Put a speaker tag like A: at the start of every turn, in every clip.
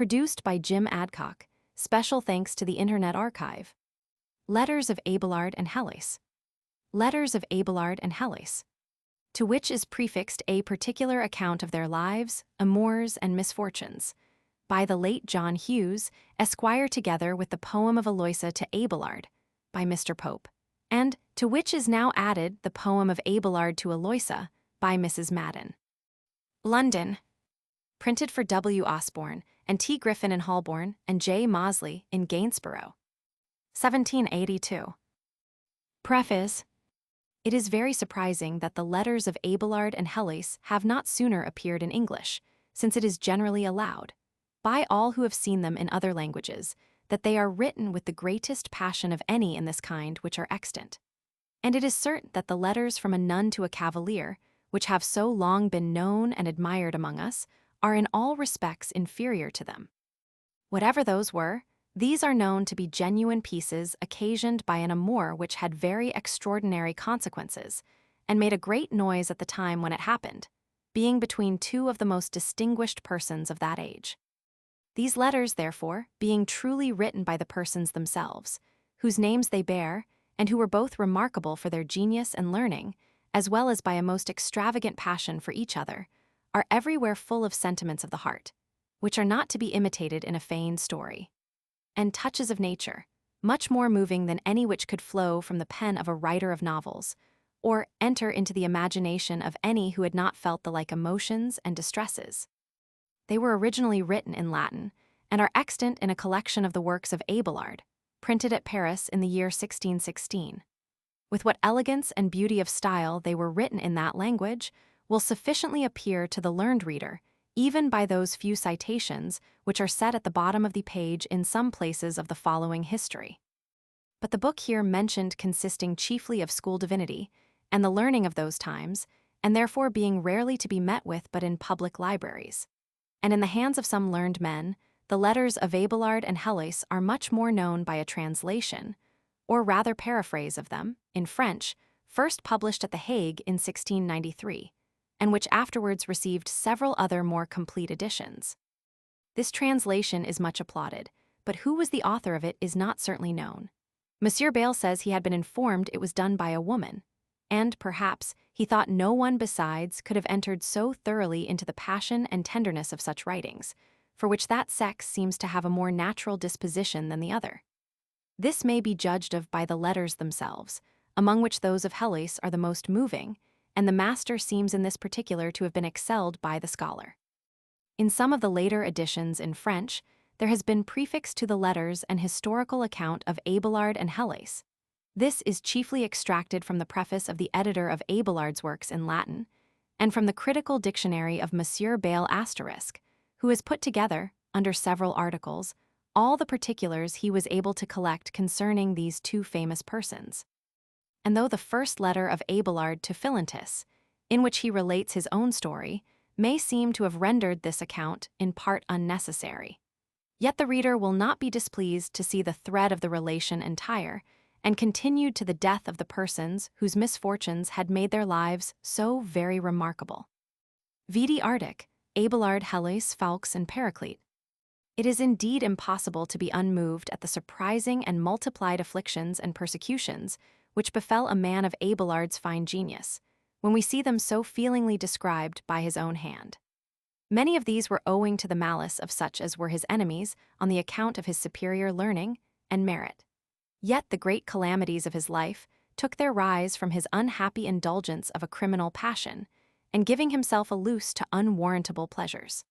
A: Produced by Jim Adcock. Special thanks to the Internet Archive. Letters of Abelard and Heloise. Letters of Abelard and Heloise, to which is prefixed a particular account of their lives, amours, and misfortunes, by the late John Hughes, Esquire, together with the poem of Eloisa to Abelard, by Mr. Pope, and to which is now added the poem of Abelard to Eloisa, by Mrs. Madden. London. Printed for W. Osborne, and T. Griffin in Holborn, and J. Mosley in Gainsborough. 1782. Preface. It is very surprising that the letters of Abelard and Heloise have not sooner appeared in English, since it is generally allowed, by all who have seen them in other languages, that they are written with the greatest passion of any in this kind which are extant. And it is certain that the letters from a nun to a cavalier, which have so long been known and admired among us, are in all respects inferior to them. Whatever those were, these are known to be genuine pieces occasioned by an amour which had very extraordinary consequences, and made a great noise at the time when it happened, being between two of the most distinguished persons of that age. These letters, therefore, being truly written by the persons themselves, whose names they bear, and who were both remarkable for their genius and learning, as well as by a most extravagant passion for each other, are everywhere full of sentiments of the heart, which are not to be imitated in a feigned story, and touches of nature, much more moving than any which could flow from the pen of a writer of novels, or enter into the imagination of any who had not felt the like emotions and distresses. They were originally written in Latin, and are extant in a collection of the works of Abelard, printed at Paris in the year 1616. With what elegance and beauty of style they were written in that language will sufficiently appear to the learned reader, even by those few citations which are set at the bottom of the page in some places of the following history. But the book here mentioned consisting chiefly of school divinity, and the learning of those times, and therefore being rarely to be met with but in public libraries. And in the hands of some learned men, the letters of Abelard and Heloise are much more known by a translation, or rather paraphrase of them, in French, first published at The Hague in 1693, and which afterwards received several other more complete editions. This translation is much applauded, but who was the author of it is not certainly known. Monsieur Bayle says he had been informed it was done by a woman, and, perhaps, he thought no one besides could have entered so thoroughly into the passion and tenderness of such writings, for which that sex seems to have a more natural disposition than the other. This may be judged of by the letters themselves, among which those of Heloise are the most moving, and the master seems in this particular to have been excelled by the scholar. In some of the later editions in French, there has been prefixed to the letters an historical account of Abelard and Heloise. This is chiefly extracted from the preface of the editor of Abelard's works in Latin, and from the critical dictionary of Monsieur Bayle *, who has put together, under several articles, all the particulars he was able to collect concerning these two famous persons. And though the first letter of Abelard to Philontis, in which he relates his own story, may seem to have rendered this account in part unnecessary, yet the reader will not be displeased to see the thread of the relation entire, and continued to the death of the persons whose misfortunes had made their lives so very remarkable. Vidi Arctic, Abelard, Heloise, Fawkes, and Paraclete. It is indeed impossible to be unmoved at the surprising and multiplied afflictions and persecutions which befell a man of Abelard's fine genius, when we see them so feelingly described by his own hand. Many of these were owing to the malice of such as were his enemies on the account of his superior learning and merit. Yet the great calamities of his life took their rise from his unhappy indulgence of a criminal passion, and giving himself a loose to unwarrantable pleasures.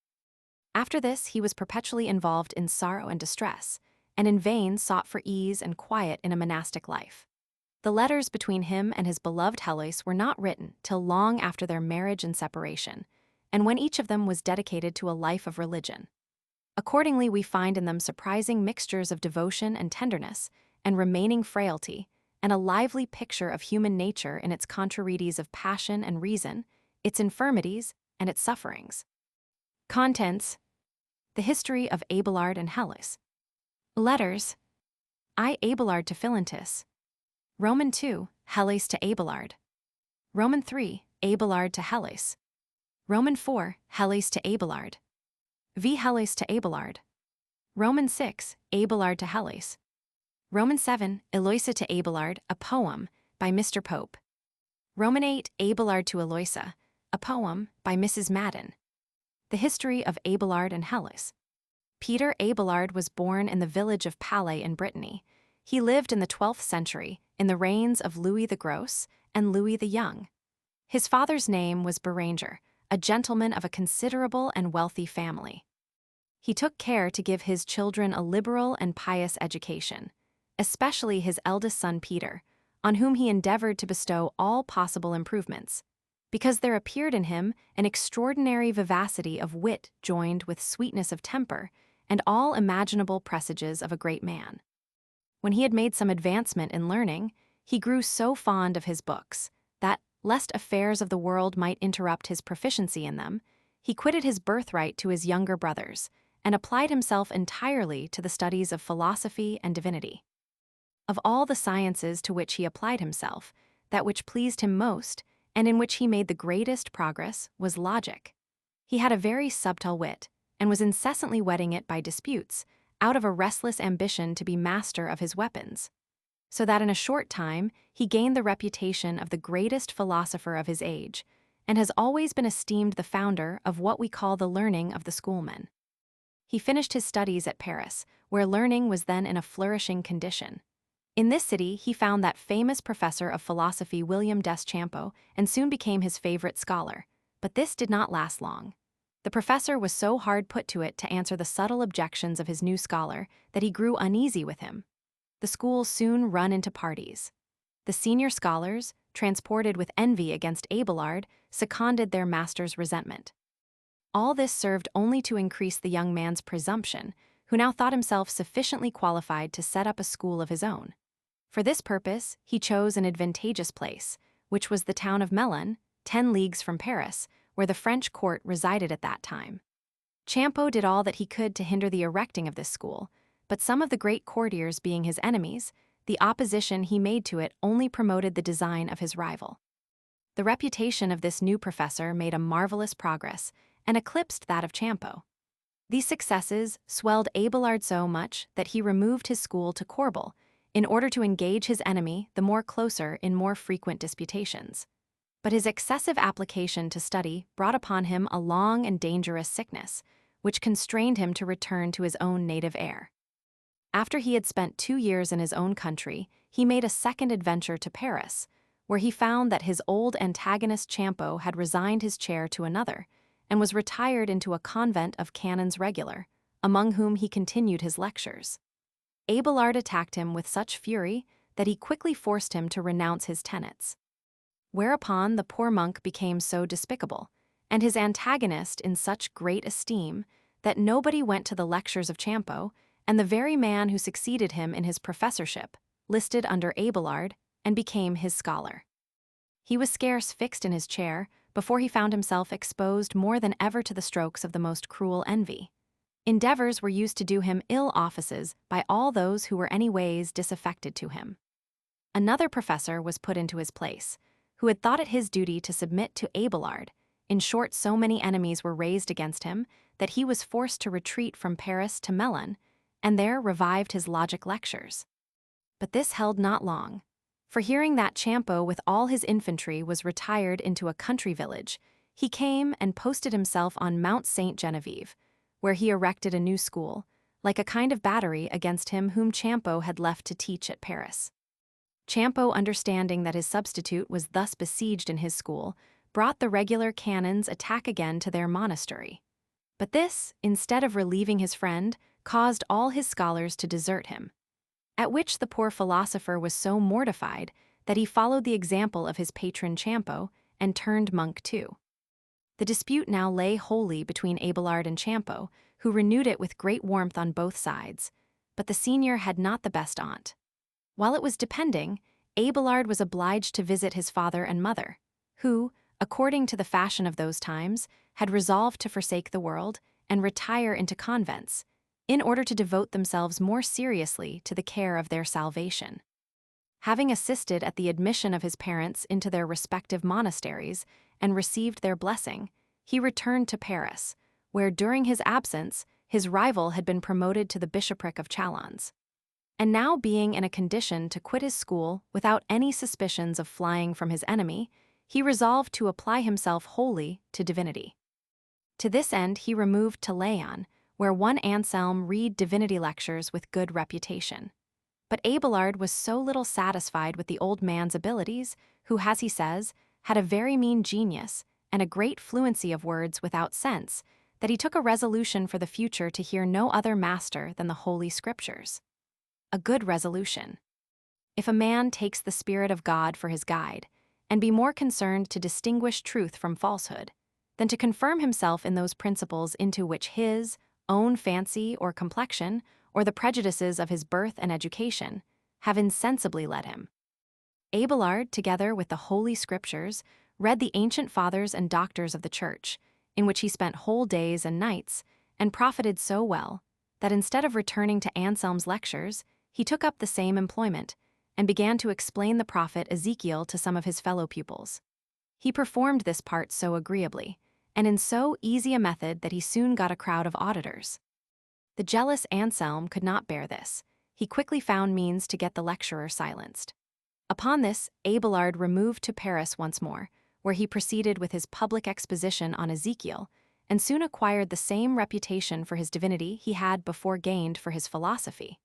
A: After this he was perpetually involved in sorrow and distress, and in vain sought for ease and quiet in a monastic life. The letters between him and his beloved Heloise were not written till long after their marriage and separation, and when each of them was dedicated to a life of religion. Accordingly, we find in them surprising mixtures of devotion and tenderness, and remaining frailty, and a lively picture of human nature in its contrarieties of passion and reason, its infirmities and its sufferings. Contents: The History of Abelard and Heloise. Letters: I. Abelard to Philontis. Roman 2, Heloise to Abelard. Roman 3, Abelard to Heloise. Roman 4, Heloise to Abelard. V. Heloise to Abelard. Roman 6, Abelard to Heloise. Roman 7, Heloise to Abelard, a poem, by Mr. Pope. Roman 8, Abelard to Heloise, a poem, by Mrs. Madden. The history of Abelard and Heloise. Peter Abelard was born in the village of Palais in Brittany. He lived in the 12th century, in the reigns of Louis the Gross and Louis the Young. His father's name was Bruyere, a gentleman of a considerable and wealthy family. He took care to give his children a liberal and pious education, especially his eldest son Peter, on whom he endeavored to bestow all possible improvements, because there appeared in him an extraordinary vivacity of wit joined with sweetness of temper and all imaginable presages of a great man. When he had made some advancement in learning, he grew so fond of his books that, lest affairs of the world might interrupt his proficiency in them, he quitted his birthright to his younger brothers and applied himself entirely to the studies of philosophy and divinity. Of all the sciences to which he applied himself, that which pleased him most, and in which he made the greatest progress, was logic. He had a very subtle wit, and was incessantly whetting it by disputes, out of a restless ambition to be master of his weapons, so that in a short time he gained the reputation of the greatest philosopher of his age, and has always been esteemed the founder of what we call the learning of the schoolmen. He finished his studies at Paris, where learning was then in a flourishing condition. In this city he found that famous professor of philosophy William Deschamps, and soon became his favorite scholar, but this did not last long. The professor was so hard put to it to answer the subtle objections of his new scholar that he grew uneasy with him. The school soon run into parties. The senior scholars, transported with envy against Abelard, seconded their master's resentment. All this served only to increase the young man's presumption, who now thought himself sufficiently qualified to set up a school of his own. For this purpose, he chose an advantageous place, which was the town of Melun, 10 leagues from Paris, where the French court resided at that time. Champeaux did all that he could to hinder the erecting of this school, but some of the great courtiers being his enemies, the opposition he made to it only promoted the design of his rival. The reputation of this new professor made a marvelous progress, and eclipsed that of Champeaux. These successes swelled Abelard so much that he removed his school to Corbeil, in order to engage his enemy the more closer in more frequent disputations. But his excessive application to study brought upon him a long and dangerous sickness, which constrained him to return to his own native air. After he had spent 2 years in his own country, he made a second adventure to Paris, where he found that his old antagonist Champeaux had resigned his chair to another, and was retired into a convent of canons regular, among whom he continued his lectures. Abelard attacked him with such fury that he quickly forced him to renounce his tenets. Whereupon the poor monk became so despicable, and his antagonist in such great esteem, that nobody went to the lectures of Champeaux, and the very man who succeeded him in his professorship listed under Abelard and became his scholar. He was scarce fixed in his chair before he found himself exposed more than ever to the strokes of the most cruel envy. Endeavors were used to do him ill offices by all those who were any ways disaffected to him. Another professor was put into his place, who had thought it his duty to submit to Abelard. In short, so many enemies were raised against him that he was forced to retreat from Paris to Melun, and there revived his logic lectures. But this held not long, for hearing that Champeaux with all his infantry was retired into a country village, he came and posted himself on Mount Saint Genevieve, where he erected a new school, like a kind of battery against him whom Champeaux had left to teach at Paris. Champeaux, understanding that his substitute was thus besieged in his school, brought the regular canons attack again to their monastery. But this, instead of relieving his friend, caused all his scholars to desert him, at which the poor philosopher was so mortified that he followed the example of his patron Champeaux and turned monk too. The dispute now lay wholly between Abelard and Champeaux, who renewed it with great warmth on both sides, but the senior had not the best on't. While it was depending, Abelard was obliged to visit his father and mother, who, according to the fashion of those times, had resolved to forsake the world and retire into convents, in order to devote themselves more seriously to the care of their salvation. Having assisted at the admission of his parents into their respective monasteries and received their blessing, he returned to Paris, where during his absence his rival had been promoted to the bishopric of Chalons. And now, being in a condition to quit his school without any suspicions of flying from his enemy, he resolved to apply himself wholly to divinity. To this end he removed to Laon, where one Anselm read divinity lectures with good reputation. But Abelard was so little satisfied with the old man's abilities, who, as he says, had a very mean genius and a great fluency of words without sense, that he took a resolution for the future to hear no other master than the Holy Scriptures. A good resolution. If a man takes the Spirit of God for his guide, and be more concerned to distinguish truth from falsehood, than to confirm himself in those principles into which his own fancy or complexion, or the prejudices of his birth and education, have insensibly led him. Abelard, together with the Holy Scriptures, read the ancient fathers and doctors of the Church, in which he spent whole days and nights, and profited so well, that instead of returning to Anselm's lectures, he took up the same employment, and began to explain the prophet Ezekiel to some of his fellow pupils. He performed this part so agreeably, and in so easy a method that he soon got a crowd of auditors. The jealous Anselm could not bear this. He quickly found means to get the lecturer silenced. Upon this, Abelard removed to Paris once more, where he proceeded with his public exposition on Ezekiel, and soon acquired the same reputation for his divinity he had before gained for his philosophy.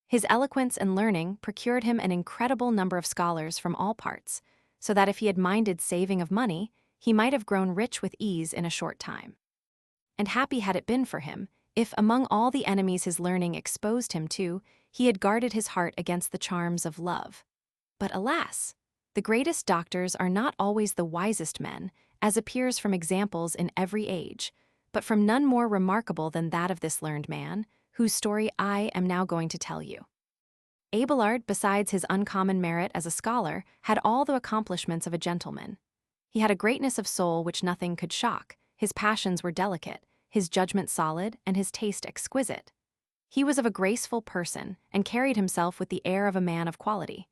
A: His eloquence and learning procured him an incredible number of scholars from all parts, so that if he had minded saving of money, he might have grown rich with ease in a short time. And happy had it been for him, if among all the enemies his learning exposed him to, he had guarded his heart against the charms of love. But alas! The greatest doctors are not always the wisest men, as appears from examples in every age, but from none more remarkable than that of this learned man, whose story I am now going to tell you. Abelard, besides his uncommon merit as a scholar, had all the accomplishments of a gentleman. He had a greatness of soul which nothing could shock, his passions were delicate, his judgment solid, and his taste exquisite. He was of a graceful person, and carried himself with the air of a man of quality.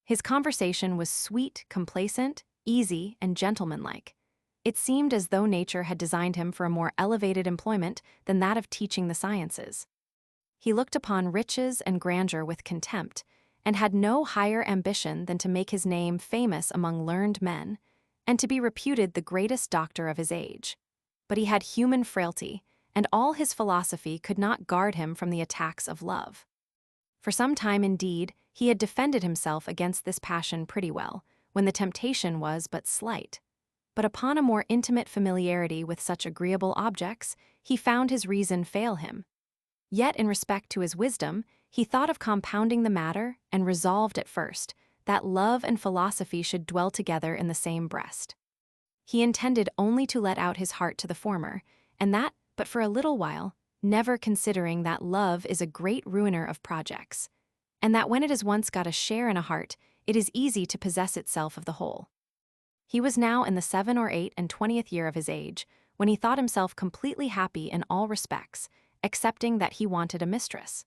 A: His conversation was sweet, complacent, easy, and gentlemanlike. It seemed as though nature had designed him for a more elevated employment than that of teaching the sciences. He looked upon riches and grandeur with contempt, and had no higher ambition than to make his name famous among learned men, and to be reputed the greatest doctor of his age. But he had human frailty, and all his philosophy could not guard him from the attacks of love. For some time, indeed, he had defended himself against this passion pretty well, when the temptation was but slight. But upon a more intimate familiarity with such agreeable objects, he found his reason fail him. Yet in respect to his wisdom, he thought of compounding the matter, and resolved at first that love and philosophy should dwell together in the same breast. He intended only to let out his heart to the former, and that but for a little while, never considering that love is a great ruiner of projects, and that when it has once got a share in a heart, it is easy to possess itself of the whole. He was now in the 7 or 8 and 20th year of his age, when he thought himself completely happy in all respects, excepting that he wanted a mistress.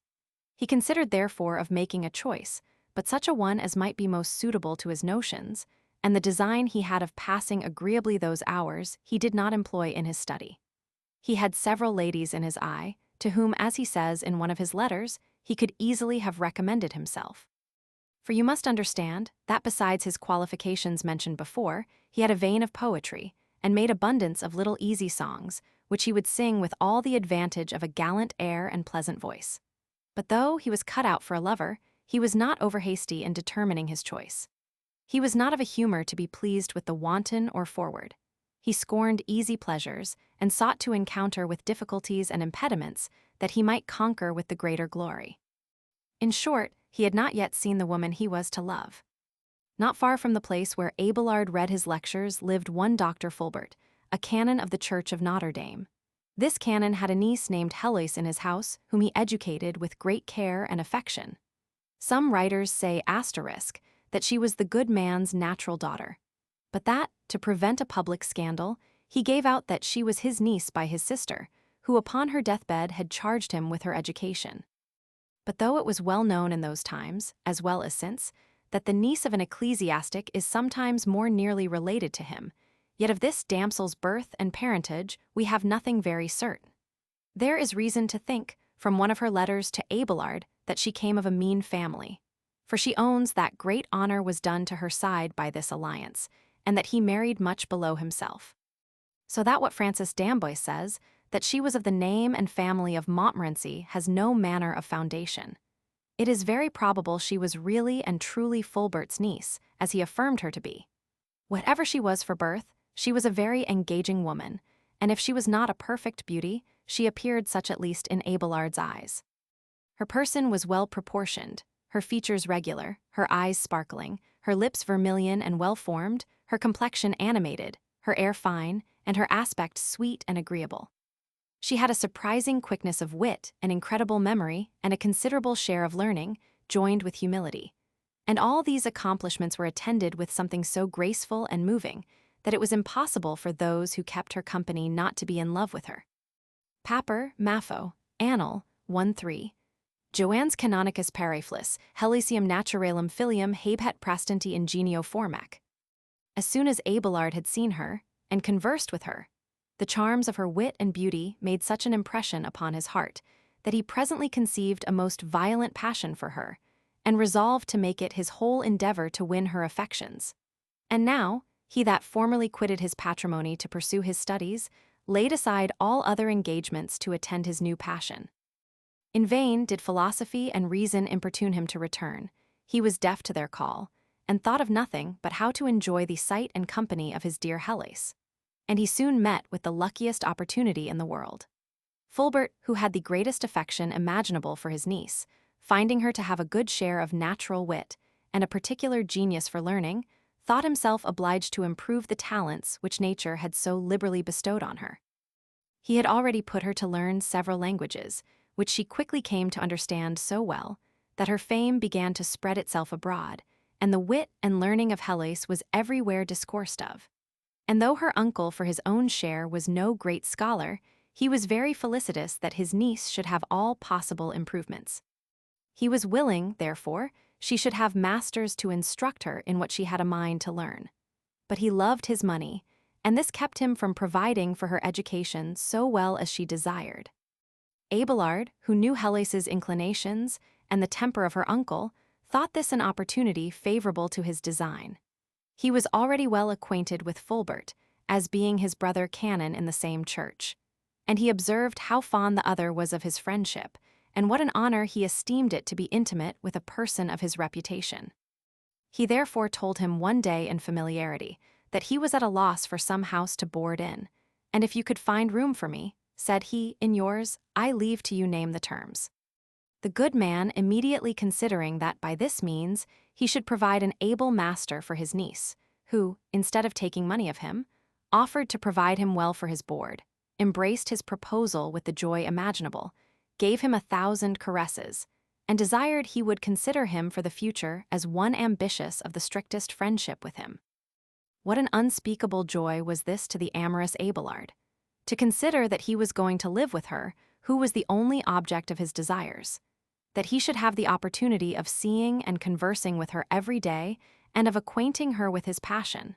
A: He considered therefore of making a choice, but such a one as might be most suitable to his notions, and the design he had of passing agreeably those hours he did not employ in his study. He had several ladies in his eye, to whom, as he says in one of his letters, he could easily have recommended himself. For you must understand that besides his qualifications mentioned before, he had a vein of poetry, and made abundance of little easy songs, which he would sing with all the advantage of a gallant air and pleasant voice. But though he was cut out for a lover, he was not over-hasty in determining his choice. He was not of a humor to be pleased with the wanton or forward. He scorned easy pleasures, and sought to encounter with difficulties and impediments that he might conquer with the greater glory. In short, he had not yet seen the woman he was to love. Not far from the place where Abelard read his lectures lived one Dr. Fulbert, a canon of the Church of Notre Dame. This canon had a niece named Heloise in his house, whom he educated with great care and affection. Some writers say that she was the good man's natural daughter, but that, to prevent a public scandal, he gave out that she was his niece by his sister, who upon her deathbed had charged him with her education. But though it was well known in those times, as well as since, that the niece of an ecclesiastic is sometimes more nearly related to him, yet of this damsel's birth and parentage we have nothing very certain. There is reason to think, from one of her letters to Abelard, that she came of a mean family, for she owns that great honor was done to her side by this alliance, and that he married much below himself. So that what Francis Damboy says, that she was of the name and family of Montmorency, has no manner of foundation. It is very probable she was really and truly Fulbert's niece, as he affirmed her to be. Whatever she was for birth, she was a very engaging woman, and if she was not a perfect beauty, she appeared such at least in Abelard's eyes. Her person was well proportioned, her features regular, her eyes sparkling, her lips vermilion and well-formed, her complexion animated, her air fine, and her aspect sweet and agreeable. She had a surprising quickness of wit, an incredible memory, and a considerable share of learning, joined with humility. And all these accomplishments were attended with something so graceful and moving that it was impossible for those who kept her company not to be in love with her. Paper, Maffo, Annal, 1-3. Joannes canonicus paraflis, Helicium naturalem filium habet prastanti ingenio formac. As soon as Abelard had seen her, and conversed with her, the charms of her wit and beauty made such an impression upon his heart that he presently conceived a most violent passion for her, and resolved to make it his whole endeavor to win her affections. And now, he that formerly quitted his patrimony to pursue his studies, laid aside all other engagements to attend his new passion. In vain did philosophy and reason importune him to return. He was deaf to their call, and thought of nothing but how to enjoy the sight and company of his dear Heloise. And he soon met with the luckiest opportunity in the world. Fulbert, who had the greatest affection imaginable for his niece, finding her to have a good share of natural wit and a particular genius for learning, thought himself obliged to improve the talents which nature had so liberally bestowed on her. He had already put her to learn several languages, which she quickly came to understand so well that her fame began to spread itself abroad, and the wit and learning of Heloise was everywhere discoursed of. And though her uncle for his own share was no great scholar, he was very felicitous that his niece should have all possible improvements. He was willing, therefore, she should have masters to instruct her in what she had a mind to learn. But he loved his money, and this kept him from providing for her education so well as she desired. Abelard, who knew Heloise's inclinations and the temper of her uncle, thought this an opportunity favorable to his design. He was already well acquainted with Fulbert, as being his brother canon in the same church, and he observed how fond the other was of his friendship, and what an honor he esteemed it to be intimate with a person of his reputation. He therefore told him one day in familiarity that he was at a loss for some house to board in, and if you could find room for me, said he, in yours, I leave to you name the terms. The good man, immediately considering that by this means he should provide an able master for his niece, who, instead of taking money of him, offered to provide him well for his board, embraced his proposal with the joy imaginable, gave him 1,000 caresses, and desired he would consider him for the future as one ambitious of the strictest friendship with him. What an unspeakable joy was this to the amorous Abelard, to consider that he was going to live with her, who was the only object of his desires, that he should have the opportunity of seeing and conversing with her every day, and of acquainting her with his passion.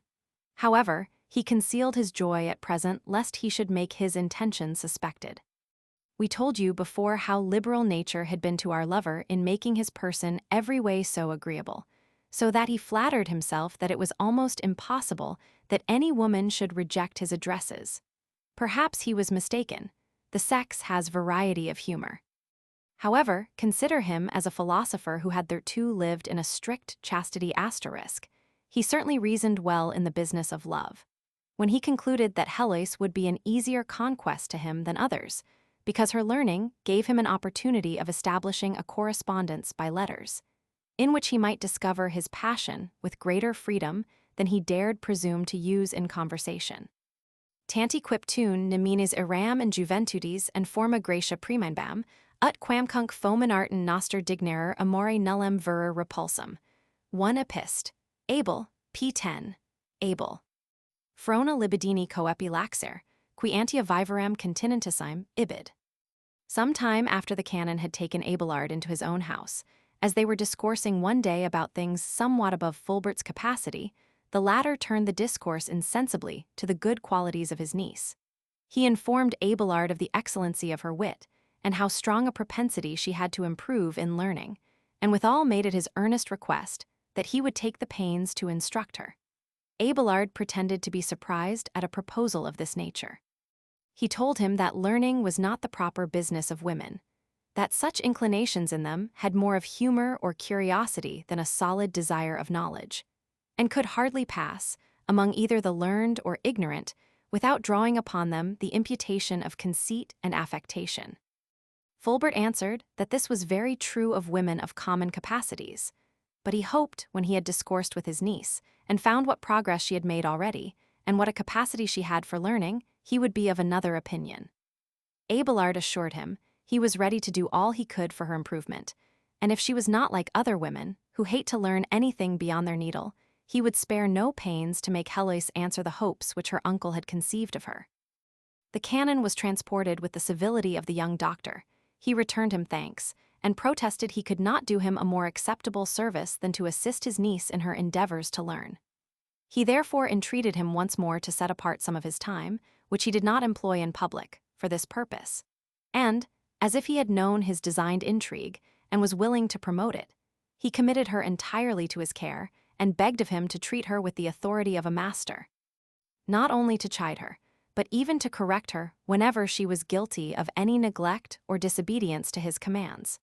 A: However, he concealed his joy at present lest he should make his intention suspected. We told you before how liberal nature had been to our lover in making his person every way so agreeable, so that he flattered himself that it was almost impossible that any woman should reject his addresses. Perhaps he was mistaken. The sex has variety of humor. However, consider him as a philosopher who had thereto lived in a strict chastity asterisk. He certainly reasoned well in the business of love, when he concluded that Heloise would be an easier conquest to him than others, because her learning gave him an opportunity of establishing a correspondence by letters, in which he might discover his passion with greater freedom than he dared presume to use in conversation. Tanti quiptune nemines eram in juventudis and forma gratia primeinbam, ut quamcunc fomen arten noster dignerer amore nullem verrer repulsum. 1 Epist. Abel, p10. Abel. Frona libidini coepi laxer, qui antia viveram continentisime, ibid. Some time after the canon had taken Abelard into his own house, as they were discoursing one day about things somewhat above Fulbert's capacity, the latter turned the discourse insensibly to the good qualities of his niece. He informed Abelard of the excellency of her wit, and how strong a propensity she had to improve in learning, and withal made it his earnest request that he would take the pains to instruct her. Abelard pretended to be surprised at a proposal of this nature. He told him that learning was not the proper business of women, that such inclinations in them had more of humor or curiosity than a solid desire of knowledge, and could hardly pass, among either the learned or ignorant, without drawing upon them the imputation of conceit and affectation. Fulbert answered that this was very true of women of common capacities, but he hoped, when he had discoursed with his niece, and found what progress she had made already, and what a capacity she had for learning, he would be of another opinion. Abelard assured him he was ready to do all he could for her improvement, and if she was not like other women, who hate to learn anything beyond their needle, he would spare no pains to make Heloise answer the hopes which her uncle had conceived of her. The canon was transported with the civility of the young doctor. He returned him thanks, and protested he could not do him a more acceptable service than to assist his niece in her endeavors to learn. He therefore entreated him once more to set apart some of his time, which he did not employ in public, for this purpose, and, as if he had known his designed intrigue, and was willing to promote it, he committed her entirely to his care, and begged of him to treat her with the authority of a master, not only to chide her, but even to correct her whenever she was guilty of any neglect or disobedience to his commands.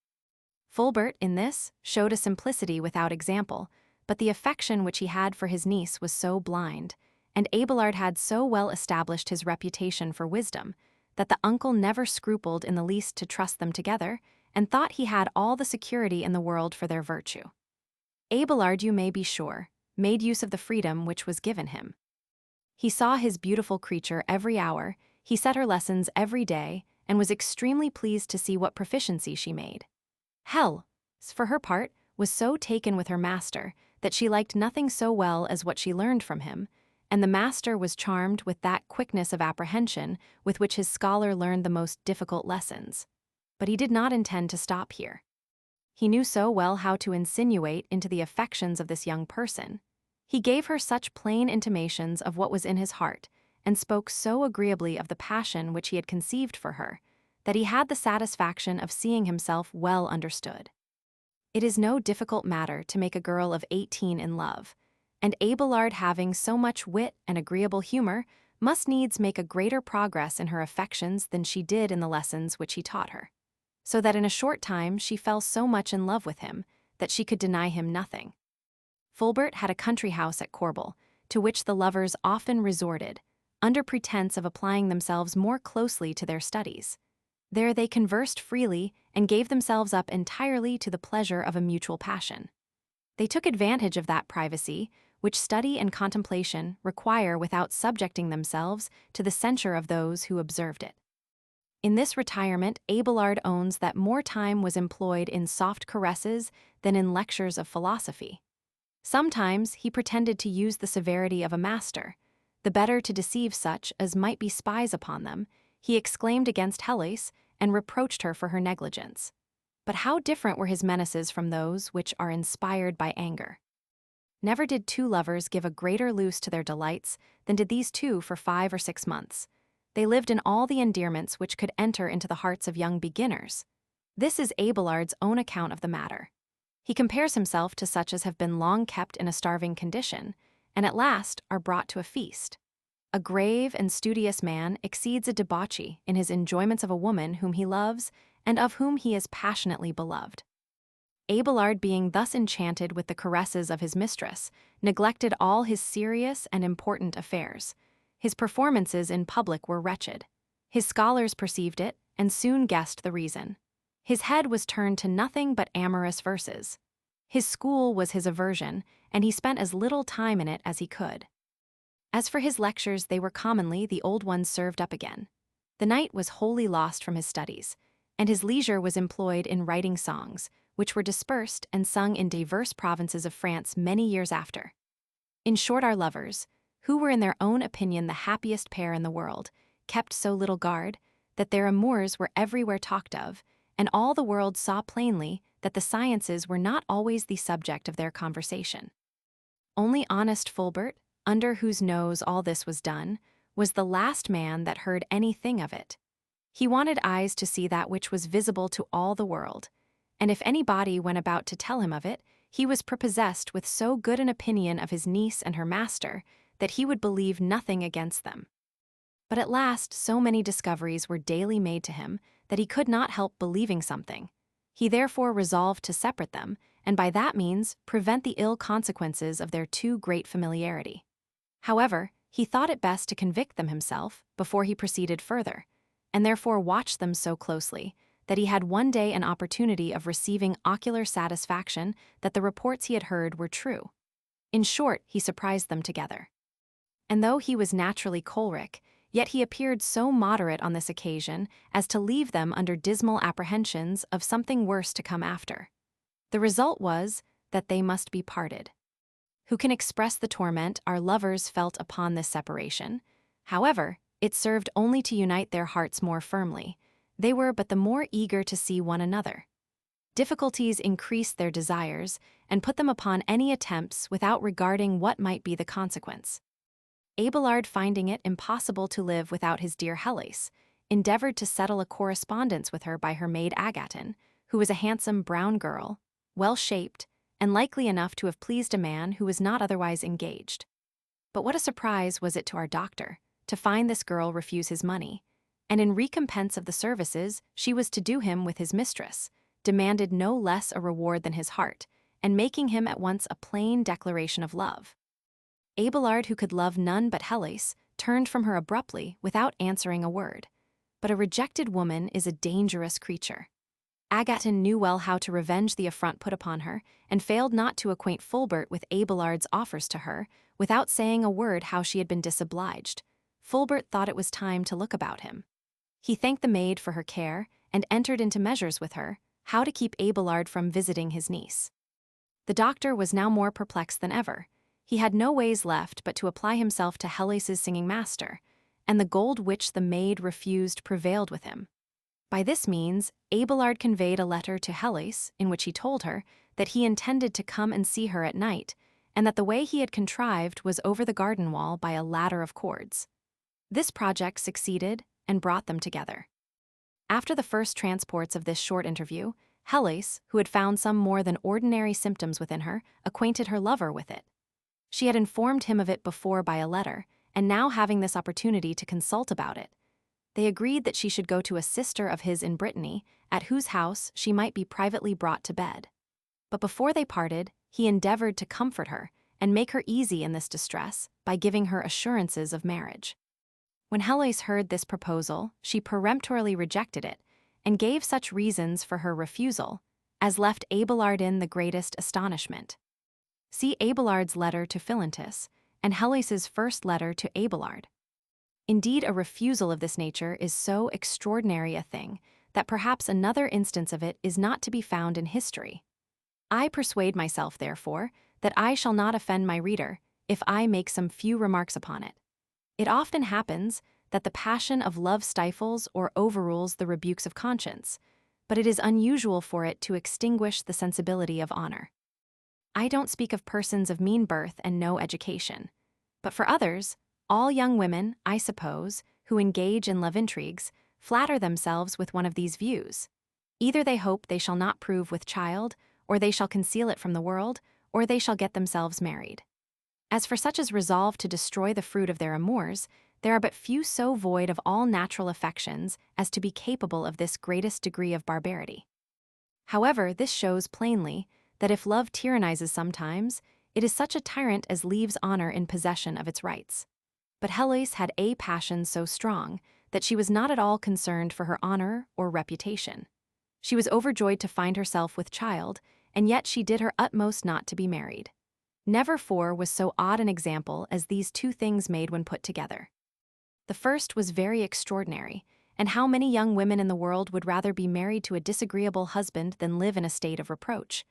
A: Fulbert, in this, showed a simplicity without example, but the affection which he had for his niece was so blind, and Abelard had so well established his reputation for wisdom, that the uncle never scrupled in the least to trust them together, and thought he had all the security in the world for their virtue. Abelard, you may be sure, made use of the freedom which was given him. He saw his beautiful creature every hour, he set her lessons every day, and was extremely pleased to see what proficiency she made. Heloise, for her part, was so taken with her master that she liked nothing so well as what she learned from him, and the master was charmed with that quickness of apprehension with which his scholar learned the most difficult lessons. But he did not intend to stop here. He knew so well how to insinuate into the affections of this young person. He gave her such plain intimations of what was in his heart, and spoke so agreeably of the passion which he had conceived for her, that he had the satisfaction of seeing himself well understood. It is no difficult matter to make a girl of 18 in love, and Abelard, having so much wit and agreeable humor, must needs make a greater progress in her affections than she did in the lessons which he taught her, so that in a short time she fell so much in love with him that she could deny him nothing. Fulbert had a country house at Corble, to which the lovers often resorted, under pretense of applying themselves more closely to their studies. There they conversed freely and gave themselves up entirely to the pleasure of a mutual passion. They took advantage of that privacy which study and contemplation require without subjecting themselves to the censure of those who observed it. In this retirement, Abelard owns that more time was employed in soft caresses than in lectures of philosophy. Sometimes he pretended to use the severity of a master. The better to deceive such as might be spies upon them, he exclaimed against Heloise and reproached her for her negligence. But how different were his menaces from those which are inspired by anger. Never did two lovers give a greater loose to their delights than did these two for 5 or 6 months. They lived in all the endearments which could enter into the hearts of young beginners. This is Abelard's own account of the matter. He compares himself to such as have been long kept in a starving condition, and at last are brought to a feast. A grave and studious man exceeds a debauchee in his enjoyments of a woman whom he loves and of whom he is passionately beloved. Abelard, being thus enchanted with the caresses of his mistress, neglected all his serious and important affairs. His performances in public were wretched. His scholars perceived it, and soon guessed the reason. His head was turned to nothing but amorous verses. His school was his aversion, and he spent as little time in it as he could. As for his lectures, they were commonly the old ones served up again. The night was wholly lost from his studies, and his leisure was employed in writing songs, which were dispersed and sung in diverse provinces of France many years after. In short, our lovers, who were in their own opinion the happiest pair in the world, kept so little guard that their amours were everywhere talked of, and all the world saw plainly that the sciences were not always the subject of their conversation. Only honest Fulbert, under whose nose all this was done, was the last man that heard anything of it. He wanted eyes to see that which was visible to all the world, and if anybody went about to tell him of it, he was prepossessed with so good an opinion of his niece and her master that he would believe nothing against them. But at last so many discoveries were daily made to him that he could not help believing something. He therefore resolved to separate them, and by that means prevent the ill consequences of their too great familiarity. However, he thought it best to convict them himself before he proceeded further, and therefore watched them so closely that he had one day an opportunity of receiving ocular satisfaction that the reports he had heard were true. In short, he surprised them together. And though he was naturally choleric, yet he appeared so moderate on this occasion as to leave them under dismal apprehensions of something worse to come after. The result was that they must be parted. Who can express the torment our lovers felt upon this separation? However, it served only to unite their hearts more firmly. They were but the more eager to see one another. Difficulties increased their desires and put them upon any attempts without regarding what might be the consequence. Abelard, finding it impossible to live without his dear Heloise, endeavored to settle a correspondence with her by her maid Agaton, who was a handsome brown girl, well-shaped, and likely enough to have pleased a man who was not otherwise engaged. But what a surprise was it to our doctor to find this girl refuse his money, and in recompense of the services she was to do him with his mistress, demanded no less a reward than his heart, and making him at once a plain declaration of love. Abelard, who could love none but Heloise, turned from her abruptly without answering a word. But a rejected woman is a dangerous creature. Agaton knew well how to revenge the affront put upon her, and failed not to acquaint Fulbert with Abelard's offers to her, without saying a word how she had been disobliged. Fulbert thought it was time to look about him. He thanked the maid for her care, and entered into measures with her, how to keep Abelard from visiting his niece. The doctor was now more perplexed than ever. He had no ways left but to apply himself to Heloise's singing master, and the gold which the maid refused prevailed with him. By this means, Abelard conveyed a letter to Heloise in which he told her that he intended to come and see her at night, and that the way he had contrived was over the garden wall by a ladder of cords. This project succeeded and brought them together. After the first transports of this short interview, Heloise, who had found some more than ordinary symptoms within her, acquainted her lover with it. She had informed him of it before by a letter, and now having this opportunity to consult about it, they agreed that she should go to a sister of his in Brittany, at whose house she might be privately brought to bed. But before they parted, he endeavored to comfort her and make her easy in this distress by giving her assurances of marriage. When Heloise heard this proposal, she peremptorily rejected it, and gave such reasons for her refusal as left Abelard in the greatest astonishment. See Abelard's letter to Philantus, and Heloise's first letter to Abelard. Indeed, a refusal of this nature is so extraordinary a thing that perhaps another instance of it is not to be found in history. I persuade myself, therefore, that I shall not offend my reader if I make some few remarks upon it. It often happens that the passion of love stifles or overrules the rebukes of conscience, but it is unusual for it to extinguish the sensibility of honor. I don't speak of persons of mean birth and no education, but for others, all young women, I suppose, who engage in love intrigues, flatter themselves with one of these views. Either they hope they shall not prove with child, or they shall conceal it from the world, or they shall get themselves married. As for such as resolve to destroy the fruit of their amours, there are but few so void of all natural affections as to be capable of this greatest degree of barbarity. However, this shows plainly that if love tyrannizes sometimes, it is such a tyrant as leaves honor in possession of its rights. But Heloise had a passion so strong that she was not at all concerned for her honor or reputation. She was overjoyed to find herself with child, and yet she did her utmost not to be married. Never for was so odd an example as these two things made when put together. The first was very extraordinary, and how many young women in the world would rather be married to a disagreeable husband than live in a state of reproach?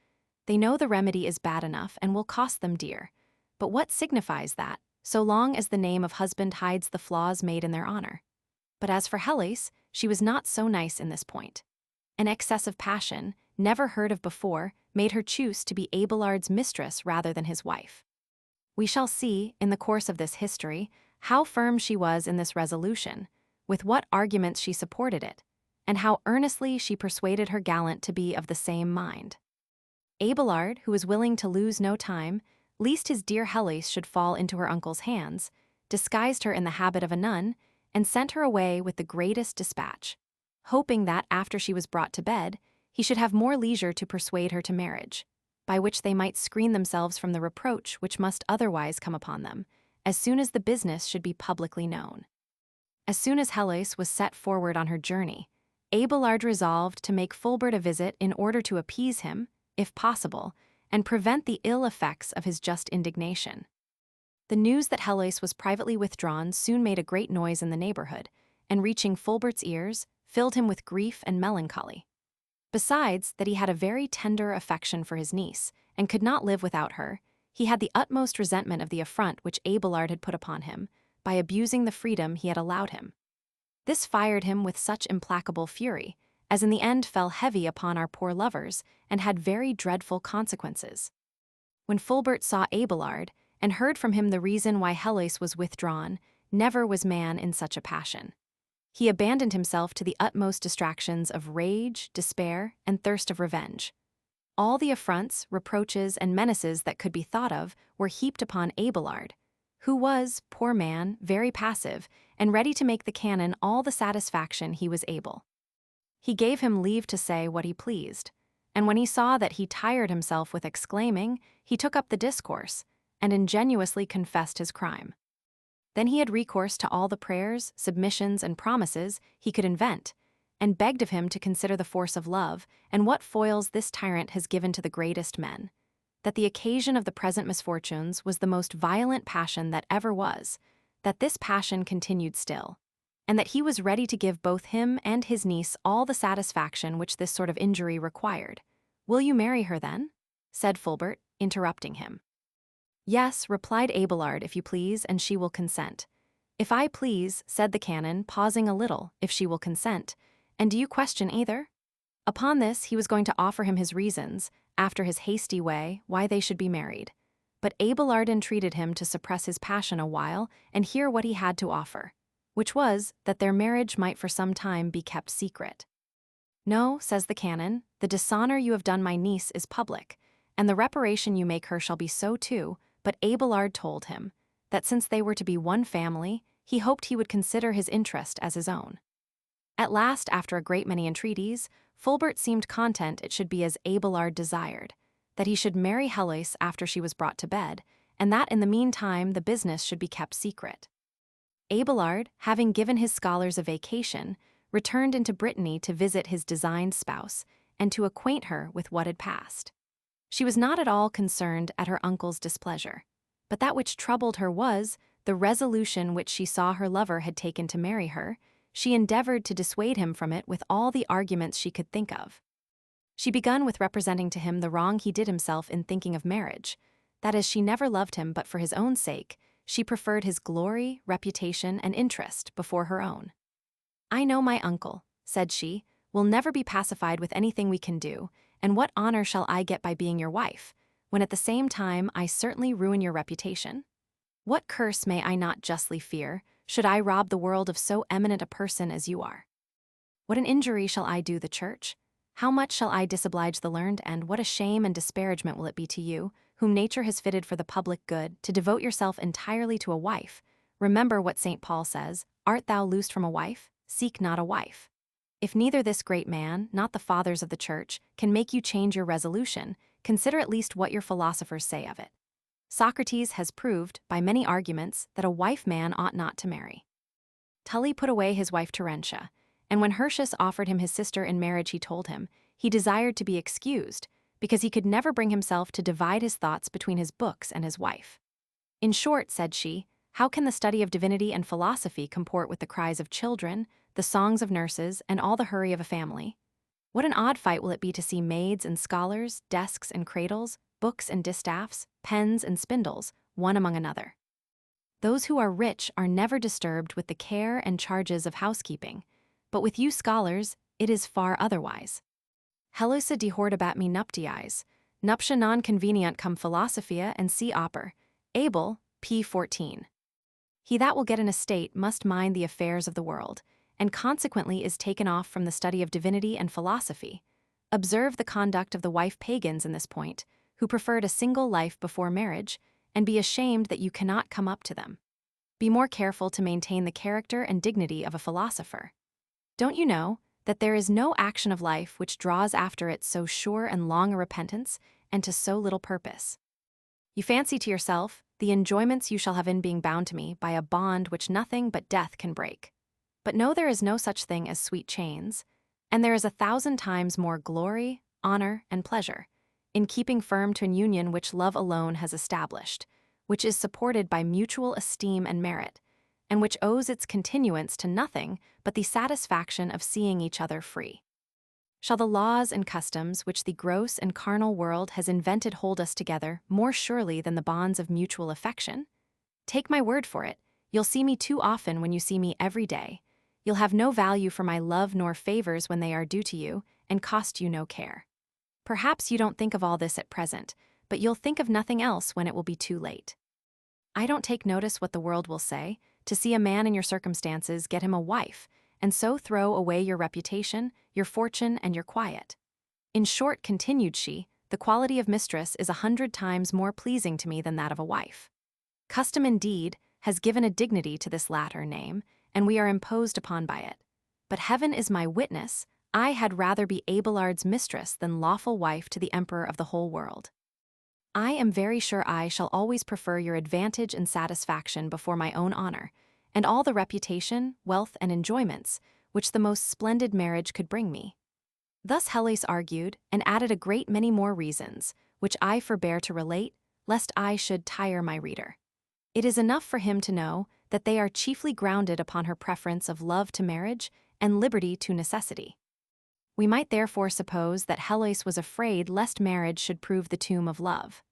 A: They know the remedy is bad enough and will cost them dear, but what signifies that, so long as the name of husband hides the flaws made in their honor? But as for Heloise, she was not so nice in this point. An excess of passion, never heard of before, made her choose to be Abelard's mistress rather than his wife. We shall see, in the course of this history, how firm she was in this resolution, with what arguments she supported it, and how earnestly she persuaded her gallant to be of the same mind. Abelard, who was willing to lose no time, lest his dear Heloise should fall into her uncle's hands, disguised her in the habit of a nun, and sent her away with the greatest dispatch, hoping that after she was brought to bed, he should have more leisure to persuade her to marriage, by which they might screen themselves from the reproach which must otherwise come upon them, as soon as the business should be publicly known. As soon as Heloise was set forward on her journey, Abelard resolved to make Fulbert a visit in order to appease him, if possible, and prevent the ill effects of his just indignation. The news that Heloise was privately withdrawn soon made a great noise in the neighborhood, and reaching Fulbert's ears, filled him with grief and melancholy. Besides that he had a very tender affection for his niece, and could not live without her, he had the utmost resentment of the affront which Abelard had put upon him, by abusing the freedom he had allowed him. This fired him with such implacable fury, as in the end fell heavy upon our poor lovers, and had very dreadful consequences. When Fulbert saw Abelard, and heard from him the reason why Heloise was withdrawn, never was man in such a passion. He abandoned himself to the utmost distractions of rage, despair, and thirst of revenge. All the affronts, reproaches, and menaces that could be thought of were heaped upon Abelard, who was, poor man, very passive, and ready to make the canon all the satisfaction he was able. He gave him leave to say what he pleased, and when he saw that he tired himself with exclaiming, he took up the discourse, and ingenuously confessed his crime. Then he had recourse to all the prayers, submissions, and promises he could invent, and begged of him to consider the force of love, and what foils this tyrant has given to the greatest men, that the occasion of the present misfortunes was the most violent passion that ever was, that this passion continued still, and that he was ready to give both him and his niece all the satisfaction which this sort of injury required. "Will you marry her, then?" said Fulbert, interrupting him. "Yes," replied Abelard, "if you please, and she will consent." "If I please," said the canon, pausing a little, "if she will consent. And do you question either?" Upon this he was going to offer him his reasons, after his hasty way, why they should be married. But Abelard entreated him to suppress his passion a while and hear what he had to offer, which was that their marriage might for some time be kept secret. "No," says the canon, "the dishonor you have done my niece is public, and the reparation you make her shall be so too." But Abelard told him that since they were to be one family, he hoped he would consider his interest as his own. At last, after a great many entreaties, Fulbert seemed content it should be as Abelard desired, that he should marry Heloise after she was brought to bed, and that in the meantime the business should be kept secret. Abelard, having given his scholars a vacation, returned into Brittany to visit his designed spouse, and to acquaint her with what had passed. She was not at all concerned at her uncle's displeasure, but that which troubled her was the resolution which she saw her lover had taken to marry her. She endeavored to dissuade him from it with all the arguments she could think of. She begun with representing to him the wrong he did himself in thinking of marriage, that as she never loved him but for his own sake, she preferred his glory, reputation, and interest before her own. "I know my uncle," said she, "will never be pacified with anything we can do, and what honor shall I get by being your wife, when at the same time I certainly ruin your reputation? What curse may I not justly fear, should I rob the world of so eminent a person as you are? What an injury shall I do the church? How much shall I disoblige the learned, and what a shame and disparagement will it be to you, whom nature has fitted for the public good, to devote yourself entirely to a wife? Remember what St. Paul says, 'Art thou loosed from a wife? Seek not a wife.' If neither this great man, not the fathers of the church, can make you change your resolution, consider at least what your philosophers say of it. Socrates has proved, by many arguments, that a wife man ought not to marry. Tully put away his wife Terentia, and when Hirtius offered him his sister in marriage, he told him he desired to be excused, because he could never bring himself to divide his thoughts between his books and his wife. In short," said she, "how can the study of divinity and philosophy comport with the cries of children, the songs of nurses, and all the hurry of a family? What an odd fight will it be to see maids and scholars, desks and cradles, books and distaffs, pens and spindles, one among another. Those who are rich are never disturbed with the care and charges of housekeeping, but with you scholars it is far otherwise. Heloisa dehortabat me nuptiis, nuptia non conveniunt cum philosophia and si oper. Abel, p. 14. He that will get an estate must mind the affairs of the world, and consequently is taken off from the study of divinity and philosophy. Observe the conduct of the wife pagans in this point, who preferred a single life before marriage, and be ashamed that you cannot come up to them. Be more careful to maintain the character and dignity of a philosopher. Don't you know that there is no action of life which draws after it so sure and long a repentance, and to so little purpose? You fancy to yourself the enjoyments you shall have in being bound to me by a bond which nothing but death can break. But know there is no such thing as sweet chains, and there is 1,000 times more glory, honor, and pleasure in keeping firm to an union which love alone has established, which is supported by mutual esteem and merit, and which owes its continuance to nothing but the satisfaction of seeing each other free. Shall the laws and customs which the gross and carnal world has invented hold us together more surely than the bonds of mutual affection? Take my word for it, you'll see me too often when you see me every day. You'll have no value for my love nor favors when they are due to you, and cost you no care. Perhaps you don't think of all this at present, but you'll think of nothing else when it will be too late. I don't take notice what the world will say, to see a man in your circumstances get him a wife, and so throw away your reputation, your fortune, and your quiet. In short, continued she, the quality of mistress is 100 times more pleasing to me than that of a wife. Custom, indeed, has given a dignity to this latter name, and we are imposed upon by it. But heaven is my witness, I had rather be Abelard's mistress than lawful wife to the emperor of the whole world. I am very sure I shall always prefer your advantage and satisfaction before my own honor, and all the reputation, wealth, and enjoyments which the most splendid marriage could bring me. Thus Heloise argued, and added a great many more reasons, which I forbear to relate, lest I should tire my reader. It is enough for him to know that they are chiefly grounded upon her preference of love to marriage and liberty to necessity. We might therefore suppose that Heloise was afraid lest marriage should prove the tomb of love.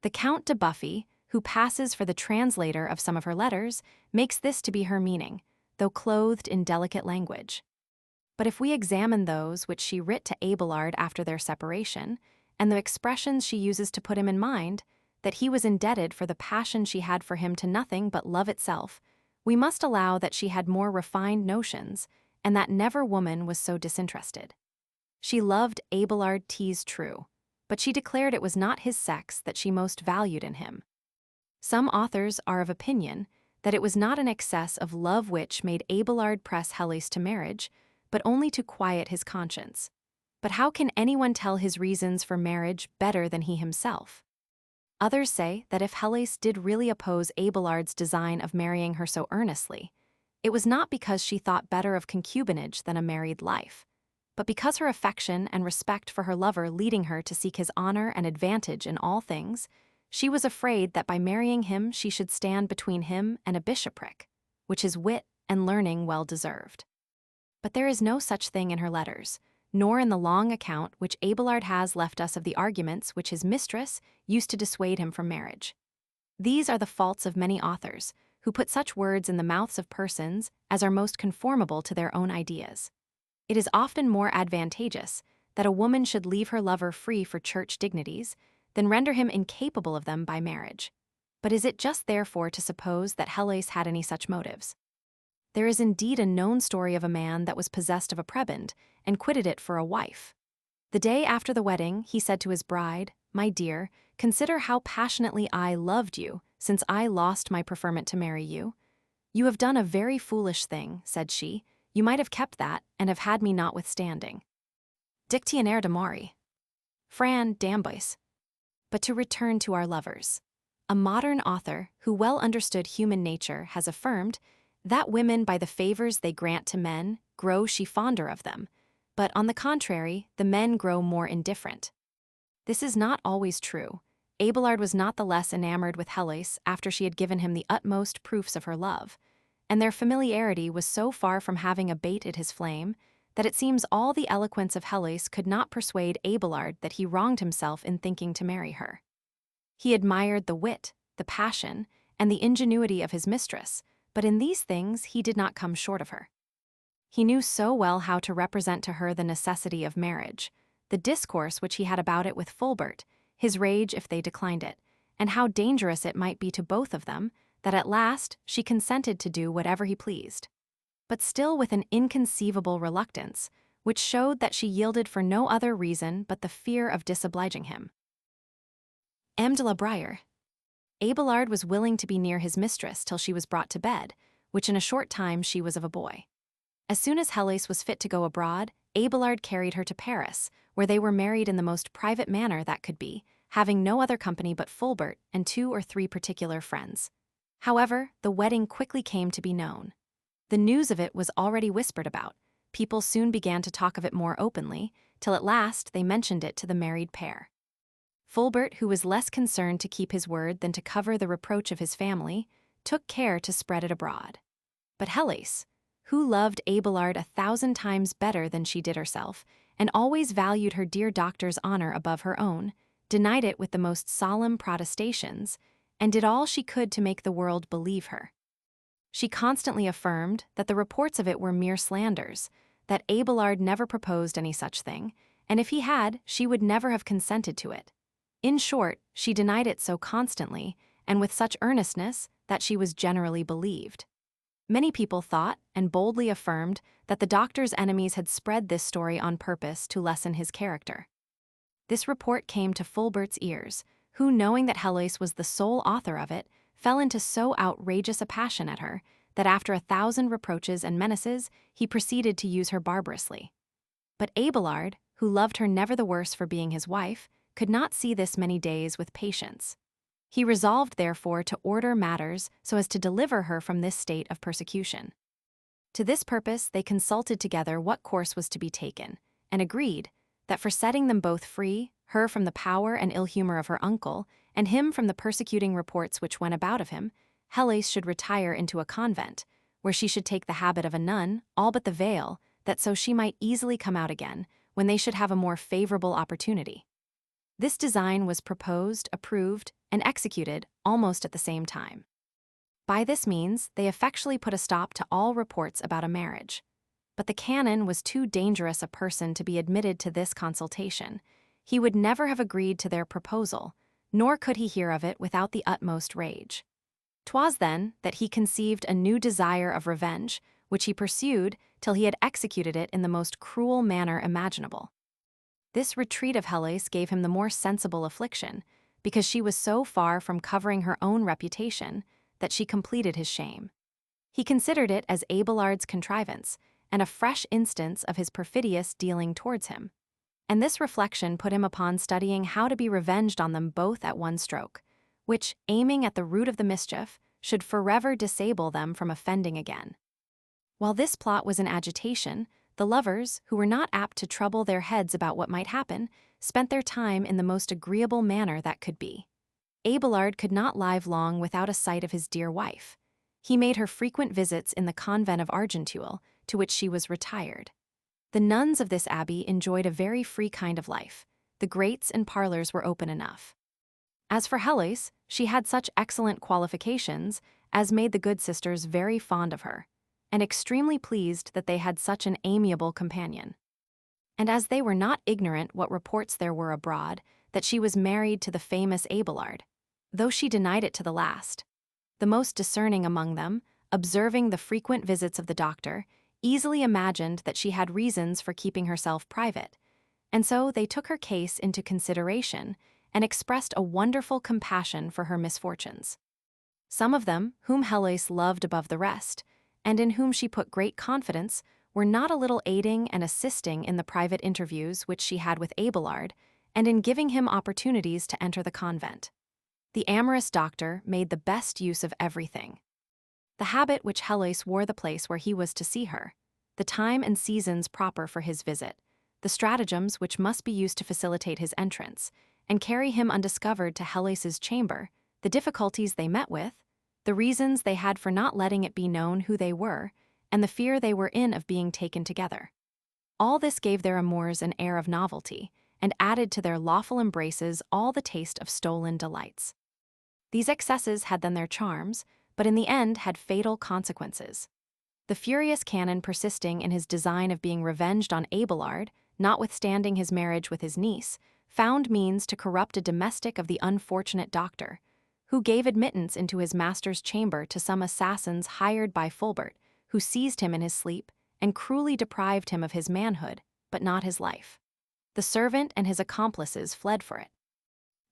A: The Count de Buffy, who passes for the translator of some of her letters, makes this to be her meaning, though clothed in delicate language. But if we examine those which she writ to Abelard after their separation, and the expressions she uses to put him in mind, that he was indebted for the passion she had for him to nothing but love itself, we must allow that she had more refined notions, and that never woman was so disinterested. She loved Abelard T's true, but she declared it was not his sex that she most valued in him. Some authors are of opinion that it was not an excess of love which made Abelard press Heloise to marriage, but only to quiet his conscience. But how can anyone tell his reasons for marriage better than he himself? Others say that if Heloise did really oppose Abelard's design of marrying her so earnestly, it was not because she thought better of concubinage than a married life, but because her affection and respect for her lover leading her to seek his honor and advantage in all things, she was afraid that by marrying him she should stand between him and a bishopric, which his wit and learning well deserved. But there is no such thing in her letters, nor in the long account which Abelard has left us of the arguments which his mistress used to dissuade him from marriage. These are the faults of many authors, who put such words in the mouths of persons as are most conformable to their own ideas. It is often more advantageous that a woman should leave her lover free for church dignities than render him incapable of them by marriage. But is it just therefore to suppose that Heloise had any such motives? There is indeed a known story of a man that was possessed of a prebend and quitted it for a wife. The day after the wedding, he said to his bride, "My dear, consider how passionately I loved you, since I lost my preferment to marry you. You have done a very foolish thing," said she. "You might have kept that, and have had me notwithstanding." Dictionnaire de Maury. Fran d'Amboise. But to return to our lovers. A modern author, who well understood human nature, has affirmed that women, by the favors they grant to men, grow she fonder of them, but on the contrary, the men grow more indifferent. This is not always true. Abelard was not the less enamored with Heloise after she had given him the utmost proofs of her love, and their familiarity was so far from having abated his flame that it seems all the eloquence of Heloise could not persuade Abelard that he wronged himself in thinking to marry her. He admired the wit, the passion, and the ingenuity of his mistress, but in these things he did not come short of her. He knew so well how to represent to her the necessity of marriage, the discourse which he had about it with Fulbert, his rage if they declined it, and how dangerous it might be to both of them, that at last she consented to do whatever he pleased. But still with an inconceivable reluctance, which showed that she yielded for no other reason but the fear of disobliging him. M. de la Bruyere. Abelard was willing to be near his mistress till she was brought to bed, which in a short time she was of a boy. As soon as Heloise was fit to go abroad, Abelard carried her to Paris, where they were married in the most private manner that could be, having no other company but Fulbert and 2 or 3 particular friends. However, the wedding quickly came to be known. The news of it was already whispered about. People soon began to talk of it more openly, till at last they mentioned it to the married pair. Fulbert, who was less concerned to keep his word than to cover the reproach of his family, took care to spread it abroad. But Heloise, who loved Abelard 1,000 times better than she did herself, and always valued her dear doctor's honor above her own, denied it with the most solemn protestations, and did all she could to make the world believe her. She constantly affirmed that the reports of it were mere slanders, that Abelard never proposed any such thing, and if he had, she would never have consented to it. In short, she denied it so constantly, and with such earnestness, that she was generally believed. Many people thought, and boldly affirmed, that the doctor's enemies had spread this story on purpose to lessen his character. This report came to Fulbert's ears, who, knowing that Heloise was the sole author of it, fell into so outrageous a passion at her, that after 1,000 reproaches and menaces, he proceeded to use her barbarously. But Abelard, who loved her never the worse for being his wife, could not see this many days with patience. He resolved, therefore, to order matters so as to deliver her from this state of persecution. To this purpose they consulted together what course was to be taken, and agreed that for setting them both free, her from the power and ill humor of her uncle, and him from the persecuting reports which went about of him, Heloise should retire into a convent, where she should take the habit of a nun, all but the veil, that so she might easily come out again, when they should have a more favorable opportunity. This design was proposed, approved, and executed almost at the same time. By this means, they effectually put a stop to all reports about a marriage. But the canon was too dangerous a person to be admitted to this consultation. He would never have agreed to their proposal, nor could he hear of it without the utmost rage. 'Twas then that he conceived a new desire of revenge, which he pursued till he had executed it in the most cruel manner imaginable. This retreat of Heloise gave him the more sensible affliction, because she was so far from covering her own reputation that she completed his shame. He considered it as Abelard's contrivance, and a fresh instance of his perfidious dealing towards him. And this reflection put him upon studying how to be revenged on them both at one stroke, which, aiming at the root of the mischief, should forever disable them from offending again. While this plot was in agitation, the lovers, who were not apt to trouble their heads about what might happen, spent their time in the most agreeable manner that could be. Abelard could not live long without a sight of his dear wife. He made her frequent visits in the convent of Argenteuil, to which she was retired. The nuns of this abbey enjoyed a very free kind of life. The grates and parlors were open enough. As for Heloise, she had such excellent qualifications as made the good sisters very fond of her, and extremely pleased that they had such an amiable companion. And as they were not ignorant what reports there were abroad, that she was married to the famous Abelard, though she denied it to the last, the most discerning among them, observing the frequent visits of the doctor, easily imagined that she had reasons for keeping herself private, and so they took her case into consideration and expressed a wonderful compassion for her misfortunes. Some of them, whom Heloise loved above the rest, and in whom she put great confidence, were not a little aiding and assisting in the private interviews which she had with Abelard, and in giving him opportunities to enter the convent. The amorous doctor made the best use of everything. The habit which Heloise wore the place where he was to see her, the time and seasons proper for his visit, the stratagems which must be used to facilitate his entrance, and carry him undiscovered to Heloise's chamber, the difficulties they met with, the reasons they had for not letting it be known who they were, and the fear they were in of being taken together. All this gave their amours an air of novelty, and added to their lawful embraces all the taste of stolen delights. These excesses had then their charms, but in the end had fatal consequences. The furious canon persisting in his design of being revenged on Abelard, notwithstanding his marriage with his niece, found means to corrupt a domestic of the unfortunate doctor, who gave admittance into his master's chamber to some assassins hired by Fulbert, who seized him in his sleep and cruelly deprived him of his manhood, but not his life. The servant and his accomplices fled for it.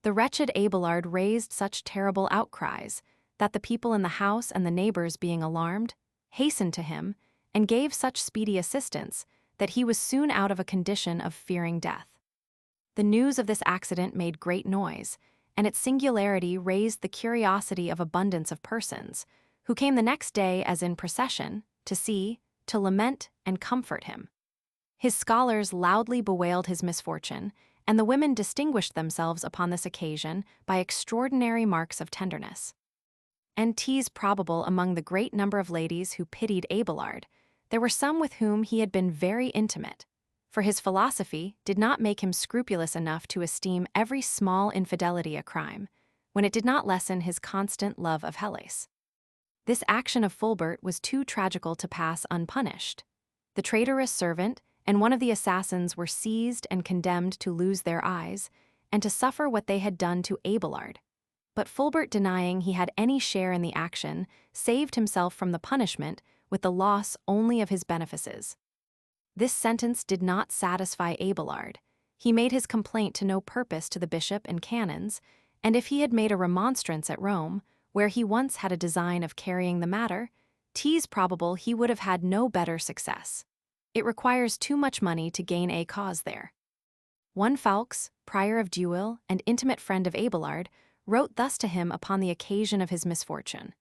A: The wretched Abelard raised such terrible outcries that the people in the house and the neighbors, being alarmed, hastened to him and gave such speedy assistance that he was soon out of a condition of fearing death. The news of this accident made great noise, and its singularity raised the curiosity of abundance of persons, who came the next day as in procession, to see, to lament, and comfort him. His scholars loudly bewailed his misfortune, and the women distinguished themselves upon this occasion by extraordinary marks of tenderness. And 'tis probable among the great number of ladies who pitied Abelard, there were some with whom he had been very intimate, for his philosophy did not make him scrupulous enough to esteem every small infidelity a crime, when it did not lessen his constant love of Heloise. This action of Fulbert was too tragical to pass unpunished. The traitorous servant and one of the assassins were seized and condemned to lose their eyes, and to suffer what they had done to Abelard. But Fulbert, denying he had any share in the action, saved himself from the punishment with the loss only of his benefices. This sentence did not satisfy Abelard. He made his complaint to no purpose to the bishop and canons, and if he had made a remonstrance at Rome, where he once had a design of carrying the matter, 'tis probable he would have had no better success. It requires too much money to gain a cause there. One Fawkes, prior of Duil and intimate friend of Abelard, wrote thus to him upon the occasion of his misfortune: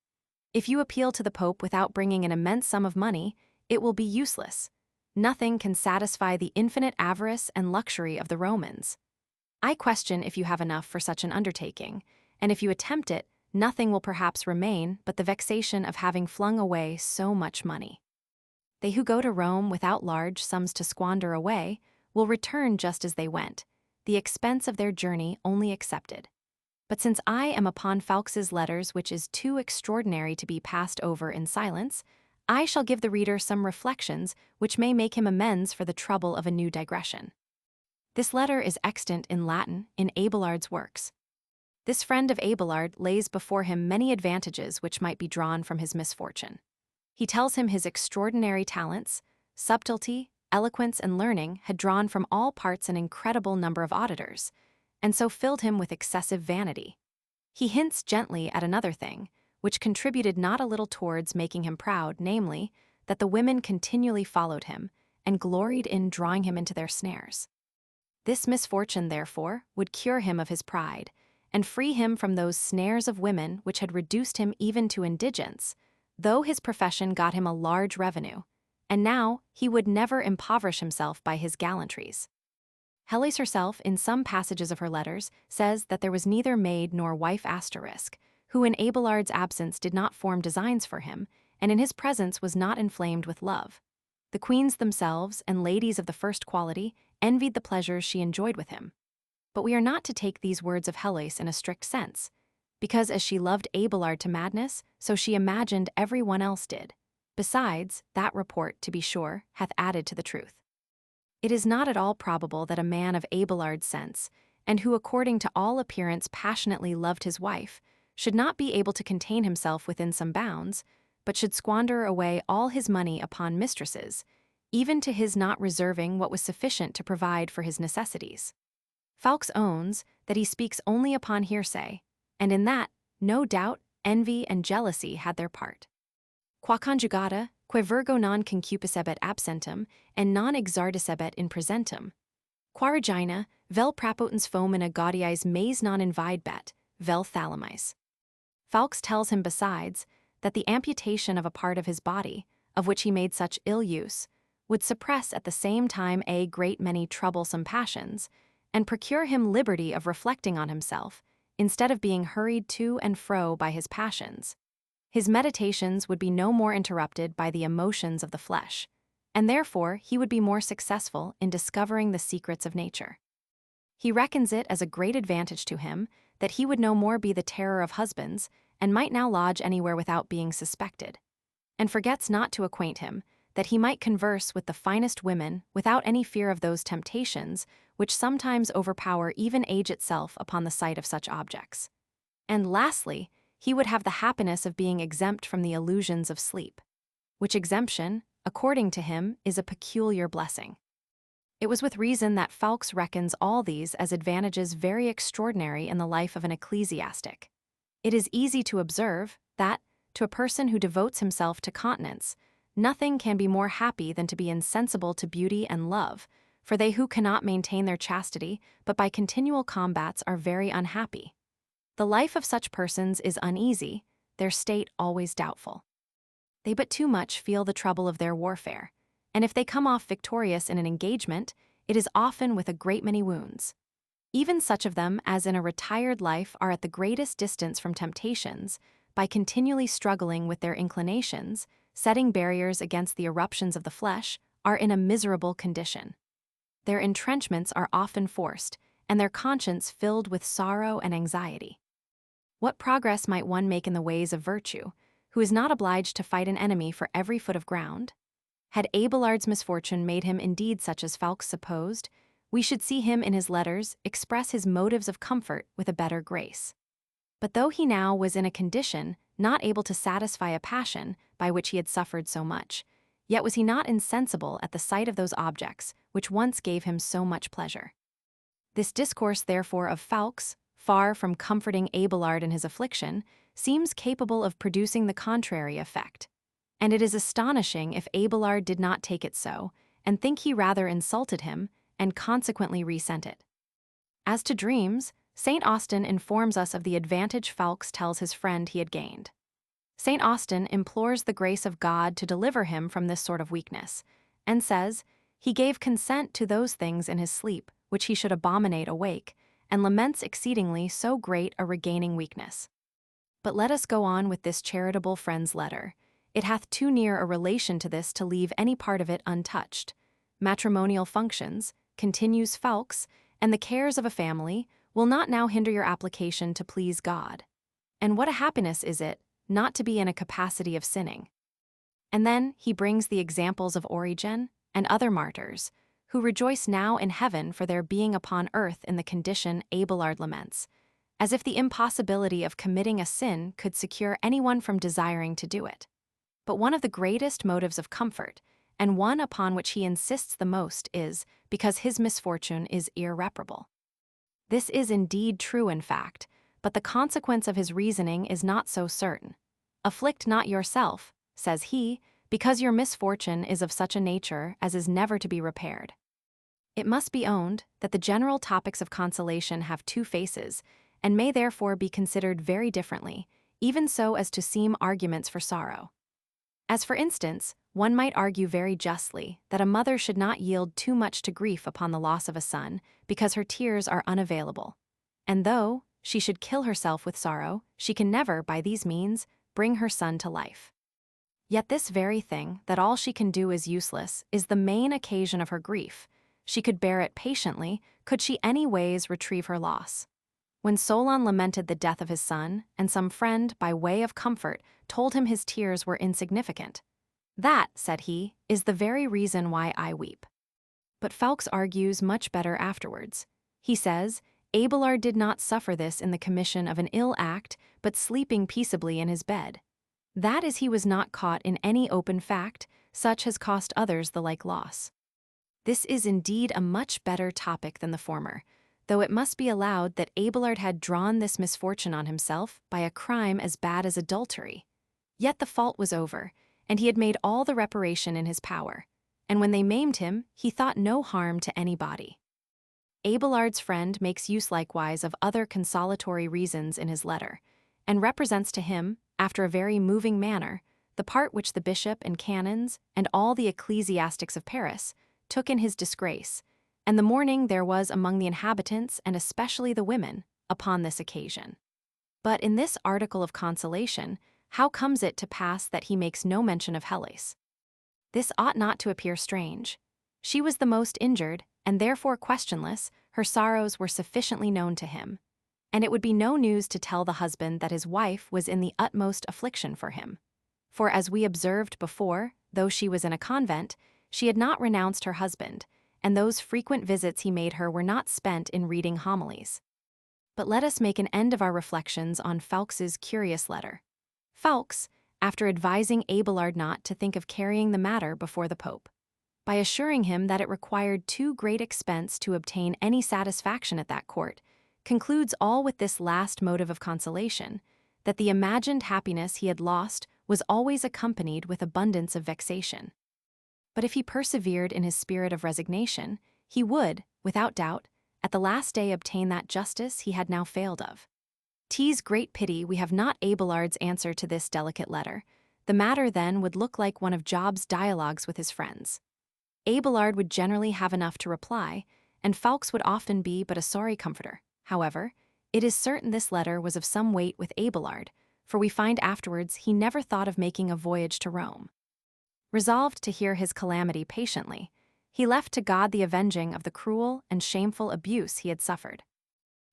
A: "If you appeal to the Pope without bringing an immense sum of money, it will be useless. Nothing can satisfy the infinite avarice and luxury of the Romans. I question if you have enough for such an undertaking, and if you attempt it, nothing will perhaps remain but the vexation of having flung away so much money. They who go to Rome without large sums to squander away will return just as they went, the expense of their journey only excepted. But since I am upon Fawkes's letters, which is too extraordinary to be passed over in silence, I shall give the reader some reflections which may make him amends for the trouble of a new digression. This letter is extant in Latin in Abelard's works. This friend of Abelard lays before him many advantages which might be drawn from his misfortune. He tells him his extraordinary talents, subtlety, eloquence, and learning had drawn from all parts an incredible number of auditors, and so filled him with excessive vanity. He hints gently at another thing, which contributed not a little towards making him proud, namely, that the women continually followed him, and gloried in drawing him into their snares. This misfortune, therefore, would cure him of his pride, and free him from those snares of women which had reduced him even to indigence, though his profession got him a large revenue, and now he would never impoverish himself by his gallantries. Heloise herself, in some passages of her letters, says that there was neither maid nor wife asterisk, who in Abelard's absence did not form designs for him, and in his presence was not inflamed with love. The queens themselves, and ladies of the first quality, envied the pleasures she enjoyed with him. But we are not to take these words of Heloise in a strict sense, because as she loved Abelard to madness, so she imagined every one else did. Besides, that report, to be sure, hath added to the truth. It is not at all probable that a man of Abelard's sense, and who according to all appearance passionately loved his wife, should not be able to contain himself within some bounds, but should squander away all his money upon mistresses, even to his not reserving what was sufficient to provide for his necessities. Fawkes owns that he speaks only upon hearsay, and in that, no doubt, envy and jealousy had their part. Qua conjugata, que virgo non concupiscebit absentem, and non exardiscebit in presentem. Qua regina, vel prapotens fomina gaudiis mais non invidebet, vel thalamis. Fawkes tells him besides that the amputation of a part of his body, of which he made such ill use, would suppress at the same time a great many troublesome passions, and procure him liberty of reflecting on himself, instead of being hurried to and fro by his passions. His meditations would be no more interrupted by the emotions of the flesh, and therefore he would be more successful in discovering the secrets of nature. He reckons it as a great advantage to him that he would no more be the terror of husbands, and might now lodge anywhere without being suspected, and forgets not to acquaint him that he might converse with the finest women without any fear of those temptations which sometimes overpower even age itself upon the sight of such objects. And lastly, he would have the happiness of being exempt from the illusions of sleep, which exemption, according to him, is a peculiar blessing. It was with reason that Fawkes reckons all these as advantages very extraordinary in the life of an ecclesiastic. It is easy to observe that, to a person who devotes himself to continence, nothing can be more happy than to be insensible to beauty and love, for they who cannot maintain their chastity, but by continual combats are very unhappy. The life of such persons is uneasy, their state always doubtful. They but too much feel the trouble of their warfare, and if they come off victorious in an engagement, it is often with a great many wounds. Even such of them as in a retired life are at the greatest distance from temptations, by continually struggling with their inclinations, setting barriers against the eruptions of the flesh, are in a miserable condition. Their entrenchments are often forced, and their conscience filled with sorrow and anxiety. What progress might one make in the ways of virtue, who is not obliged to fight an enemy for every foot of ground? Had Abelard's misfortune made him indeed such as Fawkes supposed, we should see him in his letters express his motives of comfort with a better grace. But though he now was in a condition not able to satisfy a passion by which he had suffered so much, yet was he not insensible at the sight of those objects which once gave him so much pleasure. This discourse, therefore, of Fawkes, far from comforting Abelard in his affliction, seems capable of producing the contrary effect. And it is astonishing if Abelard did not take it so, and think he rather insulted him, and consequently resent it. As to dreams, St. Austin informs us of the advantage Fawkes tells his friend he had gained. St. Austin implores the grace of God to deliver him from this sort of weakness, and says, he gave consent to those things in his sleep which he should abominate awake, and laments exceedingly so great a regaining weakness. But let us go on with this charitable friend's letter. It hath too near a relation to this to leave any part of it untouched. Matrimonial functions, continues Fawkes, and the cares of a family will not now hinder your application to please God. And what a happiness is it, not to be in a capacity of sinning. And then he brings the examples of Origen and other martyrs, who rejoice now in heaven for their being upon earth in the condition Abelard laments, as if the impossibility of committing a sin could secure anyone from desiring to do it. But one of the greatest motives of comfort, and one upon which he insists the most, is because his misfortune is irreparable. This is indeed true in fact, but the consequence of his reasoning is not so certain. Afflict not yourself, says he, because your misfortune is of such a nature as is never to be repaired. It must be owned that the general topics of consolation have two faces, and may therefore be considered very differently, even so as to seem arguments for sorrow. As for instance, one might argue very justly that a mother should not yield too much to grief upon the loss of a son, because her tears are unavailable. And though she should kill herself with sorrow, she can never, by these means, bring her son to life. Yet this very thing, that all she can do is useless, is the main occasion of her grief. She could bear it patiently, could she any ways retrieve her loss. When Solon lamented the death of his son, and some friend, by way of comfort, told him his tears were insignificant, "That," said he, "is the very reason why I weep." But Fawkes argues much better afterwards. He says, Abelard did not suffer this in the commission of an ill act, but sleeping peaceably in his bed. That is, he was not caught in any open fact, such has cost others the like loss. This is indeed a much better topic than the former, though it must be allowed that Abelard had drawn this misfortune on himself by a crime as bad as adultery. Yet the fault was over, and he had made all the reparation in his power, and when they maimed him, he thought no harm to any body. Abelard's friend makes use likewise of other consolatory reasons in his letter, and represents to him, after a very moving manner, the part which the bishop and canons, and all the ecclesiastics of Paris, took in his disgrace, and the mourning there was among the inhabitants, and especially the women, upon this occasion. But in this article of consolation, how comes it to pass that he makes no mention of Heloise? This ought not to appear strange. She was the most injured, and therefore questionless, her sorrows were sufficiently known to him, and it would be no news to tell the husband that his wife was in the utmost affliction for him. For as we observed before, though she was in a convent, she had not renounced her husband, and those frequent visits he made her were not spent in reading homilies. But let us make an end of our reflections on Fawkes's curious letter. Fawkes, after advising Abelard not to think of carrying the matter before the Pope, by assuring him that it required too great expense to obtain any satisfaction at that court, concludes all with this last motive of consolation, that the imagined happiness he had lost was always accompanied with abundance of vexation. But if he persevered in his spirit of resignation, he would, without doubt, at the last day obtain that justice he had now failed of. 'Tis great pity we have not Abelard's answer to this delicate letter. The matter then would look like one of Job's dialogues with his friends. Abelard would generally have enough to reply, and Fawkes would often be but a sorry comforter. However, it is certain this letter was of some weight with Abelard, for we find afterwards he never thought of making a voyage to Rome. Resolved to hear his calamity patiently, he left to God the avenging of the cruel and shameful abuse he had suffered.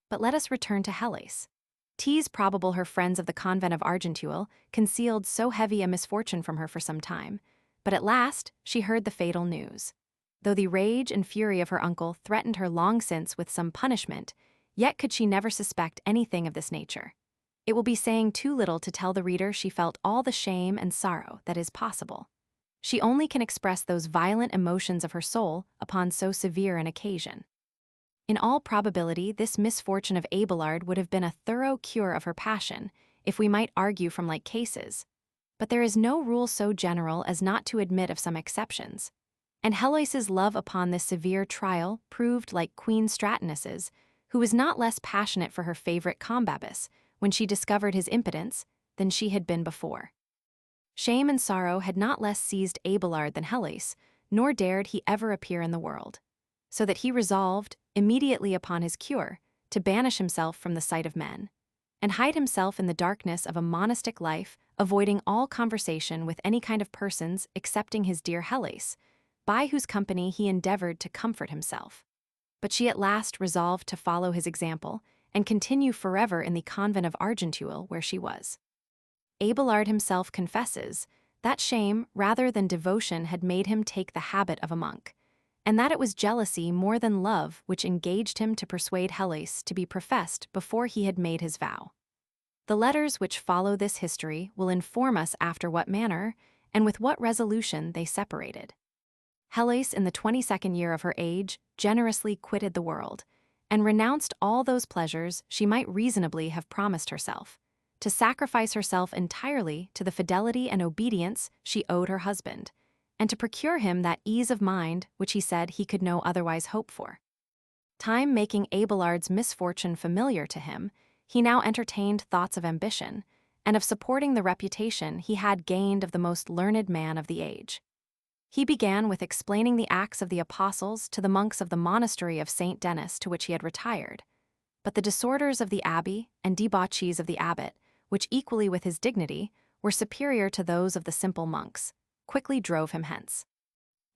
A: But let us return to Heloise. 'Tis probable her friends of the convent of Argenteuil concealed so heavy a misfortune from her for some time, but at last she heard the fatal news. Though the rage and fury of her uncle threatened her long since with some punishment, yet could she never suspect anything of this nature. It will be saying too little to tell the reader she felt all the shame and sorrow that is possible. She only can express those violent emotions of her soul upon so severe an occasion. In all probability, this misfortune of Abelard would have been a thorough cure of her passion, if we might argue from like cases. But there is no rule so general as not to admit of some exceptions. And Heloise's love upon this severe trial proved like Queen Stratonus's, who was not less passionate for her favorite Combabus, when she discovered his impotence, than she had been before. Shame and sorrow had not less seized Abelard than Heloise, nor dared he ever appear in the world, so that he resolved, immediately upon his cure, to banish himself from the sight of men, and hide himself in the darkness of a monastic life, avoiding all conversation with any kind of persons excepting his dear Heloise, by whose company he endeavored to comfort himself. But she at last resolved to follow his example, and continue forever in the convent of Argenteuil where she was. Abelard himself confesses that shame rather than devotion had made him take the habit of a monk, and that it was jealousy more than love which engaged him to persuade Heloise to be professed before he had made his vow. The letters which follow this history will inform us after what manner and with what resolution they separated. Heloise, in the 22nd year of her age, generously quitted the world, and renounced all those pleasures she might reasonably have promised herself, to sacrifice herself entirely to the fidelity and obedience she owed her husband, and to procure him that ease of mind which he said he could no otherwise hope for. Time making Abelard's misfortune familiar to him, he now entertained thoughts of ambition, and of supporting the reputation he had gained of the most learned man of the age. He began with explaining the Acts of the Apostles to the monks of the monastery of St. Denis to which he had retired, but the disorders of the abbey and debauchees of the abbot, which equally with his dignity were superior to those of the simple monks, quickly drove him hence.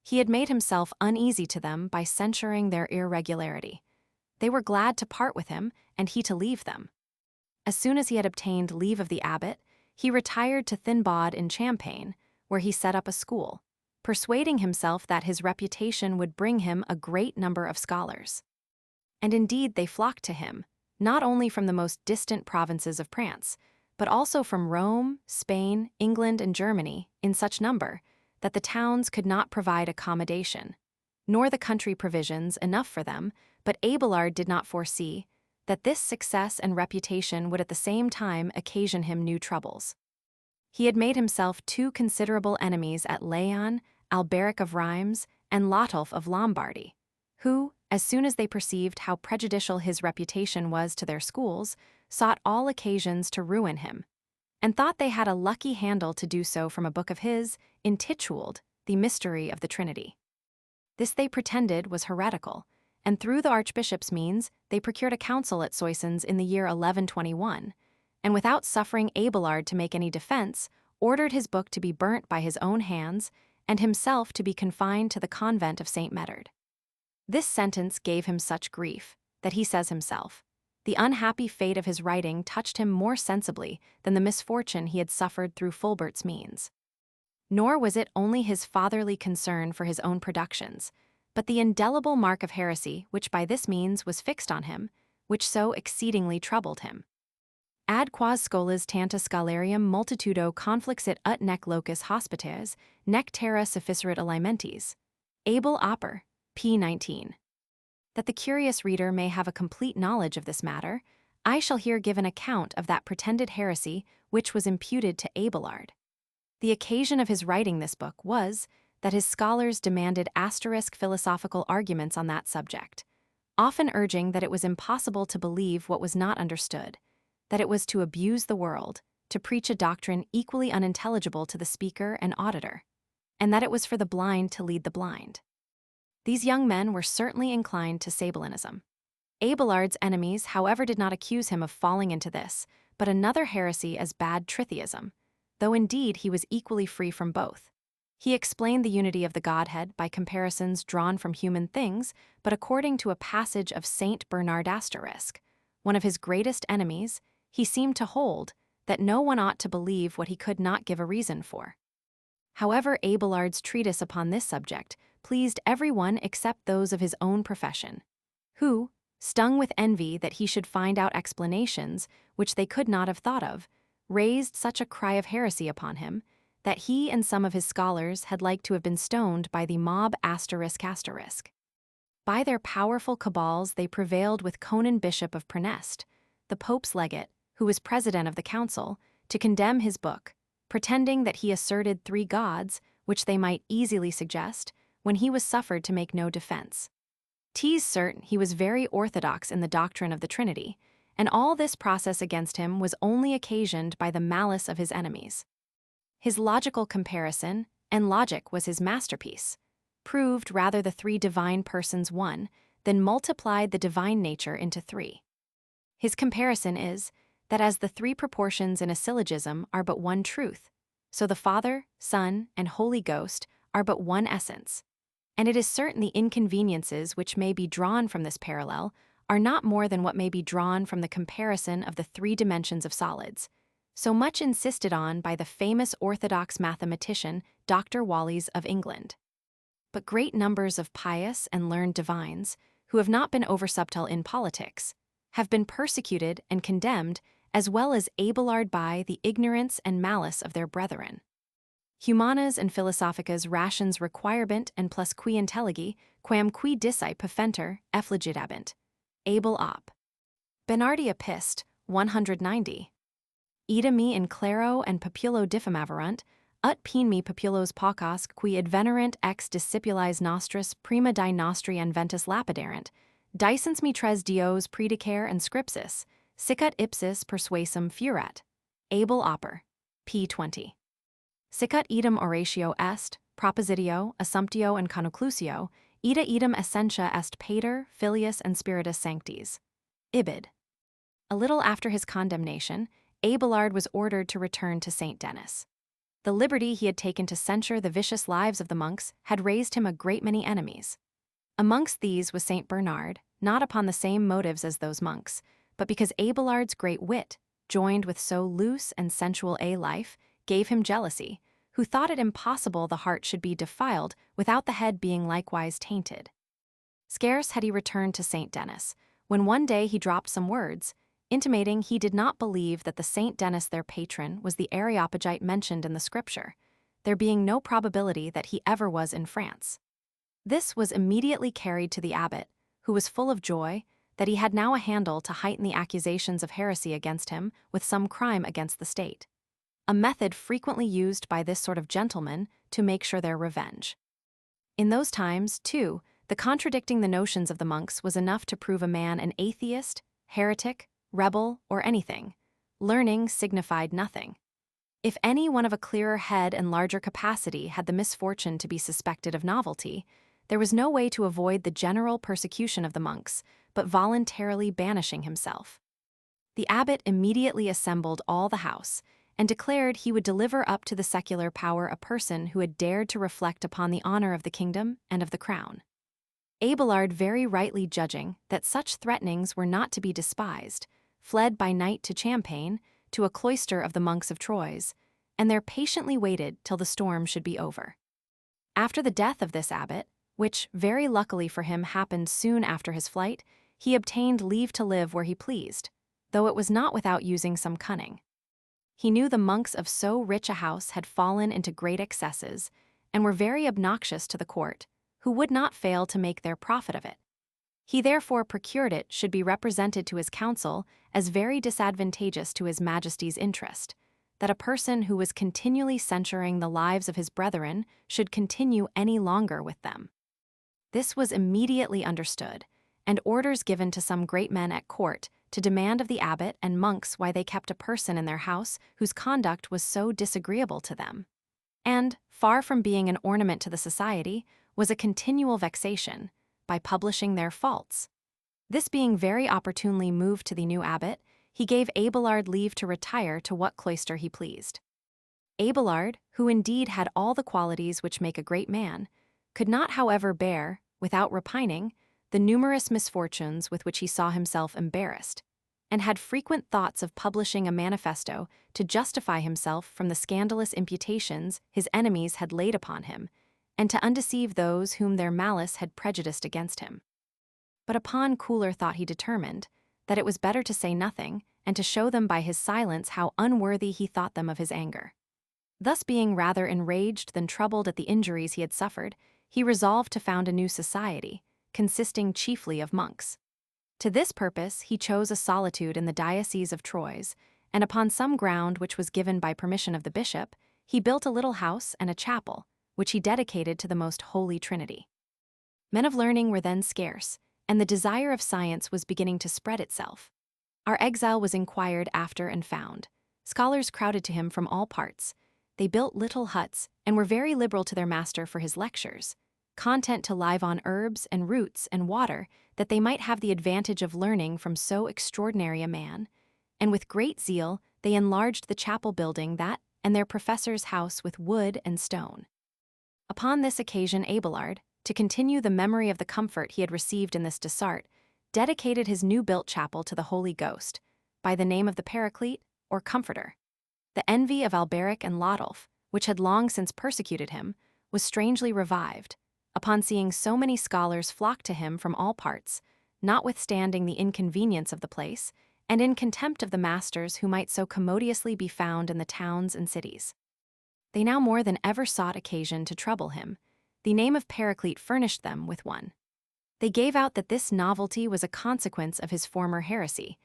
A: He had made himself uneasy to them by censuring their irregularity. They were glad to part with him, and he to leave them. As soon as he had obtained leave of the abbot, he retired to Thinbod in Champagne, where he set up a school, persuading himself that his reputation would bring him a great number of scholars. And indeed they flocked to him, not only from the most distant provinces of France, but also from Rome, Spain, England, and Germany, in such number that the towns could not provide accommodation, nor the country provisions enough for them, but Abelard did not foresee that this success and reputation would at the same time occasion him new troubles. He had made himself two considerable enemies at Laon, Alberic of Rheims, and Lotulf of Lombardy, who, as soon as they perceived how prejudicial his reputation was to their schools, sought all occasions to ruin him, and thought they had a lucky handle to do so from a book of his, intituled The Mystery of the Trinity. This they pretended was heretical, and through the archbishop's means they procured a council at Soissons in the year 1121, and without suffering Abelard to make any defense, ordered his book to be burnt by his own hands, and himself to be confined to the convent of St. Medard. This sentence gave him such grief that he says himself, the unhappy fate of his writing touched him more sensibly than the misfortune he had suffered through Fulbert's means. Nor was it only his fatherly concern for his own productions, but the indelible mark of heresy which by this means was fixed on him, which so exceedingly troubled him. Ad quas scholas tanta scalarium multitudo conflixit ut nec locus hospitaes, nec terra sufficerit alimentes. Abel Oper, p. 19. That the curious reader may have a complete knowledge of this matter, I shall here give an account of that pretended heresy which was imputed to Abelard. The occasion of his writing this book was that his scholars demanded philosophical arguments on that subject, often urging that it was impossible to believe what was not understood, that it was to abuse the world, to preach a doctrine equally unintelligible to the speaker and auditor, and that it was for the blind to lead the blind. These young men were certainly inclined to Sabellianism. Abelard's enemies, however, did not accuse him of falling into this, but another heresy as bad tritheism, though indeed he was equally free from both. He explained the unity of the Godhead by comparisons drawn from human things, but according to a passage of Saint Bernard asterisk, one of his greatest enemies, he seemed to hold that no one ought to believe what he could not give a reason for. However, Abelard's treatise upon this subject pleased everyone except those of his own profession, who, stung with envy that he should find out explanations which they could not have thought of, raised such a cry of heresy upon him that he and some of his scholars had like to have been stoned by the mob asterisk. By their powerful cabals they prevailed with Conan Bishop of Praeneste, the Pope's legate, who was president of the council, to condemn his book, pretending that he asserted three gods, which they might easily suggest, when he was suffered to make no defense. 'Tis certain he was very orthodox in the doctrine of the Trinity, and all this process against him was only occasioned by the malice of his enemies. His logical comparison, and logic was his masterpiece, proved rather the three divine persons one, than multiplied the divine nature into three. His comparison is, that as the three proportions in a syllogism are but one truth, so the Father, Son, and Holy Ghost are but one essence. And it is certain the inconveniences which may be drawn from this parallel are not more than what may be drawn from the comparison of the three dimensions of solids, so much insisted on by the famous orthodox mathematician Dr. Wallis of England. But great numbers of pious and learned divines, who have not been over-subtle in politics, have been persecuted and condemned, as well as Abelard, by the ignorance and malice of their brethren. Humanas and Philosophica's rations requirement and plus qui intelligi, quam qui disci pufenter, effligidabint. Abel op. Bernardi Epist, 190. Ida me in claro and populo diffamaverunt, ut peen me populos paucos qui advenerant ex discipulis nostris prima die nostri inventus lapidarant, dicens me tres dios predicare and scripsis, sicut ipsis persuasum furat. Abel oper. p. 20. Sicut idem oratio est, propositio, assumptio and conclusio, ida idem essentia est Pater, Filius and Spiritus Sanctis. Ibid. A little after his condemnation, Abelard was ordered to return to St. Denis. The liberty he had taken to censure the vicious lives of the monks had raised him a great many enemies. Amongst these was St. Bernard, not upon the same motives as those monks, but because Abelard's great wit, joined with so loose and sensual a life, gave him jealousy, who thought it impossible the heart should be defiled without the head being likewise tainted. Scarce had he returned to St. Denis, when one day he dropped some words, intimating he did not believe that the St. Denis their patron was the Areopagite mentioned in the scripture, there being no probability that he ever was in France. This was immediately carried to the abbot, who was full of joy that he had now a handle to heighten the accusations of heresy against him with some crime against the state, a method frequently used by this sort of gentleman to make sure their revenge. In those times, too, the contradicting the notions of the monks was enough to prove a man an atheist, heretic, rebel, or anything. Learning signified nothing. If any one of a clearer head and larger capacity had the misfortune to be suspected of novelty, there was no way to avoid the general persecution of the monks, but voluntarily banishing himself. The abbot immediately assembled all the house, and declared he would deliver up to the secular power a person who had dared to reflect upon the honor of the kingdom and of the crown. Abelard, very rightly judging that such threatenings were not to be despised, fled by night to Champagne, to a cloister of the monks of Troyes, and there patiently waited till the storm should be over. After the death of this abbot, which very luckily for him happened soon after his flight, he obtained leave to live where he pleased, though it was not without using some cunning. He knew the monks of so rich a house had fallen into great excesses, and were very obnoxious to the court, who would not fail to make their profit of it. He therefore procured it should be represented to his council as very disadvantageous to his Majesty's interest, that a person who was continually censuring the lives of his brethren should continue any longer with them. This was immediately understood, and orders given to some great men at court to demand of the abbot and monks why they kept a person in their house whose conduct was so disagreeable to them, and, far from being an ornament to the society, was a continual vexation, by publishing their faults. This being very opportunely moved to the new abbot, he gave Abelard leave to retire to what cloister he pleased. Abelard, who indeed had all the qualities which make a great man, could not however bear, without repining, the numerous misfortunes with which he saw himself embarrassed, and had frequent thoughts of publishing a manifesto to justify himself from the scandalous imputations his enemies had laid upon him, and to undeceive those whom their malice had prejudiced against him. But upon cooler thought he determined that it was better to say nothing, and to show them by his silence how unworthy he thought them of his anger. Thus being rather enraged than troubled at the injuries he had suffered, he resolved to found a new society, consisting chiefly of monks. To this purpose he chose a solitude in the diocese of Troyes, and upon some ground which was given by permission of the bishop, he built a little house and a chapel, which he dedicated to the most holy Trinity. Men of learning were then scarce, and the desire of science was beginning to spread itself. Our exile was inquired after and found. Scholars crowded to him from all parts. They built little huts, and were very liberal to their master for his lectures, content to live on herbs and roots and water, that they might have the advantage of learning from so extraordinary a man, and with great zeal they enlarged the chapel building that, and their professor's house with wood and stone. Upon this occasion Abelard, to continue the memory of the comfort he had received in this desart, dedicated his new-built chapel to the Holy Ghost, by the name of the Paraclete, or Comforter. The envy of Alberic and Lodulf, which had long since persecuted him, was strangely revived, upon seeing so many scholars flock to him from all parts, notwithstanding the inconvenience of the place, and in contempt of the masters who might so commodiously be found in the towns and cities. They now more than ever sought occasion to trouble him. The name of Paraclete furnished them with one. They gave out that this novelty was a consequence of his former heresy,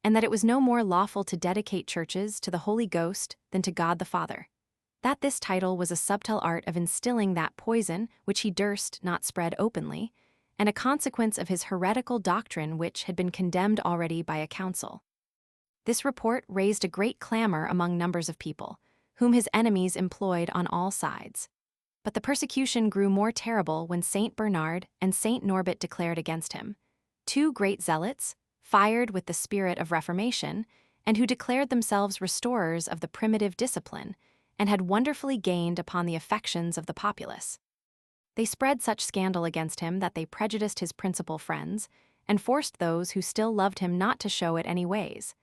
A: and that it was no more lawful to dedicate churches to the Holy Ghost than to God the Father, that this title was a subtle art of instilling that poison which he durst not spread openly, and a consequence of his heretical doctrine which had been condemned already by a council. This report raised a great clamor among numbers of people, whom his enemies employed on all sides. But the persecution grew more terrible when Saint Bernard and Saint Norbert declared against him, two great zealots, fired with the spirit of Reformation, and who declared themselves restorers of the primitive discipline, and had wonderfully gained upon the affections of the populace. They spread such scandal against him that they prejudiced his principal friends, and forced those who still loved him not to show it any ways,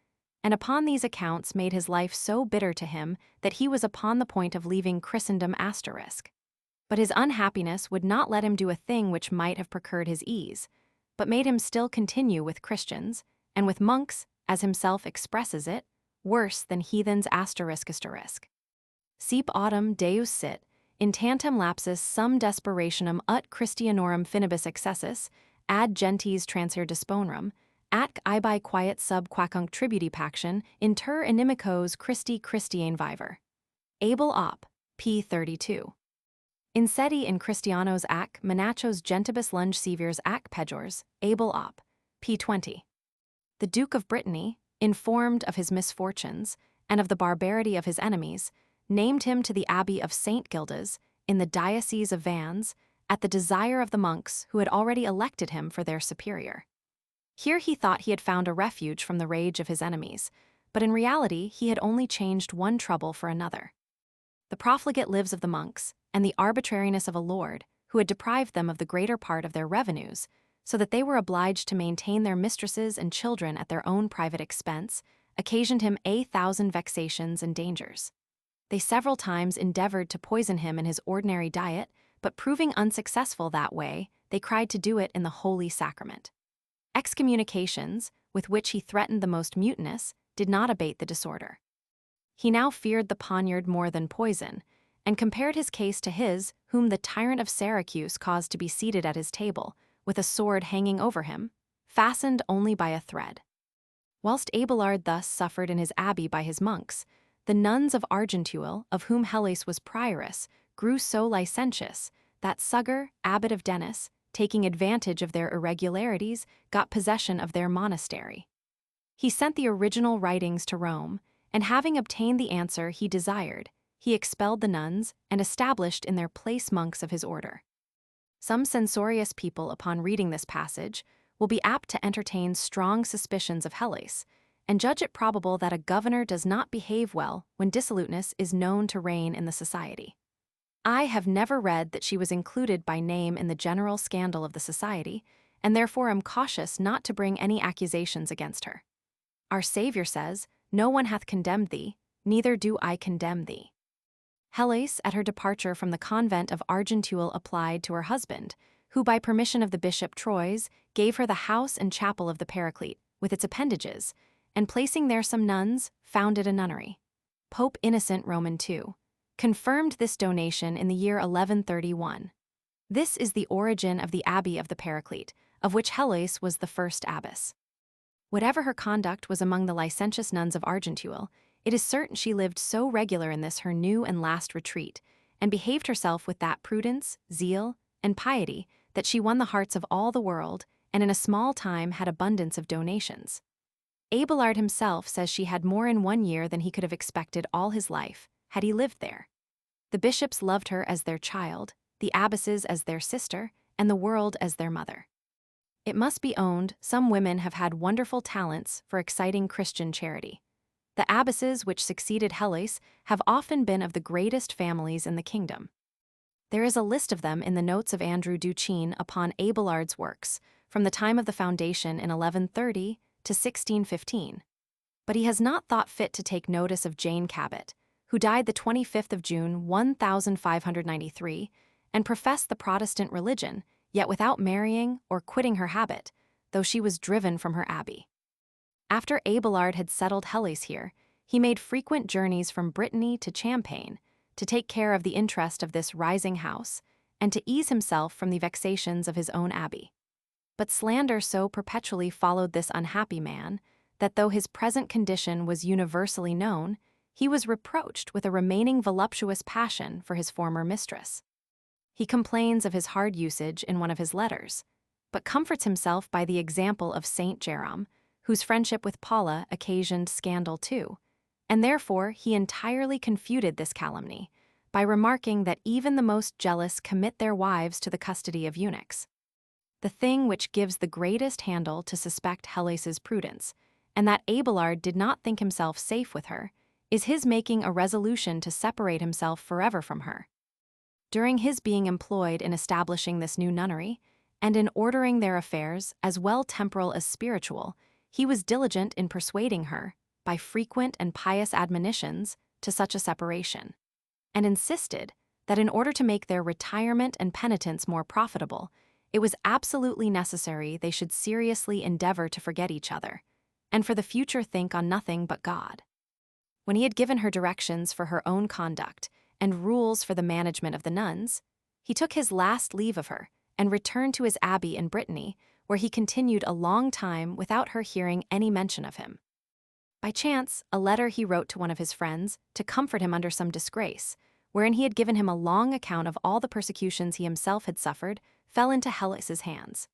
A: and upon these accounts made his life so bitter to him that he was upon the point of leaving Christendom asterisk. But his unhappiness would not let him do a thing which might have procured his ease, but made him still continue with Christians, and with monks, as himself expresses it, worse than heathens asterisk. Seep autumn Deus sit, in tantum lapsus sum desperationum ut Christianorum finibus excessus, ad gentes transir disponerum, atque ibi quiet sub quacunc tributi paction, inter inimicos Christi Christiane viver. Abel op. p. 32. Insedi in Christianos ac monachos gentibus lunge seviers ac pejors, Abel op. p. 20. The Duke of Brittany, informed of his misfortunes, and of the barbarity of his enemies, named him to the abbey of St. Gildas, in the diocese of Vannes, at the desire of the monks who had already elected him for their superior. Here he thought he had found a refuge from the rage of his enemies, but in reality he had only changed one trouble for another. The profligate lives of the monks, and the arbitrariness of a lord, who had deprived them of the greater part of their revenues, so that they were obliged to maintain their mistresses and children at their own private expense, occasioned him 1,000 vexations and dangers. They several times endeavored to poison him in his ordinary diet, but proving unsuccessful that way, they cried to do it in the holy sacrament. Excommunications, with which he threatened the most mutinous, did not abate the disorder. He now feared the poniard more than poison, and compared his case to his whom the tyrant of Syracuse caused to be seated at his table, with a sword hanging over him, fastened only by a thread. Whilst Abelard thus suffered in his abbey by his monks, the nuns of Argenteuil, of whom Heloise was prioress, grew so licentious that Suger, abbot of Denis, taking advantage of their irregularities, got possession of their monastery. He sent the original writings to Rome, and having obtained the answer he desired, he expelled the nuns and established in their place monks of his order. Some censorious people, upon reading this passage, will be apt to entertain strong suspicions of Heloise, and judge it probable that a governor does not behave well when dissoluteness is known to reign in the society. I have never read that she was included by name in the general scandal of the society, and therefore am cautious not to bring any accusations against her. Our Saviour says, "No one hath condemned thee, neither do I condemn thee." Heloise, at her departure from the convent of Argenteuil, applied to her husband, who by permission of the Bishop Troyes gave her the house and chapel of the Paraclete, with its appendages, and placing there some nuns, founded a nunnery. Pope Innocent Roman II confirmed this donation in the year 1131. This is the origin of the Abbey of the Paraclete, of which Heloise was the first abbess. Whatever her conduct was among the licentious nuns of Argenteuil, it is certain she lived so regular in this her new and last retreat, and behaved herself with that prudence, zeal, and piety that she won the hearts of all the world, and in a small time had abundance of donations. Abelard himself says she had more in 1 year than he could have expected all his life, had he lived there. The bishops loved her as their child, the abbesses as their sister, and the world as their mother. It must be owned, some women have had wonderful talents for exciting Christian charity. The abbesses which succeeded Heloise have often been of the greatest families in the kingdom. There is a list of them in the notes of Andrew Duchesne upon Abelard's works, from the time of the foundation in 1130 to 1615. But he has not thought fit to take notice of Jane Cabot, who died the 25th of June 1593, and professed the Protestant religion, yet without marrying or quitting her habit, though she was driven from her abbey. After Abelard had settled Heloise here, he made frequent journeys from Brittany to Champagne to take care of the interest of this rising house, and to ease himself from the vexations of his own abbey. But slander so perpetually followed this unhappy man, that though his present condition was universally known, he was reproached with a remaining voluptuous passion for his former mistress. He complains of his hard usage in one of his letters, but comforts himself by the example of Saint Jerome, whose friendship with Paula occasioned scandal too, and therefore he entirely confuted this calumny by remarking that even the most jealous commit their wives to the custody of eunuchs. The thing which gives the greatest handle to suspect Heloise's prudence, and that Abelard did not think himself safe with her, is his making a resolution to separate himself forever from her. During his being employed in establishing this new nunnery, and in ordering their affairs, as well temporal as spiritual, he was diligent in persuading her, by frequent and pious admonitions, to such a separation, and insisted that in order to make their retirement and penitence more profitable, it was absolutely necessary they should seriously endeavor to forget each other, and for the future think on nothing but God. When he had given her directions for her own conduct, and rules for the management of the nuns, he took his last leave of her, and returned to his abbey in Brittany, where he continued a long time without her hearing any mention of him. By chance, a letter he wrote to one of his friends to comfort him under some disgrace, wherein he had given him a long account of all the persecutions he himself had suffered, fell into Heloise's hands.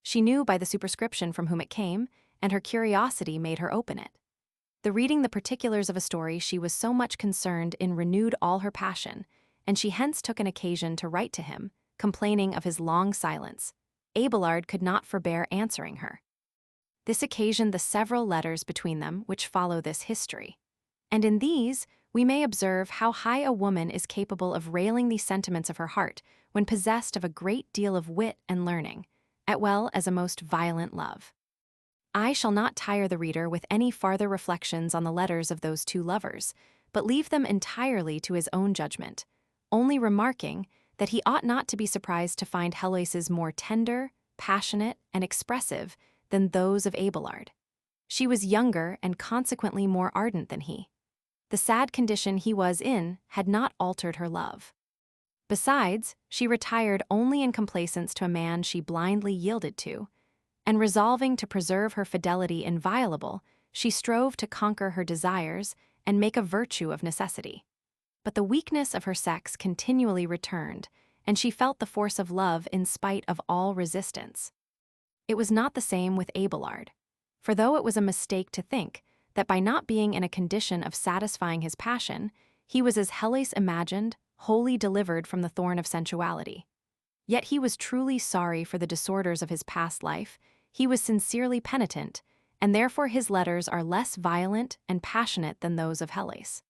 A: She knew by the superscription from whom it came, and her curiosity made her open it. The reading the particulars of a story she was so much concerned in renewed all her passion, and she hence took an occasion to write to him, complaining of his long silence. Abelard could not forbear answering her. This occasioned the several letters between them which follow this history. And in these, we may observe how high a woman is capable of railing the sentiments of her heart when possessed of a great deal of wit and learning, as well as a most violent love. I shall not tire the reader with any farther reflections on the letters of those two lovers, but leave them entirely to his own judgment, only remarking that he ought not to be surprised to find Heloise's more tender, passionate, and expressive than those of Abelard. She was younger and consequently more ardent than he. The sad condition he was in had not altered her love. Besides, she retired only in complaisance to a man she blindly yielded to, and resolving to preserve her fidelity inviolable, she strove to conquer her desires and make a virtue of necessity. But the weakness of her sex continually returned, and she felt the force of love in spite of all resistance. It was not the same with Abelard, for though it was a mistake to think that by not being in a condition of satisfying his passion, he was, as Heloise imagined, wholly delivered from the thorn of sensuality. Yet he was truly sorry for the disorders of his past life, he was sincerely penitent, and therefore his letters are less violent and passionate than those of Heloise.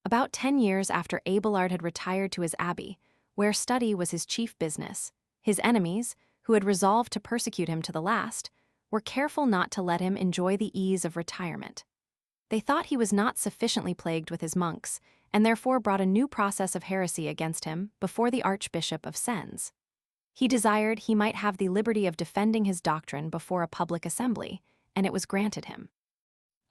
A: About 10 years after Abelard had retired to his abbey, where study was his chief business, his enemies, who had resolved to persecute him to the last, were careful not to let him enjoy the ease of retirement. They thought he was not sufficiently plagued with his monks, and therefore brought a new process of heresy against him before the Archbishop of Sens. He desired he might have the liberty of defending his doctrine before a public assembly, and it was granted him.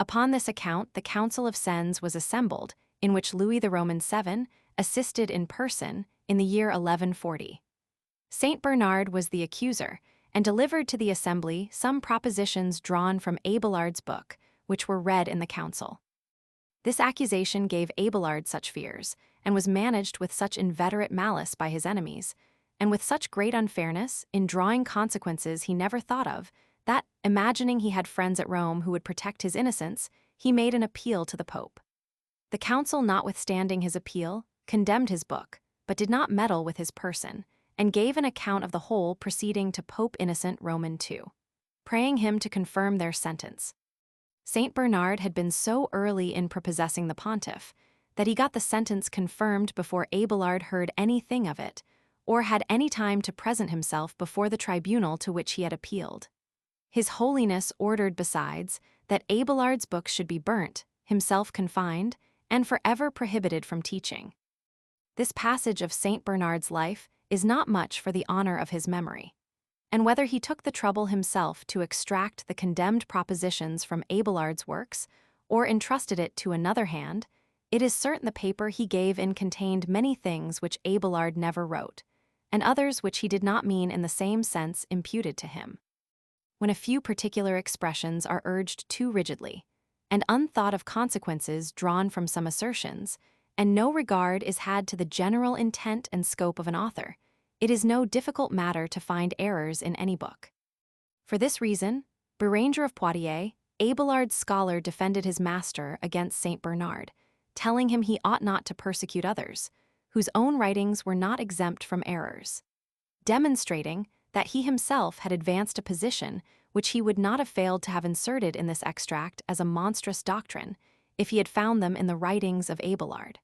A: Upon this account, the Council of Sens was assembled, in which Louis the Roman VII assisted in person in the year 1140. Saint Bernard was the accuser, and delivered to the assembly some propositions drawn from Abelard's book, which were read in the council. This accusation gave Abelard such fears, and was managed with such inveterate malice by his enemies, and with such great unfairness in drawing consequences he never thought of, that, imagining he had friends at Rome who would protect his innocence, he made an appeal to the Pope. The council, notwithstanding his appeal, condemned his book, but did not meddle with his person, and gave an account of the whole proceeding to Pope Innocent Roman II, praying him to confirm their sentence. Saint Bernard had been so early in prepossessing the pontiff that he got the sentence confirmed before Abelard heard anything of it, or had any time to present himself before the tribunal to which he had appealed. His Holiness ordered besides that Abelard's books should be burnt, himself confined, and forever prohibited from teaching. This passage of Saint Bernard's life is not much for the honor of his memory, and whether he took the trouble himself to extract the condemned propositions from Abelard's works, or entrusted it to another hand, it is certain the paper he gave in contained many things which Abelard never wrote, and others which he did not mean in the same sense imputed to him. When a few particular expressions are urged too rigidly, and unthought of consequences drawn from some assertions, and no regard is had to the general intent and scope of an author, it is no difficult matter to find errors in any book. For this reason, Béranger of Poitiers, Abelard's scholar, defended his master against Saint Bernard, telling him he ought not to persecute others, whose own writings were not exempt from errors, demonstrating that he himself had advanced a position which he would not have failed to have inserted in this extract as a monstrous doctrine if he had found them in the writings of Abelard.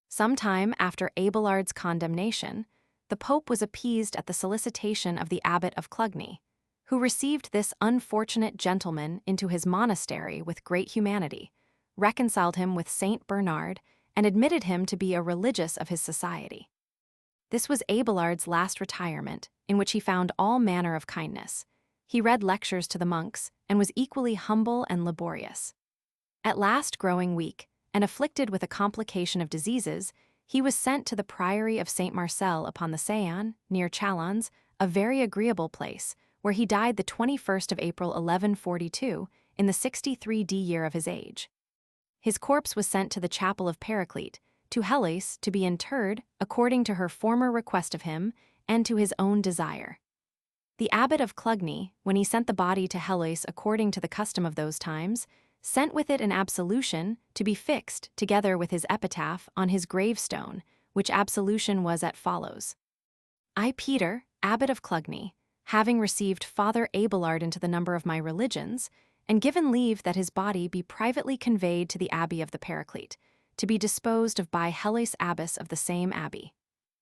A: Some time after Abelard's condemnation, the Pope was appeased at the solicitation of the abbot of Clugny, who received this unfortunate gentleman into his monastery with great humanity, reconciled him with Saint Bernard, and admitted him to be a religious of his society. This was Abelard's last retirement, in which he found all manner of kindness. He read lectures to the monks, and was equally humble and laborious. At last, growing weak, and afflicted with a complication of diseases, he was sent to the priory of Saint Marcel upon the Seine, near Chalons, a very agreeable place, where he died the 21st of April 1142, in the 63d year of his age. His corpse was sent to the chapel of Paraclete, to Heloise, to be interred according to her former request of him, and to his own desire. The abbot of Clugny, when he sent the body to Heloise according to the custom of those times, sent with it an absolution to be fixed together with his epitaph on his gravestone, which absolution was as follows: I, Peter, abbot of Clugny, having received Father Abelard into the number of my religions, and given leave that his body be privately conveyed to the abbey of the Paraclete, to be disposed of by Heloise abbess of the same abbey,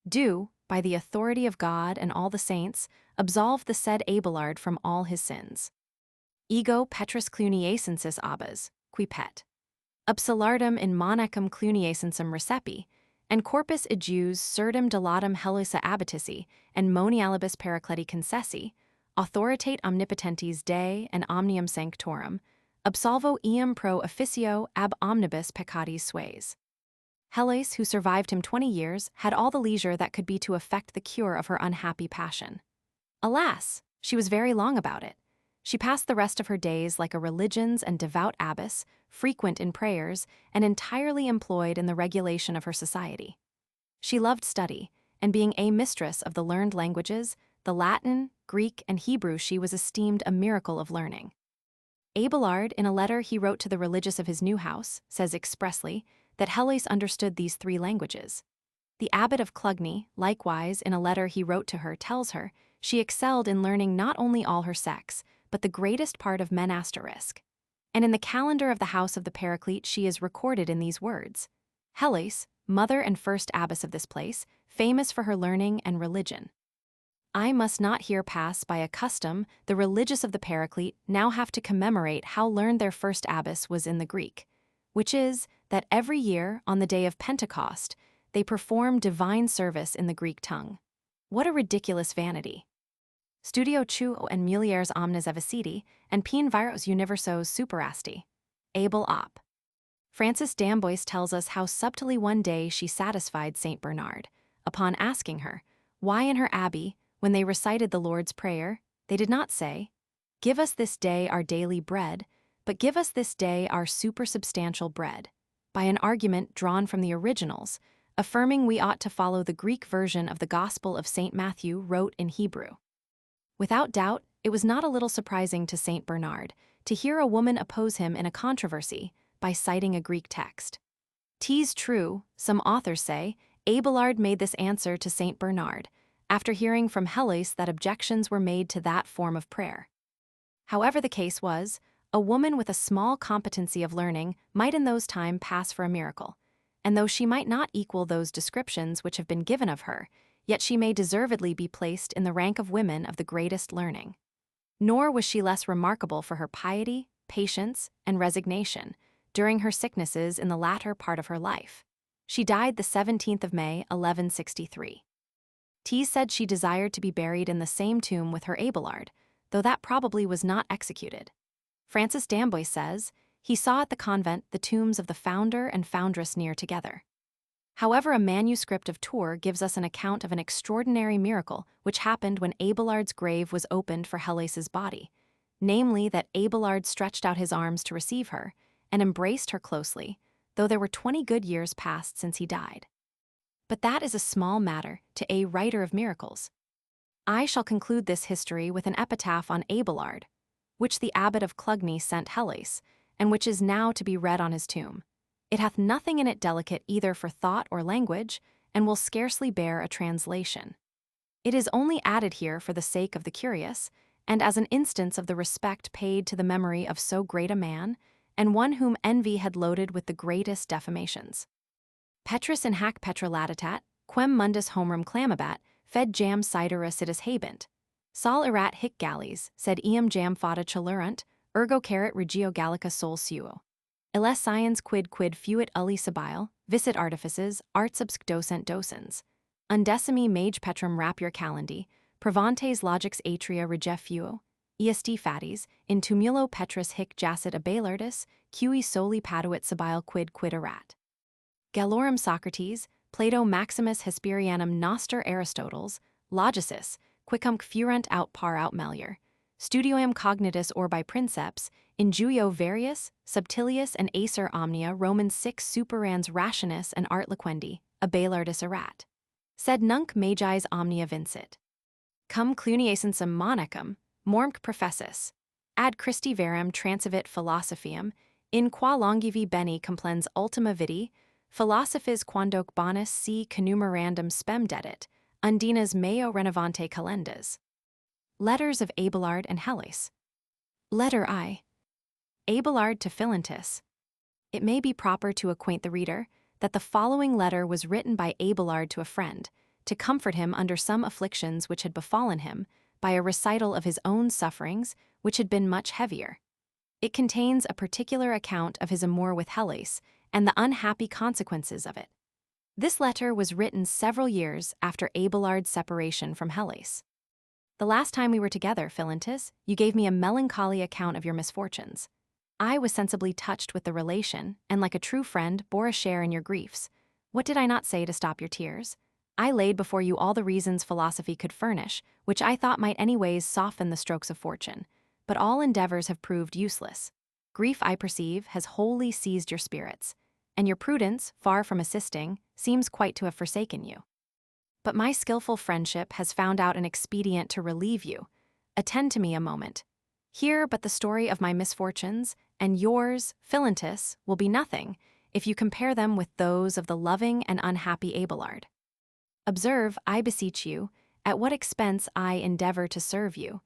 A: do, by the authority of God and all the saints, absolve the said Abelard from all his sins. Ego Petrus Cluniacensis abbas, qui pet. Upsalardum in monachum Cluniacensum recepi, and corpus ejus surdum dilatum Heloisa abbatici, and monialibus Paracleti concessi, authoritate omnipotentes Dei and omnium sanctorum, absolvo eam pro officio ab omnibus peccatis sues. Heloise, who survived him 20 years, had all the leisure that could be to effect the cure of her unhappy passion. Alas, she was very long about it. She passed the rest of her days like a religions and devout abbess, frequent in prayers, and entirely employed in the regulation of her society. She loved study, and being a mistress of the learned languages, the Latin, Greek, and Hebrew, she was esteemed a miracle of learning. Abelard, in a letter he wrote to the religious of his new house, says expressly that Heloise understood these 3 languages. The abbot of Clugny, likewise, in a letter he wrote to her, tells her she excelled in learning not only all her sex, but the greatest part of men asterisk. And in the calendar of the house of the Paraclete she is recorded in these words: Heloise, mother and first abbess of this place, famous for her learning and religion. I must not here pass by a custom the religious of the Paraclete now have to commemorate how learned their first abbess was in the Greek, which is that every year, on the day of Pentecost, they perform divine service in the Greek tongue. What a ridiculous vanity! Studio tuo and mulieres omnes evicidi, and pien viros universos superasti. Abel op. Frances d'Amboise tells us how subtly one day she satisfied Saint Bernard, upon asking her why in her abbey, when they recited the Lord's Prayer, they did not say, "Give us this day our daily bread," but "Give us this day our supersubstantial bread," by an argument drawn from the originals, affirming we ought to follow the Greek version of the Gospel of St. Matthew wrote in Hebrew. Without doubt, it was not a little surprising to St. Bernard to hear a woman oppose him in a controversy by citing a Greek text. 'Tis true, some authors say, Abelard made this answer to St. Bernard, after hearing from Heloise that objections were made to that form of prayer. However the case was, a woman with a small competency of learning might in those times pass for a miracle, and though she might not equal those descriptions which have been given of her, yet she may deservedly be placed in the rank of women of the greatest learning. Nor was she less remarkable for her piety, patience, and resignation during her sicknesses in the latter part of her life. She died the 17th of May, 1163. Ties said she desired to be buried in the same tomb with her Abelard, though that probably was not executed. Frances d'Amboise says, he saw at the convent the tombs of the founder and foundress near together. However, a manuscript of Tours gives us an account of an extraordinary miracle which happened when Abelard's grave was opened for Heloise's body, namely that Abelard stretched out his arms to receive her and embraced her closely, though there were 20 good years past since he died. But that is a small matter to a writer of miracles. I shall conclude this history with an epitaph on Abelard, which the abbot of Clugny sent Heloise, and which is now to be read on his tomb. It hath nothing in it delicate either for thought or language, and will scarcely bear a translation. It is only added here for the sake of the curious, and as an instance of the respect paid to the memory of so great a man, and one whom envy had loaded with the greatest defamations. Petrus in hac petra latitat, quem mundus homerum clamabat, fed jam sidera situs habent. Sol erat hic galleys, sed eam jam fata celurunt, ergo caret regio gallica sol suo. Illes sciens quid fuit ulli sabile, visit artifices, artsubsc docent docens. Undecimi mage petrum rapur calandi, provantes logix atria regefuo, est fatis, in tumulo Petrus hic jacet Abelardus, cui soli paduit sabile quid erat. Gallorum Socrates, Plato Maximus Hesperianum noster Aristoteles, Logicis, quicumque furunt aut par aut melior, studioam cognitus orbi princeps, injuvio varius, subtilius and acer omnia Romans 6 superans rationis and art liquendi, Abelardus erat. Sed nunc magis omnia vincit. Cum cluniescensum monachum, mormque PREFACES, ad Christi verum transivit philosophiam, in qua longivi bene complens ultima vitae, philosophis quandoque bonus si connumerandum spem dedit, undinas meo renovante calendas. Letters of Abelard and Heloise. Letter I. Abelard to Philantus. It may be proper to acquaint the reader that the following letter was written by Abelard to a friend, to comfort him under some afflictions which had befallen him, by a recital of his own sufferings, which had been much heavier. It contains a particular account of his amour with Heloise, and the unhappy consequences of it. This letter was written several years after Abelard's separation from Heloise. The last time we were together, Philantis, you gave me a melancholy account of your misfortunes. I was sensibly touched with the relation, and like a true friend, bore a share in your griefs. What did I not say to stop your tears? I laid before you all the reasons philosophy could furnish, which I thought might any ways soften the strokes of fortune. But all endeavors have proved useless. Grief, I perceive, has wholly seized your spirits, and your prudence, far from assisting, seems quite to have forsaken you. But my skillful friendship has found out an expedient to relieve you. Attend to me a moment. Hear but the story of my misfortunes, and yours, Philantis, will be nothing if you compare them with those of the loving and unhappy Abelard. Observe, I beseech you, at what expense I endeavor to serve you,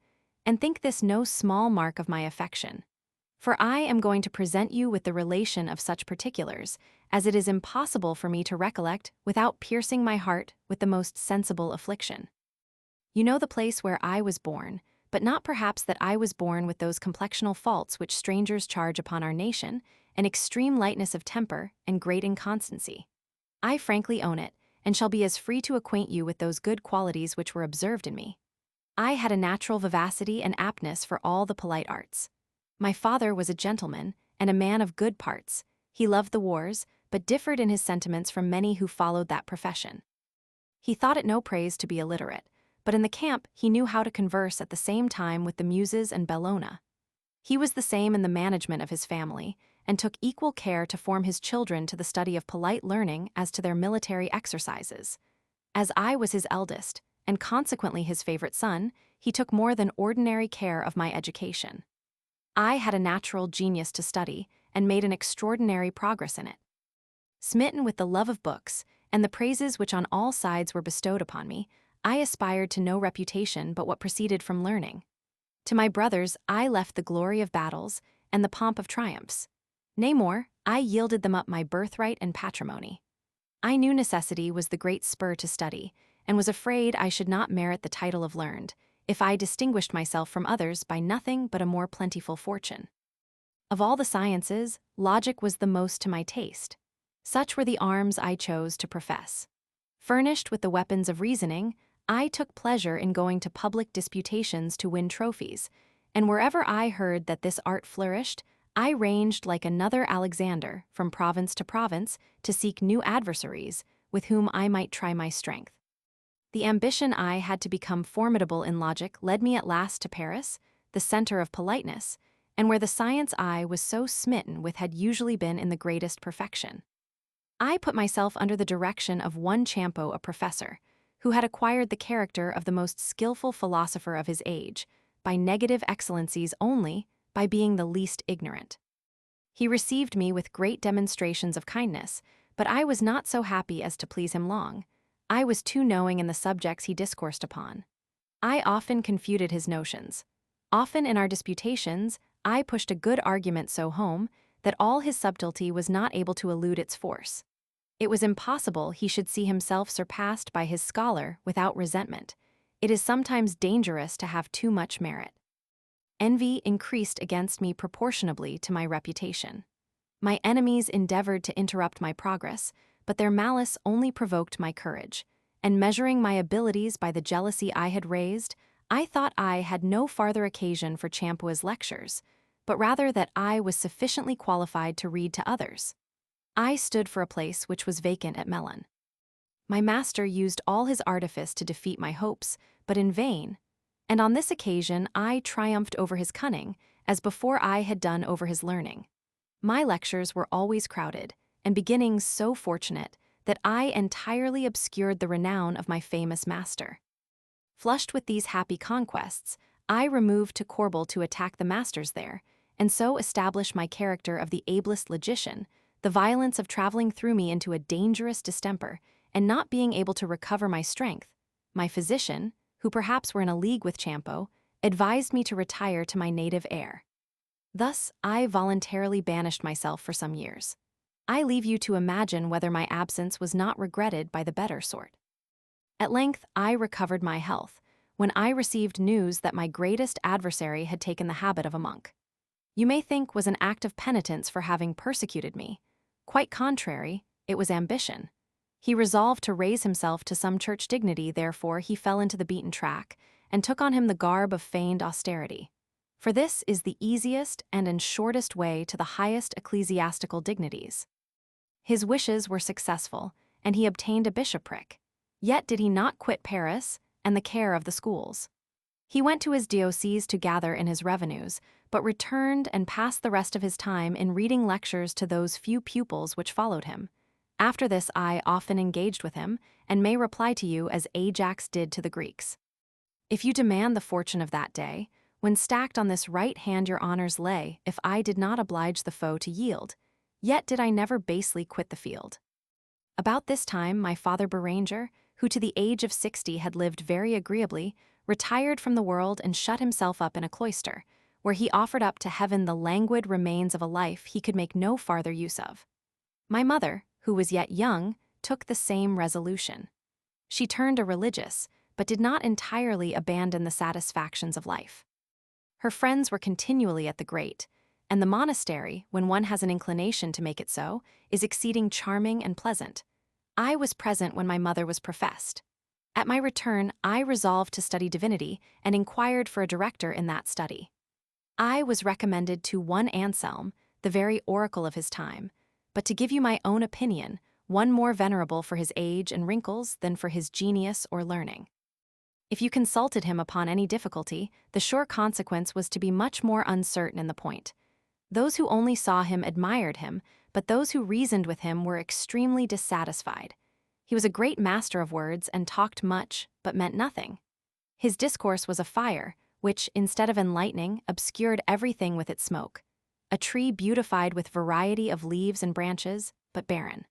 A: and think this no small mark of my affection. For I am going to present you with the relation of such particulars, as it is impossible for me to recollect without piercing my heart with the most sensible affliction. You know the place where I was born, but not perhaps that I was born with those complexional faults which strangers charge upon our nation, an extreme lightness of temper and great inconstancy. I frankly own it, and shall be as free to acquaint you with those good qualities which were observed in me. I had a natural vivacity and aptness for all the polite arts. My father was a gentleman, and a man of good parts. He loved the wars, but differed in his sentiments from many who followed that profession. He thought it no praise to be illiterate, but in the camp he knew how to converse at the same time with the Muses and Bellona. He was the same in the management of his family, and took equal care to form his children to the study of polite learning as to their military exercises. As I was his eldest, and consequently his favorite son, he took more than ordinary care of my education. I had a natural genius to study, and made an extraordinary progress in it. Smitten with the love of books, and the praises which on all sides were bestowed upon me, I aspired to no reputation but what proceeded from learning. To my brothers I left the glory of battles, and the pomp of triumphs. Nay more, I yielded them up my birthright and patrimony. I knew necessity was the great spur to study, and was afraid I should not merit the title of learned, if I distinguished myself from others by nothing but a more plentiful fortune. Of all the sciences, logic was the most to my taste. Such were the arms I chose to profess. Furnished with the weapons of reasoning, I took pleasure in going to public disputations to win trophies, and wherever I heard that this art flourished, I ranged like another Alexander from province to province to seek new adversaries with whom I might try my strength. The ambition I had to become formidable in logic led me at last to Paris, the center of politeness, and where the science I was so smitten with had usually been in the greatest perfection. I put myself under the direction of one Champo, a professor, who had acquired the character of the most skillful philosopher of his age, by negative excellencies only, by being the least ignorant. He received me with great demonstrations of kindness, but I was not so happy as to please him long. I was too knowing in the subjects he discoursed upon. I often confuted his notions. Often in our disputations, I pushed a good argument so home that all his subtlety was not able to elude its force. It was impossible he should see himself surpassed by his scholar without resentment. It is sometimes dangerous to have too much merit. Envy increased against me proportionably to my reputation. My enemies endeavored to interrupt my progress, but their malice only provoked my courage, and measuring my abilities by the jealousy I had raised, I thought I had no farther occasion for Champo's lectures, but rather that I was sufficiently qualified to read to others. I stood for a place which was vacant at Melun. My master used all his artifice to defeat my hopes, but in vain, and on this occasion I triumphed over his cunning, as before I had done over his learning. My lectures were always crowded, and beginnings so fortunate that I entirely obscured the renown of my famous master. Flushed with these happy conquests, I removed to Corbel to attack the masters there, and so establish my character of the ablest logician, the violence of traveling threw me into a dangerous distemper, and not being able to recover my strength, my physician, who perhaps were in a league with Champo, advised me to retire to my native air. Thus, I voluntarily banished myself for some years. I leave you to imagine whether my absence was not regretted by the better sort. At length, I recovered my health, when I received news that my greatest adversary had taken the habit of a monk. You may think was an act of penitence for having persecuted me. Quite contrary, it was ambition. He resolved to raise himself to some church dignity, therefore he fell into the beaten track, and took on him the garb of feigned austerity. For this is the easiest and shortest way to the highest ecclesiastical dignities. His wishes were successful, and he obtained a bishopric. Yet did he not quit Paris and the care of the schools. He went to his diocese to gather in his revenues, but returned and passed the rest of his time in reading lectures to those few pupils which followed him. After this I often engaged with him, and may reply to you as Ajax did to the Greeks. If you demand the fortune of that day, when stacked on this right hand your honors lay, if I did not oblige the foe to yield, yet did I never basely quit the field. About this time my father Beranger, who to the age of 60 had lived very agreeably, retired from the world and shut himself up in a cloister, where he offered up to heaven the languid remains of a life he could make no farther use of. My mother, who was yet young, took the same resolution. She turned a religious, but did not entirely abandon the satisfactions of life. Her friends were continually at the grate, and the monastery, when one has an inclination to make it so, is exceeding charming and pleasant. I was present when my mother was professed. At my return, I resolved to study divinity and inquired for a director in that study. I was recommended to one Anselm, the very oracle of his time, but to give you my own opinion, one more venerable for his age and wrinkles than for his genius or learning. If you consulted him upon any difficulty, the sure consequence was to be much more uncertain in the point. Those who only saw him admired him, but those who reasoned with him were extremely dissatisfied. He was a great master of words and talked much, but meant nothing. His discourse was a fire, which, instead of enlightening, obscured everything with its smoke. A tree beautified with variety of leaves and branches, but barren.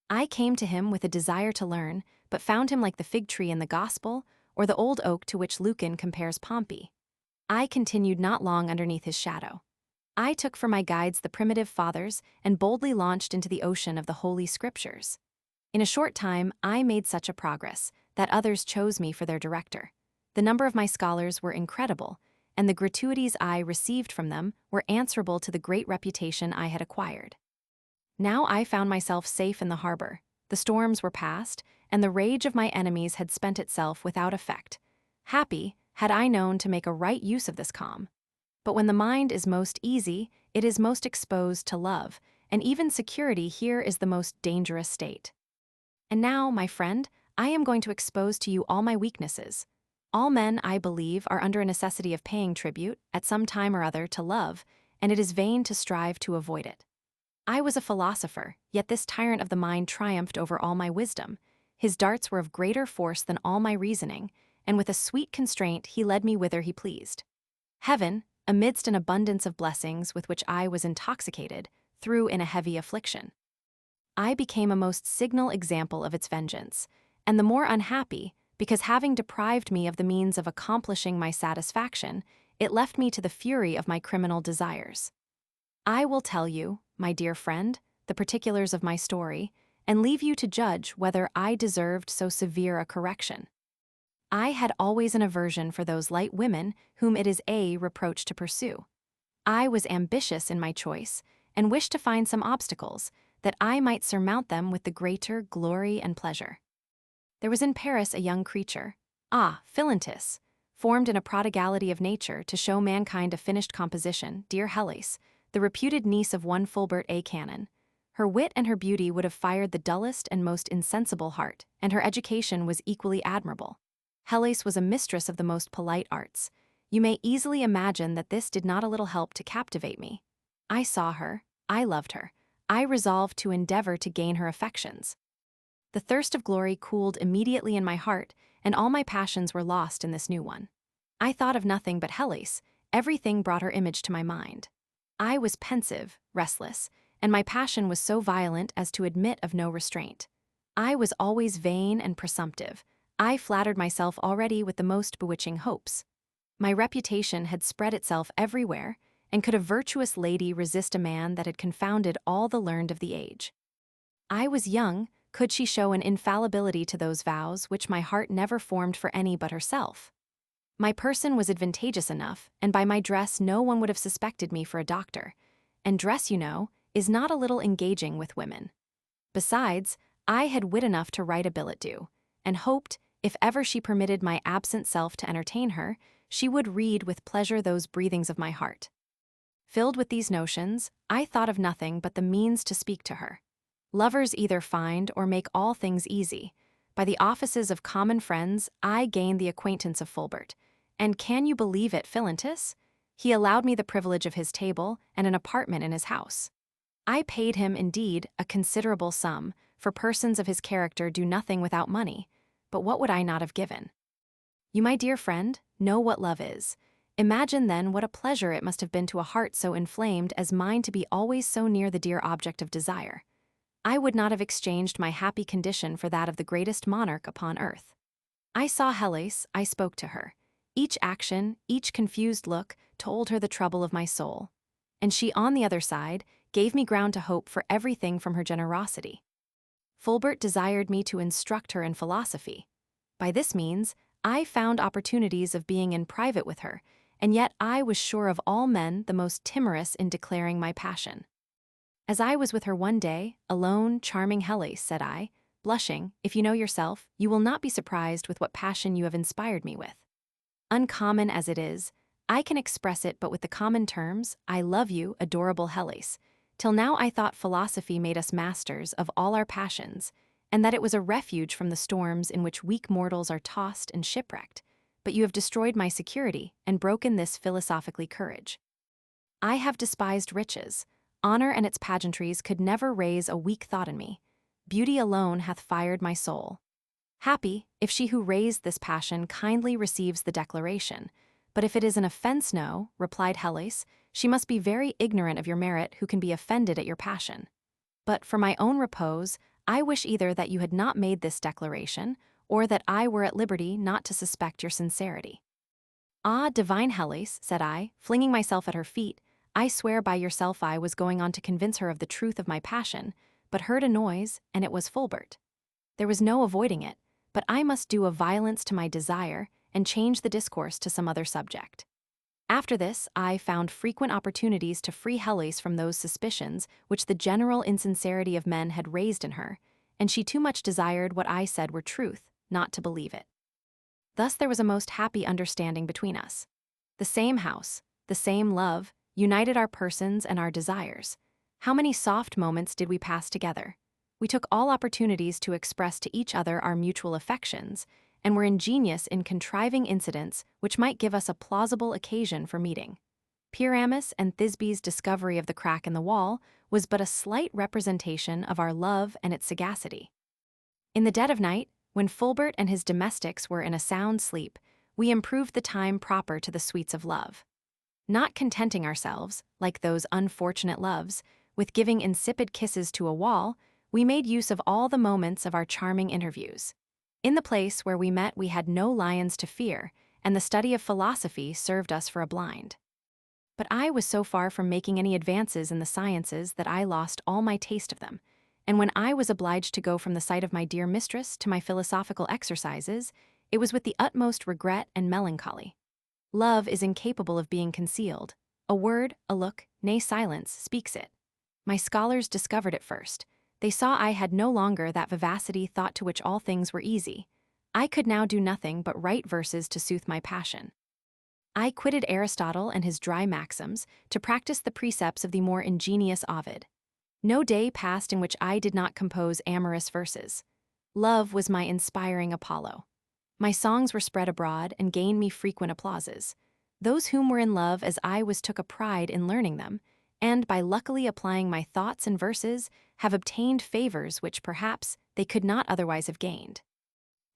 A: I came to him with a desire to learn, but found him like the fig tree in the Gospel, or the old oak to which Lucan compares Pompey. I continued not long underneath his shadow. I took for my guides the primitive fathers and boldly launched into the ocean of the Holy Scriptures. In a short time, I made such a progress that others chose me for their director. The number of my scholars were incredible, and the gratuities I received from them were answerable to the great reputation I had acquired. Now I found myself safe in the harbor. The storms were past, and the rage of my enemies had spent itself without effect. Happy, had I known to make a right use of this calm. But when the mind is most easy, it is most exposed to love, and even security here is the most dangerous state. And now, my friend, I am going to expose to you all my weaknesses. All men, I believe, are under a necessity of paying tribute, at some time or other, to love, and it is vain to strive to avoid it. I was a philosopher, yet this tyrant of the mind triumphed over all my wisdom. His darts were of greater force than all my reasoning, and with a sweet constraint he led me whither he pleased. Heaven, amidst an abundance of blessings with which I was intoxicated, threw in a heavy affliction. I became a most signal example of its vengeance, and the more unhappy, because having deprived me of the means of accomplishing my satisfaction, it left me to the fury of my criminal desires. I will tell you, my dear friend, the particulars of my story, and leave you to judge whether I deserved so severe a correction. I had always an aversion for those light women whom it is a reproach to pursue. I was ambitious in my choice, and wished to find some obstacles, that I might surmount them with the greater glory and pleasure. There was in Paris a young creature, Philantis, formed in a prodigality of nature to show mankind a finished composition, dear Heloise, the reputed niece of one Fulbert A. Cannon. Her wit and her beauty would have fired the dullest and most insensible heart, and her education was equally admirable. Heloise was a mistress of the most polite arts. You may easily imagine that this did not a little help to captivate me. I saw her, I loved her, I resolved to endeavor to gain her affections. The thirst of glory cooled immediately in my heart, and all my passions were lost in this new one. I thought of nothing but Heloise, everything brought her image to my mind. I was pensive, restless, and my passion was so violent as to admit of no restraint. I was always vain and presumptive. I flattered myself already with the most bewitching hopes. My reputation had spread itself everywhere, and could a virtuous lady resist a man that had confounded all the learned of the age? I was young, could she show an infallibility to those vows which my heart never formed for any but herself? My person was advantageous enough, and by my dress no one would have suspected me for a doctor, and dress, you know, is not a little engaging with women. Besides, I had wit enough to write a billet doux, and hoped, If ever she permitted my absent self to entertain her, she would read with pleasure those breathings of my heart. Filled with these notions, I thought of nothing but the means to speak to her. Lovers either find or make all things easy. By the offices of common friends, I gained the acquaintance of Fulbert. And can you believe it, Philantus? He allowed me the privilege of his table and an apartment in his house. I paid him, indeed, a considerable sum, for persons of his character do nothing without money. But what would I not have given? You, my dear friend, know what love is. Imagine then what a pleasure it must have been to a heart so inflamed as mine to be always so near the dear object of desire. I would not have exchanged my happy condition for that of the greatest monarch upon earth. I saw Heloise, I spoke to her. Each action, each confused look, told her the trouble of my soul. And she, on the other side, gave me ground to hope for everything from her generosity. Fulbert desired me to instruct her in philosophy. By this means, I found opportunities of being in private with her, and yet I was sure of all men the most timorous in declaring my passion. As I was with her one day, alone, charming Heloise, said I, blushing, if you know yourself, you will not be surprised with what passion you have inspired me with. Uncommon as it is, I can express it but with the common terms, I love you, adorable Heloise. Till now I thought philosophy made us masters of all our passions, and that it was a refuge from the storms in which weak mortals are tossed and shipwrecked, but you have destroyed my security and broken this philosophically courage. I have despised riches. Honor and its pageantries could never raise a weak thought in me. Beauty alone hath fired my soul. Happy, if she who raised this passion kindly receives the declaration. But if it is an offense, no, replied Heloise, she must be very ignorant of your merit who can be offended at your passion. But for my own repose, I wish either that you had not made this declaration, or that I were at liberty not to suspect your sincerity. Ah, divine Heloise, said I, flinging myself at her feet, I swear by yourself I was going on to convince her of the truth of my passion, but heard a noise, and it was Fulbert. There was no avoiding it, but I must do a violence to my desire and change the discourse to some other subject. After this, I found frequent opportunities to free Heloise from those suspicions which the general insincerity of men had raised in her, and she too much desired what I said were truth, not to believe it. Thus there was a most happy understanding between us. The same house, the same love, united our persons and our desires. How many soft moments did we pass together? We took all opportunities to express to each other our mutual affections, and were ingenious in contriving incidents which might give us a plausible occasion for meeting. Pyramus and Thisbe's discovery of the crack in the wall was but a slight representation of our love and its sagacity. In the dead of night, when Fulbert and his domestics were in a sound sleep, we improved the time proper to the sweets of love. Not contenting ourselves, like those unfortunate loves, with giving insipid kisses to a wall, we made use of all the moments of our charming interviews. In the place where we met we had no lions to fear, and the study of philosophy served us for a blind. But I was so far from making any advances in the sciences that I lost all my taste of them, and when I was obliged to go from the sight of my dear mistress to my philosophical exercises, it was with the utmost regret and melancholy. Love is incapable of being concealed. A word, a look, nay silence, speaks it. My scholars discovered it first. They saw I had no longer that vivacity thought to which all things were easy. I could now do nothing but write verses to soothe my passion. I quitted Aristotle and his dry maxims to practice the precepts of the more ingenious Ovid. No day passed in which I did not compose amorous verses. Love was my inspiring Apollo. My songs were spread abroad and gained me frequent applauses. Those whom were in love as I was took a pride in learning them, and by luckily applying my thoughts and verses, have obtained favors which perhaps they could not otherwise have gained.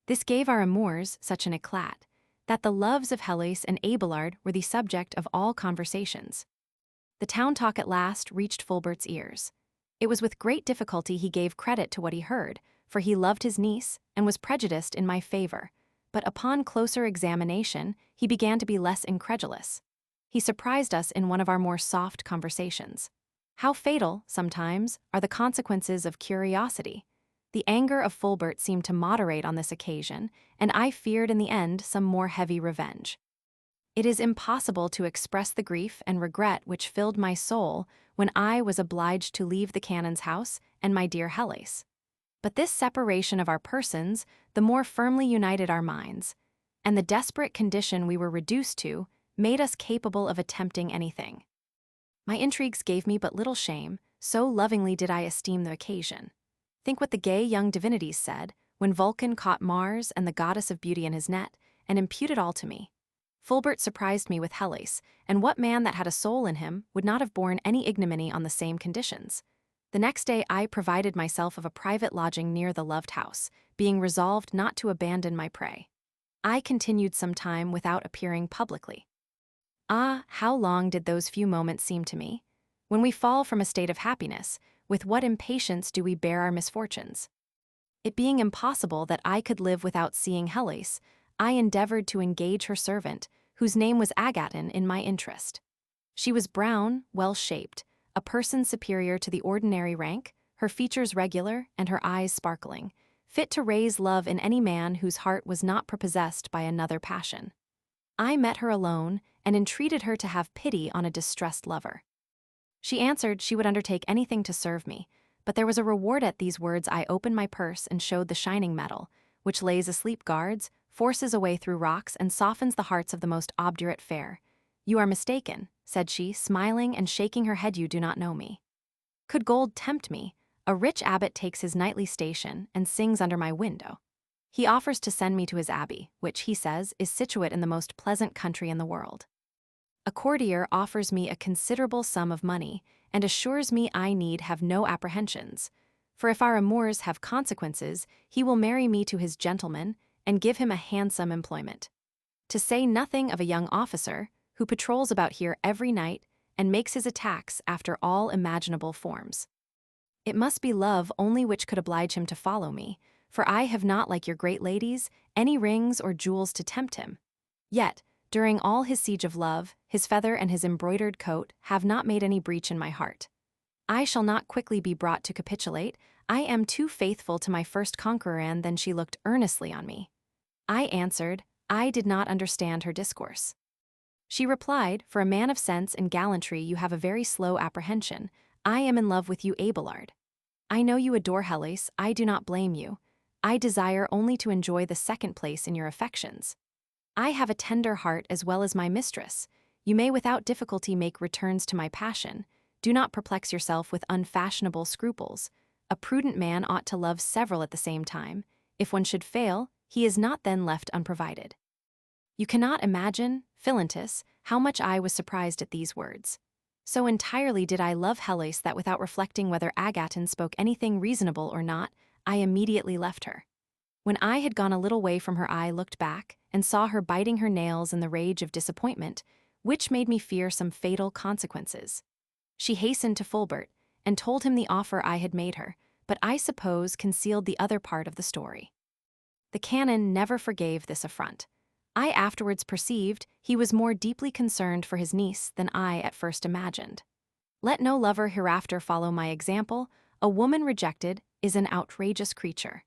A: This gave our amours such an eclat, that the loves of Heloise and Abelard were the subject of all conversations. The town talk at last reached Fulbert's ears. It was with great difficulty he gave credit to what he heard, for he loved his niece and was prejudiced in my favor, but upon closer examination he began to be less incredulous. He surprised us in one of our more soft conversations. How fatal, sometimes, are the consequences of curiosity! The anger of Fulbert seemed to moderate on this occasion, and I feared in the end some more heavy revenge. It is impossible to express the grief and regret which filled my soul when I was obliged to leave the canon's house and my dear Heloise. But this separation of our persons the more firmly united our minds, and the desperate condition we were reduced to made us capable of attempting anything. My intrigues gave me but little shame, so lovingly did I esteem the occasion. Think what the gay young divinities said, when Vulcan caught Mars and the goddess of beauty in his net, and imputed all to me. Fulbert surprised me with Heloise, and what man that had a soul in him would not have borne any ignominy on the same conditions? The next day I provided myself of a private lodging near the loved house, being resolved not to abandon my prey. I continued some time without appearing publicly. Ah, how long did those few moments seem to me? When we fall from a state of happiness, with what impatience do we bear our misfortunes? It being impossible that I could live without seeing Heloise, I endeavored to engage her servant, whose name was Agaton, in my interest. She was brown, well-shaped, a person superior to the ordinary rank, her features regular and her eyes sparkling, fit to raise love in any man whose heart was not prepossessed by another passion. I met her alone and entreated her to have pity on a distressed lover. She answered she would undertake anything to serve me, but there was a reward at these words. I opened my purse and showed the shining metal, which lays asleep guards, forces a way through rocks, and softens the hearts of the most obdurate fair. You are mistaken, said she, smiling and shaking her head. You do not know me. Could gold tempt me? A rich abbot takes his nightly station and sings under my window. He offers to send me to his abbey, which, he says, is situate in the most pleasant country in the world. A courtier offers me a considerable sum of money and assures me I need have no apprehensions, for if our amours have consequences, he will marry me to his gentleman and give him a handsome employment. To say nothing of a young officer, who patrols about here every night and makes his attacks after all imaginable forms. It must be love only which could oblige him to follow me, for I have not, like your great ladies, any rings or jewels to tempt him. Yet, during all his siege of love, his feather and his embroidered coat have not made any breach in my heart. I shall not quickly be brought to capitulate. I am too faithful to my first conqueror. And then she looked earnestly on me. I answered, I did not understand her discourse. She replied, for a man of sense and gallantry you have a very slow apprehension. I am in love with you, Abelard. I know you adore Heloise. I do not blame you. I desire only to enjoy the second place in your affections. I have a tender heart as well as my mistress. You may without difficulty make returns to my passion. Do not perplex yourself with unfashionable scruples. A prudent man ought to love several at the same time. If one should fail, he is not then left unprovided. You cannot imagine, Philantus, how much I was surprised at these words. So entirely did I love Heloise that without reflecting whether Agaton spoke anything reasonable or not, I immediately left her. When I had gone a little way from her, I looked back and saw her biting her nails in the rage of disappointment, which made me fear some fatal consequences. She hastened to Fulbert and told him the offer I had made her, but I suppose concealed the other part of the story. The canon never forgave this affront. I afterwards perceived he was more deeply concerned for his niece than I at first imagined. Let no lover hereafter follow my example. A woman rejected is an outrageous creature.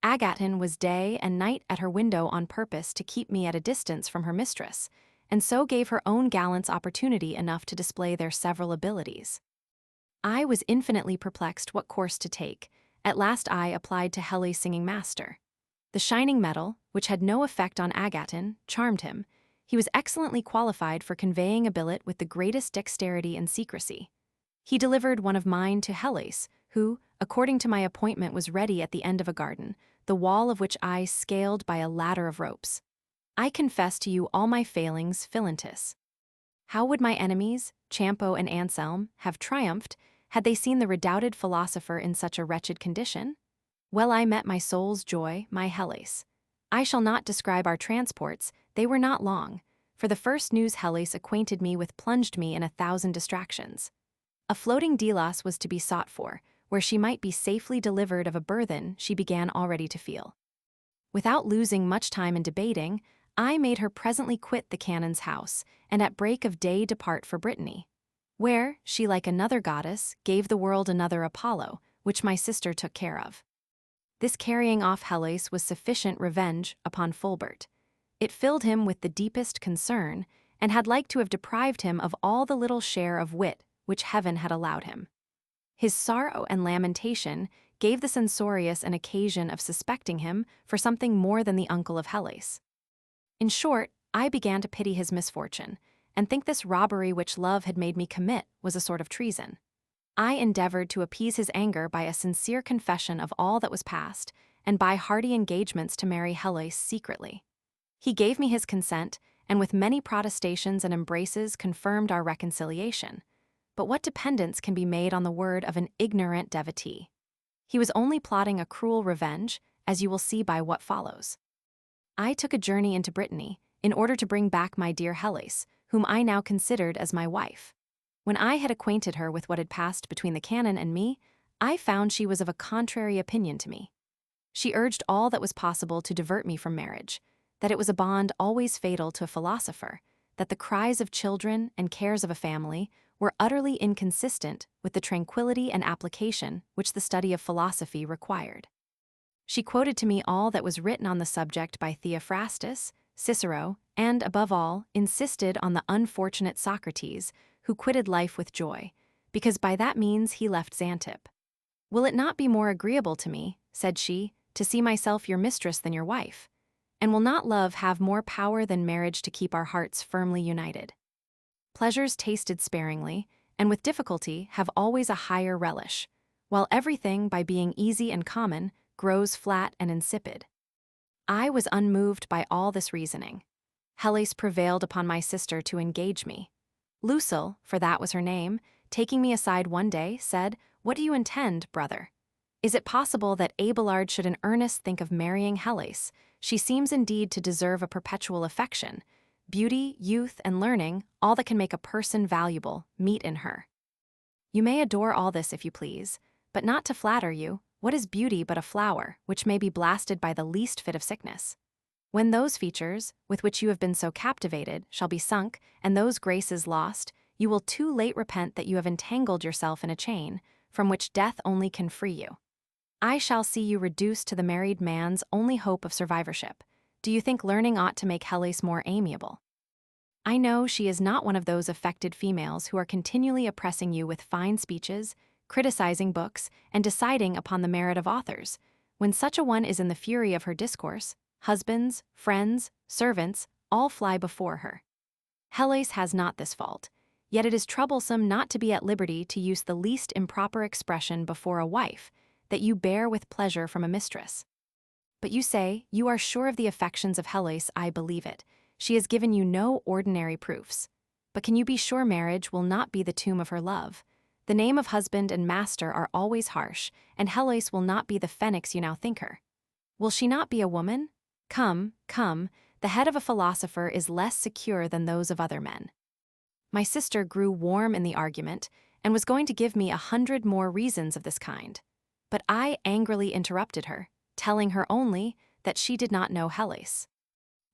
A: Agaton was day and night at her window on purpose to keep me at a distance from her mistress, and so gave her own gallants opportunity enough to display their several abilities. I was infinitely perplexed what course to take. At last I applied to Heloise's singing master. The shining metal, which had no effect on Agaton, charmed him. He was excellently qualified for conveying a billet with the greatest dexterity and secrecy. He delivered one of mine to Heloise, who, according to my appointment, was ready at the end of a garden, the wall of which I scaled by a ladder of ropes. I confess to you all my failings, Philantus. How would my enemies, Champo and Anselm, have triumphed had they seen the redoubted philosopher in such a wretched condition? Well, I met my soul's joy, my Heloise. I shall not describe our transports, they were not long, for the first news Heloise acquainted me with plunged me in 1,000 distractions. A floating Delos was to be sought for, where she might be safely delivered of a burthen she began already to feel. Without losing much time in debating, I made her presently quit the canon's house, and at break of day depart for Brittany, where she, like another goddess, gave the world another Apollo, which my sister took care of. This carrying off Heloise was sufficient revenge upon Fulbert. It filled him with the deepest concern, and had like to have deprived him of all the little share of wit which heaven had allowed him. His sorrow and lamentation gave the censorious an occasion of suspecting him for something more than the uncle of Heloise. In short, I began to pity his misfortune, and think this robbery which love had made me commit was a sort of treason. I endeavored to appease his anger by a sincere confession of all that was past, and by hearty engagements to marry Heloise secretly. He gave me his consent, and with many protestations and embraces confirmed our reconciliation. But what dependence can be made on the word of an ignorant devotee? He was only plotting a cruel revenge, as you will see by what follows. I took a journey into Brittany, in order to bring back my dear Heloise, whom I now considered as my wife. When I had acquainted her with what had passed between the canon and me, I found she was of a contrary opinion to me. She urged all that was possible to divert me from marriage, that it was a bond always fatal to a philosopher, that the cries of children and cares of a family were utterly inconsistent with the tranquility and application which the study of philosophy required. She quoted to me all that was written on the subject by Theophrastus, Cicero, and, above all, insisted on the unfortunate Socrates, who quitted life with joy, because by that means he left Xantippe. "Will it not be more agreeable to me," said she, "to see myself your mistress than your wife? And will not love have more power than marriage to keep our hearts firmly united? Pleasures tasted sparingly, and with difficulty, have always a higher relish, while everything, by being easy and common, grows flat and insipid." I was unmoved by all this reasoning. Heloise prevailed upon my sister to engage me. Lucille, for that was her name, taking me aside one day, said, "What do you intend, brother? Is it possible that Abelard should in earnest think of marrying Heloise? She seems indeed to deserve a perpetual affection. Beauty, youth, and learning, all that can make a person valuable, meet in her. You may adore all this if you please, but not to flatter you, what is beauty but a flower, which may be blasted by the least fit of sickness? When those features, with which you have been so captivated, shall be sunk, and those graces lost, you will too late repent that you have entangled yourself in a chain, from which death only can free you. I shall see you reduced to the married man's only hope of survivorship. Do you think learning ought to make Heloise more amiable? I know she is not one of those affected females who are continually oppressing you with fine speeches, criticizing books, and deciding upon the merit of authors. When such a one is in the fury of her discourse, husbands, friends, servants, all fly before her. Heloise has not this fault, yet it is troublesome not to be at liberty to use the least improper expression before a wife, that you bear with pleasure from a mistress. But you say, you are sure of the affections of Heloise. I believe it. She has given you no ordinary proofs. But can you be sure marriage will not be the tomb of her love? The name of husband and master are always harsh, and Heloise will not be the phoenix you now think her. Will she not be a woman? Come, come, the head of a philosopher is less secure than those of other men. My sister grew warm in the argument, and was going to give me 100 more reasons of this kind. But I angrily interrupted her, telling her only that she did not know Heloise.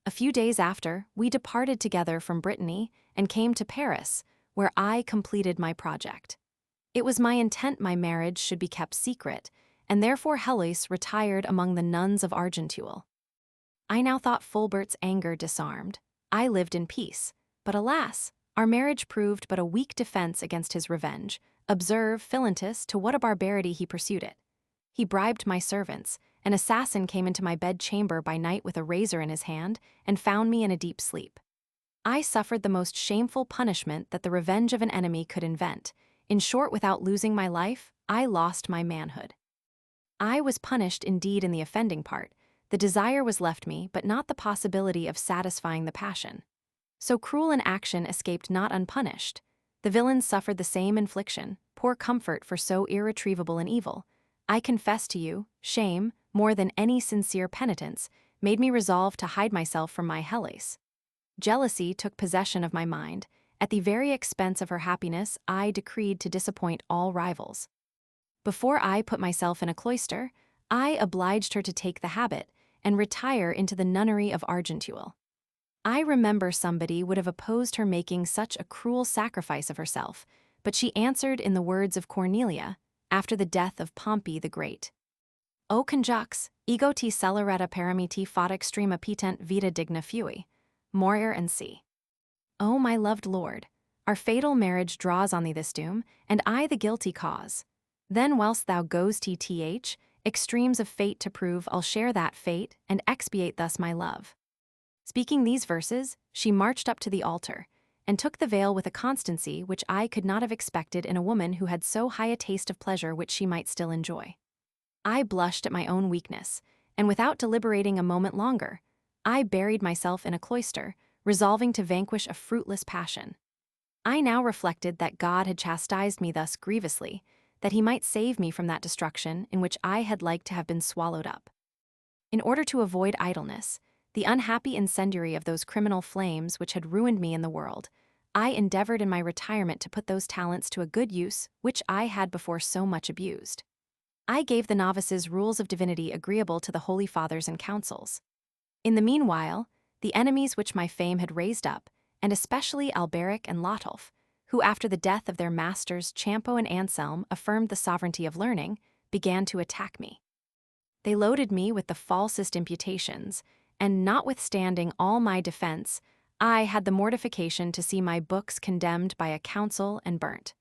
A: A few days after, we departed together from Brittany and came to Paris, where I completed my project. It was my intent my marriage should be kept secret, and therefore Heloise retired among the nuns of Argenteuil. I now thought Fulbert's anger disarmed. I lived in peace, but alas, our marriage proved but a weak defense against his revenge. Observe, Philantus, to what a barbarity he pursued it. He bribed my servants. An assassin came into my bed-chamber by night with a razor in his hand, and found me in a deep sleep. I suffered the most shameful punishment that the revenge of an enemy could invent. In short, without losing my life, I lost my manhood. I was punished indeed in the offending part. The desire was left me, but not the possibility of satisfying the passion. So cruel an action escaped not unpunished. The villains suffered the same infliction, poor comfort for so irretrievable an evil. I confess to you, shame, more than any sincere penitence, made me resolve to hide myself from my Heloise. Jealousy took possession of my mind. At the very expense of her happiness, I decreed to disappoint all rivals. Before I put myself in a cloister, I obliged her to take the habit and retire into the nunnery of Argenteuil. I remember somebody would have opposed her making such a cruel sacrifice of herself, but she answered in the words of Cornelia, after the death of Pompey the Great. O conjux, ego te celerata paramiti fat extrema petent vita digna fui. Morir and C. O my loved lord, our fatal marriage draws on thee this doom, and I the guilty cause. Then whilst thou goes th, extremes of fate to prove, I'll share that fate, and expiate thus my love. Speaking these verses, she marched up to the altar, and took the veil with a constancy which I could not have expected in a woman who had so high a taste of pleasure which she might still enjoy. I blushed at my own weakness, and without deliberating a moment longer, I buried myself in a cloister, resolving to vanquish a fruitless passion. I now reflected that God had chastised me thus grievously, that he might save me from that destruction in which I had liked to have been swallowed up. In order to avoid idleness, the unhappy incendiary of those criminal flames which had ruined me in the world, I endeavored in my retirement to put those talents to a good use which I had before so much abused. I gave the novices rules of divinity agreeable to the holy fathers and councils. In the meanwhile, the enemies which my fame had raised up, and especially Alberic and Lotolf, who after the death of their masters Champo and Anselm affirmed the sovereignty of learning, began to attack me. They loaded me with the falsest imputations, and notwithstanding all my defense, I had the mortification to see my books condemned by a council and burnt.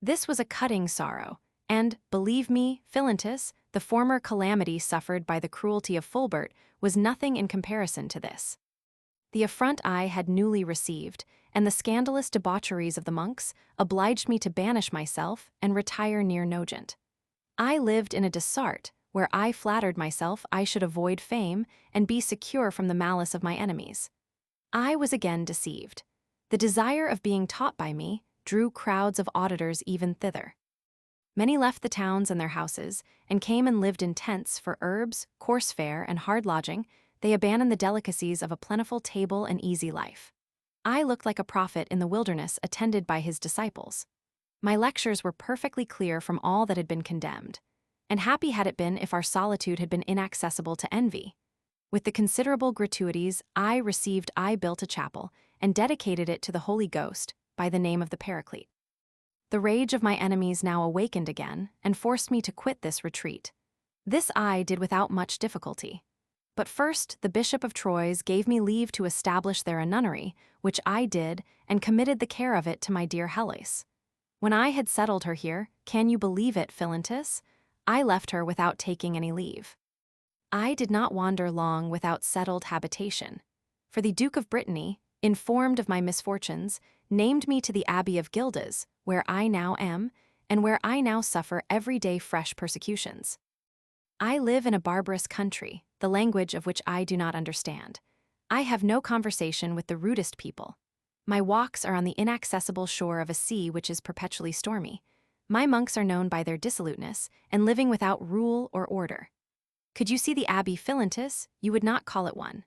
A: This was a cutting sorrow, and, believe me, Philantus, the former calamity suffered by the cruelty of Fulbert was nothing in comparison to this. The affront I had newly received, and the scandalous debaucheries of the monks, obliged me to banish myself and retire near Nogent. I lived in a dessart, where I flattered myself I should avoid fame and be secure from the malice of my enemies. I was again deceived. The desire of being taught by me drew crowds of auditors even thither. Many left the towns and their houses, and came and lived in tents for herbs, coarse fare, and hard lodging. They abandoned the delicacies of a plentiful table and easy life. I looked like a prophet in the wilderness attended by his disciples. My lectures were perfectly clear from all that had been condemned, and happy had it been if our solitude had been inaccessible to envy. With the considerable gratuities I received, I built a chapel, and dedicated it to the Holy Ghost, by the name of the Paraclete. The rage of my enemies now awakened again, and forced me to quit this retreat. This I did without much difficulty. But first the Bishop of Troyes gave me leave to establish there a nunnery, which I did, and committed the care of it to my dear Heloise. When I had settled her here, can you believe it, Philantus? I left her without taking any leave. I did not wander long without settled habitation, for the Duke of Brittany, informed of my misfortunes, named me to the Abbey of Gildas, where I now am, and where I now suffer every day fresh persecutions. I live in a barbarous country, the language of which I do not understand. I have no conversation with the rudest people. My walks are on the inaccessible shore of a sea which is perpetually stormy. My monks are known by their dissoluteness, and living without rule or order. Could you see the Abbey Philantus, you would not call it one.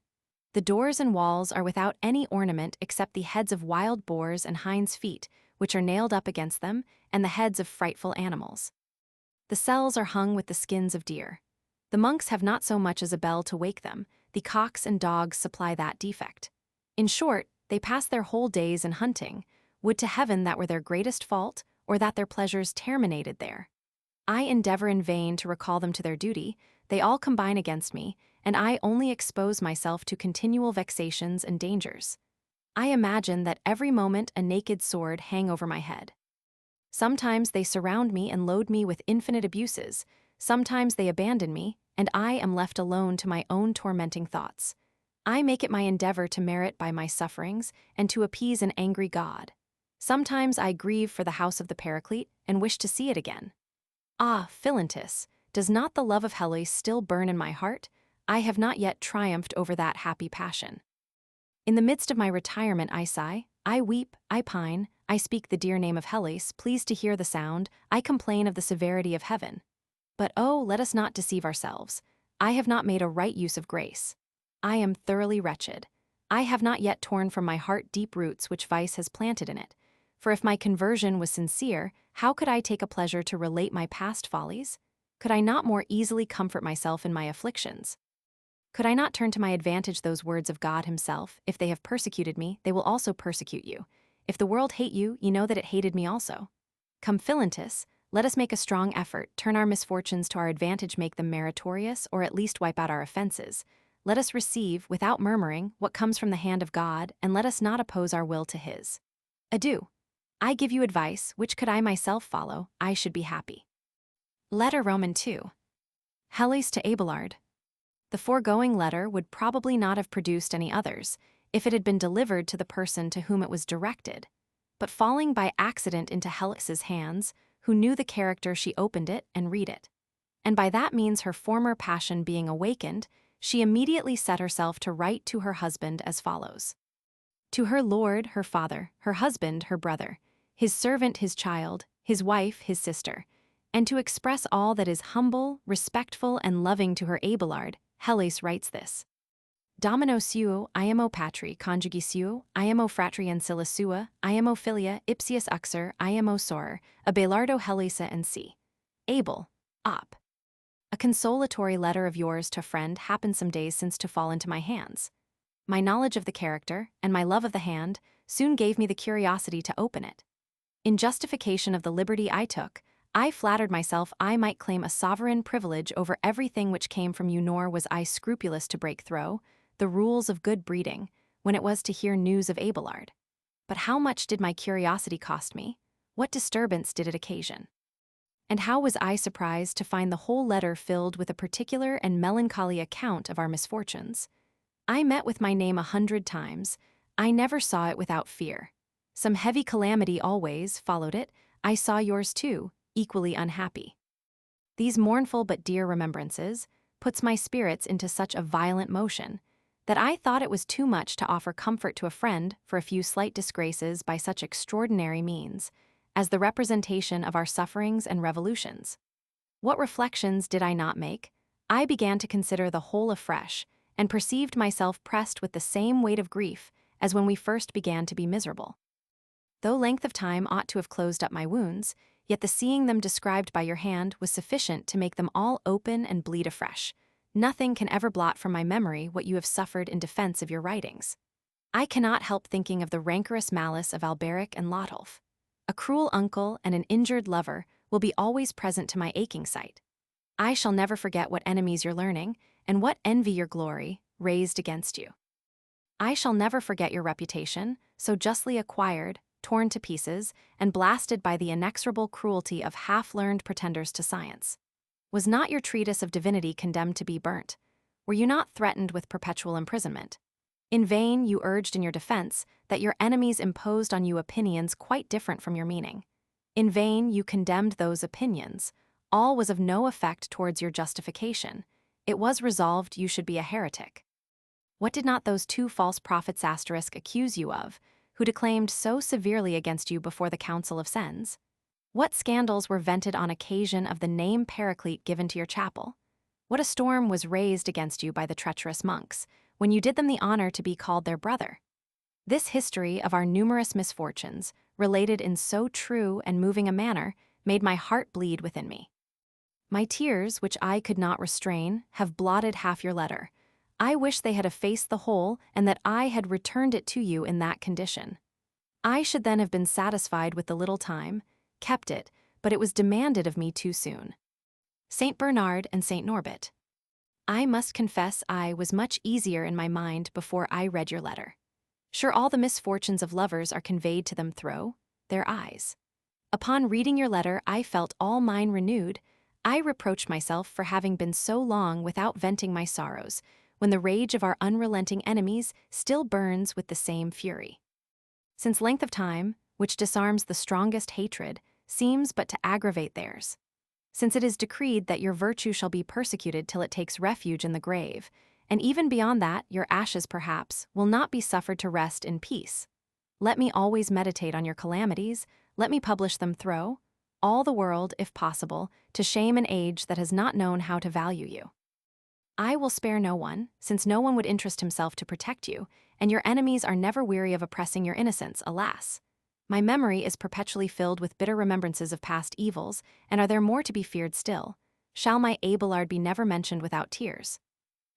A: The doors and walls are without any ornament except the heads of wild boars and hinds' feet, which are nailed up against them, and the heads of frightful animals. The cells are hung with the skins of deer. The monks have not so much as a bell to wake them. The cocks and dogs supply that defect. In short, they pass their whole days in hunting. Would to heaven that were their greatest fault, or that their pleasures terminated there. I endeavor in vain to recall them to their duty. They all combine against me, and I only expose myself to continual vexations and dangers. I imagine that every moment a naked sword hang over my head. Sometimes they surround me and load me with infinite abuses. Sometimes they abandon me, and I am left alone to my own tormenting thoughts. I make it my endeavor to merit by my sufferings and to appease an angry God. Sometimes I grieve for the house of the Paraclete and wish to see it again. Ah, Philantus, does not the love of Heloise still burn in my heart? I have not yet triumphed over that happy passion. In the midst of my retirement I sigh, I weep, I pine, I speak the dear name of Heloise, pleased to hear the sound, I complain of the severity of heaven. But oh, let us not deceive ourselves. I have not made a right use of grace. I am thoroughly wretched. I have not yet torn from my heart deep roots which vice has planted in it. For if my conversion was sincere, how could I take a pleasure to relate my past follies? Could I not more easily comfort myself in my afflictions? Could I not turn to my advantage those words of God himself, if they have persecuted me, they will also persecute you. If the world hate you, you know that it hated me also. Come, Philantus, let us make a strong effort, turn our misfortunes to our advantage, make them meritorious, or at least wipe out our offenses. Let us receive, without murmuring, what comes from the hand of God, and let us not oppose our will to his. Adieu. I give you advice, which could I myself follow, I should be happy. Letter Roman 2. Heloise to Abelard. The foregoing letter would probably not have produced any others if it had been delivered to the person to whom it was directed, but falling by accident into Heloise's hands, who knew the character, she opened it and read it. And by that means, her former passion being awakened, she immediately set herself to write to her husband as follows. To her lord, her father, her husband, her brother, his servant, his child, his wife, his sister, and to express all that is humble, respectful, and loving to her Abelard, Heloise writes this. Domino suo, iamo patri, conjugi suo, iamo fratri ancilla sua, iamo filia, ipsius uxor, iamo soror, Abelardo Heloise and C. Abel, op. A consolatory letter of yours to friend happened some days since to fall into my hands. My knowledge of the character, and my love of the hand, soon gave me the curiosity to open it. In justification of the liberty I took, I flattered myself I might claim a sovereign privilege over everything which came from you, nor was I scrupulous to break through the rules of good breeding when it was to hear news of Abelard. But how much did my curiosity cost me? What disturbance did it occasion? And how was I surprised to find the whole letter filled with a particular and melancholy account of our misfortunes? I met with my name 100 times. I never saw it without fear. Some heavy calamity always followed it. I saw yours too, equally unhappy. These mournful but dear remembrances puts my spirits into such a violent motion that I thought it was too much to offer comfort to a friend for a few slight disgraces by such extraordinary means as the representation of our sufferings and revolutions. What reflections did I not make? I began to consider the whole afresh, and perceived myself pressed with the same weight of grief as when we first began to be miserable. Though length of time ought to have closed up my wounds, yet the seeing them described by your hand was sufficient to make them all open and bleed afresh. Nothing can ever blot from my memory what you have suffered in defense of your writings. I cannot help thinking of the rancorous malice of Alberic and Lotolf. A cruel uncle and an injured lover will be always present to my aching sight. I shall never forget what enemies your learning, and what envy your glory, raised against you. I shall never forget your reputation, so justly acquired, torn to pieces, and blasted by the inexorable cruelty of half-learned pretenders to science. Was not your treatise of divinity condemned to be burnt? Were you not threatened with perpetual imprisonment? In vain you urged in your defense that your enemies imposed on you opinions quite different from your meaning. In vain you condemned those opinions. All was of no effect towards your justification. It was resolved you should be a heretic. What did not those two false prophets accuse you of, who declaimed so severely against you before the Council of Sens? What scandals were vented on occasion of the name Paraclete given to your chapel? What a storm was raised against you by the treacherous monks, when you did them the honor to be called their brother? This history of our numerous misfortunes, related in so true and moving a manner, made my heart bleed within me. My tears, which I could not restrain, have blotted half your letter. I wish they had effaced the whole, and that I had returned it to you in that condition. I should then have been satisfied with the little time, kept it, but it was demanded of me too soon. Saint Bernard and Saint Norbert. I must confess I was much easier in my mind before I read your letter. Sure, all the misfortunes of lovers are conveyed to them through their eyes. Upon reading your letter, I felt all mine renewed. I reproached myself for having been so long without venting my sorrows, when the rage of our unrelenting enemies still burns with the same fury. Since length of time, which disarms the strongest hatred, seems but to aggravate theirs. Since it is decreed that your virtue shall be persecuted till it takes refuge in the grave, and even beyond that, your ashes perhaps will not be suffered to rest in peace. Let me always meditate on your calamities, let me publish them through all the world, if possible, to shame an age that has not known how to value you. I will spare no one, since no one would interest himself to protect you, and your enemies are never weary of oppressing your innocence, alas. My memory is perpetually filled with bitter remembrances of past evils, and are there more to be feared still? Shall my Abelard be never mentioned without tears?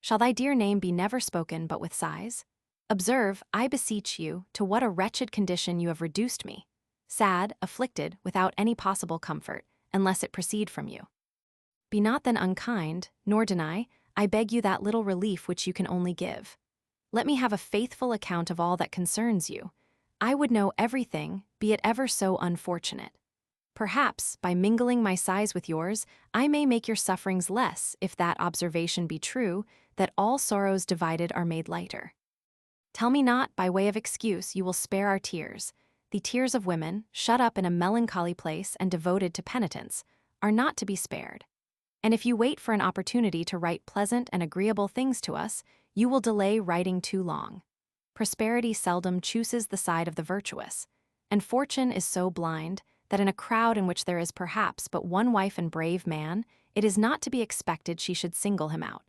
A: Shall thy dear name be never spoken but with sighs? Observe, I beseech you, to what a wretched condition you have reduced me. Sad, afflicted, without any possible comfort, unless it proceed from you. Be not then unkind, nor deny, I beg you, that little relief which you can only give. Let me have a faithful account of all that concerns you. I would know everything, be it ever so unfortunate. Perhaps, by mingling my sighs with yours, I may make your sufferings less, if that observation be true, that all sorrows divided are made lighter. Tell me not, by way of excuse, you will spare our tears. The tears of women, shut up in a melancholy place and devoted to penitence, are not to be spared. And if you wait for an opportunity to write pleasant and agreeable things to us, you will delay writing too long. Prosperity seldom chooses the side of the virtuous, and fortune is so blind that in a crowd in which there is perhaps but one wife and brave man, it is not to be expected she should single him out.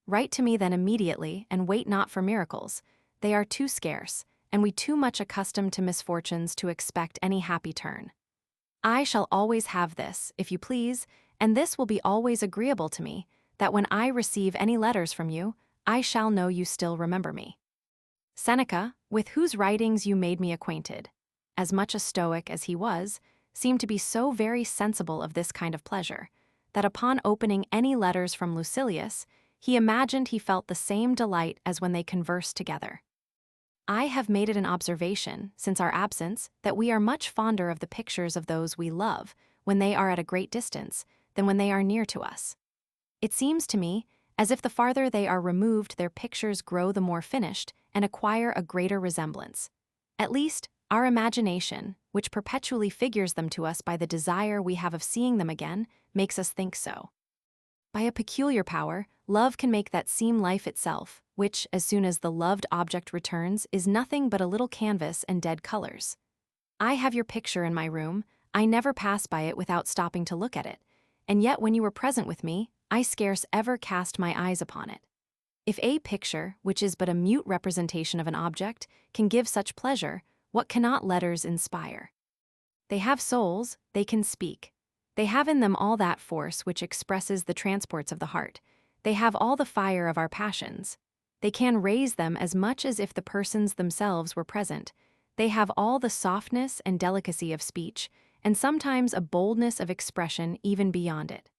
A: Write to me then immediately, and wait not for miracles. They are too scarce, and we too much accustomed to misfortunes to expect any happy turn. I shall always have this, if you please, and this will be always agreeable to me, that when I receive any letters from you, I shall know you still remember me. Seneca, with whose writings you made me acquainted, as much a Stoic as he was, seemed to be so very sensible of this kind of pleasure, that upon opening any letters from Lucilius, he imagined he felt the same delight as when they conversed together. I have made it an observation, since our absence, that we are much fonder of the pictures of those we love, when they are at a great distance, than when they are near to us. It seems to me as if the farther they are removed their pictures grow the more finished and acquire a greater resemblance. At least, our imagination, which perpetually figures them to us by the desire we have of seeing them again, makes us think so. By a peculiar power, love can make that seem life itself, which, as soon as the loved object returns, is nothing but a little canvas and dead colors. I have your picture in my room. I never pass by it without stopping to look at it, and yet when you were present with me, I scarce ever cast my eyes upon it. If a picture, which is but a mute representation of an object, can give such pleasure, what cannot letters inspire? They have souls, they can speak. They have in them all that force which expresses the transports of the heart. They have all the fire of our passions. They can raise them as much as if the persons themselves were present. They have all the softness and delicacy of speech, and sometimes a boldness of expression even beyond it.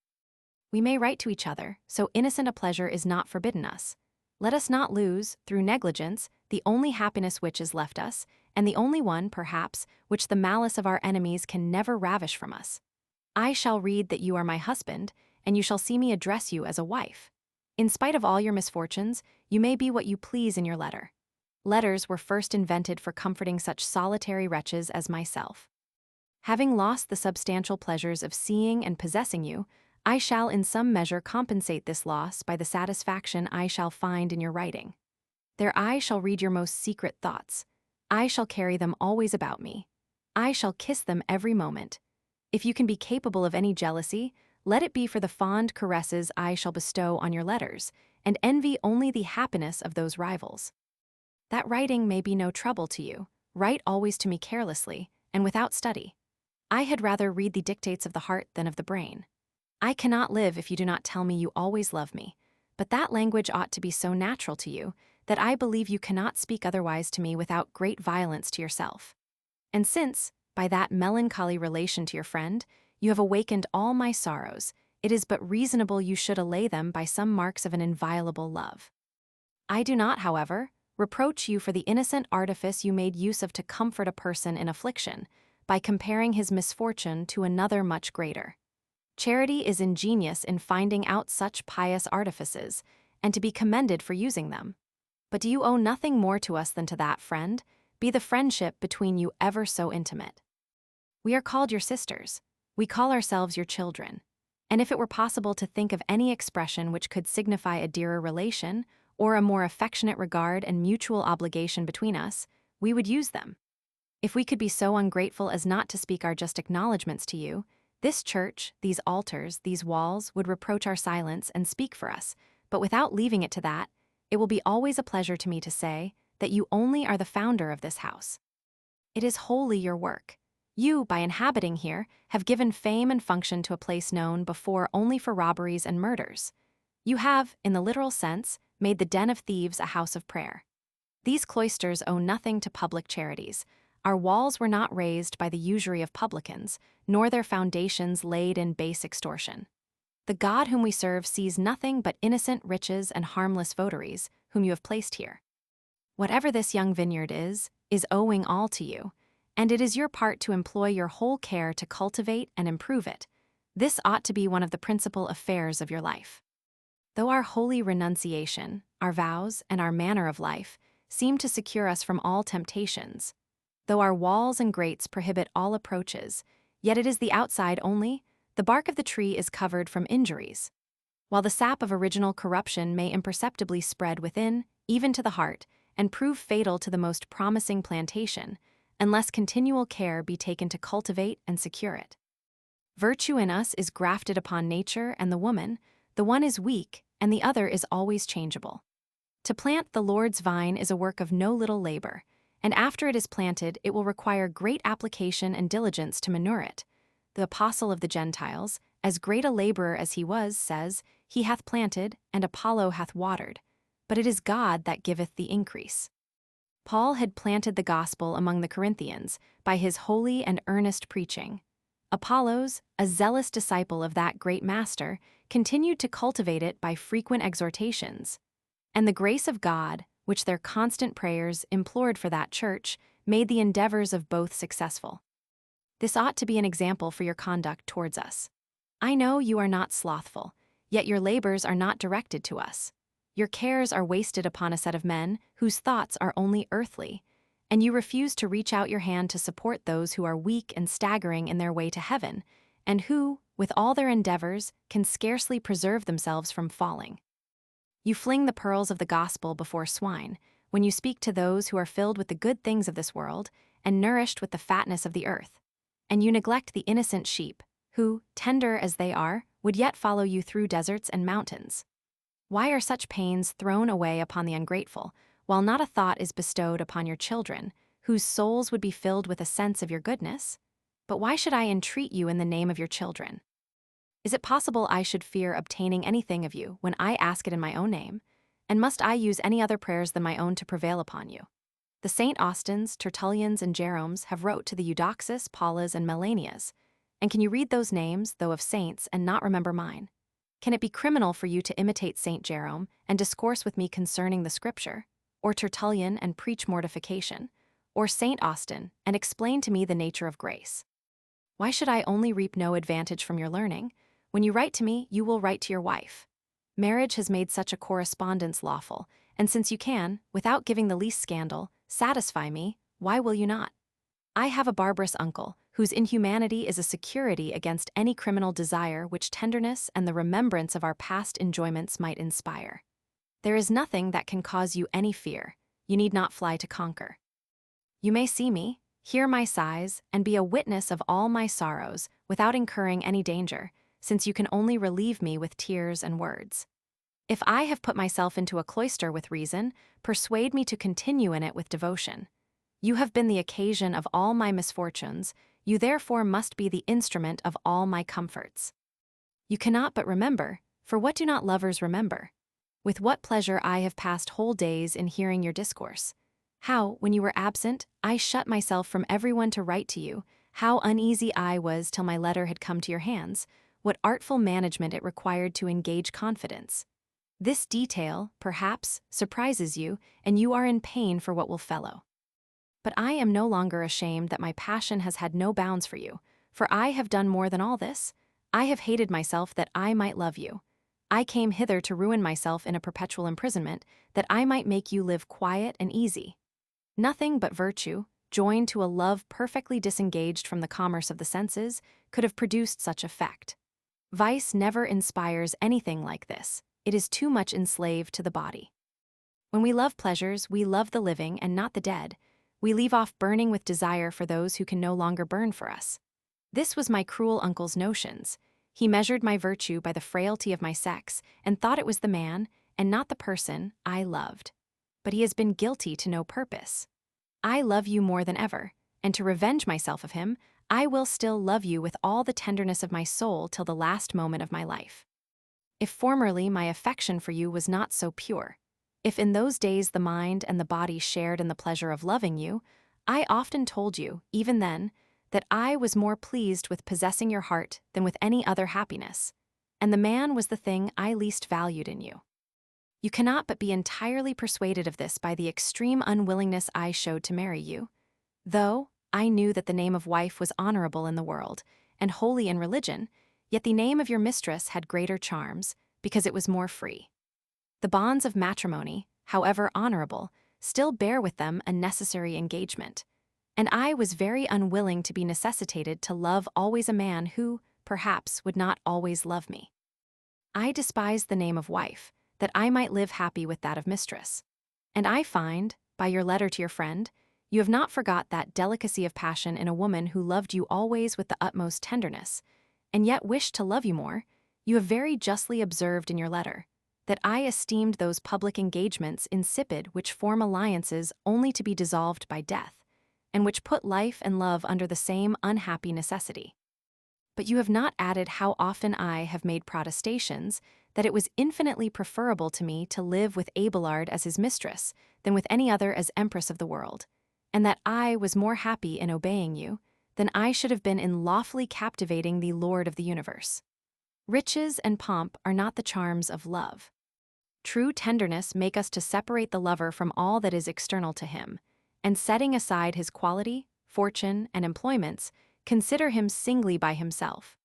A: We may write to each other, so innocent a pleasure is not forbidden us. Let us not lose, through negligence, the only happiness which is left us, and the only one, perhaps, which the malice of our enemies can never ravish from us. I shall read that you are my husband, and you shall see me address you as a wife. In spite of all your misfortunes, you may be what you please in your letter. Letters were first invented for comforting such solitary wretches as myself. Having lost the substantial pleasures of seeing and possessing you, I shall in some measure compensate this loss by the satisfaction I shall find in your writing. There I shall read your most secret thoughts. I shall carry them always about me. I shall kiss them every moment. If you can be capable of any jealousy, let it be for the fond caresses I shall bestow on your letters, and envy only the happiness of those rivals. That writing may be no trouble to you. Write always to me carelessly, and without study. I had rather read the dictates of the heart than of the brain. I cannot live if you do not tell me you always love me, but that language ought to be so natural to you that I believe you cannot speak otherwise to me without great violence to yourself. And since, by that melancholy relation to your friend, you have awakened all my sorrows, it is but reasonable you should allay them by some marks of an inviolable love. I do not, however, reproach you for the innocent artifice you made use of to comfort a person in affliction, by comparing his misfortune to another much greater. Charity is ingenious in finding out such pious artifices, and to be commended for using them. But do you owe nothing more to us than to that friend, be the friendship between you ever so intimate? We are called your sisters. We call ourselves your children. And if it were possible to think of any expression which could signify a dearer relation, or a more affectionate regard and mutual obligation between us, we would use them. If we could be so ungrateful as not to speak our just acknowledgments to you, this church, these altars, these walls would reproach our silence and speak for us, but without leaving it to that, it will be always a pleasure to me to say that you only are the founder of this house. It is wholly your work. You, by inhabiting here, have given fame and function to a place known before only for robberies and murders. You have, in the literal sense, made the den of thieves a house of prayer. These cloisters owe nothing to public charities. Our walls were not raised by the usury of publicans, nor their foundations laid in base extortion. The God whom we serve sees nothing but innocent riches and harmless votaries, whom you have placed here. Whatever this young vineyard is owing all to you, and it is your part to employ your whole care to cultivate and improve it. This ought to be one of the principal affairs of your life. Though our holy renunciation, our vows, and our manner of life seem to secure us from all temptations, though our walls and grates prohibit all approaches, yet it is the outside only, the bark of the tree is covered from injuries. While the sap of original corruption may imperceptibly spread within, even to the heart, and prove fatal to the most promising plantation, unless continual care be taken to cultivate and secure it. Virtue in us is grafted upon nature and the woman, the one is weak, and the other is always changeable. To plant the Lord's vine is a work of no little labor, and after it is planted, it will require great application and diligence to manure it. The apostle of the Gentiles, as great a laborer as he was, says, "He hath planted, and Apollo hath watered, but it is God that giveth the increase." Paul had planted the gospel among the Corinthians by his holy and earnest preaching. Apollos, a zealous disciple of that great master, continued to cultivate it by frequent exhortations. And the grace of God, which their constant prayers implored for that church, made the endeavors of both successful. This ought to be an example for your conduct towards us. I know you are not slothful, yet your labors are not directed to us. Your cares are wasted upon a set of men whose thoughts are only earthly, and you refuse to reach out your hand to support those who are weak and staggering in their way to heaven, and who, with all their endeavors, can scarcely preserve themselves from falling. You fling the pearls of the gospel before swine, when you speak to those who are filled with the good things of this world and nourished with the fatness of the earth, and you neglect the innocent sheep, who, tender as they are, would yet follow you through deserts and mountains. Why are such pains thrown away upon the ungrateful, while not a thought is bestowed upon your children, whose souls would be filled with a sense of your goodness? But why should I entreat you in the name of your children? Is it possible I should fear obtaining anything of you when I ask it in my own name? And must I use any other prayers than my own to prevail upon you? The St. Austins, Tertullians, and Jeromes have wrote to the Eudoxus, Paulas, and Melanias. And can you read those names, though of saints, and not remember mine? Can it be criminal for you to imitate St. Jerome and discourse with me concerning the Scripture, or Tertullian and preach mortification, or St. Austin and explain to me the nature of grace? Why should I only reap no advantage from your learning? When you write to me, you will write to your wife. Marriage has made such a correspondence lawful, and since you can, without giving the least scandal, satisfy me, why will you not? I have a barbarous uncle, whose inhumanity is a security against any criminal desire which tenderness and the remembrance of our past enjoyments might inspire. There is nothing that can cause you any fear. You need not fly to conquer. You may see me, hear my sighs, and be a witness of all my sorrows without incurring any danger, since you can only relieve me with tears and words. If I have put myself into a cloister with reason, persuade me to continue in it with devotion. You have been the occasion of all my misfortunes, you therefore must be the instrument of all my comforts. You cannot but remember, for what do not lovers remember? With what pleasure I have passed whole days in hearing your discourse. How, when you were absent, I shut myself from everyone to write to you, how uneasy I was till my letter had come to your hands, what artful management it required to engage confidence. This detail, perhaps, surprises you, and you are in pain for what will follow. But I am no longer ashamed that my passion has had no bounds for you, for I have done more than all this. I have hated myself that I might love you. I came hither to ruin myself in a perpetual imprisonment, that I might make you live quiet and easy. Nothing but virtue, joined to a love perfectly disengaged from the commerce of the senses, could have produced such effect. Vice never inspires anything like this. It is too much enslaved to the body. When we love pleasures, we love the living and not the dead. We leave off burning with desire for those who can no longer burn for us. This was my cruel uncle's notions. He measured my virtue by the frailty of my sex, and thought it was the man, and not the person, I loved. But he has been guilty to no purpose. I love you more than ever, and to revenge myself of him, I will still love you with all the tenderness of my soul till the last moment of my life. If formerly my affection for you was not so pure, if in those days the mind and the body shared in the pleasure of loving you, I often told you, even then, that I was more pleased with possessing your heart than with any other happiness, and the man was the thing I least valued in you. You cannot but be entirely persuaded of this by the extreme unwillingness I showed to marry you, though, I knew that the name of wife was honorable in the world, and holy in religion, yet the name of your mistress had greater charms, because it was more free. The bonds of matrimony, however honorable, still bear with them a necessary engagement, and I was very unwilling to be necessitated to love always a man who, perhaps, would not always love me. I despised the name of wife, that I might live happy with that of mistress. And I find, by your letter to your friend, you have not forgot that delicacy of passion in a woman who loved you always with the utmost tenderness, and yet wished to love you more. You have very justly observed in your letter that I esteemed those public engagements insipid which form alliances only to be dissolved by death, and which put life and love under the same unhappy necessity. But you have not added how often I have made protestations that it was infinitely preferable to me to live with Abelard as his mistress than with any other as empress of the world, and that I was more happy in obeying you than I should have been in lawfully captivating the Lord of the universe. Riches and pomp are not the charms of love. True tenderness make us to separate the lover from all that is external to him, and setting aside his quality, fortune, and employments, consider him singly by himself.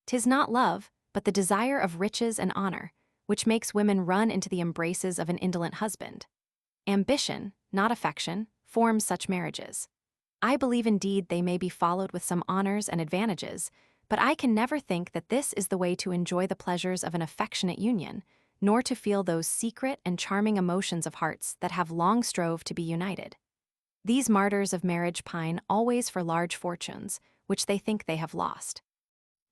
A: 'Tis not love, but the desire of riches and honor, which makes women run into the embraces of an indolent husband. Ambition, not affection, forms such marriages. I believe indeed they may be followed with some honors and advantages, but I can never think that this is the way to enjoy the pleasures of an affectionate union, nor to feel those secret and charming emotions of hearts that have long strove to be united. These martyrs of marriage pine always for large fortunes, which they think they have lost.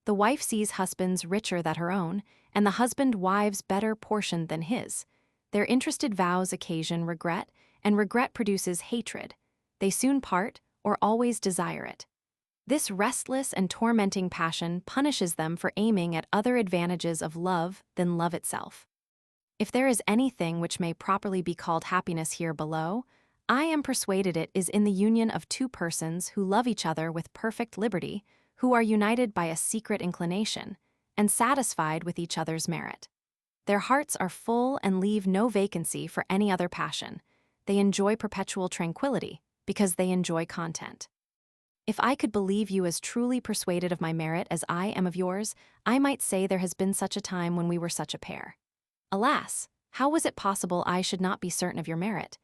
A: The wife sees husbands richer than her own, and the husband wives better portioned than his. Their interested vows occasion regret, and regret produces hatred. They soon part, or always desire it. This restless and tormenting passion punishes them for aiming at other advantages of love than love itself. If there is anything which may properly be called happiness here below, I am persuaded it is in the union of two persons who love each other with perfect liberty, who are united by a secret inclination, and satisfied with each other's merit. Their hearts are full and leave no vacancy for any other passion. They enjoy perpetual tranquility, because they enjoy content. If I could believe you as truly persuaded of my merit as I am of yours, I might say there has been such a time when we were such a pair. Alas, how was it possible I should not be certain of your merit?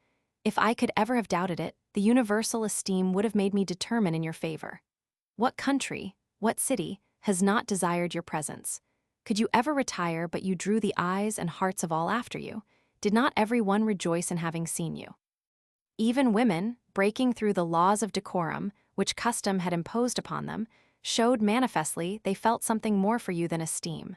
A: If I could ever have doubted it, the universal esteem would have made me determine in your favor. What country, what city, has not desired your presence? Could you ever retire but you drew the eyes and hearts of all after you? Did not every one rejoice in having seen you? Even women, breaking through the laws of decorum, which custom had imposed upon them, showed manifestly they felt something more for you than esteem.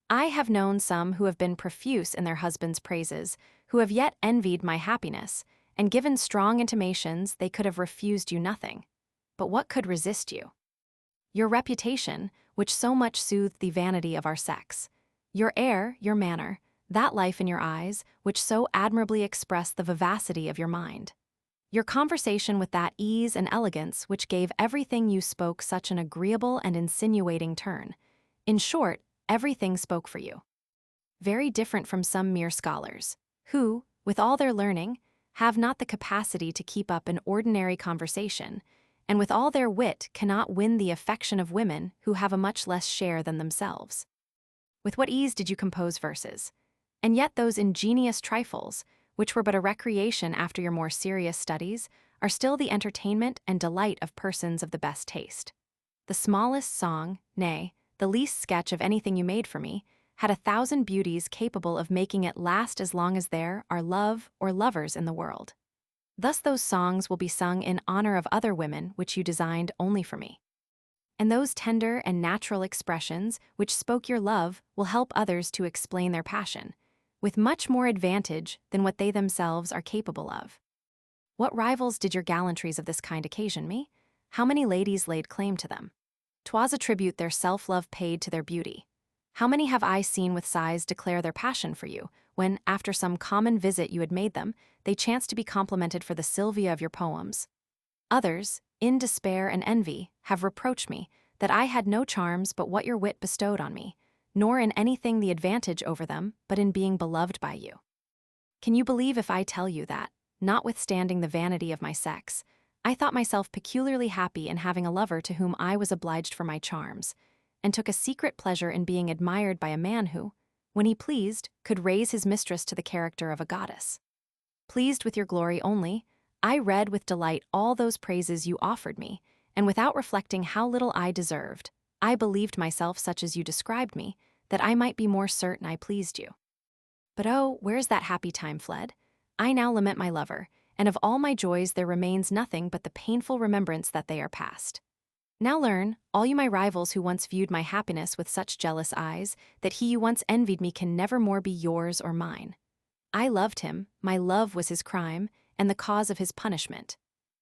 A: I have known some who have been profuse in their husbands' praises, who have yet envied my happiness, and given strong intimations they could have refused you nothing. But what could resist you? Your reputation, which so much soothed the vanity of our sex. Your air, your manner, that life in your eyes, which so admirably expressed the vivacity of your mind. Your conversation with that ease and elegance which gave everything you spoke such an agreeable and insinuating turn. In short, everything spoke for you. Very different from some mere scholars, who, with all their learning, have not the capacity to keep up an ordinary conversation, and with all their wit cannot win the affection of women who have a much less share than themselves. With what ease did you compose verses? And yet those ingenious trifles, which were but a recreation after your more serious studies, are still the entertainment and delight of persons of the best taste. The smallest song, nay, the least sketch of anything you made for me, had 1,000 beauties capable of making it last as long as there are love or lovers in the world. Thus those songs will be sung in honor of other women which you designed only for me. And those tender and natural expressions which spoke your love will help others to explain their passion, with much more advantage than what they themselves are capable of. What rivals did your gallantries of this kind occasion me? How many ladies laid claim to them? 'Twas a tribute their self-love paid to their beauty. How many have I seen with sighs declare their passion for you, when, after some common visit you had made them, they chanced to be complimented for the Sylvia of your poems? Others, in despair and envy, have reproached me that I had no charms but what your wit bestowed on me, nor in anything the advantage over them but in being beloved by you. Can you believe if I tell you that, notwithstanding the vanity of my sex, I thought myself peculiarly happy in having a lover to whom I was obliged for my charms, and took a secret pleasure in being admired by a man who, when he pleased, could raise his mistress to the character of a goddess. Pleased with your glory only, I read with delight all those praises you offered me, and without reflecting how little I deserved, I believed myself such as you described me, that I might be more certain I pleased you. But oh, where's that happy time fled? I now lament my lover, and of all my joys there remains nothing but the painful remembrance that they are past. Now learn, all you my rivals who once viewed my happiness with such jealous eyes, that he you once envied me can never more be yours or mine. I loved him, my love was his crime, and the cause of his punishment.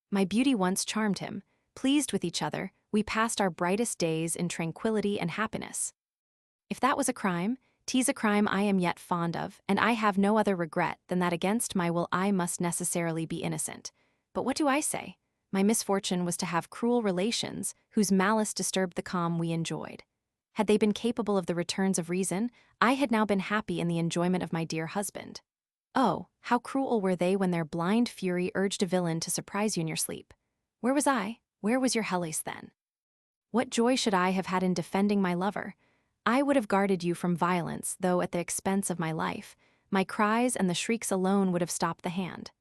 A: My beauty once charmed him, pleased with each other, we passed our brightest days in tranquility and happiness. If that was a crime, 'tis a crime I am yet fond of, and I have no other regret than that against my will I must necessarily be innocent. But what do I say? My misfortune was to have cruel relations, whose malice disturbed the calm we enjoyed. Had they been capable of the returns of reason, I had now been happy in the enjoyment of my dear husband. Oh, how cruel were they when their blind fury urged a villain to surprise you in your sleep. Where was I? Where was your Heloise then? What joy should I have had in defending my lover? I would have guarded you from violence, though at the expense of my life. My cries and the shrieks alone would have stopped the hand.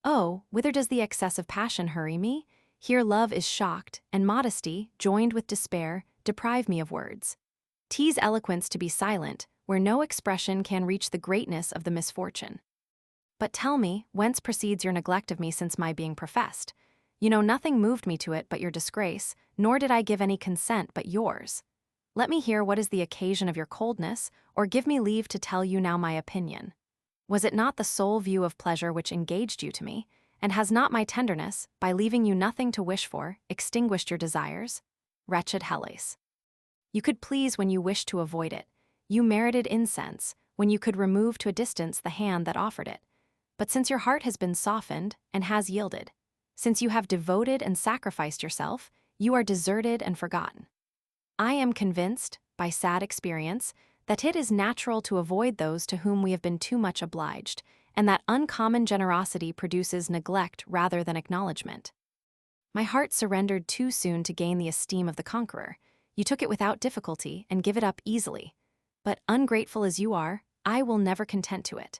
A: Oh, whither does the excess of passion hurry me? Here love is shocked, and modesty, joined with despair, deprive me of words. 'Tis eloquence to be silent, where no expression can reach the greatness of the misfortune. But tell me, whence proceeds your neglect of me since my being professed? You know nothing moved me to it but your disgrace, nor did I give any consent but yours. Let me hear what is the occasion of your coldness, or give me leave to tell you now my opinion. Was it not the sole view of pleasure which engaged you to me, and has not my tenderness, by leaving you nothing to wish for, extinguished your desires? Wretched Heloise. You could please when you wished to avoid it. You merited incense, when you could remove to a distance the hand that offered it. But since your heart has been softened, and has yielded, since you have devoted and sacrificed yourself, you are deserted and forgotten. I am convinced, by sad experience, that it is natural to avoid those to whom we have been too much obliged, and that uncommon generosity produces neglect rather than acknowledgement. My heart surrendered too soon to gain the esteem of the conqueror. You took it without difficulty and give it up easily. But ungrateful as you are, I will never consent to it.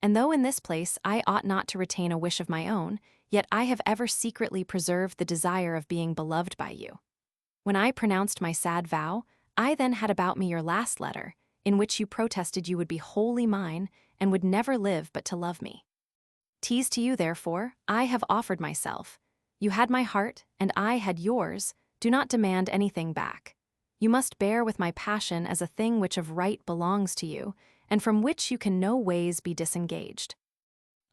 A: And though in this place I ought not to retain a wish of my own, yet I have ever secretly preserved the desire of being beloved by you. When I pronounced my sad vow, I then had about me your last letter, in which you protested you would be wholly mine, and would never live but to love me. 'Tis to you, therefore, I have offered myself. You had my heart, and I had yours. Do not demand anything back. You must bear with my passion as a thing which of right belongs to you, and from which you can no ways be disengaged.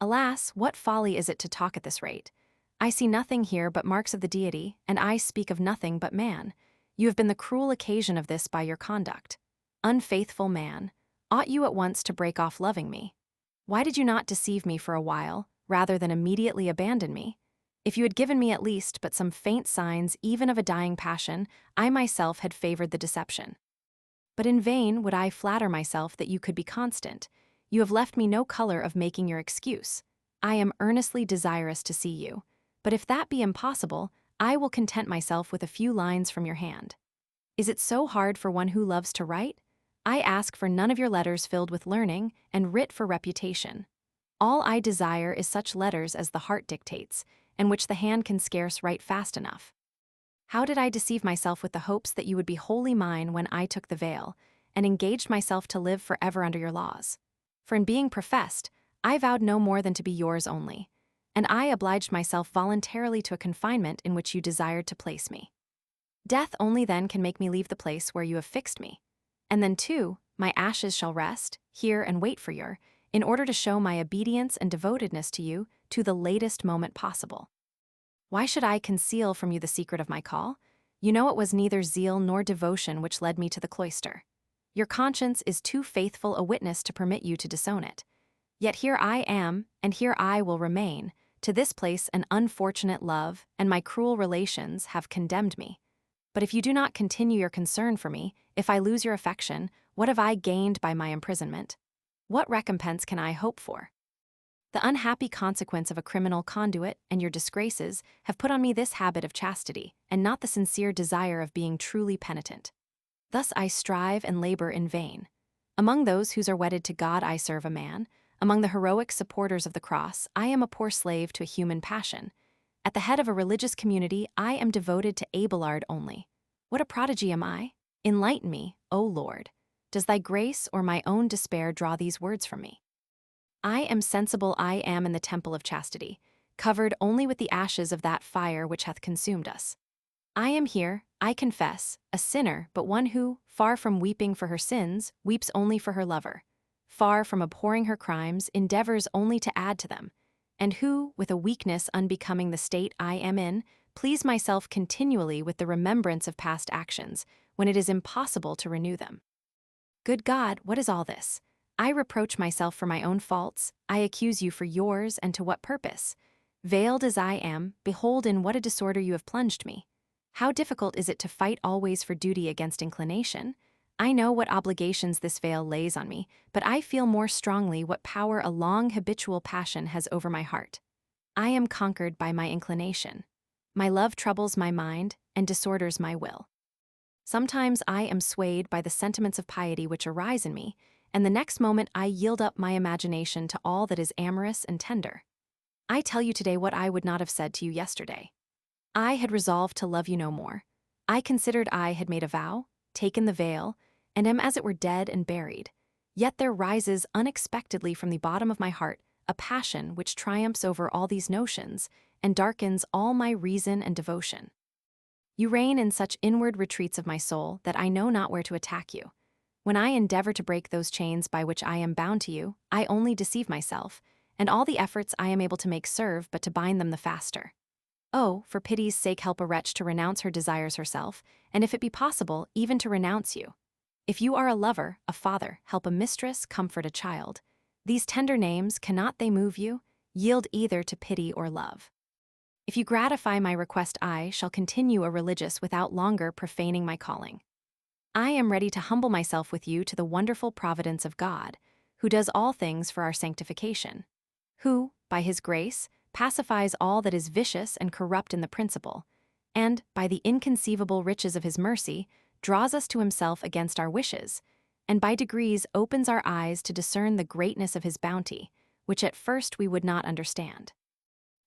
A: Alas, what folly is it to talk at this rate? I see nothing here but marks of the deity, and I speak of nothing but man. You have been the cruel occasion of this by your conduct. Unfaithful man, ought you at once to break off loving me? Why did you not deceive me for a while, rather than immediately abandon me? If you had given me at least but some faint signs even of a dying passion, I myself had favored the deception. But in vain would I flatter myself that you could be constant. You have left me no color of making your excuse. I am earnestly desirous to see you, but if that be impossible, I will content myself with a few lines from your hand. Is it so hard for one who loves to write? I ask for none of your letters filled with learning, and writ for reputation. All I desire is such letters as the heart dictates, and which the hand can scarce write fast enough. How did I deceive myself with the hopes that you would be wholly mine when I took the veil, and engaged myself to live forever under your laws? For in being professed, I vowed no more than to be yours only, and I obliged myself voluntarily to a confinement in which you desired to place me. Death only then can make me leave the place where you have fixed me. And then, too, my ashes shall rest, here and wait for you, in order to show my obedience and devotedness to you to the latest moment possible. Why should I conceal from you the secret of my call? You know it was neither zeal nor devotion which led me to the cloister. Your conscience is too faithful a witness to permit you to disown it. Yet here I am, and here I will remain. To this place an unfortunate love and my cruel relations have condemned me. But if you do not continue your concern for me, if I lose your affection, what have I gained by my imprisonment? What recompense can I hope for? The unhappy consequence of a criminal conduit and your disgraces have put on me this habit of chastity, and not the sincere desire of being truly penitent. Thus I strive and labor in vain. Among those who are wedded to God I serve a man. Among the heroic supporters of the cross, I am a poor slave to a human passion. At the head of a religious community, I am devoted to Abelard only. What a prodigy am I? Enlighten me, O Lord. Does thy grace or my own despair draw these words from me? I am sensible I am in the temple of chastity, covered only with the ashes of that fire which hath consumed us. I am here, I confess, a sinner, but one who, far from weeping for her sins, weeps only for her lover, far from abhorring her crimes, endeavors only to add to them, and who, with a weakness unbecoming the state I am in, please myself continually with the remembrance of past actions, when it is impossible to renew them. Good God, what is all this? I reproach myself for my own faults, I accuse you for yours, and to what purpose? Veiled as I am, behold in what a disorder you have plunged me. How difficult is it to fight always for duty against inclination? I know what obligations this veil lays on me, but I feel more strongly what power a long habitual passion has over my heart. I am conquered by my inclination. My love troubles my mind and disorders my will. Sometimes I am swayed by the sentiments of piety which arise in me, and the next moment I yield up my imagination to all that is amorous and tender. I tell you today what I would not have said to you yesterday. I had resolved to love you no more. I considered I had made a vow, taken the veil, and am as it were dead and buried. Yet there rises unexpectedly from the bottom of my heart a passion which triumphs over all these notions and darkens all my reason and devotion. You reign in such inward retreats of my soul that I know not where to attack you. When I endeavor to break those chains by which I am bound to you, I only deceive myself, and all the efforts I am able to make serve but to bind them the faster. Oh, for pity's sake help a wretch to renounce her desires herself, and if it be possible, even to renounce you. If you are a lover, a father, help a mistress, comfort a child. These tender names, cannot they move you? Yield either to pity or love. If you gratify my request, I shall continue a religious without longer profaning my calling. I am ready to humble myself with you to the wonderful providence of God, who does all things for our sanctification, who, by his grace, pacifies all that is vicious and corrupt in the principle, and, by the inconceivable riches of his mercy, draws us to himself against our wishes, and by degrees opens our eyes to discern the greatness of his bounty, which at first we would not understand.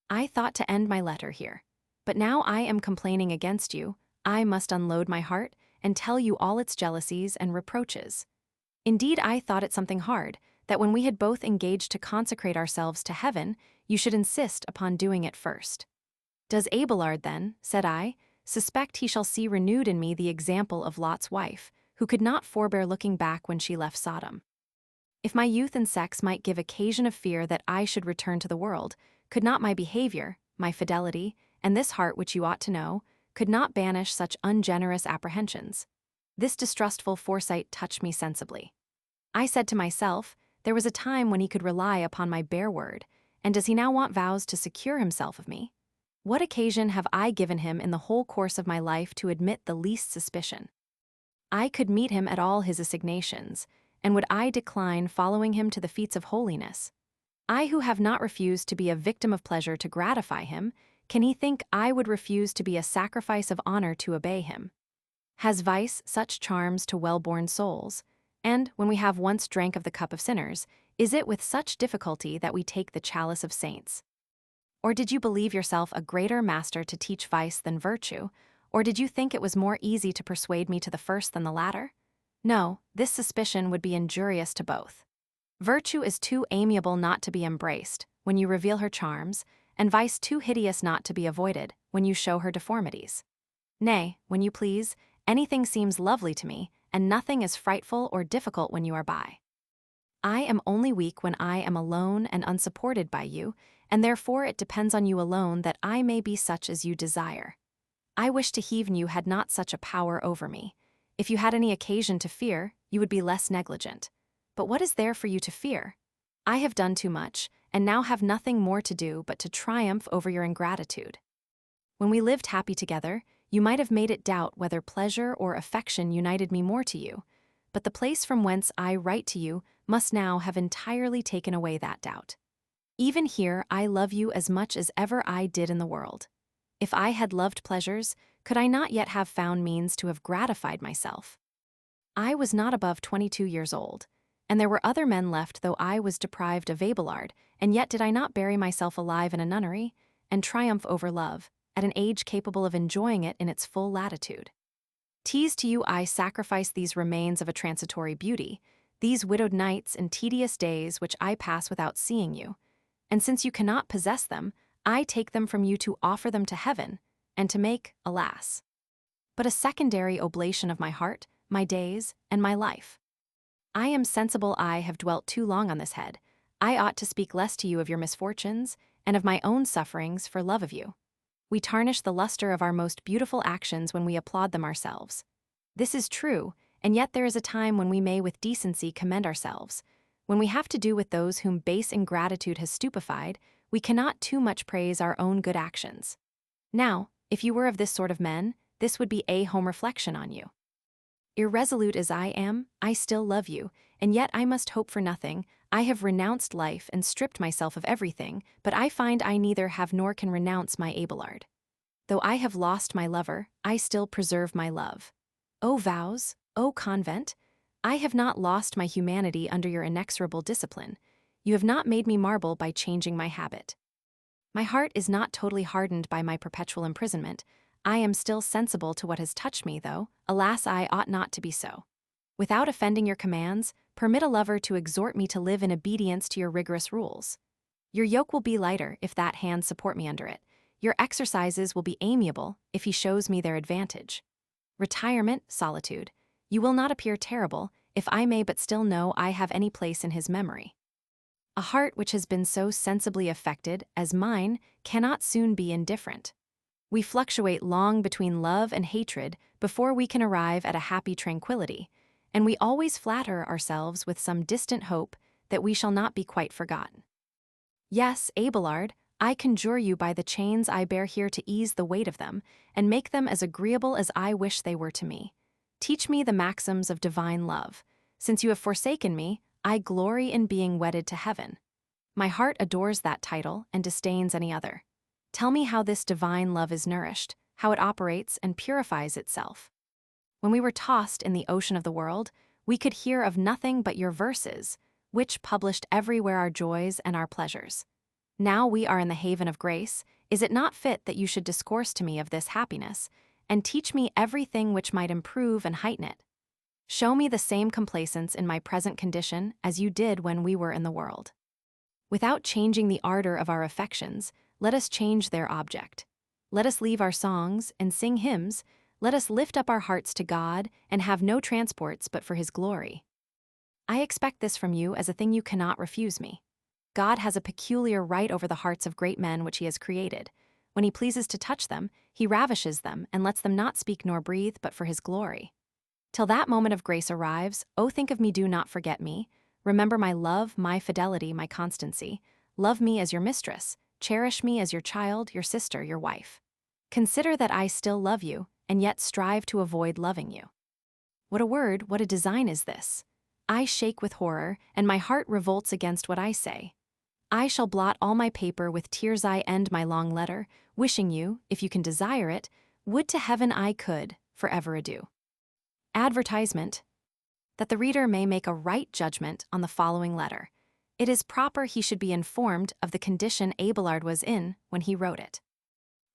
A: I thought to end my letter here, but now I am complaining against you, I must unload my heart and tell you all its jealousies and reproaches. Indeed, I thought it something hard, that when we had both engaged to consecrate ourselves to heaven, you should insist upon doing it first. Does Abelard then, said I, suspect he shall see renewed in me the example of Lot's wife, who could not forbear looking back when she left Sodom? If my youth and sex might give occasion of fear that I should return to the world, could not my behavior, my fidelity, and this heart which you ought to know, could not banish such ungenerous apprehensions? This distrustful foresight touched me sensibly. I said to myself, there was a time when he could rely upon my bare word, and does he now want vows to secure himself of me? What occasion have I given him in the whole course of my life to admit the least suspicion? I could meet him at all his assignations, and would I decline following him to the feats of holiness? I who have not refused to be a victim of pleasure to gratify him, can he think I would refuse to be a sacrifice of honor to obey him? Has vice such charms to well-born souls? And, when we have once drank of the cup of sinners, is it with such difficulty that we take the chalice of saints? Or did you believe yourself a greater master to teach vice than virtue, or did you think it was more easy to persuade me to the first than the latter? No, this suspicion would be injurious to both. Virtue is too amiable not to be embraced, when you reveal her charms, and vice too hideous not to be avoided, when you show her deformities. Nay, when you please, anything seems lovely to me, and nothing is frightful or difficult when you are by. I am only weak when I am alone and unsupported by you, and therefore it depends on you alone that I may be such as you desire. I wish to heaven you had not such a power over me. If you had any occasion to fear, you would be less negligent. But what is there for you to fear? I have done too much, and now have nothing more to do but to triumph over your ingratitude. When we lived happy together, you might have made it doubt whether pleasure or affection united me more to you, but the place from whence I write to you must now have entirely taken away that doubt. Even here I love you as much as ever I did in the world. If I had loved pleasures, could I not yet have found means to have gratified myself? I was not above 22 years old, and there were other men left though I was deprived of Abelard, and yet did I not bury myself alive in a nunnery, and triumph over love, at an age capable of enjoying it in its full latitude? Teased to you I sacrifice these remains of a transitory beauty, these widowed nights and tedious days which I pass without seeing you, and since you cannot possess them, I take them from you to offer them to heaven, and to make, alas, but a secondary oblation of my heart, my days, and my life. I am sensible I have dwelt too long on this head. I ought to speak less to you of your misfortunes, and of my own sufferings for love of you. We tarnish the luster of our most beautiful actions when we applaud them ourselves. This is true, and yet there is a time when we may with decency commend ourselves. When we have to do with those whom base ingratitude has stupefied, we cannot too much praise our own good actions. Now, if you were of this sort of men, this would be a home reflection on you. Irresolute as I am, I still love you, and yet I must hope for nothing. I have renounced life and stripped myself of everything, but I find I neither have nor can renounce my Abelard. Though I have lost my lover, I still preserve my love. O vows, O convent, I have not lost my humanity under your inexorable discipline. You have not made me marble by changing my habit. My heart is not totally hardened by my perpetual imprisonment. I am still sensible to what has touched me, though, alas, I ought not to be so. Without offending your commands, permit a lover to exhort me to live in obedience to your rigorous rules. Your yoke will be lighter if that hand support me under it. Your exercises will be amiable if he shows me their advantage. Retirement, solitude. You will not appear terrible, if I may but still know I have any place in his memory. A heart which has been so sensibly affected as mine cannot soon be indifferent. We fluctuate long between love and hatred before we can arrive at a happy tranquility, and we always flatter ourselves with some distant hope that we shall not be quite forgotten. Yes, Abelard, I conjure you by the chains I bear here to ease the weight of them, and make them as agreeable as I wish they were to me. Teach me the maxims of divine love. Since you have forsaken me, I glory in being wedded to heaven. My heart adores that title and disdains any other. Tell me how this divine love is nourished, how it operates and purifies itself. When we were tossed in the ocean of the world, we could hear of nothing but your verses, which published everywhere our joys and our pleasures. Now we are in the haven of grace. Is it not fit that you should discourse to me of this happiness, and teach me everything which might improve and heighten it? Show me the same complacence in my present condition as you did when we were in the world. Without changing the ardor of our affections, let us change their object. Let us leave our songs and sing hymns. Let us lift up our hearts to God and have no transports but for his glory. I expect this from you as a thing you cannot refuse me. God has a peculiar right over the hearts of great men which he has created. When he pleases to touch them, he ravishes them and lets them not speak nor breathe but for his glory. Till that moment of grace arrives, oh, think of me, do not forget me. Remember my love, my fidelity, my constancy. Love me as your mistress. Cherish me as your child, your sister, your wife. Consider that I still love you, and yet strive to avoid loving you. What a word, what a design is this! I shake with horror, and my heart revolts against what I say. I shall blot all my paper with tears. I end my long letter, wishing you, if you can desire it, would to heaven I could, forever adieu. Advertisement. That the reader may make a right judgment on the following letter, it is proper he should be informed of the condition Abelard was in when he wrote it.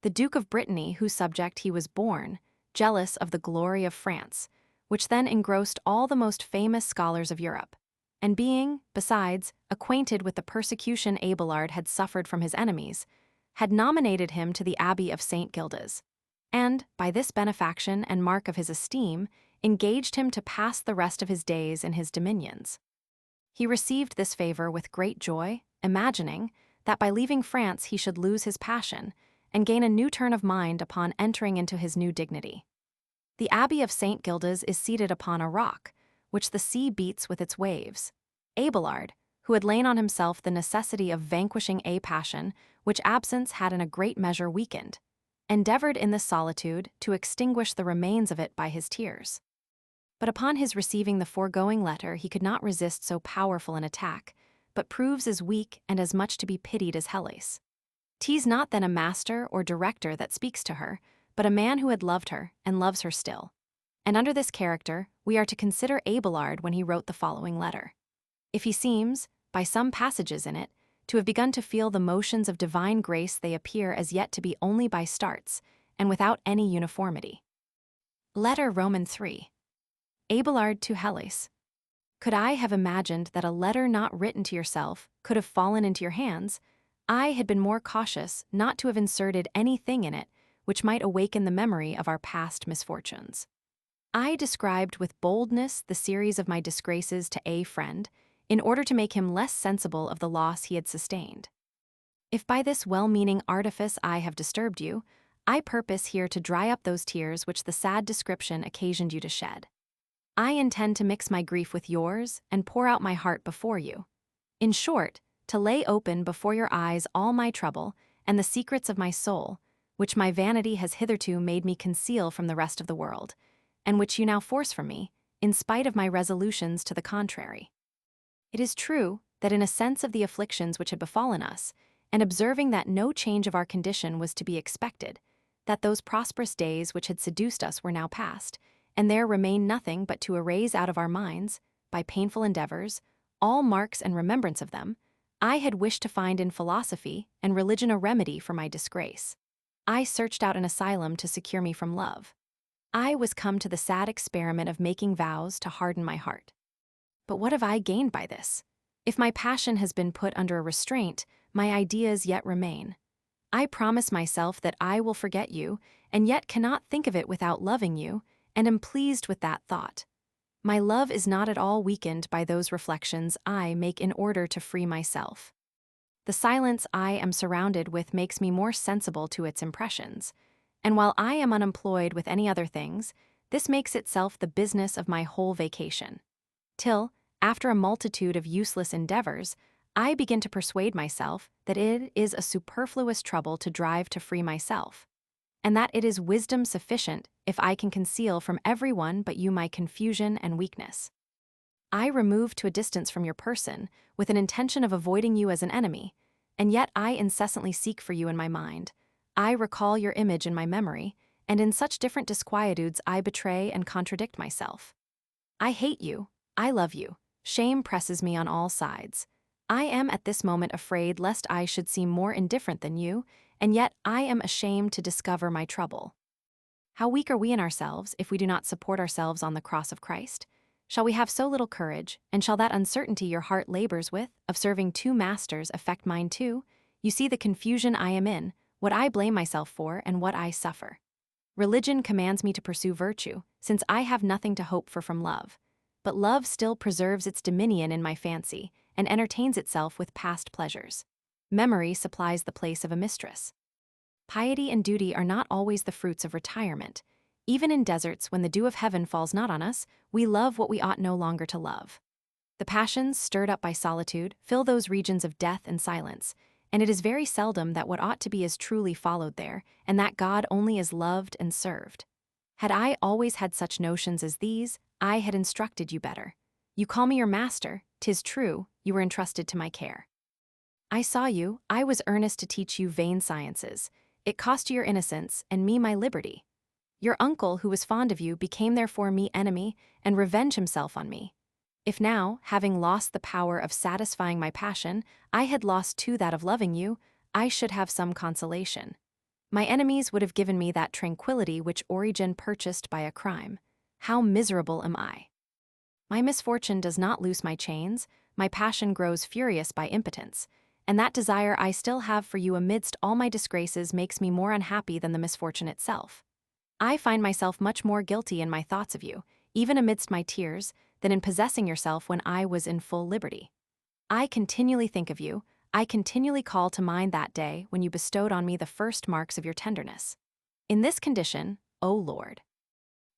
A: The Duke of Brittany, whose subject he was born, jealous of the glory of France, which then engrossed all the most famous scholars of Europe, and being, besides, acquainted with the persecution Abelard had suffered from his enemies, had nominated him to the Abbey of St. Gildas, and, by this benefaction and mark of his esteem, engaged him to pass the rest of his days in his dominions. He received this favor with great joy, imagining that by leaving France he should lose his passion and gain a new turn of mind upon entering into his new dignity. The Abbey of St. Gildas is seated upon a rock, which the sea beats with its waves. Abelard, who had lain on himself the necessity of vanquishing a passion which absence had in a great measure weakened, endeavored in this solitude to extinguish the remains of it by his tears. But upon his receiving the foregoing letter he could not resist so powerful an attack, but proves as weak and as much to be pitied as Heloise. 'Tis not then a master or director that speaks to her, but a man who had loved her and loves her still. And under this character, we are to consider Abelard when he wrote the following letter. If he seems, by some passages in it, to have begun to feel the motions of divine grace, they appear as yet to be only by starts, and without any uniformity. Letter Roman 3. Abelard to Heloise. Could I have imagined that a letter not written to yourself could have fallen into your hands, I had been more cautious not to have inserted anything in it which might awaken the memory of our past misfortunes. I described with boldness the series of my disgraces to a friend, in order to make him less sensible of the loss he had sustained. If by this well-meaning artifice I have disturbed you, I purpose here to dry up those tears which the sad description occasioned you to shed. I intend to mix my grief with yours and pour out my heart before you. In short, to lay open before your eyes all my trouble and the secrets of my soul, which my vanity has hitherto made me conceal from the rest of the world, and which you now force from me, in spite of my resolutions to the contrary. It is true that in a sense of the afflictions which had befallen us, and observing that no change of our condition was to be expected, that those prosperous days which had seduced us were now past, and there remained nothing but to erase out of our minds, by painful endeavors, all marks and remembrance of them, I had wished to find in philosophy and religion a remedy for my disgrace. I searched out an asylum to secure me from love. I was come to the sad experiment of making vows to harden my heart. But what have I gained by this? If my passion has been put under a restraint, my ideas yet remain. I promise myself that I will forget you, and yet cannot think of it without loving you, and am pleased with that thought. My love is not at all weakened by those reflections I make in order to free myself. The silence I am surrounded with makes me more sensible to its impressions, and while I am unemployed with any other things, this makes itself the business of my whole vacation. Till, after a multitude of useless endeavors, I begin to persuade myself that it is a superfluous trouble to drive to free myself, and that it is wisdom sufficient if I can conceal from everyone but you my confusion and weakness. I remove to a distance from your person, with an intention of avoiding you as an enemy, and yet I incessantly seek for you in my mind. I recall your image in my memory, and in such different disquietudes I betray and contradict myself. I hate you, I love you, shame presses me on all sides. I am at this moment afraid lest I should seem more indifferent than you, and yet I am ashamed to discover my trouble. How weak are we in ourselves if we do not support ourselves on the cross of Christ? Shall we have so little courage, and shall that uncertainty your heart labors with, of serving two masters, affect mine too? You see the confusion I am in, what I blame myself for, and what I suffer. Religion commands me to pursue virtue, since I have nothing to hope for from love. But love still preserves its dominion in my fancy, and entertains itself with past pleasures. Memory supplies the place of a mistress. Piety and duty are not always the fruits of retirement. Even in deserts, when the dew of heaven falls not on us, we love what we ought no longer to love. The passions, stirred up by solitude, fill those regions of death and silence, and it is very seldom that what ought to be is truly followed there, and that God only is loved and served. Had I always had such notions as these, I had instructed you better. You call me your master, 'tis true, you were entrusted to my care. I saw you, I was earnest to teach you vain sciences. It cost you your innocence, and me my liberty. Your uncle, who was fond of you, became therefore me enemy, and revenged himself on me. If now, having lost the power of satisfying my passion, I had lost too that of loving you, I should have some consolation. My enemies would have given me that tranquillity which Origen purchased by a crime. How miserable am I! My misfortune does not loose my chains, my passion grows furious by impotence, and that desire I still have for you amidst all my disgraces makes me more unhappy than the misfortune itself. I find myself much more guilty in my thoughts of you, even amidst my tears, than in possessing yourself when I was in full liberty. I continually think of you, I continually call to mind that day when you bestowed on me the first marks of your tenderness. In this condition, O Lord,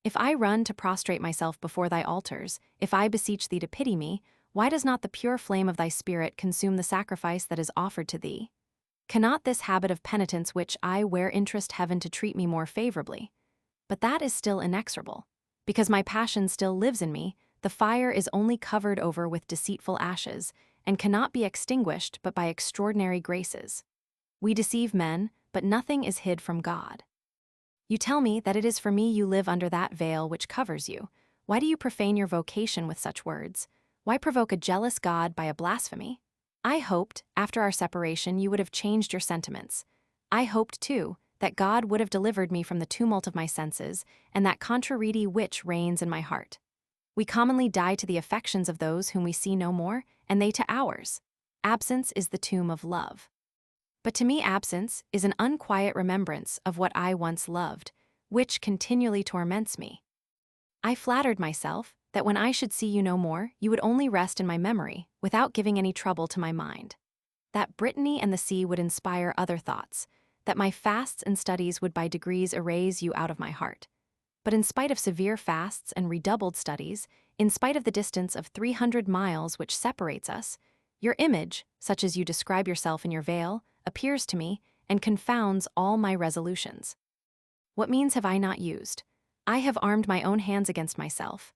A: if I run to prostrate myself before thy altars, if I beseech thee to pity me, why does not the pure flame of thy Spirit consume the sacrifice that is offered to thee? Cannot this habit of penitence which I wear interest heaven to treat me more favorably? But that is still inexorable. Because my passion still lives in me, the fire is only covered over with deceitful ashes, and cannot be extinguished but by extraordinary graces. We deceive men, but nothing is hid from God. You tell me that it is for me you live under that veil which covers you. Why do you profane your vocation with such words? Why provoke a jealous God by a blasphemy? I hoped, after our separation, you would have changed your sentiments. I hoped, too, that God would have delivered me from the tumult of my senses and that contrariety which reigns in my heart. We commonly die to the affections of those whom we see no more, and they to ours. Absence is the tomb of love. But to me absence is an unquiet remembrance of what I once loved, which continually torments me. I flattered myself that when I should see you no more, you would only rest in my memory, without giving any trouble to my mind. That Brittany and the sea would inspire other thoughts, that my fasts and studies would by degrees erase you out of my heart. But in spite of severe fasts and redoubled studies, in spite of the distance of 300 miles which separates us, your image, such as you describe yourself in your veil, appears to me and confounds all my resolutions. What means have I not used? I have armed my own hands against myself.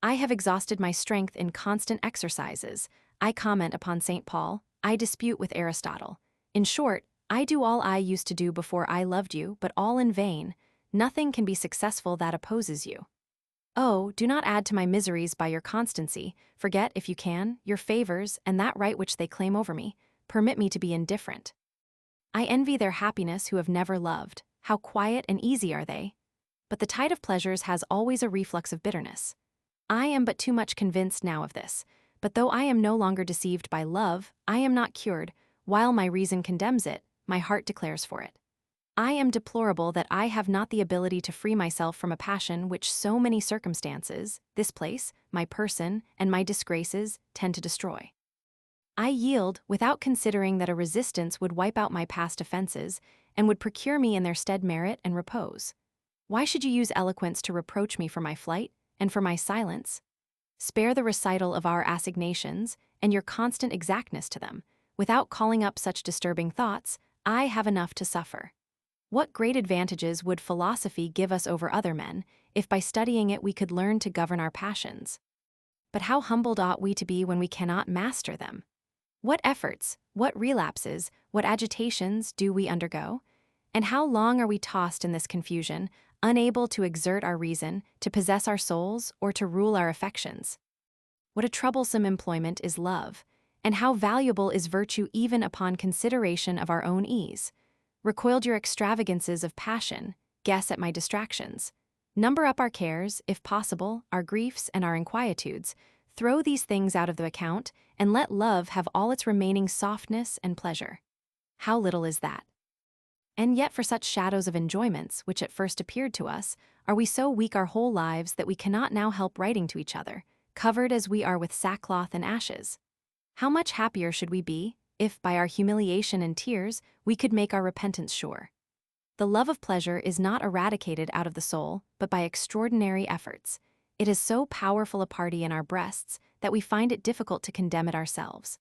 A: I have exhausted my strength in constant exercises. I comment upon St. Paul. I dispute with Aristotle. In short, I do all I used to do before I loved you, but all in vain. Nothing can be successful that opposes you. Oh, do not add to my miseries by your constancy. Forget, if you can, your favors and that right which they claim over me. Permit me to be indifferent. I envy their happiness who have never loved. How quiet and easy are they? But the tide of pleasures has always a reflux of bitterness. I am but too much convinced now of this, but though I am no longer deceived by love, I am not cured. While my reason condemns it, my heart declares for it. I am deplorable that I have not the ability to free myself from a passion which so many circumstances, this place, my person, and my disgraces, tend to destroy. I yield without considering that a resistance would wipe out my past offenses and would procure me in their stead merit and repose. Why should you use eloquence to reproach me for my flight and for my silence? Spare the recital of our assignations and your constant exactness to them. Without calling up such disturbing thoughts, I have enough to suffer. What great advantages would philosophy give us over other men, if by studying it we could learn to govern our passions? But how humbled ought we to be when we cannot master them? What efforts, what relapses, what agitations do we undergo? And how long are we tossed in this confusion, unable to exert our reason, to possess our souls, or to rule our affections? What a troublesome employment is love, and how valuable is virtue even upon consideration of our own ease. Recoiled your extravagances of passion, guess at my distractions. Number up our cares, if possible, our griefs and our inquietudes. Throw these things out of the account, and let love have all its remaining softness and pleasure. How little is that? And yet for such shadows of enjoyments, which at first appeared to us, are we so weak our whole lives that we cannot now help writing to each other, covered as we are with sackcloth and ashes. How much happier should we be, if by our humiliation and tears we could make our repentance sure? The love of pleasure is not eradicated out of the soul, but by extraordinary efforts. It is so powerful a party in our breasts that we find it difficult to condemn it ourselves.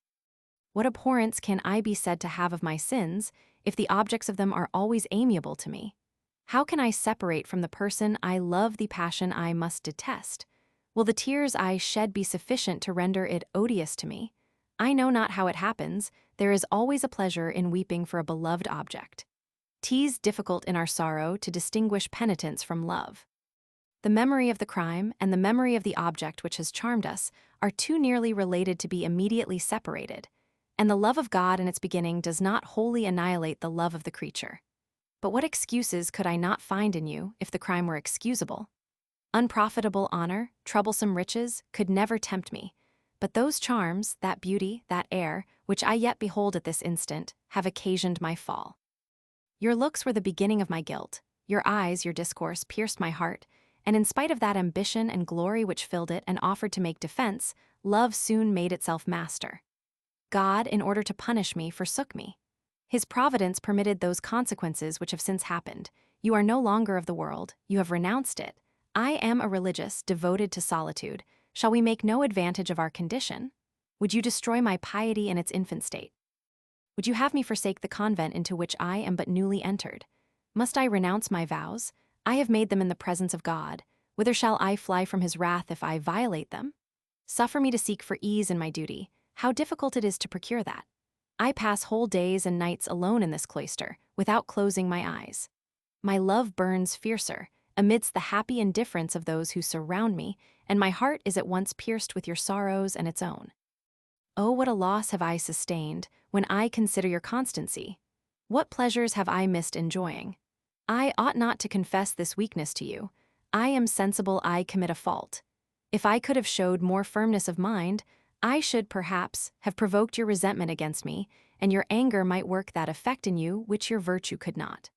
A: What abhorrence can I be said to have of my sins, if the objects of them are always amiable to me? How can I separate from the person I love the passion I must detest? Will the tears I shed be sufficient to render it odious to me? I know not how it happens, there is always a pleasure in weeping for a beloved object. 'Tis difficult in our sorrow to distinguish penitence from love. The memory of the crime and the memory of the object which has charmed us are too nearly related to be immediately separated, and the love of God in its beginning does not wholly annihilate the love of the creature. But what excuses could I not find in you if the crime were excusable? Unprofitable honor, troublesome riches, could never tempt me, but those charms, that beauty, that air, which I yet behold at this instant, have occasioned my fall. Your looks were the beginning of my guilt, your eyes, your discourse, pierced my heart, and in spite of that ambition and glory which filled it and offered to make defense, love soon made itself master. God, in order to punish me, forsook me. His providence permitted those consequences which have since happened. You are no longer of the world, you have renounced it. I am a religious, devoted to solitude. Shall we make no advantage of our condition? Would you destroy my piety in its infant state? Would you have me forsake the convent into which I am but newly entered? Must I renounce my vows? I have made them in the presence of God. Whither shall I fly from his wrath if I violate them? Suffer me to seek for ease in my duty. how difficult it is to procure that. I pass whole days and nights alone in this cloister, without closing my eyes. My love burns fiercer, amidst the happy indifference of those who surround me, and my heart is at once pierced with your sorrows and its own. Oh, what a loss have I sustained, when I consider your constancy! What pleasures have I missed enjoying! I ought not to confess this weakness to you. I am sensible I commit a fault. If I could have showed more firmness of mind, I should, perhaps, have provoked your resentment against me, and your anger might work that effect in you which your virtue could not.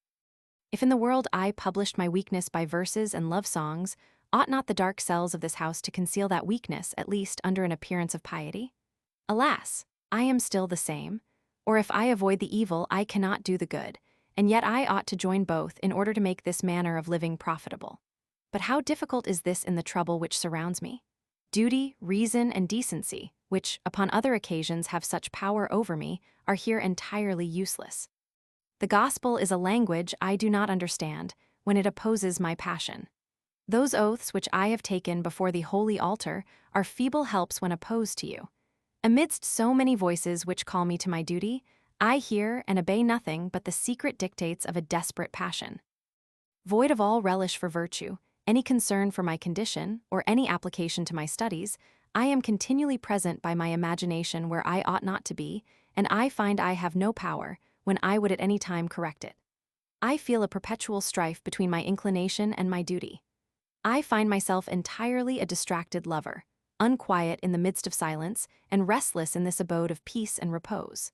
A: If in the world I published my weakness by verses and love songs, ought not the dark cells of this house to conceal that weakness, at least under an appearance of piety? Alas, I am still the same, or if I avoid the evil I cannot do the good, and yet I ought to join both in order to make this manner of living profitable. But how difficult is this in the trouble which surrounds me? Duty, reason, and decency, which, upon other occasions have such power over me, are here entirely useless. The gospel is a language I do not understand when it opposes my passion. Those oaths which I have taken before the holy altar are feeble helps when opposed to you. Amidst so many voices which call me to my duty, I hear and obey nothing but the secret dictates of a desperate passion. Void of all relish for virtue, any concern for my condition, or any application to my studies, I am continually present by my imagination where I ought not to be, and I find I have no power, when I would at any time correct it. I feel a perpetual strife between my inclination and my duty. I find myself entirely a distracted lover, unquiet in the midst of silence, and restless in this abode of peace and repose.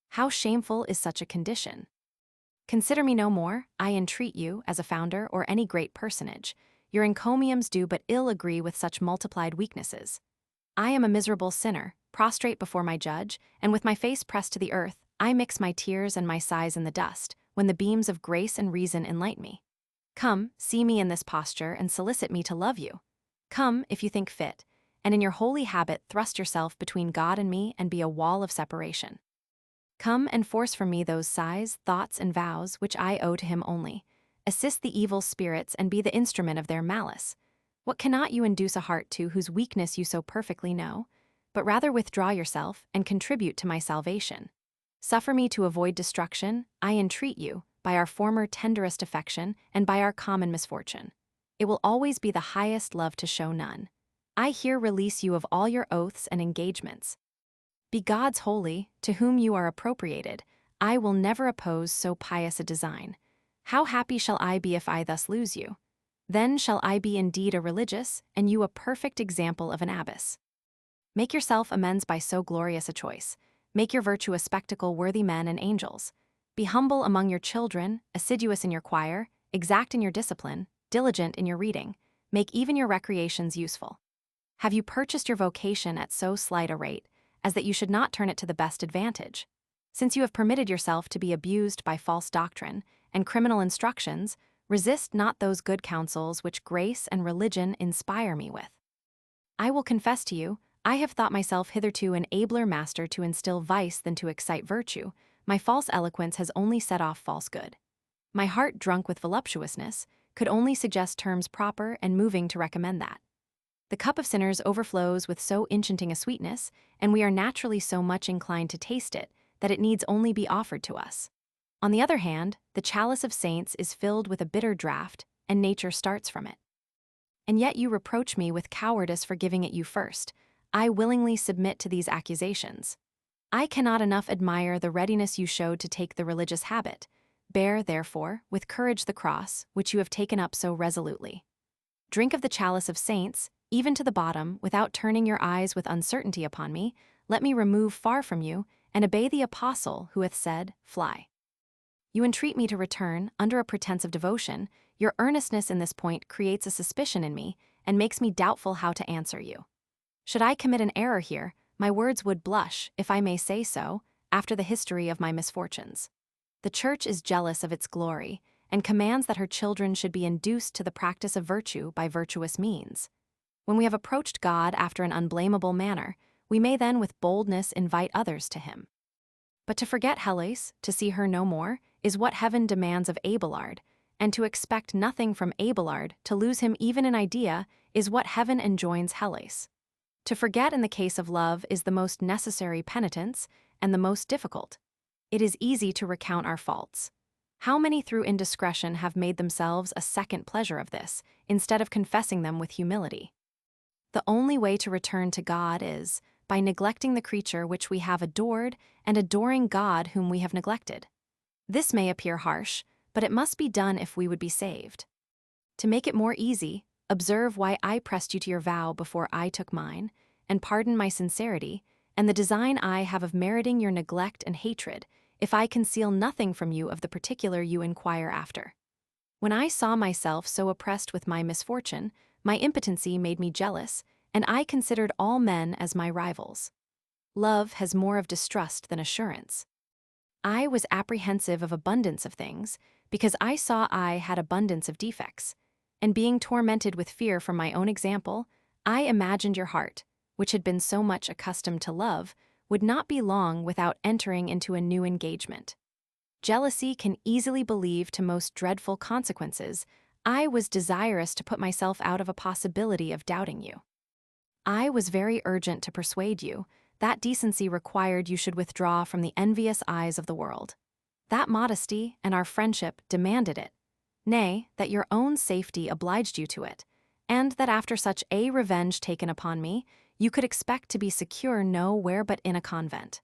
A: How shameful is such a condition! Consider me no more, I entreat you, as a founder or any great personage. Your encomiums do but ill agree with such multiplied weaknesses. I am a miserable sinner, prostrate before my judge, and with my face pressed to the earth, I mix my tears and my sighs in the dust, when the beams of grace and reason enlight me. Come, see me in this posture, and solicit me to love you. Come, if you think fit, and in your holy habit thrust yourself between God and me and be a wall of separation. Come and force from me those sighs, thoughts, and vows which I owe to him only. Assist the evil spirits and be the instrument of their malice. What cannot you induce a heart to whose weakness you so perfectly know? But rather withdraw yourself and contribute to my salvation. Suffer me to avoid destruction, I entreat you, by our former tenderest affection and by our common misfortune. It will always be the highest love to show none. I here release you of all your oaths and engagements. Be God's holy, to whom you are appropriated. I will never oppose so pious a design. How happy shall I be if I thus lose you? Then shall I be indeed a religious, and you a perfect example of an abbess. Make yourself amends by so glorious a choice. Make your virtue a spectacle worthy men and angels. Be humble among your children, assiduous in your choir, exact in your discipline, diligent in your reading. Make even your recreations useful. Have you purchased your vocation at so slight a rate, as that you should not turn it to the best advantage? Since you have permitted yourself to be abused by false doctrine and criminal instructions, resist not those good counsels which grace and religion inspire me with. I will confess to you, I have thought myself hitherto an abler master to instill vice than to excite virtue. My false eloquence has only set off false good. My heart, drunk with voluptuousness, could only suggest terms proper and moving to recommend that. The cup of sinners overflows with so enchanting a sweetness, and we are naturally so much inclined to taste it, that it needs only be offered to us. On the other hand, the chalice of saints is filled with a bitter draught, and nature starts from it. And yet you reproach me with cowardice for giving it you first. I willingly submit to these accusations. I cannot enough admire the readiness you showed to take the religious habit. Bear, therefore, with courage the cross, which you have taken up so resolutely. Drink of the chalice of saints, even to the bottom, without turning your eyes with uncertainty upon me. Let me remove far from you, and obey the apostle who hath said, Fly. You entreat me to return, under a pretense of devotion. Your earnestness in this point creates a suspicion in me, and makes me doubtful how to answer you. Should I commit an error here, my words would blush, if I may say so, after the history of my misfortunes. The Church is jealous of its glory, and commands that her children should be induced to the practice of virtue by virtuous means. When we have approached God after an unblameable manner, we may then with boldness invite others to him. But to forget Heloise, to see her no more, is what heaven demands of Abelard, and to expect nothing from Abelard, to lose him even in idea, is what heaven enjoins Heloise. To forget in the case of love is the most necessary penitence and the most difficult. It is easy to recount our faults. How many through indiscretion have made themselves a second pleasure of this, instead of confessing them with humility? The only way to return to God is by neglecting the creature which we have adored and adoring God whom we have neglected. This may appear harsh, but it must be done if we would be saved. To make it more easy, observe why I pressed you to your vow before I took mine, and pardon my sincerity, and the design I have of meriting your neglect and hatred, if I conceal nothing from you of the particular you inquire after. When I saw myself so oppressed with my misfortune, my impotency made me jealous, and I considered all men as my rivals. Love has more of distrust than assurance. I was apprehensive of abundance of things, because I saw I had abundance of defects, and being tormented with fear from my own example, I imagined your heart, which had been so much accustomed to love, would not be long without entering into a new engagement. Jealousy can easily believe to most dreadful consequences. I was desirous to put myself out of a possibility of doubting you. I was very urgent to persuade you that decency required you should withdraw from the envious eyes of the world. That modesty and our friendship demanded it, nay, that your own safety obliged you to it, and that after such a revenge taken upon me, you could expect to be secure nowhere but in a convent.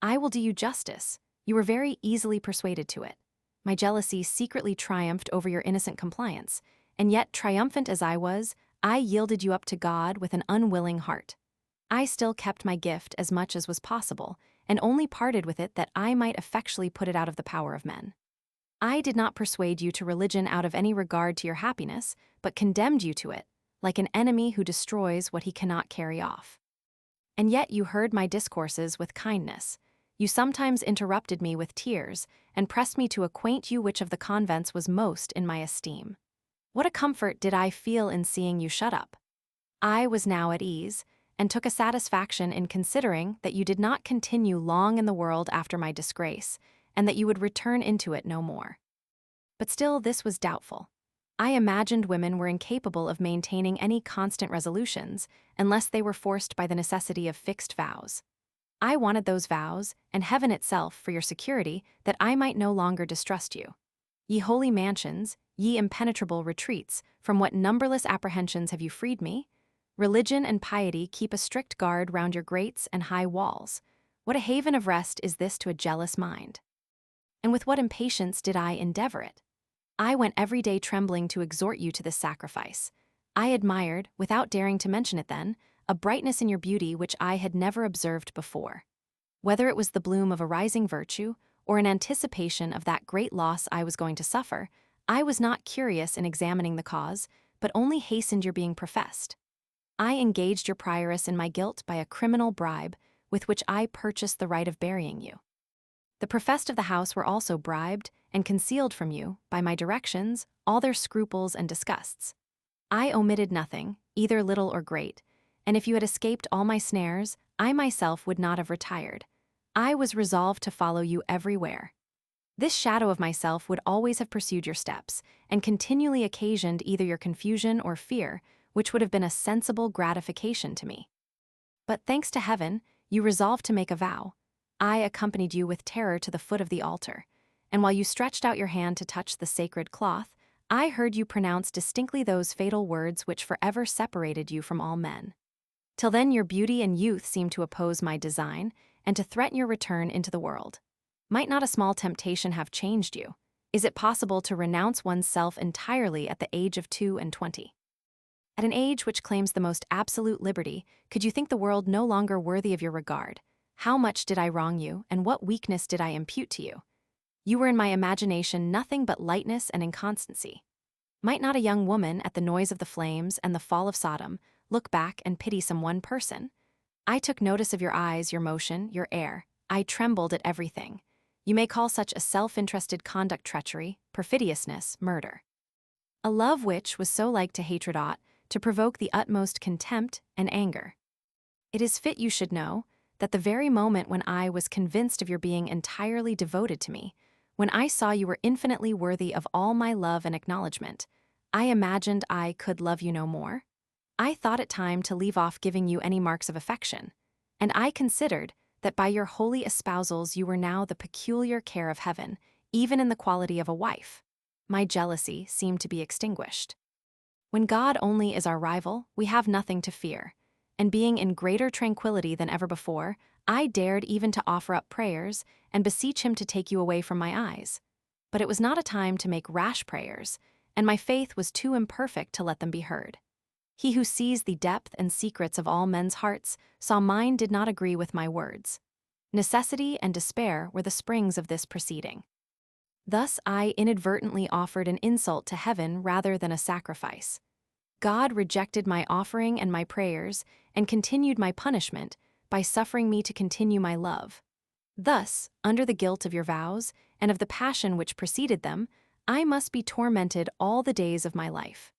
A: I will do you justice. You were very easily persuaded to it. My jealousy secretly triumphed over your innocent compliance, and yet, triumphant as I was, I yielded you up to God with an unwilling heart. I still kept my gift as much as was possible, and only parted with it that I might effectually put it out of the power of men. I did not persuade you to religion out of any regard to your happiness, but condemned you to it, like an enemy who destroys what he cannot carry off. And yet you heard my discourses with kindness. You sometimes interrupted me with tears, and pressed me to acquaint you which of the convents was most in my esteem. What a comfort did I feel in seeing you shut up! I was now at ease, and took a satisfaction in considering that you did not continue long in the world after my disgrace, and that you would return into it no more. But still this was doubtful. I imagined women were incapable of maintaining any constant resolutions, unless they were forced by the necessity of fixed vows. I wanted those vows, and heaven itself, for your security, that I might no longer distrust you. Ye holy mansions, ye impenetrable retreats, from what numberless apprehensions have you freed me? Religion and piety keep a strict guard round your grates and high walls. What a haven of rest is this to a jealous mind! And with what impatience did I endeavor it? I went every day trembling to exhort you to this sacrifice. I admired, without daring to mention it then, a brightness in your beauty which I had never observed before. Whether it was the bloom of a rising virtue, or an anticipation of that great loss I was going to suffer, I was not curious in examining the cause, but only hastened your being professed. I engaged your prioress in my guilt by a criminal bribe, with which I purchased the right of burying you. The professed of the house were also bribed, and concealed from you, by my directions, all their scruples and disgusts. I omitted nothing, either little or great, and if you had escaped all my snares, I myself would not have retired. I was resolved to follow you everywhere. This shadow of myself would always have pursued your steps, and continually occasioned either your confusion or fear, which would have been a sensible gratification to me. But thanks to heaven, you resolved to make a vow. I accompanied you with terror to the foot of the altar, and while you stretched out your hand to touch the sacred cloth, I heard you pronounce distinctly those fatal words which forever separated you from all men. Till then your beauty and youth seemed to oppose my design, and to threaten your return into the world. Might not a small temptation have changed you? Is it possible to renounce one's self entirely at the age of 22? At an age which claims the most absolute liberty, could you think the world no longer worthy of your regard? How much did I wrong you, and what weakness did I impute to you? You were in my imagination nothing but lightness and inconstancy. Might not a young woman, at the noise of the flames and the fall of Sodom, look back and pity some one person? I took notice of your eyes, your motion, your air. I trembled at everything. You may call such a self-interested conduct treachery, perfidiousness, murder. A love which was so like to hatred ought to provoke the utmost contempt and anger. It is fit you should know that the very moment when I was convinced of your being entirely devoted to me, when I saw you were infinitely worthy of all my love and acknowledgement, I imagined I could love you no more. I thought it time to leave off giving you any marks of affection, and I considered that by your holy espousals you were now the peculiar care of heaven, even in the quality of a wife. My jealousy seemed to be extinguished. When God only is our rival, we have nothing to fear, and being in greater tranquility than ever before, I dared even to offer up prayers and beseech him to take you away from my eyes. But it was not a time to make rash prayers, and my faith was too imperfect to let them be heard. He who sees the depth and secrets of all men's hearts saw mine did not agree with my words. Necessity and despair were the springs of this proceeding. Thus I inadvertently offered an insult to heaven rather than a sacrifice. God rejected my offering and my prayers, and continued my punishment by suffering me to continue my love. Thus, under the guilt of your vows, and of the passion which preceded them, I must be tormented all the days of my life.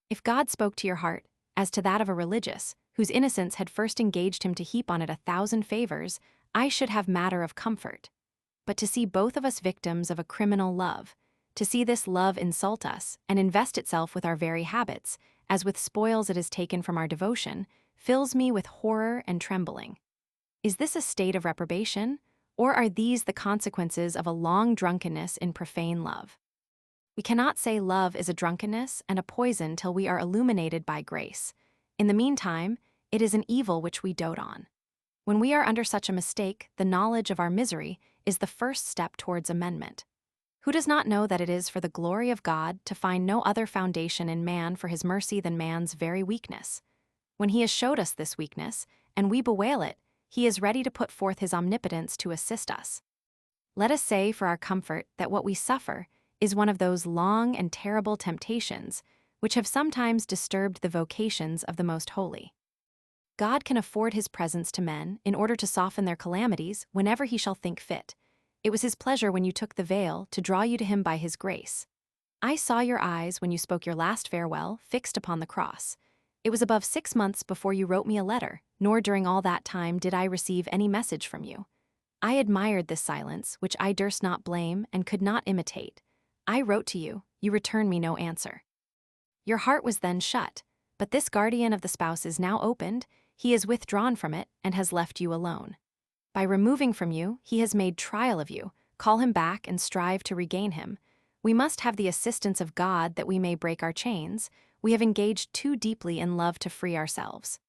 A: If God spoke to your heart, as to that of a religious, whose innocence had first engaged him to heap on it 1,000 favors, I should have matter of comfort. But to see both of us victims of a criminal love, to see this love insult us and invest itself with our very habits, as with spoils it is taken from our devotion, fills me with horror and trembling. Is this a state of reprobation, or are these the consequences of a long drunkenness in profane love? We cannot say love is a drunkenness and a poison till we are illuminated by grace. In the meantime, it is an evil which we dote on. When we are under such a mistake, the knowledge of our misery is the first step towards amendment. Who does not know that it is for the glory of God to find no other foundation in man for his mercy than man's very weakness? When he has showed us this weakness, and we bewail it, he is ready to put forth his omnipotence to assist us. Let us say for our comfort that what we suffer is one of those long and terrible temptations which have sometimes disturbed the vocations of the most holy. God can afford his presence to men in order to soften their calamities whenever he shall think fit. It was his pleasure when you took the veil to draw you to him by his grace. I saw your eyes when you spoke your last farewell fixed upon the cross. It was above 6 months before you wrote me a letter, nor during all that time did I receive any message from you. I admired this silence, which I durst not blame and could not imitate. I wrote to you, you returned me no answer. Your heart was then shut, but this guardian of the spouse is now opened, he is withdrawn from it and has left you alone. By removing from you, he has made trial of you. Call him back and strive to regain him. We must have the assistance of God that we may break our chains. We have engaged too deeply in love to free ourselves.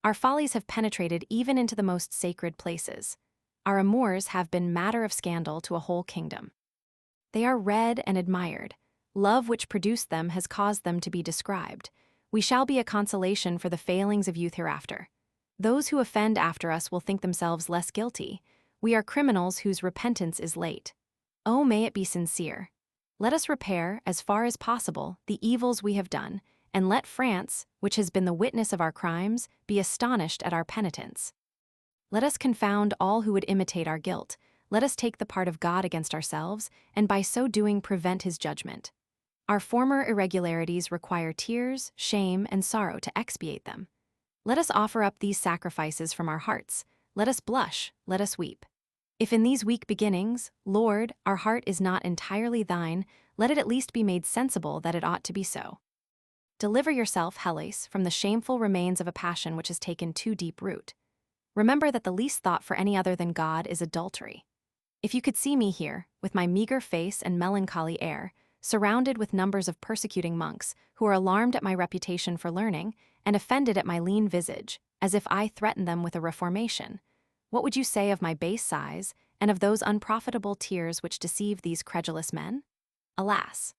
A: Our follies have penetrated even into the most sacred places. Our amours have been matter of scandal to a whole kingdom. They are read and admired. Love which produced them has caused them to be described. We shall be a consolation for the failings of youth hereafter. Those who offend after us will think themselves less guilty. We are criminals whose repentance is late. Oh, may it be sincere. Let us repair, as far as possible, the evils we have done, and let France, which has been the witness of our crimes, be astonished at our penitence. Let us confound all who would imitate our guilt. Let us take the part of God against ourselves, and by so doing prevent his judgment. Our former irregularities require tears, shame, and sorrow to expiate them. Let us offer up these sacrifices from our hearts. Let us blush, let us weep. If in these weak beginnings, Lord, our heart is not entirely thine, let it at least be made sensible that it ought to be so. Deliver yourself, Heloise, from the shameful remains of a passion which has taken too deep root. Remember that the least thought for any other than God is adultery. If you could see me here, with my meager face and melancholy air, surrounded with numbers of persecuting monks who are alarmed at my reputation for learning and offended at my lean visage, as if I threatened them with a reformation, what would you say of my base size and of those unprofitable tears which deceive these credulous men? Alas!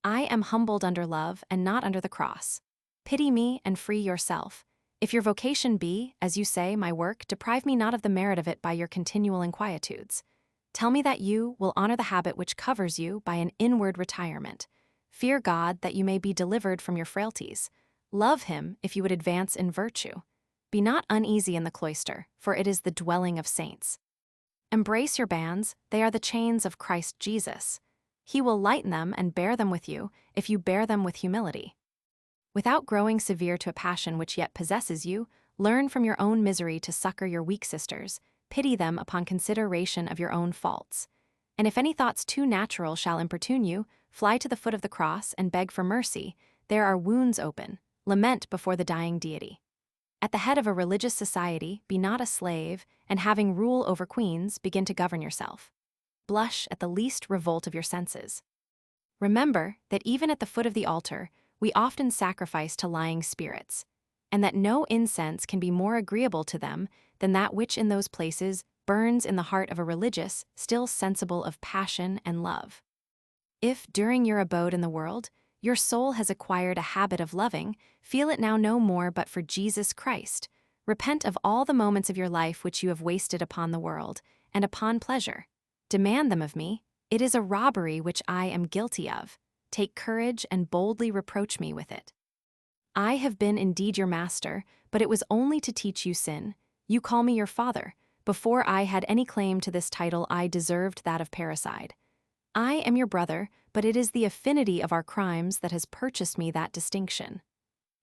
A: I am humbled under love and not under the cross. Pity me and free yourself. If your vocation be, as you say, my work, deprive me not of the merit of it by your continual inquietudes. Tell me that you will honor the habit which covers you by an inward retirement. Fear God that you may be delivered from your frailties. Love him if you would advance in virtue. Be not uneasy in the cloister, for it is the dwelling of saints. Embrace your bands, they are the chains of Christ Jesus. He will lighten them and bear them with you if you bear them with humility. Without growing severe to a passion which yet possesses you, learn from your own misery to succor your weak sisters, pity them upon consideration of your own faults. And if any thoughts too natural shall importune you, fly to the foot of the cross and beg for mercy. There are wounds open. lament before the dying deity. At the head of a religious society, be not a slave, and having rule over queens, begin to govern yourself. Blush at the least revolt of your senses. Remember that even at the foot of the altar, we often sacrifice to lying spirits, and that no incense can be more agreeable to them than that which in those places burns in the heart of a religious, still sensible of passion and love. If, during your abode in the world, your soul has acquired a habit of loving, feel it now no more but for Jesus Christ. Repent of all the moments of your life which you have wasted upon the world, and upon pleasure. Demand them of me. It is a robbery which I am guilty of. Take courage and boldly reproach me with it. I have been indeed your master, but it was only to teach you sin. You call me your father. Before I had any claim to this title, I deserved that of parricide. I am your brother, but it is the affinity of our crimes that has purchased me that distinction.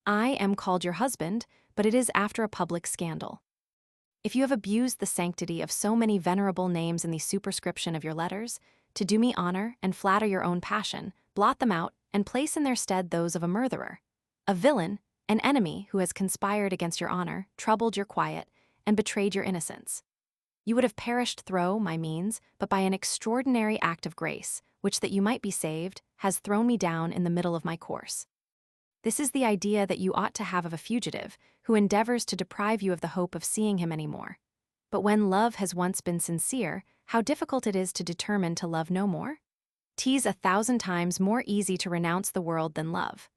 A: I am called your husband, but it is after a public scandal. If you have abused the sanctity of so many venerable names in the superscription of your letters, to do me honor and flatter your own passion, blot them out and place in their stead those of a murderer, a villain, an enemy who has conspired against your honor, troubled your quiet, and betrayed your innocence. You would have perished through my means, but by an extraordinary act of grace, which that you might be saved, has thrown me down in the middle of my course. This is the idea that you ought to have of a fugitive, who endeavors to deprive you of the hope of seeing him any more. But when love has once been sincere, how difficult it is to determine to love no more? 'Tis 1,000 times more easy to renounce the world than love.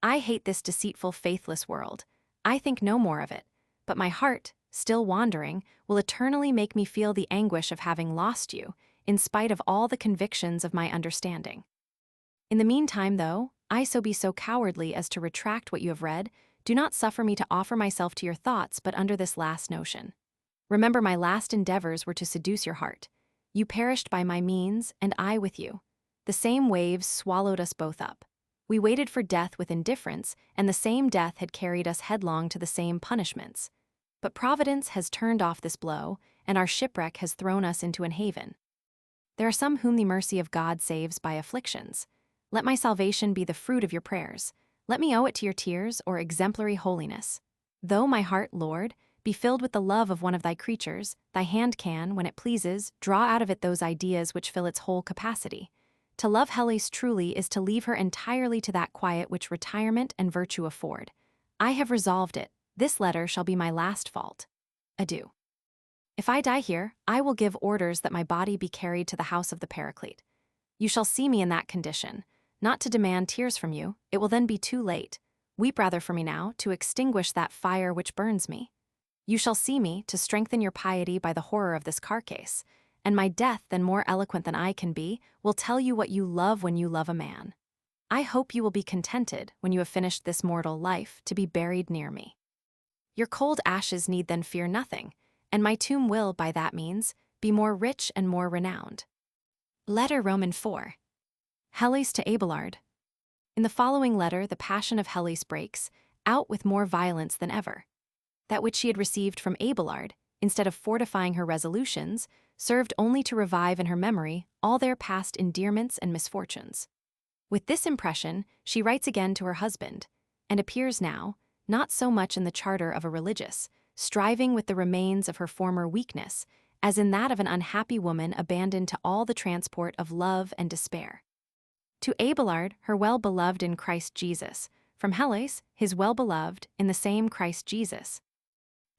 A: I hate this deceitful, faithless world. I think no more of it, but my heart, still wandering, will eternally make me feel the anguish of having lost you, in spite of all the convictions of my understanding. In the meantime, though I be so cowardly as to retract what you have read, do not suffer me to offer myself to your thoughts but under this last notion. Remember, my last endeavors were to seduce your heart. You perished by my means, and I with you. The same waves swallowed us both up. We waited for death with indifference, and the same death had carried us headlong to the same punishments. But Providence has turned off this blow, and our shipwreck has thrown us into an haven. There are some whom the mercy of God saves by afflictions. Let my salvation be the fruit of your prayers. Let me owe it to your tears or exemplary holiness. Though my heart, Lord, be filled with the love of one of thy creatures, thy hand can, when it pleases, draw out of it those ideas which fill its whole capacity. To love Heloise truly is to leave her entirely to that quiet which retirement and virtue afford. I have resolved it. This letter shall be my last fault. Adieu. If I die here, I will give orders that my body be carried to the house of the Paraclete. You shall see me in that condition, not to demand tears from you, it will then be too late. Weep rather for me now, to extinguish that fire which burns me. You shall see me, to strengthen your piety by the horror of this carcase, and my death, then more eloquent than I can be, will tell you what you love when you love a man. I hope you will be contented, when you have finished this mortal life, to be buried near me. Your cold ashes need then fear nothing, and my tomb will, by that means, be more rich and more renowned. Letter Roman 4. Heloise to Abelard. In the following letter the passion of Heloise breaks out with more violence than ever. That which she had received from Abelard, instead of fortifying her resolutions, served only to revive in her memory all their past endearments and misfortunes. With this impression, she writes again to her husband, and appears now, not so much in the charter of a religious, striving with the remains of her former weakness, as in that of an unhappy woman abandoned to all the transport of love and despair. To Abelard, her well-beloved in Christ Jesus, from Heloise, his well-beloved in the same Christ Jesus.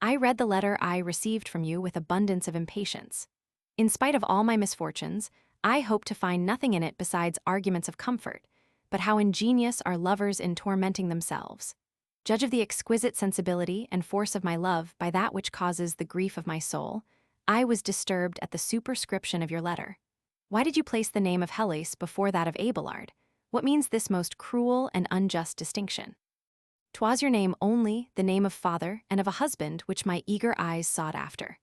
A: I read the letter I received from you with abundance of impatience. In spite of all my misfortunes, I hope to find nothing in it besides arguments of comfort, but how ingenious are lovers in tormenting themselves. Judge of the exquisite sensibility and force of my love by that which causes the grief of my soul. I was disturbed at the superscription of your letter. Why did you place the name of Heloise before that of Abelard? What means this most cruel and unjust distinction? 'Twas your name only, the name of father and of a husband, which my eager eyes sought after.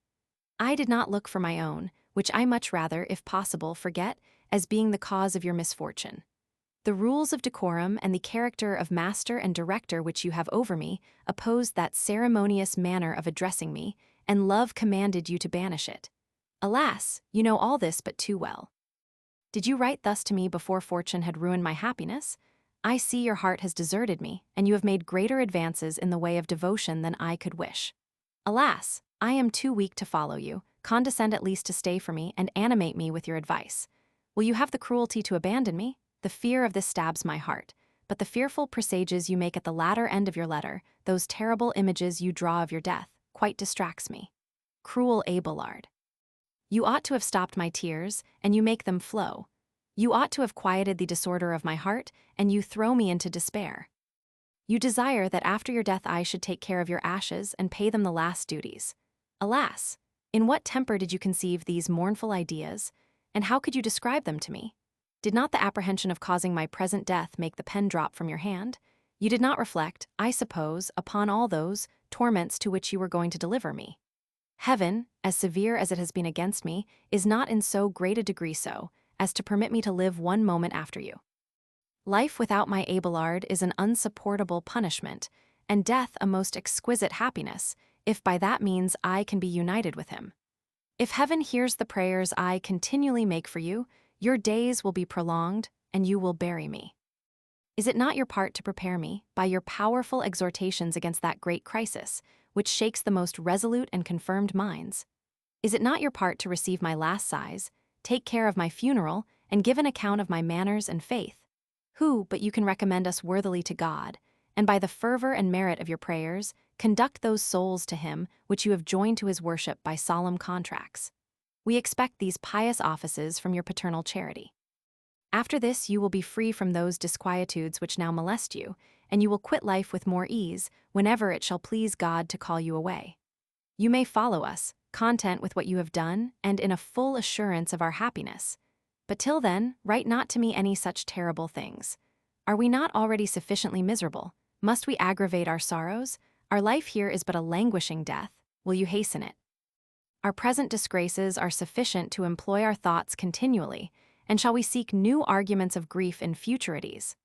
A: I did not look for my own, which I much rather, if possible, forget, as being the cause of your misfortune. The rules of decorum and the character of master and director which you have over me opposed that ceremonious manner of addressing me, and love commanded you to banish it. Alas, you know all this but too well. Did you write thus to me before fortune had ruined my happiness? I see your heart has deserted me, and you have made greater advances in the way of devotion than I could wish. Alas, I am too weak to follow you. Condescend at least to stay for me and animate me with your advice. Will you have the cruelty to abandon me? The fear of this stabs my heart, but the fearful presages you make at the latter end of your letter, those terrible images you draw of your death, quite distracts me. Cruel Abelard. You ought to have stopped my tears, and you make them flow. You ought to have quieted the disorder of my heart, and you throw me into despair. You desire that after your death I should take care of your ashes and pay them the last duties. Alas, in what temper did you conceive these mournful ideas, and how could you describe them to me? Did not the apprehension of causing my present death make the pen drop from your hand? You did not reflect, I suppose, upon all those torments to which you were going to deliver me. Heaven, as severe as it has been against me, is not in so great a degree so as to permit me to live one moment after you. Life without my Abelard is an unsupportable punishment, and death a most exquisite happiness, if by that means I can be united with him. If heaven hears the prayers I continually make for you, your days will be prolonged, and you will bury me. Is it not your part to prepare me, by your powerful exhortations against that great crisis, which shakes the most resolute and confirmed minds? Is it not your part to receive my last sighs, take care of my funeral, and give an account of my manners and faith? Who but you can recommend us worthily to God, and by the fervor and merit of your prayers, conduct those souls to him which you have joined to his worship by solemn contracts? We expect these pious offices from your paternal charity. After this you will be free from those disquietudes which now molest you, and you will quit life with more ease whenever it shall please God to call you away. You may follow us, content with what you have done and in a full assurance of our happiness. But till then, write not to me any such terrible things. Are we not already sufficiently miserable? Must we aggravate our sorrows? Our life here is but a languishing death. Will you hasten it? Our present disgraces are sufficient to employ our thoughts continually, and shall we seek new arguments of grief in futurities?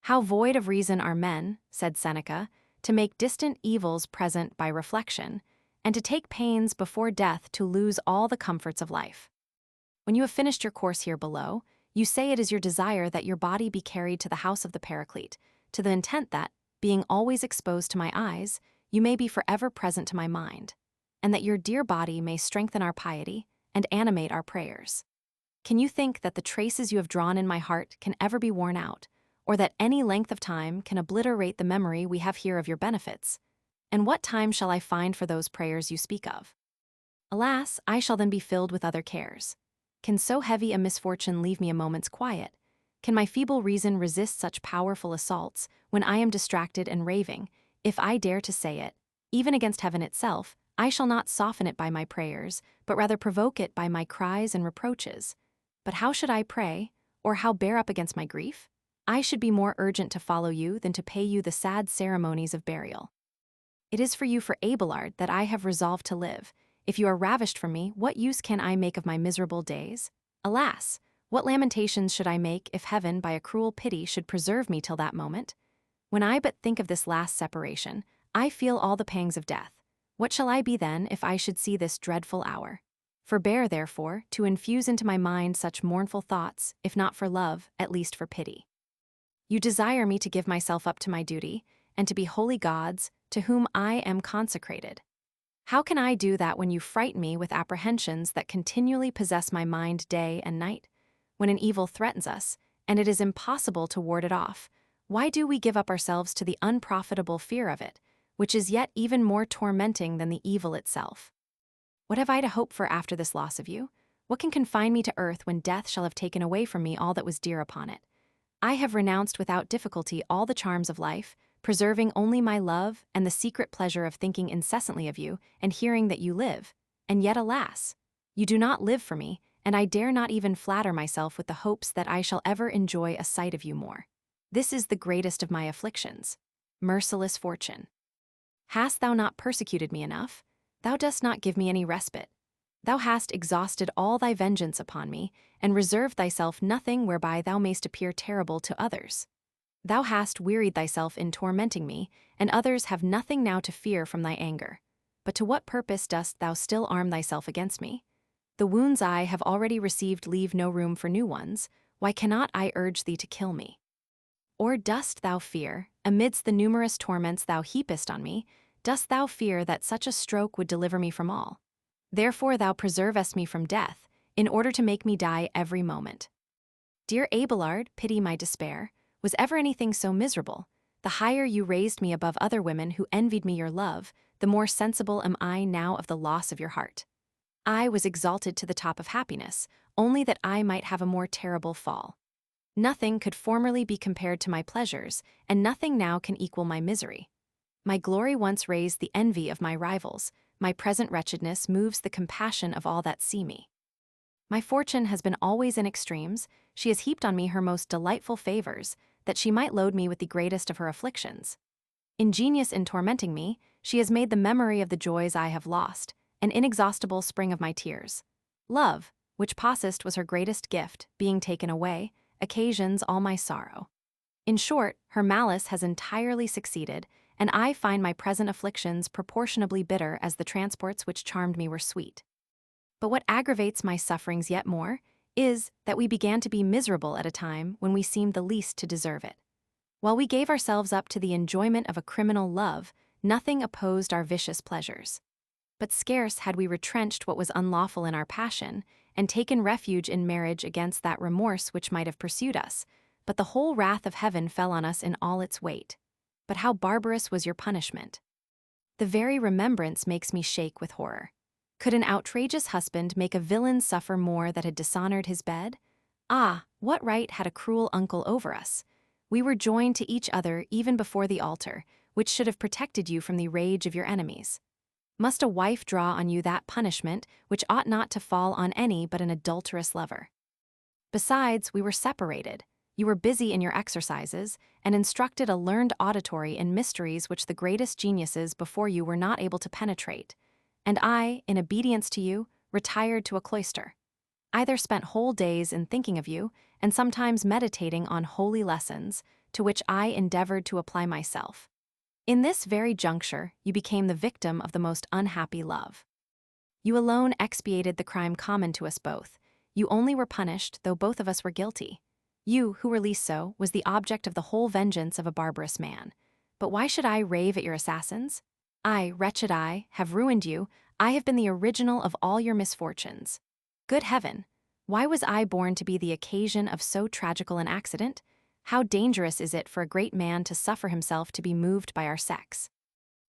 A: How void of reason are men, said Seneca, to make distant evils present by reflection, and to take pains before death to lose all the comforts of life. When you have finished your course here below, you say it is your desire that your body be carried to the house of the Paraclete, to the intent that, being always exposed to my eyes, you may be forever present to my mind, and that your dear body may strengthen our piety and animate our prayers. Can you think that the traces you have drawn in my heart can ever be worn out, or that any length of time can obliterate the memory we have here of your benefits? And what time shall I find for those prayers you speak of? Alas, I shall then be filled with other cares. Can so heavy a misfortune leave me a moment's quiet? Can my feeble reason resist such powerful assaults when I am distracted and raving? If I dare to say it, even against heaven itself, I shall not soften it by my prayers, but rather provoke it by my cries and reproaches. But how should I pray, or how bear up against my grief? I should be more urgent to follow you than to pay you the sad ceremonies of burial. It is for you, for Abelard, that I have resolved to live. If you are ravished from me, what use can I make of my miserable days? Alas, what lamentations should I make if heaven by a cruel pity should preserve me till that moment? When I but think of this last separation, I feel all the pangs of death. What shall I be then if I should see this dreadful hour? Forbear, therefore, to infuse into my mind such mournful thoughts, if not for love, at least for pity. You desire me to give myself up to my duty, and to be holy God's, to whom I am consecrated. How can I do that when you frighten me with apprehensions that continually possess my mind day and night? When an evil threatens us, and it is impossible to ward it off, why do we give up ourselves to the unprofitable fear of it, which is yet even more tormenting than the evil itself? What have I to hope for after this loss of you? What can confine me to earth when death shall have taken away from me all that was dear upon it? I have renounced without difficulty all the charms of life, preserving only my love and the secret pleasure of thinking incessantly of you and hearing that you live. And yet, alas, you do not live for me, and I dare not even flatter myself with the hopes that I shall ever enjoy a sight of you more. This is the greatest of my afflictions. Merciless fortune. Hast thou not persecuted me enough? Thou dost not give me any respite. Thou hast exhausted all thy vengeance upon me, and reserved thyself nothing whereby thou mayst appear terrible to others. Thou hast wearied thyself in tormenting me, and others have nothing now to fear from thy anger. But to what purpose dost thou still arm thyself against me? The wounds I have already received leave no room for new ones. Why cannot I urge thee to kill me? Or dost thou fear, amidst the numerous torments thou heapest on me, dost thou fear that such a stroke would deliver me from all? Therefore thou preservest me from death, in order to make me die every moment. Dear Abelard, pity my despair. Was ever anything so miserable? The higher you raised me above other women who envied me your love, the more sensible am I now of the loss of your heart. I was exalted to the top of happiness, only that I might have a more terrible fall. Nothing could formerly be compared to my pleasures, and nothing now can equal my misery. My glory once raised the envy of my rivals, my present wretchedness moves the compassion of all that see me. My fortune has been always in extremes, she has heaped on me her most delightful favors, that she might load me with the greatest of her afflictions. Ingenious in tormenting me, she has made the memory of the joys I have lost, an inexhaustible spring of my tears. Love, which possessed was her greatest gift, being taken away, occasions all my sorrow. In short, her malice has entirely succeeded, and I find my present afflictions proportionably bitter as the transports which charmed me were sweet. But what aggravates my sufferings yet more is that we began to be miserable at a time when we seemed the least to deserve it. While we gave ourselves up to the enjoyment of a criminal love, nothing opposed our vicious pleasures. But scarce had we retrenched what was unlawful in our passion, and taken refuge in marriage against that remorse which might have pursued us, but the whole wrath of heaven fell on us in all its weight. But how barbarous was your punishment! The very remembrance makes me shake with horror. Could an outrageous husband make a villain suffer more that had dishonored his bed? Ah, what right had a cruel uncle over us? We were joined to each other even before the altar, which should have protected you from the rage of your enemies. Must a wife draw on you that punishment which ought not to fall on any but an adulterous lover? Besides, we were separated. You were busy in your exercises, and instructed a learned auditory in mysteries which the greatest geniuses before you were not able to penetrate. And I, in obedience to you, retired to a cloister. I there spent whole days in thinking of you, and sometimes meditating on holy lessons, to which I endeavored to apply myself. In this very juncture, you became the victim of the most unhappy love. You alone expiated the crime common to us both. You only were punished, though both of us were guilty. You, who were least so, was the object of the whole vengeance of a barbarous man. But why should I rave at your assassins? I, wretched I, have ruined you. I have been the original of all your misfortunes. Good heaven! Why was I born to be the occasion of so tragical an accident? How dangerous is it for a great man to suffer himself to be moved by our sex?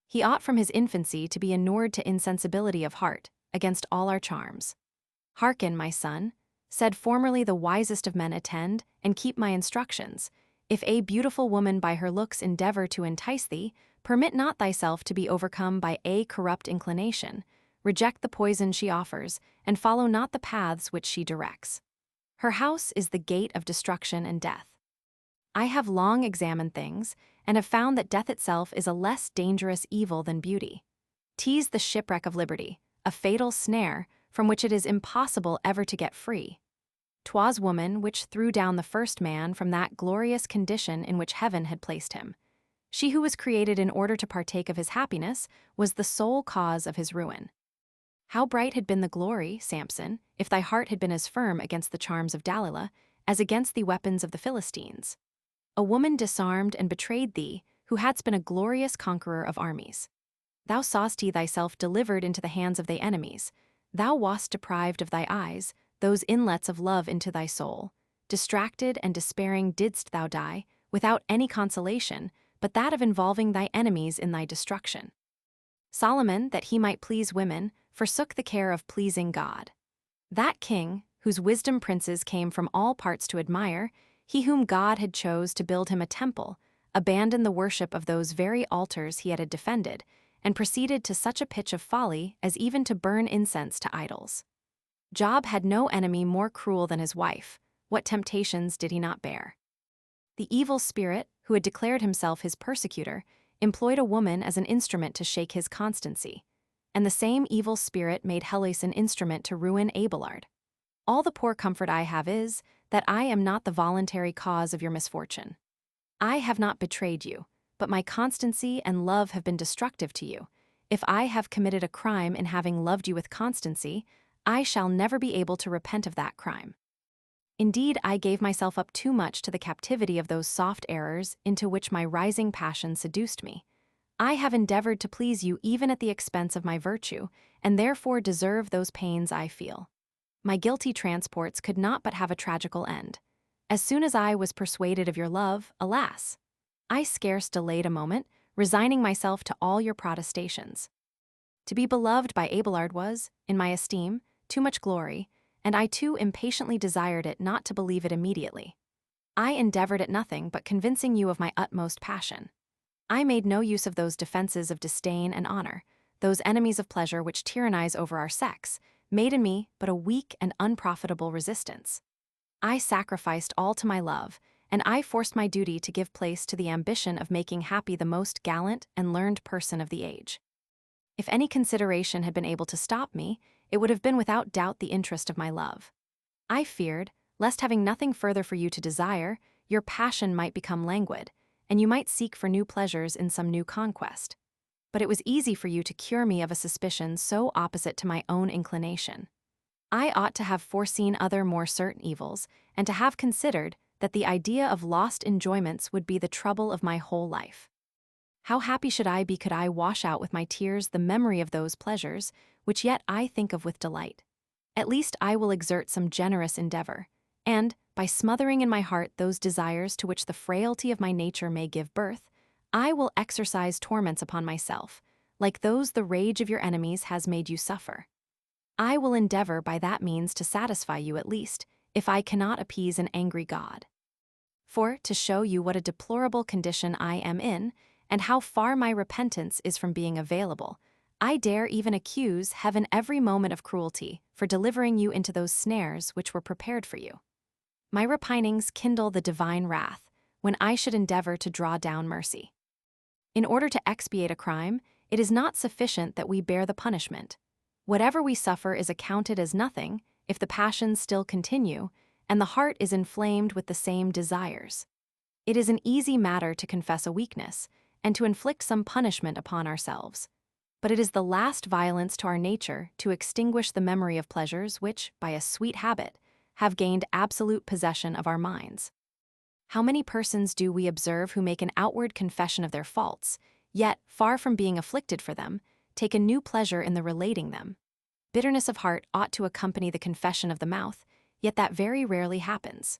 A: He ought from his infancy to be inured to insensibility of heart, against all our charms. Hearken, my son, said formerly the wisest of men, attend, and keep my instructions. If a beautiful woman by her looks endeavor to entice thee, permit not thyself to be overcome by a corrupt inclination. Reject the poison she offers, and follow not the paths which she directs. Her house is the gate of destruction and death. I have long examined things, and have found that death itself is a less dangerous evil than beauty. 'Tis the shipwreck of liberty, a fatal snare, from which it is impossible ever to get free. 'Twas woman which threw down the first man from that glorious condition in which heaven had placed him. She who was created in order to partake of his happiness was the sole cause of his ruin. How bright had been the glory, Samson, if thy heart had been as firm against the charms of Delilah as against the weapons of the Philistines. A woman disarmed and betrayed thee, who hadst been a glorious conqueror of armies. Thou saw'st thyself delivered into the hands of thy enemies. Thou wast deprived of thy eyes, those inlets of love into thy soul. Distracted and despairing didst thou die, without any consolation, but that of involving thy enemies in thy destruction. Solomon, that he might please women, forsook the care of pleasing God. That king, whose wisdom princes came from all parts to admire, he whom God had chose to build him a temple, abandoned the worship of those very altars he had defended, and proceeded to such a pitch of folly as even to burn incense to idols. Job had no enemy more cruel than his wife. What temptations did he not bear? The evil spirit, who had declared himself his persecutor, employed a woman as an instrument to shake his constancy. And the same evil spirit made Heloise an instrument to ruin Abelard. All the poor comfort I have is, that I am not the voluntary cause of your misfortune. I have not betrayed you, but my constancy and love have been destructive to you. If I have committed a crime in having loved you with constancy, I shall never be able to repent of that crime. Indeed, I gave myself up too much to the captivity of those soft errors into which my rising passion seduced me. I have endeavored to please you even at the expense of my virtue, and therefore deserve those pains I feel. My guilty transports could not but have a tragical end. As soon as I was persuaded of your love, alas! I scarce delayed a moment, resigning myself to all your protestations. To be beloved by Abelard was, in my esteem, too much glory, and I too impatiently desired it not to believe it immediately. I endeavored at nothing but convincing you of my utmost passion. I made no use of those defenses of disdain and honor, those enemies of pleasure which tyrannize over our sex, made in me but a weak and unprofitable resistance. I sacrificed all to my love, and I forced my duty to give place to the ambition of making happy the most gallant and learned person of the age. If any consideration had been able to stop me, it would have been without doubt the interest of my love. I feared, lest having nothing further for you to desire, your passion might become languid, and you might seek for new pleasures in some new conquest. But it was easy for you to cure me of a suspicion so opposite to my own inclination. I ought to have foreseen other more certain evils, and to have considered that the idea of lost enjoyments would be the trouble of my whole life. How happy should I be could I wash out with my tears the memory of those pleasures, which yet I think of with delight. At least I will exert some generous endeavor, and, by smothering in my heart those desires to which the frailty of my nature may give birth, I will exercise torments upon myself, like those the rage of your enemies has made you suffer. I will endeavor by that means to satisfy you at least, if I cannot appease an angry God. For, to show you what a deplorable condition I am in, and how far my repentance is from being available, I dare even accuse heaven every moment of cruelty for delivering you into those snares which were prepared for you. My repinings kindle the divine wrath, when I should endeavor to draw down mercy. In order to expiate a crime, it is not sufficient that we bear the punishment. Whatever we suffer is accounted as nothing if the passions still continue, and the heart is inflamed with the same desires. It is an easy matter to confess a weakness, and to inflict some punishment upon ourselves. But it is the last violence to our nature to extinguish the memory of pleasures which, by a sweet habit, have gained absolute possession of our minds. How many persons do we observe who make an outward confession of their faults, yet, far from being afflicted for them, take a new pleasure in the relating them? Bitterness of heart ought to accompany the confession of the mouth, yet that very rarely happens.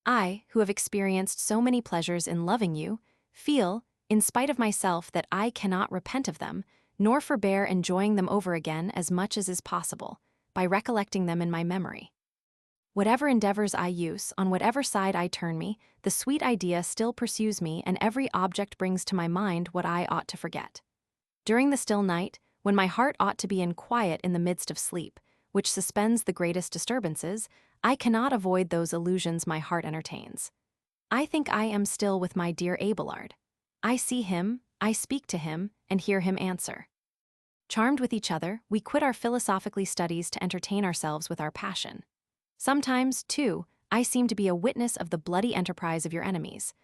A: I, who have experienced so many pleasures in loving you, feel, in spite of myself, that I cannot repent of them, nor forbear enjoying them over again as much as is possible, by recollecting them in my memory. Whatever endeavors I use, on whatever side I turn me, the sweet idea still pursues me, and every object brings to my mind what I ought to forget. During the still night, when my heart ought to be in quiet in the midst of sleep, which suspends the greatest disturbances, I cannot avoid those illusions my heart entertains. I think I am still with my dear Abelard. I see him, I speak to him, and hear him answer. Charmed with each other, we quit our philosophical studies to entertain ourselves with our passion. Sometimes, too, I seem to be a witness of the bloody enterprise of your enemies.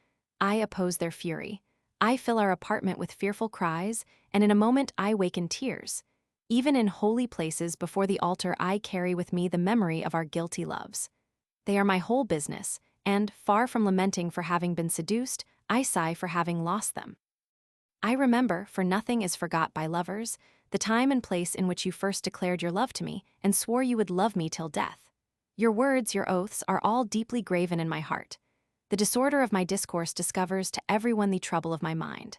A: I oppose their fury. I fill our apartment with fearful cries, and in a moment I wake in tears. Even in holy places before the altar I carry with me the memory of our guilty loves. They are my whole business, and, far from lamenting for having been seduced, I sigh for having lost them. I remember, for nothing is forgot by lovers, the time and place in which you first declared your love to me, and swore you would love me till death. Your words, your oaths, are all deeply graven in my heart. The disorder of my discourse discovers to everyone the trouble of my mind.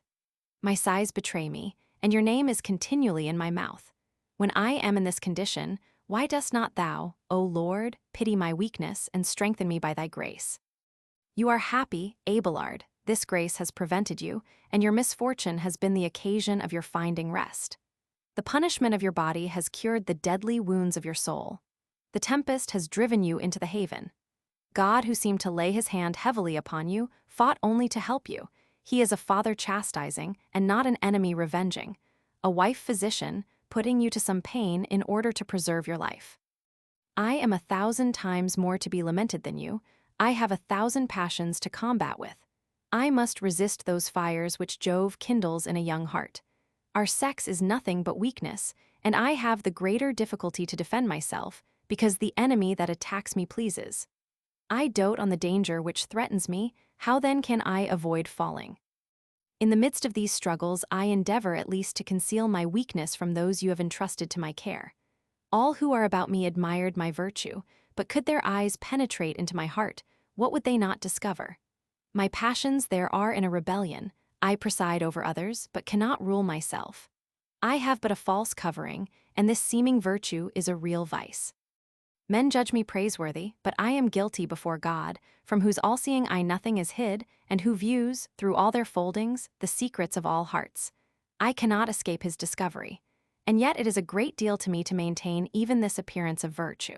A: My sighs betray me, and your name is continually in my mouth. When I am in this condition, why dost not thou, O Lord, pity my weakness and strengthen me by thy grace? You are happy, Abelard. This grace has prevented you, and your misfortune has been the occasion of your finding rest. The punishment of your body has cured the deadly wounds of your soul. The tempest has driven you into the haven. God, who seemed to lay his hand heavily upon you, fought only to help you. He is a father chastising, and not an enemy revenging, a wife physician, putting you to some pain in order to preserve your life. I am 1,000 times more to be lamented than you. I have 1,000 passions to combat with. I must resist those fires which Jove kindles in a young heart. Our sex is nothing but weakness, and I have the greater difficulty to defend myself, because the enemy that attacks me pleases. I dote on the danger which threatens me, how then can I avoid falling? In the midst of these struggles, I endeavor at least to conceal my weakness from those you have entrusted to my care. All who are about me admired my virtue, but could their eyes penetrate into my heart, what would they not discover? My passions there are in a rebellion. I preside over others, but cannot rule myself. I have but a false covering, and this seeming virtue is a real vice. Men judge me praiseworthy, but I am guilty before God, from whose all-seeing eye nothing is hid, and who views, through all their foldings, the secrets of all hearts. I cannot escape his discovery, and yet it is a great deal to me to maintain even this appearance of virtue.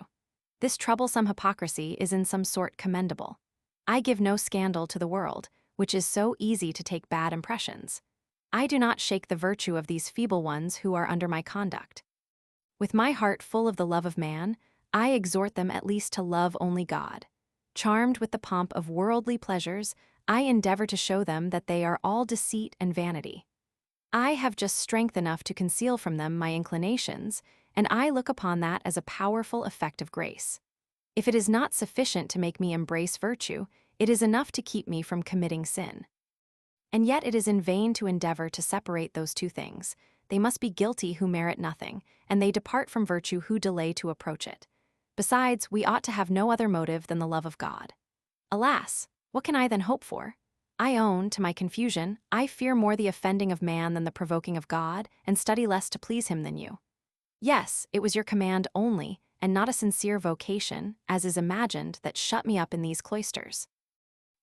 A: This troublesome hypocrisy is in some sort commendable. I give no scandal to the world, which is so easy to take bad impressions. I do not shake the virtue of these feeble ones who are under my conduct. With my heart full of the love of man, I exhort them at least to love only God. Charmed with the pomp of worldly pleasures, I endeavor to show them that they are all deceit and vanity. I have just strength enough to conceal from them my inclinations, and I look upon that as a powerful effect of grace. If it is not sufficient to make me embrace virtue, it is enough to keep me from committing sin. And yet it is in vain to endeavor to separate those two things. They must be guilty who merit nothing, and they depart from virtue who delay to approach it. Besides, we ought to have no other motive than the love of God. Alas, what can I then hope for? I own, to my confusion, I fear more the offending of man than the provoking of God, and study less to please him than you. Yes, it was your command only, and not a sincere vocation, as is imagined, that shut me up in these cloisters.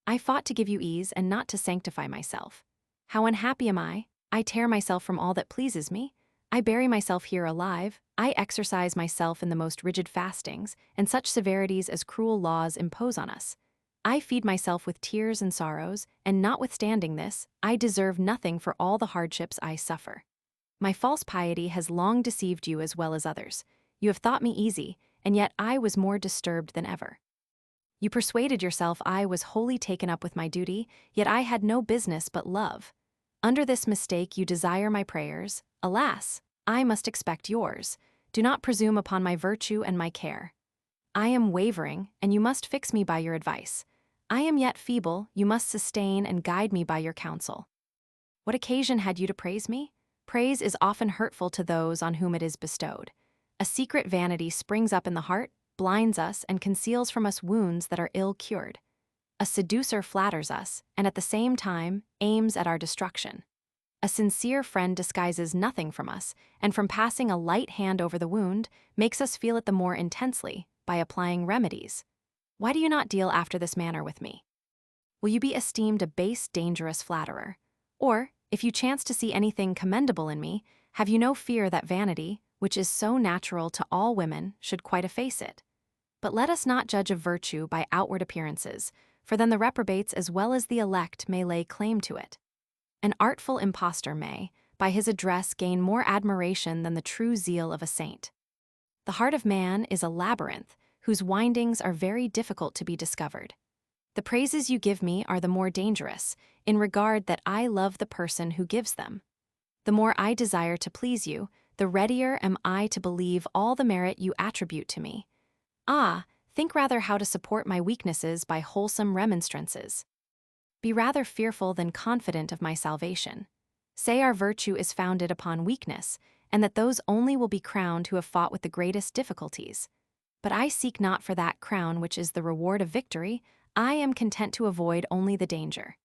A: I fought to give you ease and not to sanctify myself. How unhappy am I? I tear myself from all that pleases me. I bury myself here alive. I exercise myself in the most rigid fastings, and such severities as cruel laws impose on us. I feed myself with tears and sorrows, and notwithstanding this, I deserve nothing for all the hardships I suffer. My false piety has long deceived you as well as others. You have thought me easy, and yet I was more disturbed than ever. You persuaded yourself I was wholly taken up with my duty, yet I had no business but love. Under this mistake you desire my prayers. Alas, I must expect yours. Do not presume upon my virtue and my care. I am wavering, and you must fix me by your advice. I am yet feeble, you must sustain and guide me by your counsel. What occasion had you to praise me? Praise is often hurtful to those on whom it is bestowed. A secret vanity springs up in the heart, blinds us, and conceals from us wounds that are ill cured. A seducer flatters us, and at the same time aims at our destruction. A sincere friend disguises nothing from us, and from passing a light hand over the wound, makes us feel it the more intensely, by applying remedies. Why do you not deal after this manner with me? Will you be esteemed a base, dangerous flatterer? Or, if you chance to see anything commendable in me, have you no fear that vanity, which is so natural to all women, should quite efface it? But let us not judge of virtue by outward appearances, for then the reprobates as well as the elect may lay claim to it. An artful impostor may, by his address, gain more admiration than the true zeal of a saint. The heart of man is a labyrinth, whose windings are very difficult to be discovered. The praises you give me are the more dangerous, in regard that I love the person who gives them. The more I desire to please you, the readier am I to believe all the merit you attribute to me. Ah, think rather how to support my weaknesses by wholesome remonstrances. Be rather fearful than confident of my salvation. Say our virtue is founded upon weakness, and that those only will be crowned who have fought with the greatest difficulties. But I seek not for that crown which is the reward of victory. I am content to avoid only the danger.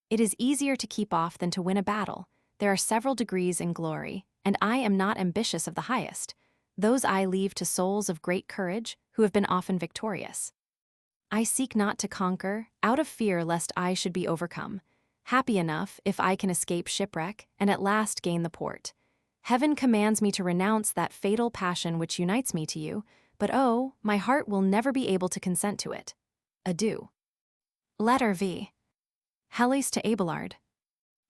A: It is easier to keep off than to win a battle. There are several degrees in glory, and I am not ambitious of the highest. Those I leave to souls of great courage, who have been often victorious. I seek not to conquer, out of fear lest I should be overcome. Happy enough if I can escape shipwreck, and at last gain the port. Heaven commands me to renounce that fatal passion which unites me to you, but oh, my heart will never be able to consent to it. Adieu. Letter V. Heloise to Abelard.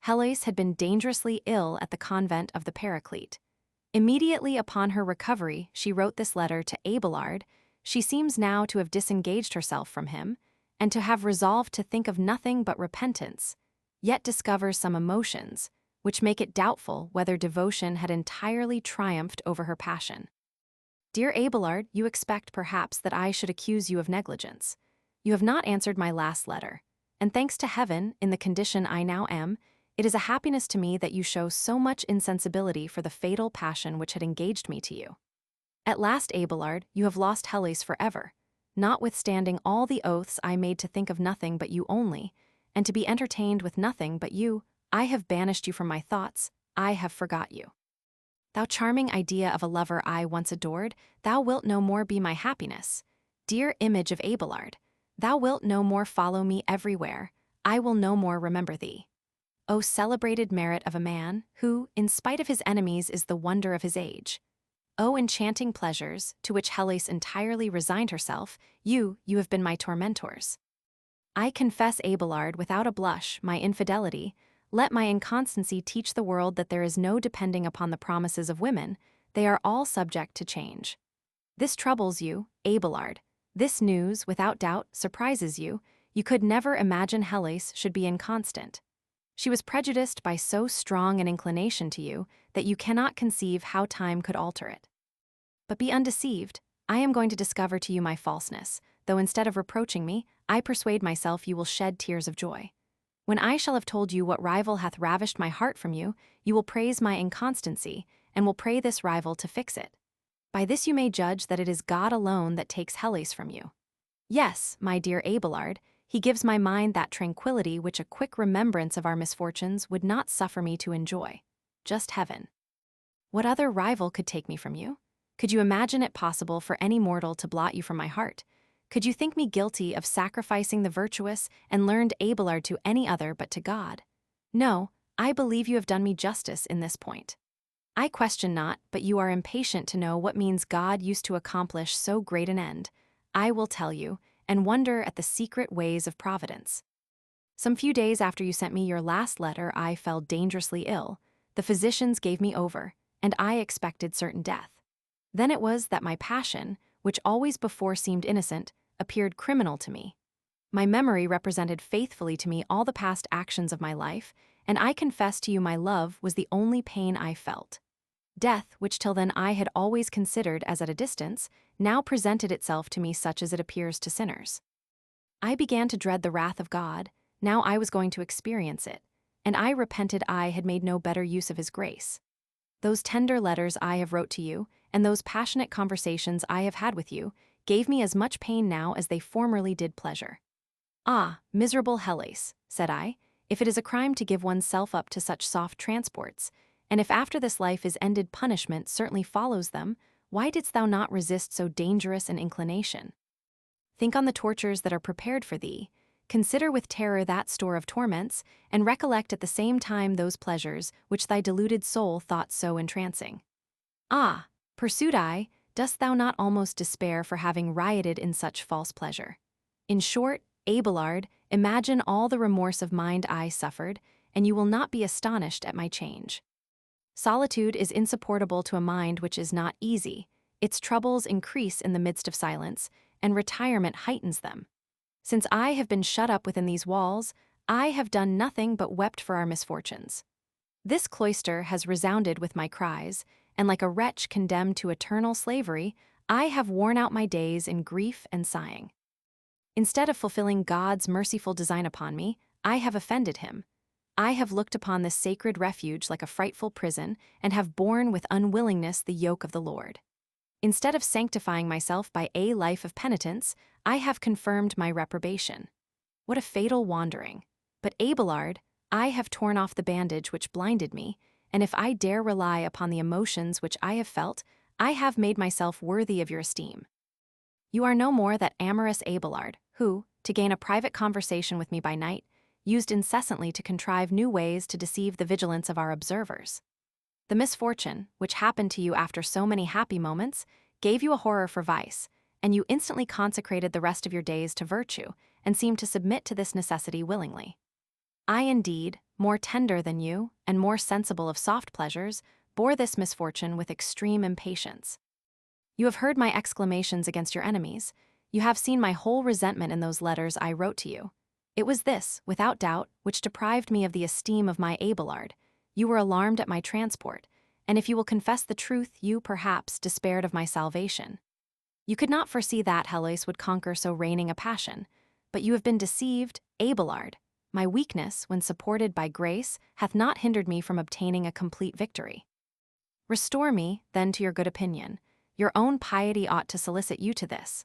A: Heloise had been dangerously ill at the convent of the Paraclete. Immediately upon her recovery, she wrote this letter to Abelard. She seems now to have disengaged herself from him, and to have resolved to think of nothing but repentance, yet discovers some emotions, which make it doubtful whether devotion had entirely triumphed over her passion. Dear Abelard, you expect perhaps that I should accuse you of negligence. You have not answered my last letter, and thanks to heaven, in the condition I now am, it is a happiness to me that you show so much insensibility for the fatal passion which had engaged me to you. At last, Abelard, you have lost Heloise forever, notwithstanding all the oaths I made to think of nothing but you only, and to be entertained with nothing but you. I have banished you from my thoughts, I have forgot you. Thou charming idea of a lover I once adored, thou wilt no more be my happiness. Dear image of Abelard, thou wilt no more follow me everywhere, I will no more remember thee. O celebrated merit of a man, who, in spite of his enemies, is the wonder of his age. O enchanting pleasures, to which Heloise entirely resigned herself, you have been my tormentors. I confess, Abelard, without a blush, my infidelity. Let my inconstancy teach the world that there is no depending upon the promises of women, they are all subject to change. This troubles you, Abelard. This news, without doubt, surprises you. You could never imagine Heloise should be inconstant. She was prejudiced by so strong an inclination to you that you cannot conceive how time could alter it. But be undeceived, I am going to discover to you my falseness, though instead of reproaching me, I persuade myself you will shed tears of joy. When I shall have told you what rival hath ravished my heart from you, you will praise my inconstancy, and will pray this rival to fix it. By this you may judge that it is God alone that takes Heloise from you. Yes, my dear Abelard, he gives my mind that tranquility which a quick remembrance of our misfortunes would not suffer me to enjoy. Just heaven. What other rival could take me from you? Could you imagine it possible for any mortal to blot you from my heart? Could you think me guilty of sacrificing the virtuous and learned Abelard to any other but to God? No, I believe you have done me justice in this point. I question not, but you are impatient to know what means God used to accomplish so great an end. I will tell you, and wonder at the secret ways of Providence. Some few days after you sent me your last letter, I fell dangerously ill. The physicians gave me over, and I expected certain death. Then it was that my passion, which always before seemed innocent, appeared criminal to me. My memory represented faithfully to me all the past actions of my life, and I confess to you my love was the only pain I felt. Death, which till then I had always considered as at a distance, now presented itself to me such as it appears to sinners. I began to dread the wrath of God, now I was going to experience it, and I repented I had made no better use of his grace. Those tender letters I have wrote to you, and those passionate conversations I have had with you, gave me as much pain now as they formerly did pleasure. Ah, miserable Heloise, said I, if it is a crime to give one's self up to such soft transports, and if after this life is ended punishment certainly follows them, why didst thou not resist so dangerous an inclination? Think on the tortures that are prepared for thee, consider with terror that store of torments, and recollect at the same time those pleasures which thy deluded soul thought so entrancing. Ah, pursued I, dost thou not almost despair for having rioted in such false pleasure? In short, Abelard, imagine all the remorse of mind I suffered, and you will not be astonished at my change. Solitude is insupportable to a mind which is not easy, its troubles increase in the midst of silence, and retirement heightens them. Since I have been shut up within these walls, I have done nothing but wept for our misfortunes. This cloister has resounded with my cries, and like a wretch condemned to eternal slavery, I have worn out my days in grief and sighing. Instead of fulfilling God's merciful design upon me, I have offended him. I have looked upon this sacred refuge like a frightful prison, and have borne with unwillingness the yoke of the Lord. Instead of sanctifying myself by a life of penitence, I have confirmed my reprobation. What a fatal wandering! But Abelard, I have torn off the bandage which blinded me, and if I dare rely upon the emotions which I have felt, I have made myself worthy of your esteem. You are no more that amorous Abelard, who, to gain a private conversation with me by night, used incessantly to contrive new ways to deceive the vigilance of our observers. The misfortune, which happened to you after so many happy moments, gave you a horror for vice, and you instantly consecrated the rest of your days to virtue, and seemed to submit to this necessity willingly. I indeed, more tender than you, and more sensible of soft pleasures, bore this misfortune with extreme impatience. You have heard my exclamations against your enemies. You have seen my whole resentment in those letters I wrote to you. It was this, without doubt, which deprived me of the esteem of my Abelard. You were alarmed at my transport, and if you will confess the truth, you, perhaps, despaired of my salvation. You could not foresee that Heloise would conquer so reigning a passion, But you have been deceived, Abelard. My weakness, when supported by grace, hath not hindered me from obtaining a complete victory. Restore me, then, to your good opinion. Your own piety ought to solicit you to this.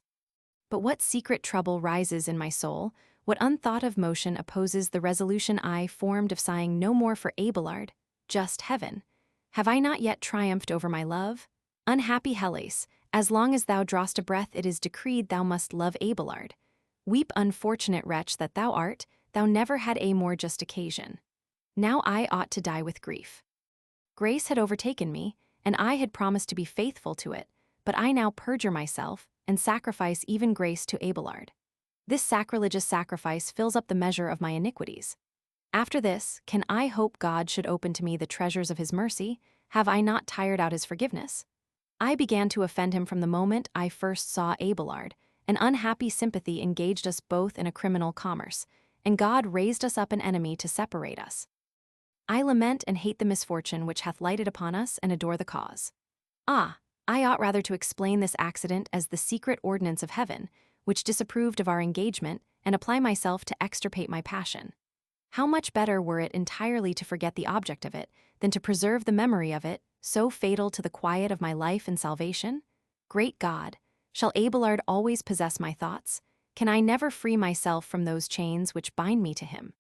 A: But what secret trouble rises in my soul, what unthought of motion opposes the resolution I formed of sighing no more for Abelard, just heaven? Have I not yet triumphed over my love? Unhappy Heloise, as long as thou drawst a breath it is decreed thou must love Abelard. Weep, unfortunate wretch that thou art, thou never had a more just occasion. Now I ought to die with grief. Grace had overtaken me, and I had promised to be faithful to it, but I now perjure myself, and sacrifice even grace to Abelard. This sacrilegious sacrifice fills up the measure of my iniquities. After this, can I hope God should open to me the treasures of his mercy? Have I not tired out his forgiveness? I began to offend him from the moment I first saw Abelard. An unhappy sympathy engaged us both in a criminal commerce, and God raised us up an enemy to separate us. I lament and hate the misfortune which hath lighted upon us, and adore the cause. Ah, I ought rather to explain this accident as the secret ordinance of heaven, which disapproved of our engagement, and apply myself to extirpate my passion. How much better were it entirely to forget the object of it, than to preserve the memory of it, so fatal to the quiet of my life and salvation? Great God! Shall Abelard always possess my thoughts? Can I never free myself from those chains which bind me to him?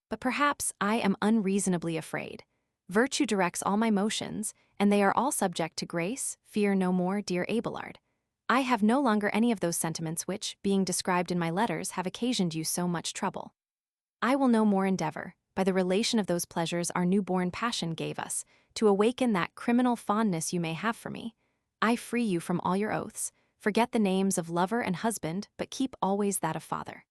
A: But perhaps I am unreasonably afraid. Virtue directs all my motions, and they are all subject to grace. Fear no more, dear Abelard. I have no longer any of those sentiments which, being described in my letters, have occasioned you so much trouble. I will no more endeavor, by the relation of those pleasures our new-born passion gave us, to awaken that criminal fondness you may have for me. I free you from all your oaths. Forget the names of lover and husband, but keep always that of father.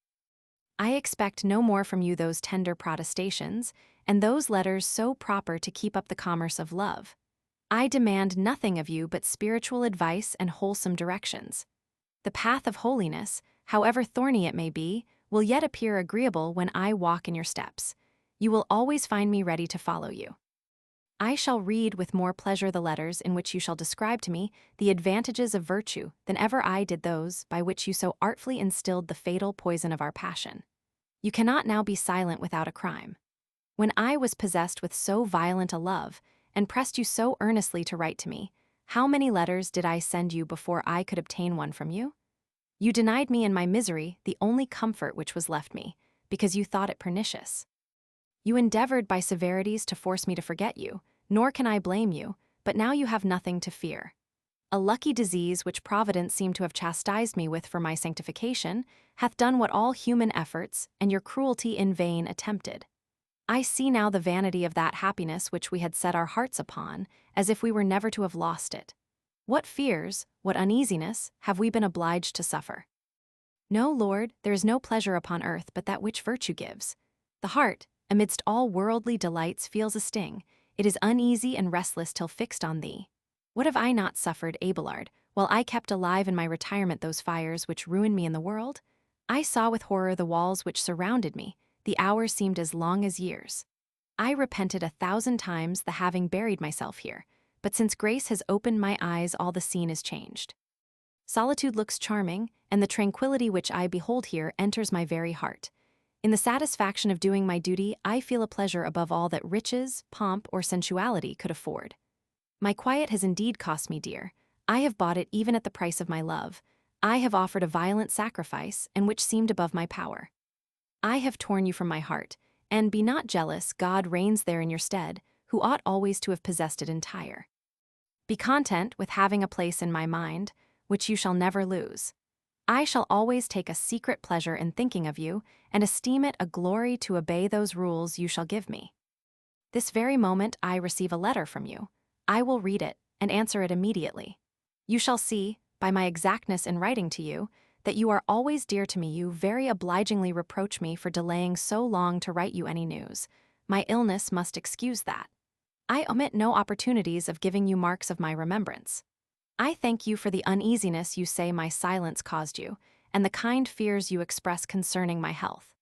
A: I expect no more from you those tender protestations, and those letters so proper to keep up the commerce of love. I demand nothing of you but spiritual advice and wholesome directions. The path of holiness, however thorny it may be, will yet appear agreeable when I walk in your steps. You will always find me ready to follow you. I shall read with more pleasure the letters in which you shall describe to me the advantages of virtue than ever I did those by which you so artfully instilled the fatal poison of our passion. You cannot now be silent without a crime. When I was possessed with so violent a love, and pressed you so earnestly to write to me, how many letters did I send you before I could obtain one from you? You denied me in my misery the only comfort which was left me, because you thought it pernicious. You endeavored by severities to force me to forget you, nor can I blame you, but now you have nothing to fear. A lucky disease which Providence seemed to have chastised me with for my sanctification hath done what all human efforts and your cruelty in vain attempted. I see now the vanity of that happiness which we had set our hearts upon, as if we were never to have lost it. What fears, what uneasiness, have we been obliged to suffer? No, Lord, there is no pleasure upon earth but that which virtue gives. The heart, amidst all worldly delights, feels a sting. It is uneasy and restless till fixed on thee. What have I not suffered, Abelard, while I kept alive in my retirement those fires which ruin me in the world? I saw with horror the walls which surrounded me. The hours seemed as long as years. I repented 1,000 times the having buried myself here, but since grace has opened my eyes all the scene is changed. Solitude looks charming, and the tranquility which I behold here enters my very heart. In the satisfaction of doing my duty, I feel a pleasure above all that riches, pomp, or sensuality could afford. My quiet has indeed cost me dear. I have bought it even at the price of my love. I have offered a violent sacrifice, and which seemed above my power. I have torn you from my heart, and be not jealous, God reigns there in your stead, who ought always to have possessed it entire. Be content with having a place in my mind, which you shall never lose. I shall always take a secret pleasure in thinking of you, and esteem it a glory to obey those rules you shall give me. This very moment I receive a letter from you. I will read it, and answer it immediately. You shall see, by my exactness in writing to you, that you are always dear to me. You very obligingly reproach me for delaying so long to write you any news. My illness must excuse that. I omit no opportunities of giving you marks of my remembrance. I thank you for the uneasiness you say my silence caused you, and the kind fears you express concerning my health.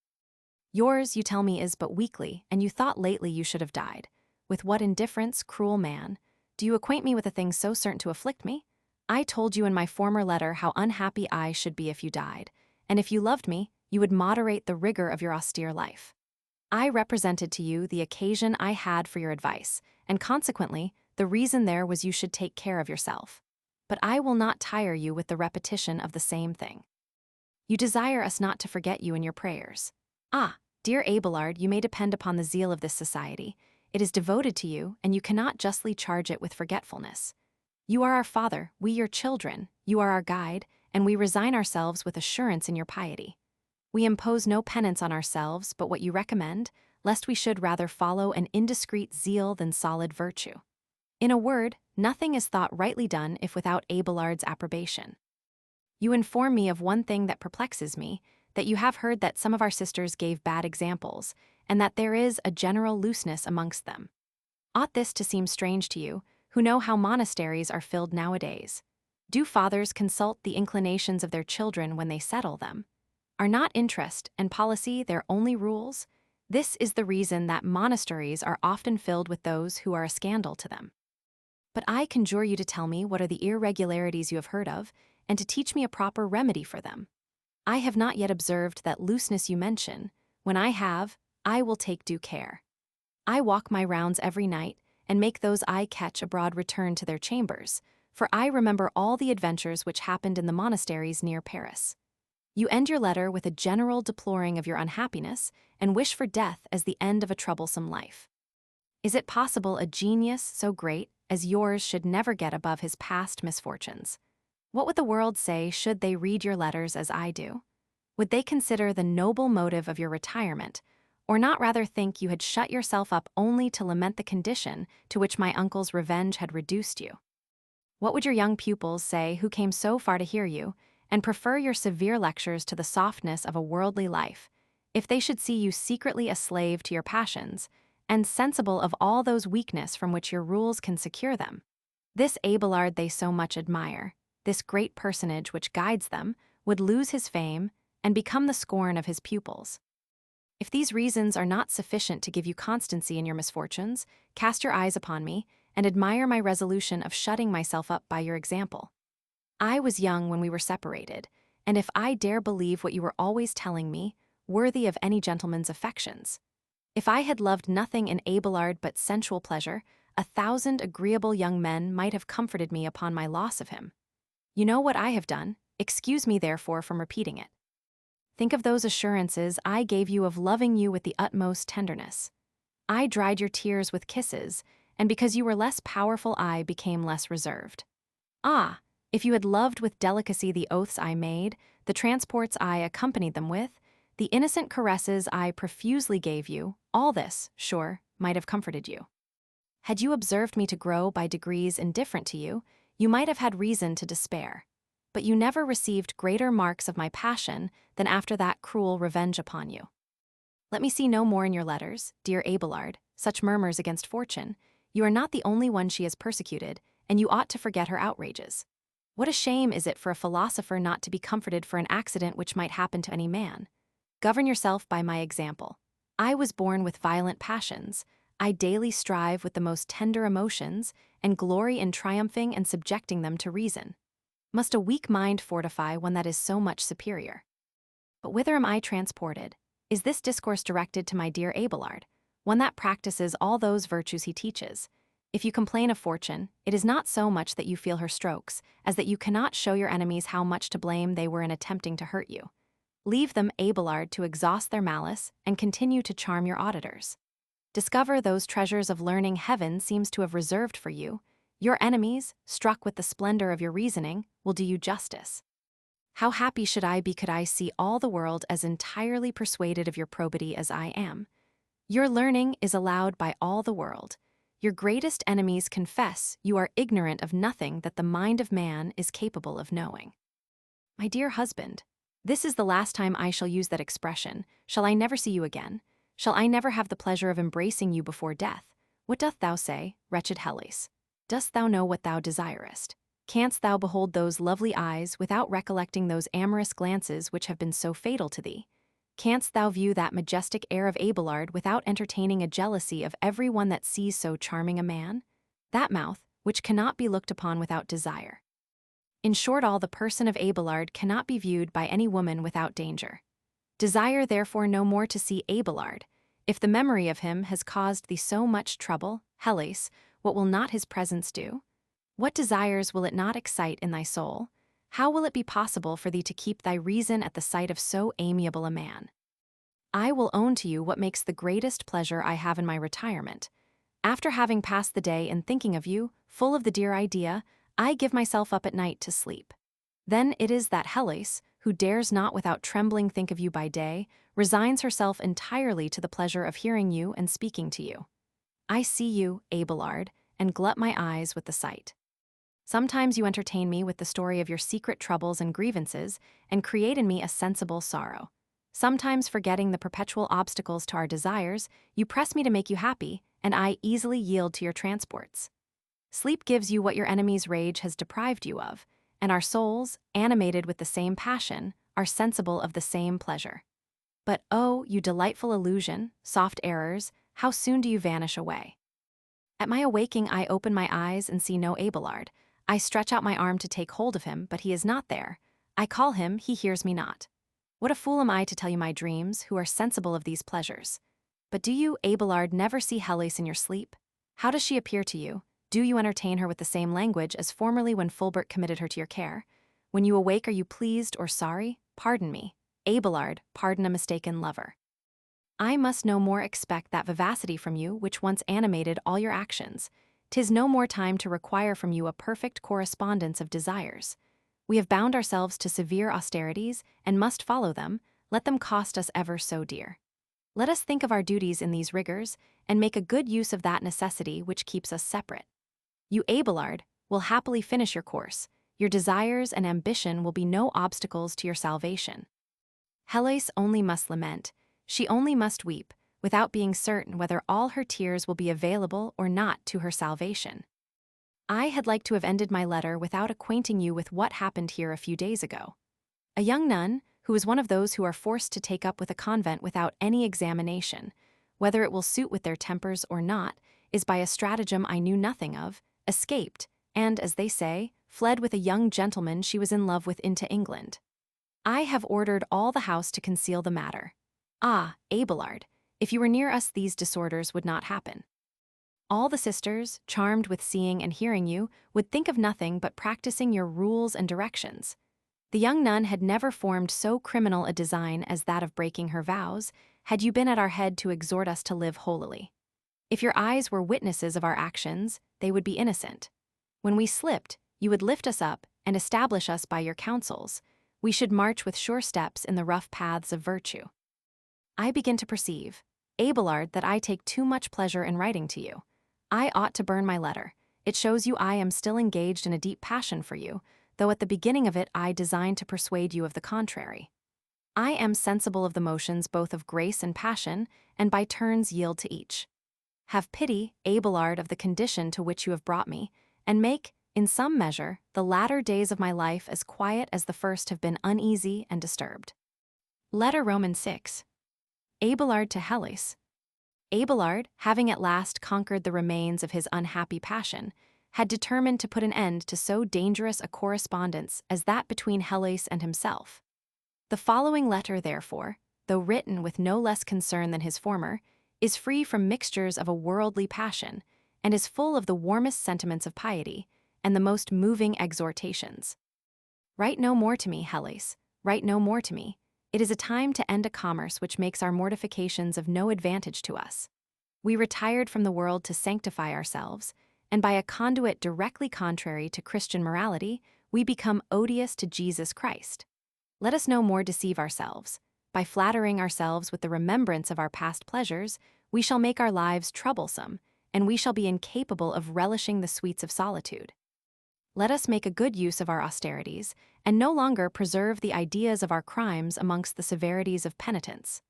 A: Yours, you tell me, is but weakly, and you thought lately you should have died. With what indifference, cruel man! Do you acquaint me with a thing so certain to afflict me? I told you in my former letter how unhappy I should be if you died, and if you loved me, you would moderate the rigor of your austere life. I represented to you the occasion I had for your advice, and consequently, the reason there was you should take care of yourself. But I will not tire you with the repetition of the same thing. You desire us not to forget you in your prayers. Ah, dear Abelard, you may depend upon the zeal of this society. It is devoted to you, and you cannot justly charge it with forgetfulness. You are our father, we your children, you are our guide, and we resign ourselves with assurance in your piety. We impose no penance on ourselves but what you recommend, lest we should rather follow an indiscreet zeal than solid virtue. In a word, nothing is thought rightly done if without Abelard's approbation. You inform me of one thing that perplexes me, that you have heard that some of our sisters gave bad examples, and that there is a general looseness amongst them. Ought this to seem strange to you, who know how monasteries are filled nowadays? Do fathers consult the inclinations of their children when they settle them? Are not interest and policy their only rules? This is the reason that monasteries are often filled with those who are a scandal to them. But I conjure you to tell me what are the irregularities you have heard of, and to teach me a proper remedy for them. I have not yet observed that looseness you mention. When I have, I will take due care. I walk my rounds every night, and make those I catch abroad return to their chambers, for I remember all the adventures which happened in the monasteries near Paris. You end your letter with a general deploring of your unhappiness, and wish for death as the end of a troublesome life. Is it possible a genius so great as yours should never get above his past misfortunes? What would the world say should they read your letters as I do? Would they consider the noble motive of your retirement, or not rather think you had shut yourself up only to lament the condition to which my uncle's revenge had reduced you? What would your young pupils say who came so far to hear you, and prefer your severe lectures to the softness of a worldly life, if they should see you secretly a slave to your passions, and sensible of all those weakness from which your rules can secure them? This Abelard they so much admire, this great personage which guides them, would lose his fame, and become the scorn of his pupils. If these reasons are not sufficient to give you constancy in your misfortunes, cast your eyes upon me, and admire my resolution of shutting myself up by your example. I was young when we were separated, and if I dare believe what you were always telling me, worthy of any gentleman's affections. If I had loved nothing in Abelard but sensual pleasure, 1,000 agreeable young men might have comforted me upon my loss of him. You know what I have done, excuse me therefore from repeating it. Think of those assurances I gave you of loving you with the utmost tenderness. I dried your tears with kisses, and because you were less powerful I became less reserved. Ah! If you had loved with delicacy the oaths I made, the transports I accompanied them with, the innocent caresses I profusely gave you, all this, sure, might have comforted you. Had you observed me to grow by degrees indifferent to you, you might have had reason to despair. But you never received greater marks of my passion than after that cruel revenge upon you. Let me see no more in your letters, dear Abelard, such murmurs against fortune. You are not the only one she has persecuted, and you ought to forget her outrages. What a shame is it for a philosopher not to be comforted for an accident which might happen to any man. Govern yourself by my example. I was born with violent passions. I daily strive with the most tender emotions, and glory in triumphing and subjecting them to reason. Must a weak mind fortify one that is so much superior? But whither am I transported? Is this discourse directed to my dear Abelard, one that practices all those virtues he teaches? If you complain of fortune, it is not so much that you feel her strokes, as that you cannot show your enemies how much to blame they were in attempting to hurt you. Leave them, Abelard, to exhaust their malice, and continue to charm your auditors. Discover those treasures of learning heaven seems to have reserved for you. Your enemies, struck with the splendor of your reasoning, will do you justice. How happy should I be could I see all the world as entirely persuaded of your probity as I am. Your learning is allowed by all the world. Your greatest enemies confess you are ignorant of nothing that the mind of man is capable of knowing. My dear husband, this is the last time I shall use that expression. Shall I never see you again? Shall I never have the pleasure of embracing you before death? What doth thou say, wretched Heloise? Dost thou know what thou desirest? Canst thou behold those lovely eyes without recollecting those amorous glances which have been so fatal to thee? Canst thou view that majestic air of Abelard without entertaining a jealousy of every one that sees so charming a man? That mouth, which cannot be looked upon without desire. In short, all the person of Abelard cannot be viewed by any woman without danger. Desire therefore no more to see Abelard. If the memory of him has caused thee so much trouble, Heloise, what will not his presence do? What desires will it not excite in thy soul? How will it be possible for thee to keep thy reason at the sight of so amiable a man? I will own to you what makes the greatest pleasure I have in my retirement. After having passed the day in thinking of you, full of the dear idea, I give myself up at night to sleep. Then it is that Heloise, who dares not without trembling think of you by day, resigns herself entirely to the pleasure of hearing you and speaking to you. I see you, Abelard, and glut my eyes with the sight. Sometimes you entertain me with the story of your secret troubles and grievances, and create in me a sensible sorrow. Sometimes, forgetting the perpetual obstacles to our desires, you press me to make you happy, and I easily yield to your transports. Sleep gives you what your enemy's rage has deprived you of, and our souls, animated with the same passion, are sensible of the same pleasure. But oh, you delightful illusion, soft errors, how soon do you vanish away! At my awaking I open my eyes and see no Abelard. I stretch out my arm to take hold of him, but he is not there. I call him, he hears me not. What a fool am I to tell you my dreams, who are sensible of these pleasures. But do you, Abelard, never see Heloise in your sleep? How does she appear to you? Do you entertain her with the same language as formerly when Fulbert committed her to your care? When you awake, are you pleased or sorry? Pardon me. Abelard, pardon a mistaken lover. I must no more expect that vivacity from you which once animated all your actions. 'Tis no more time to require from you a perfect correspondence of desires. We have bound ourselves to severe austerities, and must follow them, let them cost us ever so dear. Let us think of our duties in these rigors, and make a good use of that necessity which keeps us separate. You, Abelard, will happily finish your course. Your desires and ambition will be no obstacles to your salvation. Heloise only must lament, she only must weep, without being certain whether all her tears will be available or not to her salvation. I had liked to have ended my letter without acquainting you with what happened here a few days ago. A young nun, who is one of those who are forced to take up with a convent without any examination, whether it will suit with their tempers or not, is by a stratagem I knew nothing of, escaped, and, as they say, fled with a young gentleman she was in love with into England. I have ordered all the house to conceal the matter. Ah, Abelard, if you were near us these disorders would not happen. All the sisters, charmed with seeing and hearing you, would think of nothing but practicing your rules and directions. The young nun had never formed so criminal a design as that of breaking her vows, had you been at our head to exhort us to live holily. If your eyes were witnesses of our actions, they would be innocent. When we slipped, you would lift us up and establish us by your counsels. We should march with sure steps in the rough paths of virtue. I begin to perceive, Abelard, that I take too much pleasure in writing to you. I ought to burn my letter. It shows you I am still engaged in a deep passion for you, though at the beginning of it I designed to persuade you of the contrary. I am sensible of the motions both of grace and passion, and by turns yield to each. Have pity, Abelard, of the condition to which you have brought me, and make, in some measure, the latter days of my life as quiet as the first have been uneasy and disturbed. Letter Romans 6. Abelard to Heloise. Abelard, having at last conquered the remains of his unhappy passion, had determined to put an end to so dangerous a correspondence as that between Heloise and himself. The following letter, therefore, though written with no less concern than his former, is free from mixtures of a worldly passion, and is full of the warmest sentiments of piety, and the most moving exhortations. Write no more to me, Heloise, write no more to me. It is a time to end a commerce which makes our mortifications of no advantage to us. We retired from the world to sanctify ourselves, and by a conduit directly contrary to Christian morality, we become odious to Jesus Christ. Let us no more deceive ourselves. By flattering ourselves with the remembrance of our past pleasures, we shall make our lives troublesome, and we shall be incapable of relishing the sweets of solitude. Let us make a good use of our austerities, and no longer preserve the ideas of our crimes amongst the severities of penitence.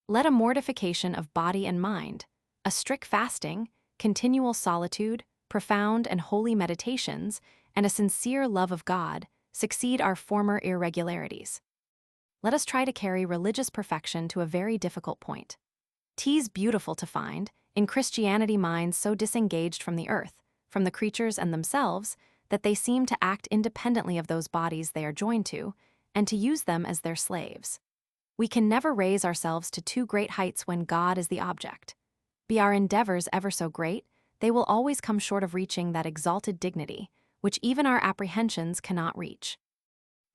A: Let a mortification of body and mind, a strict fasting, continual solitude, profound and holy meditations, and a sincere love of God succeed our former irregularities. Let us try to carry religious perfection to a very difficult point. 'Tis beautiful to find, in Christianity, minds so disengaged from the earth, from the creatures and themselves, that they seem to act independently of those bodies they are joined to, and to use them as their slaves. We can never raise ourselves to too great heights when God is the object. Be our endeavors ever so great, they will always come short of reaching that exalted dignity, which even our apprehensions cannot reach.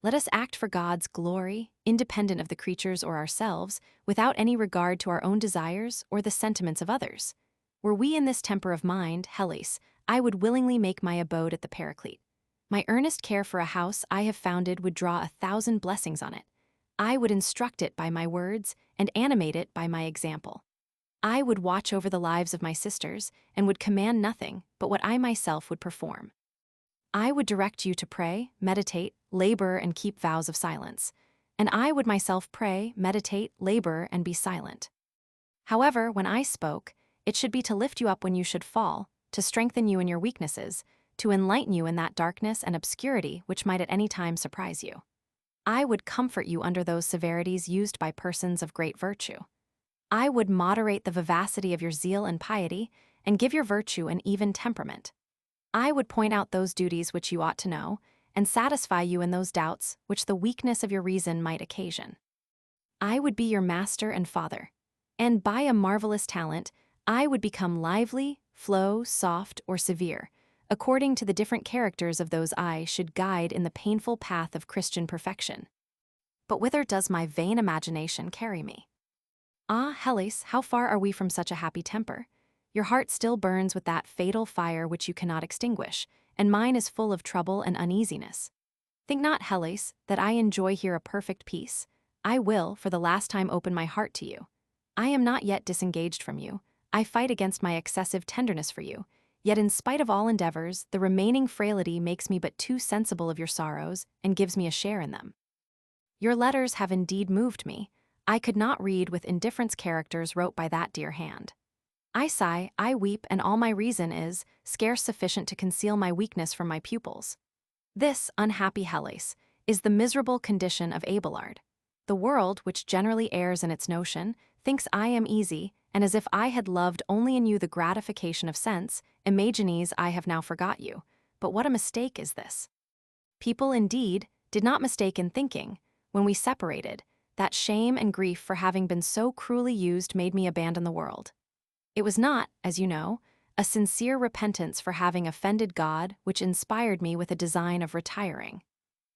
A: Let us act for God's glory, independent of the creatures or ourselves, without any regard to our own desires or the sentiments of others. Were we in this temper of mind, Heloise, I would willingly make my abode at the Paraclete. My earnest care for a house I have founded would draw 1,000 blessings on it. I would instruct it by my words and animate it by my example. I would watch over the lives of my sisters and would command nothing but what I myself would perform. I would direct you to pray, meditate, labor, and keep vows of silence, and I would myself pray, meditate, labor, and be silent. However, when I spoke, it should be to lift you up when you should fall, to strengthen you in your weaknesses, to enlighten you in that darkness and obscurity which might at any time surprise you. I would comfort you under those severities used by persons of great virtue. I would moderate the vivacity of your zeal and piety, and give your virtue an even temperament. I would point out those duties which you ought to know, and satisfy you in those doubts which the weakness of your reason might occasion. I would be your master and father, and by a marvelous talent, I would become lively, slow, soft, or severe, according to the different characters of those I should guide in the painful path of Christian perfection. But whither does my vain imagination carry me? Ah, Heloise, how far are we from such a happy temper? Your heart still burns with that fatal fire which you cannot extinguish, and mine is full of trouble and uneasiness. Think not, Heloise, that I enjoy here a perfect peace. I will, for the last time, open my heart to you. I am not yet disengaged from you. I fight against my excessive tenderness for you, yet in spite of all endeavors, the remaining frailty makes me but too sensible of your sorrows and gives me a share in them. Your letters have indeed moved me. I could not read with indifference characters wrote by that dear hand. I sigh, I weep, and all my reason is scarce sufficient to conceal my weakness from my pupils. This, unhappy Heloise, is the miserable condition of Abelard. The world, which generally errs in its notion, thinks I am easy, and as if I had loved only in you the gratification of sense, imagines I have now forgot you. But what a mistake is this! People, indeed, did not mistake in thinking, when we separated, that shame and grief for having been so cruelly used made me abandon the world. It was not, as you know, a sincere repentance for having offended God which inspired me with a design of retiring.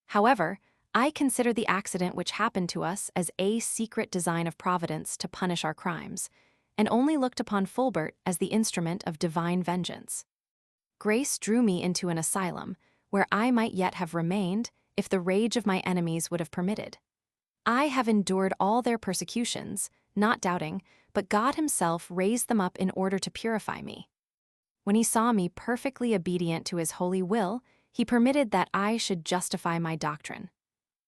A: However, I consider the accident which happened to us as a secret design of Providence to punish our crimes, and only looked upon Fulbert as the instrument of divine vengeance. Grace drew me into an asylum, where I might yet have remained if the rage of my enemies would have permitted. I have endured all their persecutions, not doubting, but God himself raised them up in order to purify me. When he saw me perfectly obedient to his holy will, he permitted that I should justify my doctrine.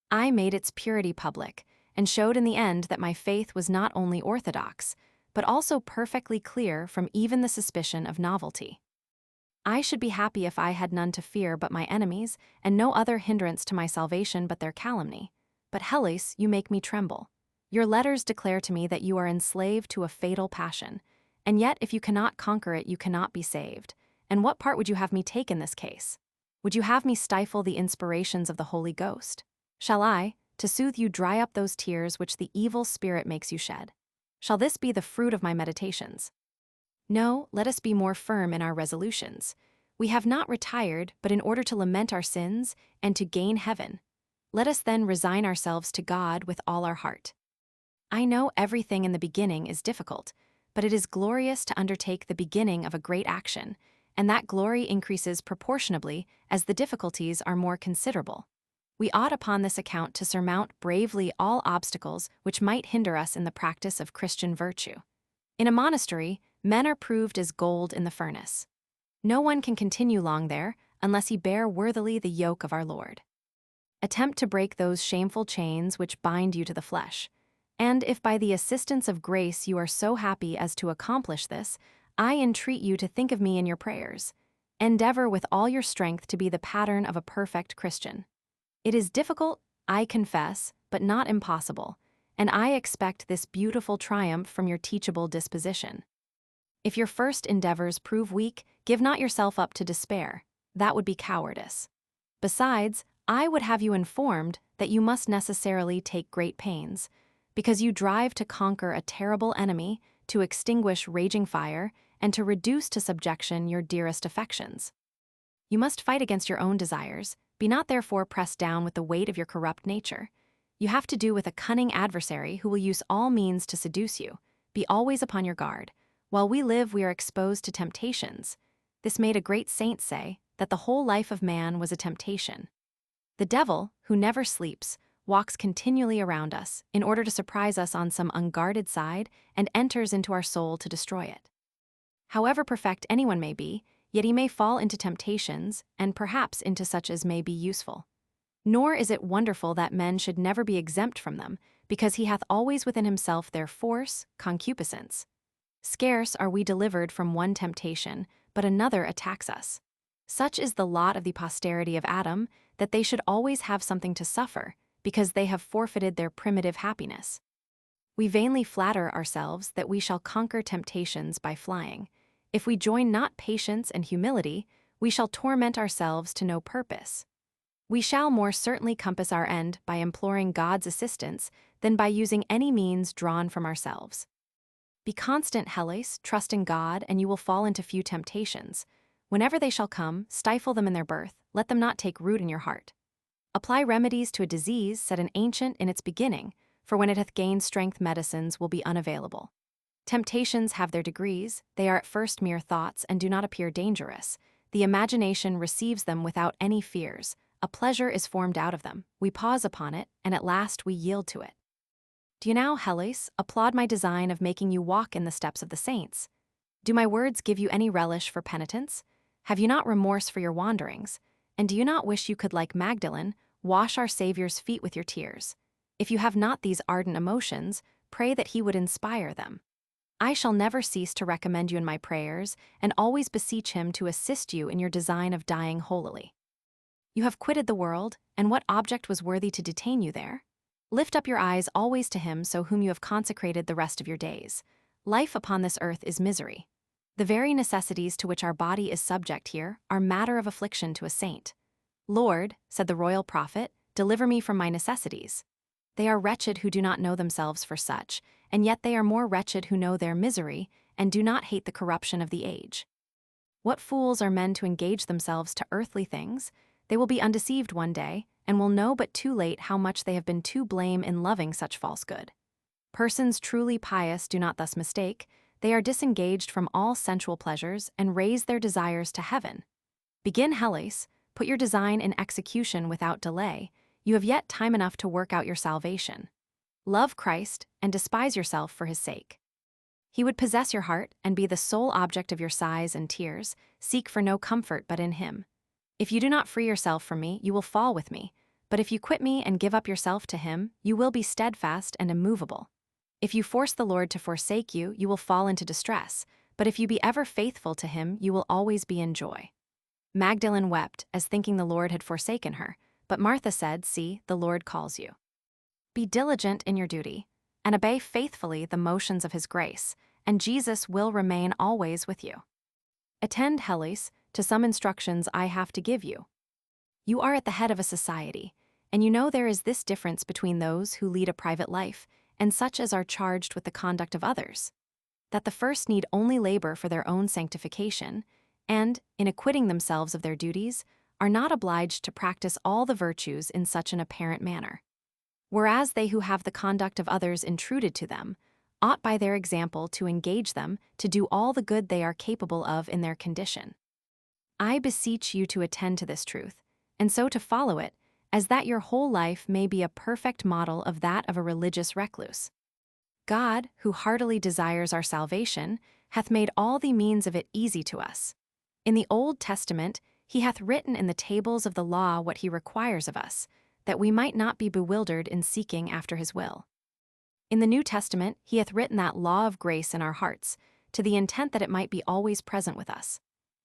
A: I made its purity public, and showed in the end that my faith was not only orthodox, but also perfectly clear from even the suspicion of novelty. I should be happy if I had none to fear but my enemies, and no other hindrance to my salvation but their calumny. But Heloise, you make me tremble. Your letters declare to me that you are enslaved to a fatal passion, and yet if you cannot conquer it, you cannot be saved. And what part would you have me take in this case? Would you have me stifle the inspirations of the Holy Ghost? Shall I, to soothe you, dry up those tears which the evil spirit makes you shed? Shall this be the fruit of my meditations? No, let us be more firm in our resolutions. We have not retired, but in order to lament our sins and to gain heaven. Let us then resign ourselves to God with all our heart. I know everything in the beginning is difficult, but it is glorious to undertake the beginning of a great action, and that glory increases proportionably as the difficulties are more considerable. We ought upon this account to surmount bravely all obstacles which might hinder us in the practice of Christian virtue. In a monastery, men are proved as gold in the furnace. No one can continue long there unless he bear worthily the yoke of our Lord. Attempt to break those shameful chains which bind you to the flesh, and if by the assistance of grace you are so happy as to accomplish this, I entreat you to think of me in your prayers. Endeavor with all your strength to be the pattern of a perfect Christian. It is difficult, I confess, but not impossible, and I expect this beautiful triumph from your teachable disposition. If your first endeavors prove weak, give not yourself up to despair. That would be cowardice. Besides, I would have you informed that you must necessarily take great pains, because you drive to conquer a terrible enemy, to extinguish raging fire, and to reduce to subjection your dearest affections. You must fight against your own desires, be not therefore pressed down with the weight of your corrupt nature. You have to do with a cunning adversary who will use all means to seduce you. Be always upon your guard. While we live, we are exposed to temptations. This made a great saint say that the whole life of man was a temptation. The devil, who never sleeps, walks continually around us in order to surprise us on some unguarded side and enters into our soul to destroy it. However perfect anyone may be, yet he may fall into temptations, and perhaps into such as may be useful. Nor is it wonderful that men should never be exempt from them, because he hath always within himself their force, concupiscence. Scarce are we delivered from one temptation, but another attacks us. Such is the lot of the posterity of Adam, that they should always have something to suffer, because they have forfeited their primitive happiness. We vainly flatter ourselves that we shall conquer temptations by flying. If we join not patience and humility, we shall torment ourselves to no purpose. We shall more certainly compass our end by imploring God's assistance than by using any means drawn from ourselves. Be constant, Heloise, trust in God, and you will fall into few temptations. Whenever they shall come, stifle them in their birth, let them not take root in your heart. Apply remedies to a disease, said an ancient in its beginning, for when it hath gained strength medicines will be unavailable. Temptations have their degrees, they are at first mere thoughts and do not appear dangerous. The imagination receives them without any fears, a pleasure is formed out of them, we pause upon it, and at last we yield to it. Do you now, Heloise, applaud my design of making you walk in the steps of the saints? Do my words give you any relish for penitence? Have you not remorse for your wanderings? And do you not wish you could, like Magdalene, wash our Saviour's feet with your tears? If you have not these ardent emotions, pray that he would inspire them. I shall never cease to recommend you in my prayers, and always beseech him to assist you in your design of dying holily. You have quitted the world, and what object was worthy to detain you there? Lift up your eyes always to him so whom you have consecrated the rest of your days. Life upon this earth is misery. The very necessities to which our body is subject here are matter of affliction to a saint. Lord, said the royal prophet, deliver me from my necessities. They are wretched who do not know themselves for such, and yet they are more wretched who know their misery, and do not hate the corruption of the age. What fools are men to engage themselves to earthly things? They will be undeceived one day, and will know but too late how much they have been to blame in loving such false good. Persons truly pious do not thus mistake. They are disengaged from all sensual pleasures and raise their desires to heaven. Begin, Heloise, put your design in execution without delay. You have yet time enough to work out your salvation. Love Christ and despise yourself for his sake. He would possess your heart and be the sole object of your sighs and tears. Seek for no comfort but in him. If you do not free yourself from me, you will fall with me. But if you quit me and give up yourself to him, you will be steadfast and immovable. If you force the Lord to forsake you, you will fall into distress. But if you be ever faithful to him, you will always be in joy. Magdalene wept, as thinking the Lord had forsaken her. But Martha said, see, the Lord calls you. Be diligent in your duty, and obey faithfully the motions of his grace, and Jesus will remain always with you. Attend, Heloise, to some instructions I have to give you. You are at the head of a society, and you know there is this difference between those who lead a private life and such as are charged with the conduct of others, that the first need only labor for their own sanctification, and, in acquitting themselves of their duties, are not obliged to practice all the virtues in such an apparent manner. Whereas they who have the conduct of others intruded to them, ought by their example to engage them to do all the good they are capable of in their condition. I beseech you to attend to this truth, and so to follow it, as that your whole life may be a perfect model of that of a religious recluse. God, who heartily desires our salvation, hath made all the means of it easy to us. In the Old Testament, he hath written in the tables of the law what he requires of us, that we might not be bewildered in seeking after his will. In the New Testament, he hath written that law of grace in our hearts, to the intent that it might be always present with us.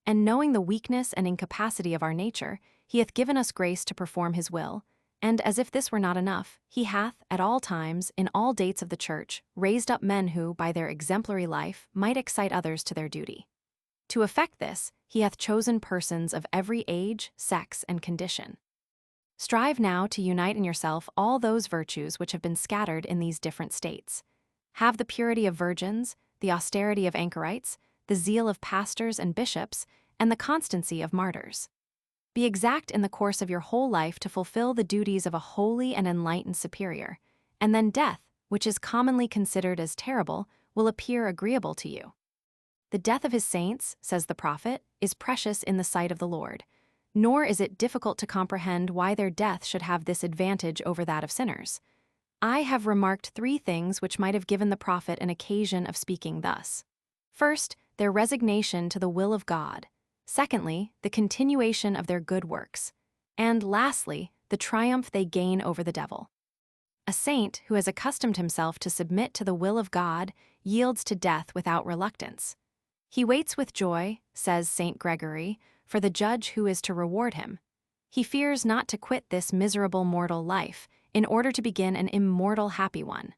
A: And knowing the weakness and incapacity of our nature, he hath given us grace to perform his will, and as if this were not enough, he hath, at all times, in all dates of the Church, raised up men who, by their exemplary life, might excite others to their duty. To effect this, he hath chosen persons of every age, sex, and condition. Strive now to unite in yourself all those virtues which have been scattered in these different states. Have the purity of virgins, the austerity of anchorites, the zeal of pastors and bishops, and the constancy of martyrs. Be exact in the course of your whole life to fulfill the duties of a holy and enlightened superior, and then death, which is commonly considered as terrible, will appear agreeable to you. The death of his saints, says the prophet, is precious in the sight of the Lord, nor is it difficult to comprehend why their death should have this advantage over that of sinners. I have remarked 3 things which might have given the prophet an occasion of speaking thus. First, their resignation to the will of God. Secondly, the continuation of their good works. And lastly, the triumph they gain over the devil. A saint who has accustomed himself to submit to the will of God yields to death without reluctance. He waits with joy, says Saint Gregory, for the judge who is to reward him. He fears not to quit this miserable mortal life in order to begin an immortal happy one.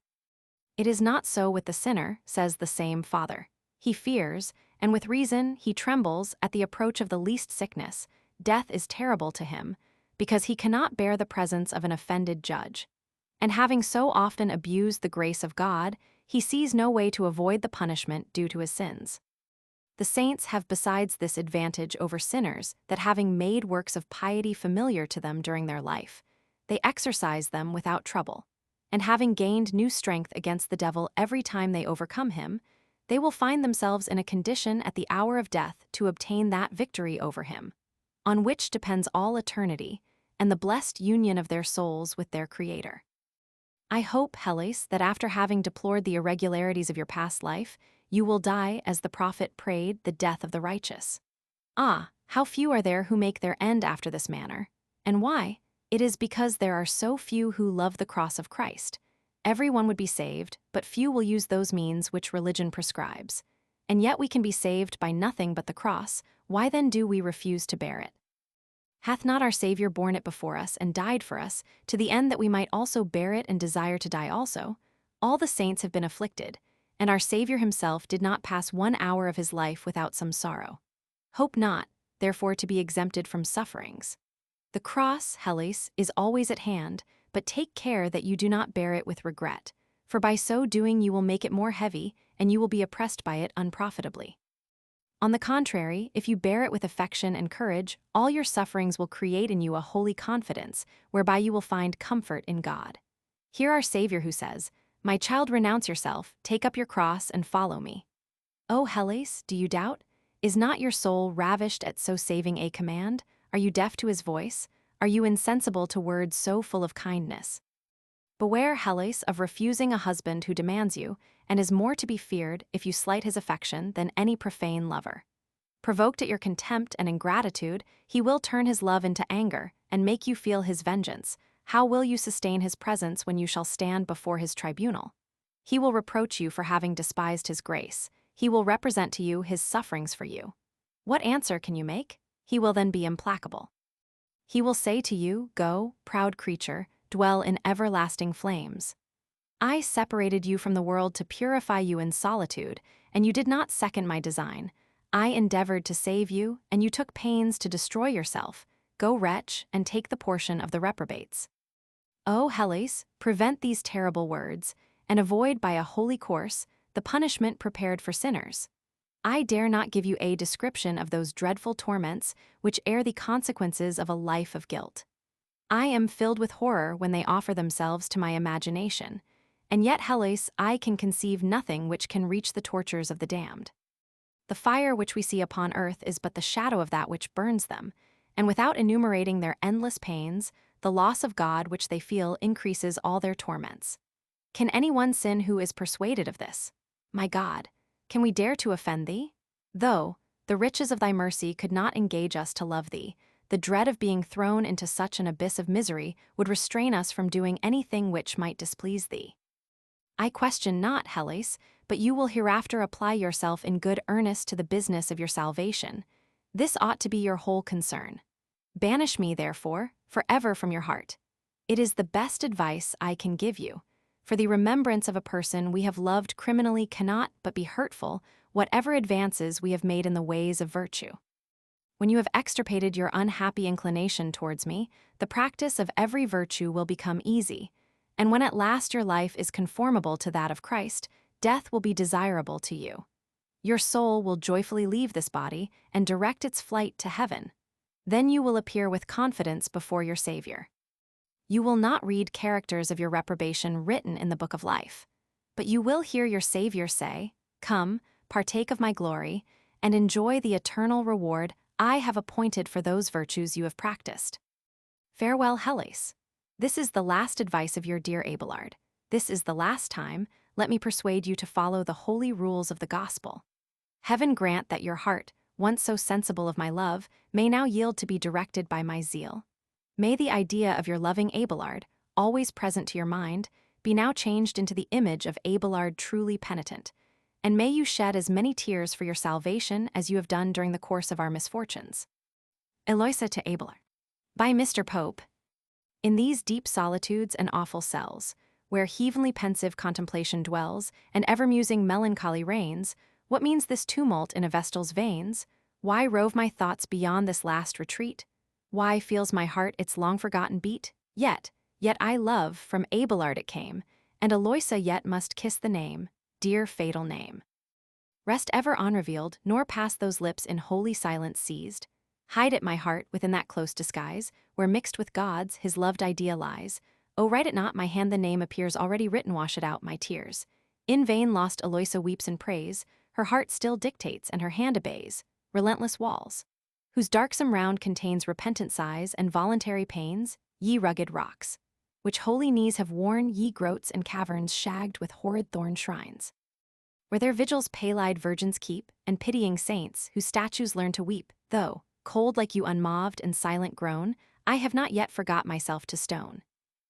A: It is not so with the sinner, says the same father. He fears, and with reason he trembles at the approach of the least sickness. Death is terrible to him, because he cannot bear the presence of an offended judge. And having so often abused the grace of God, he sees no way to avoid the punishment due to his sins. The saints have besides this advantage over sinners that having made works of piety familiar to them during their life, they exercise them without trouble, and having gained new strength against the devil every time they overcome him, they will find themselves in a condition at the hour of death to obtain that victory over him, on which depends all eternity, and the blessed union of their souls with their Creator. I hope, Heloise, that after having deplored the irregularities of your past life, you will die, as the prophet prayed, the death of the righteous. Ah, how few are there who make their end after this manner, and why? It is because there are so few who love the cross of Christ. Everyone would be saved, but few will use those means which religion prescribes. And yet we can be saved by nothing but the cross. Why then do we refuse to bear it? Hath not our Savior borne it before us and died for us, to the end that we might also bear it and desire to die also? All the saints have been afflicted, and our Savior himself did not pass 1 hour of his life without some sorrow. Hope not, therefore, to be exempted from sufferings. The cross, Heloise, is always at hand, but take care that you do not bear it with regret, for by so doing you will make it more heavy, and you will be oppressed by it unprofitably. On the contrary, if you bear it with affection and courage, all your sufferings will create in you a holy confidence, whereby you will find comfort in God. Hear our Savior who says, "My child, renounce yourself, take up your cross, and follow me." O Heloise, do you doubt? Is not your soul ravished at so saving a command? Are you deaf to his voice? Are you insensible to words so full of kindness? Beware, Heloise, of refusing a husband who demands you, and is more to be feared, if you slight his affection, than any profane lover. Provoked at your contempt and ingratitude, he will turn his love into anger, and make you feel his vengeance. How will you sustain his presence when you shall stand before his tribunal? He will reproach you for having despised his grace. He will represent to you his sufferings for you. What answer can you make? He will then be implacable. He will say to you, "Go, proud creature, dwell in everlasting flames." I separated you from the world to purify you in solitude, and you did not second my design. I endeavored to save you, and you took pains to destroy yourself. Go, wretch, and take the portion of the reprobates. O Heloise, prevent these terrible words, and avoid by a holy course the punishment prepared for sinners. I dare not give you a description of those dreadful torments which are the consequences of a life of guilt. I am filled with horror when they offer themselves to my imagination, and yet, Heloise, I can conceive nothing which can reach the tortures of the damned. The fire which we see upon earth is but the shadow of that which burns them, and without enumerating their endless pains, the loss of God which they feel increases all their torments. Can any one sin who is persuaded of this? My God, can we dare to offend thee? Though the riches of thy mercy could not engage us to love thee, the dread of being thrown into such an abyss of misery would restrain us from doing anything which might displease thee. I question not, Heloise, but you will hereafter apply yourself in good earnest to the business of your salvation. This ought to be your whole concern. Banish me, therefore, forever from your heart. It is the best advice I can give you, for the remembrance of a person we have loved criminally cannot but be hurtful, whatever advances we have made in the ways of virtue. when you have extirpated your unhappy inclination towards me, the practice of every virtue will become easy, and when at last your life is conformable to that of Christ, death will be desirable to you. Your soul will joyfully leave this body and direct its flight to heaven. Then you will appear with confidence before your Savior. You will not read characters of your reprobation written in the book of life, but you will hear your Savior say, "Come, partake of my glory, and enjoy the eternal reward I have appointed for those virtues you have practiced." Farewell, Heloise. This is the last advice of your dear Abelard. This is the last time. Let me persuade you to follow the holy rules of the gospel. Heaven grant that your heart, once so sensible of my love, may now yield to be directed by my zeal. May the idea of your loving Abelard, always present to your mind, be now changed into the image of Abelard truly penitent, and may you shed as many tears for your salvation as you have done during the course of our misfortunes. Heloise to Abelard. By Mr. Pope. In these deep solitudes and awful cells, where heavenly pensive contemplation dwells, and ever-musing melancholy reigns, what means this tumult in a vestal's veins? Why rove my thoughts beyond this last retreat? Why feels my heart its long-forgotten beat? Yet I love, from Abelard it came, and Heloise yet must kiss the name, dear fatal name. Rest ever unrevealed, nor pass those lips in holy silence seized. Hide it, my heart, within that close disguise, where mixed with God's his loved idea lies. Oh, write it not, my hand the name appears already written, wash it out, my tears. In vain lost Heloise weeps and prays, her heart still dictates and her hand obeys, relentless walls, whose darksome round contains repentant sighs and voluntary pains, ye rugged rocks, which holy knees have worn, ye groats and caverns shagged with horrid thorn shrines, where their vigils pale-eyed virgins keep, and pitying saints, whose statues learn to weep, though, cold like you unmoved and silent grown, I have not yet forgot myself to stone.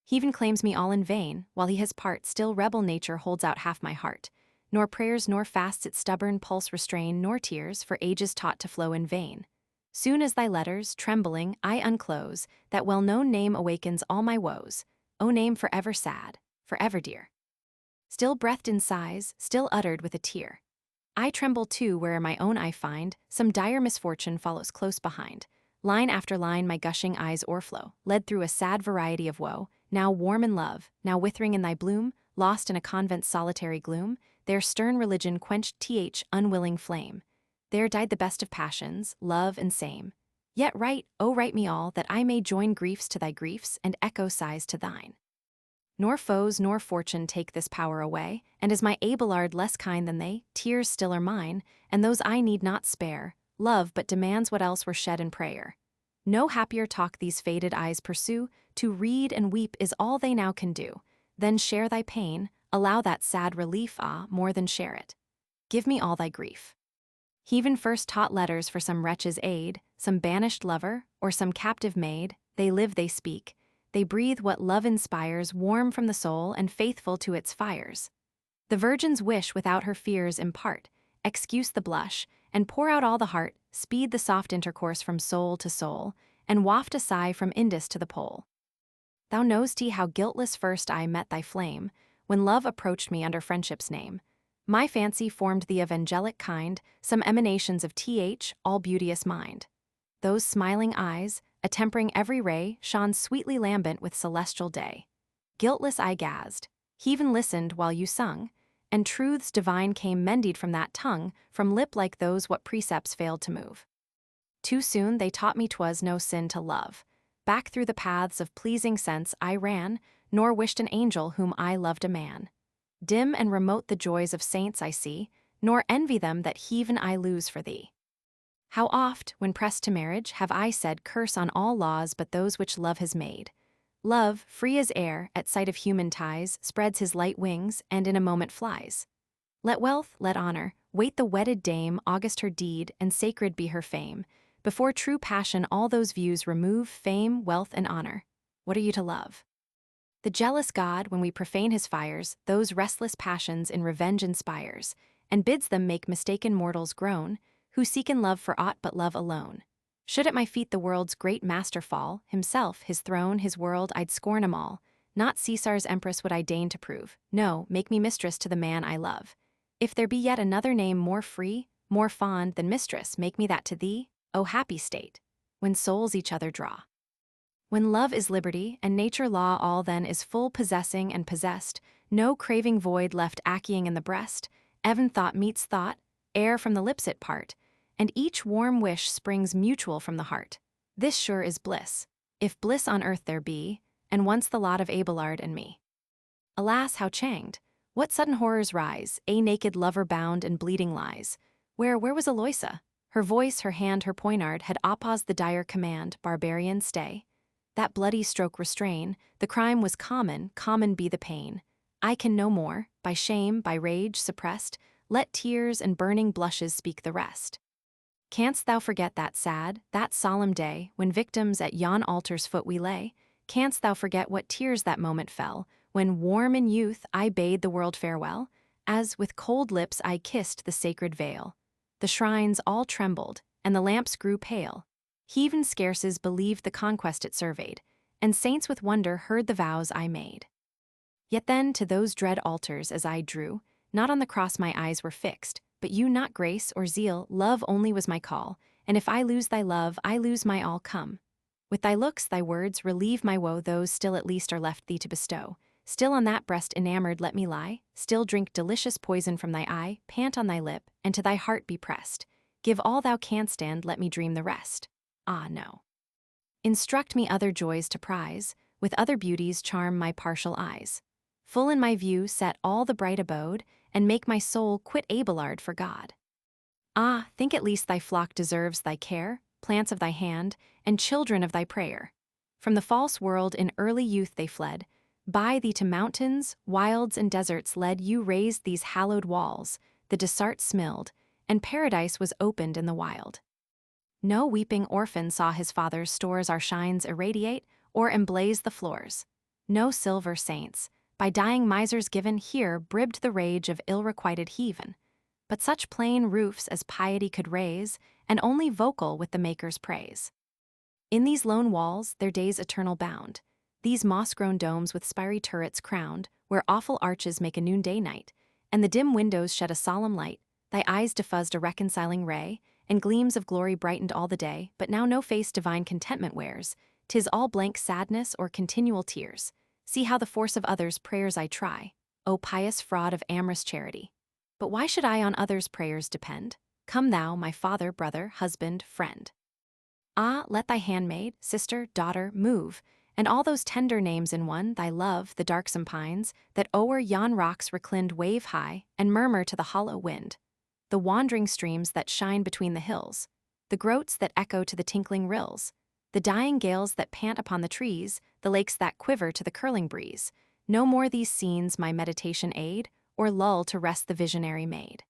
A: He even claims me all in vain, while he his part, still rebel nature holds out half my heart, nor prayers nor fasts its stubborn pulse restrain, nor tears, for ages taught to flow in vain. Soon as thy letters, trembling, I unclose, that well-known name awakens all my woes, O name forever sad, forever dear. Still breathed in sighs, still uttered with a tear. I tremble too, where my own I find, some dire misfortune follows close behind. Line after line my gushing eyes o'erflow, led through a sad variety of woe, now warm in love, now withering in thy bloom, lost in a convent's solitary gloom, their stern religion quenched unwilling flame. There died the best of passions, love and same. Yet write, oh write me all, that I may join griefs to thy griefs, and echo sighs to thine. Nor foes nor fortune take this power away, and is my Abelard less kind than they, tears still are mine, and those I need not spare. Love but demands what else were shed in prayer. No happier talk these faded eyes pursue, to read and weep is all they now can do. Then share thy pain, allow that sad relief, more than share it. Give me all thy grief. He even first taught letters for some wretch's aid, some banished lover, or some captive maid, they live, they speak. They breathe what love inspires, warm from the soul and faithful to its fires. The virgin's wish without her fears impart, excuse the blush, and pour out all the heart, speed the soft intercourse from soul to soul, and waft a sigh from Indus to the pole. Thou know'st how guiltless first I met thy flame, when love approached me under friendship's name. My fancy formed the of angelic kind, some emanations of all beauteous mind. Those smiling eyes, attempering every ray, shone sweetly lambent with celestial day. Guiltless I gazed, he even listened while you sung, and truths divine came mended from that tongue, from lip like those what precepts failed to move. Too soon they taught me 'twas no sin to love. Back through the paths of pleasing sense I ran, nor wished an angel whom I loved a man. Dim and remote the joys of saints I see, nor envy them that heaven I lose for thee. How oft, when pressed to marriage, have I said curse on all laws but those which love has made. Love, free as air, at sight of human ties, spreads his light wings, and in a moment flies. Let wealth, let honor, wait the wedded dame, august her deed, and sacred be her fame. Before true passion all those views remove, fame, wealth, and honor. What are you to love? The jealous God, when we profane his fires, those restless passions in revenge inspires, and bids them make mistaken mortals groan, who seek in love for aught but love alone. Should at my feet the world's great master fall, himself, his throne, his world, I'd scorn 'em all. Not Caesar's empress would I deign to prove. No, make me mistress to the man I love. If there be yet another name more free, more fond than mistress, make me that to thee. O happy state, when souls each other draw. When love is liberty, and nature law all then is full possessing and possessed, no craving void left aching in the breast, even thought meets thought, air from the lips it part, and each warm wish springs mutual from the heart. This sure is bliss, if bliss on earth there be, and once the lot of Abelard and me. Alas, how changed! What sudden horrors rise, a naked lover bound and bleeding lies. Where was Eloisa? Her voice, her hand, her poignard had opposed the dire command, barbarian, stay. That bloody stroke restrain, the crime was common, common be the pain. I can no more, by shame, by rage suppressed, let tears and burning blushes speak the rest. Canst thou forget that sad, that solemn day, when victims at yon altar's foot we lay? Canst thou forget what tears that moment fell, when, warm in youth, I bade the world farewell, as with cold lips I kissed the sacred veil? The shrines all trembled, and the lamps grew pale. Heathen scarces believed the conquest it surveyed, and saints with wonder heard the vows I made. Yet then to those dread altars as I drew, not on the cross my eyes were fixed, but you not grace or zeal, love only was my call, and if I lose thy love, I lose my all. Come. With thy looks, thy words, relieve my woe, those still at least are left thee to bestow. Still on that breast enamored let me lie, still drink delicious poison from thy eye, pant on thy lip, and to thy heart be pressed. Give all thou canst and let me dream the rest. Ah, no. Instruct me other joys to prize, with other beauties charm my partial eyes. Full in my view set all the bright abode, and make my soul quit Abelard for God. Ah, think at least thy flock deserves thy care, plants of thy hand, and children of thy prayer. From the false world in early youth they fled, by thee to mountains, wilds, and deserts led. You raised these hallowed walls, the desart smilled, and paradise was opened in the wild. No weeping orphan saw his father's stores our shines irradiate, or emblaze the floors. No silver saints, by dying misers given, here bribbed the rage of ill-requited heathen, but such plain roofs as piety could raise, and only vocal with the Maker's praise. In these lone walls their days eternal bound, these moss-grown domes with spiry turrets crowned, where awful arches make a noonday night, and the dim windows shed a solemn light, thy eyes diffused a reconciling ray, and gleams of glory brightened all the day, but now no face divine contentment wears, 'tis all blank sadness or continual tears. See how the force of others' prayers I try, O pious fraud of amorous charity. But why should I on others' prayers depend? Come thou, my father, brother, husband, friend. Ah, let thy handmaid, sister, daughter, move, and all those tender names in one, thy love, the darksome pines, that o'er yon rocks reclined wave high, and murmur to the hollow wind. The wandering streams that shine between the hills, the groats that echo to the tinkling rills, the dying gales that pant upon the trees, the lakes that quiver to the curling breeze. No more these scenes my meditation aid, or lull to rest the visionary maid.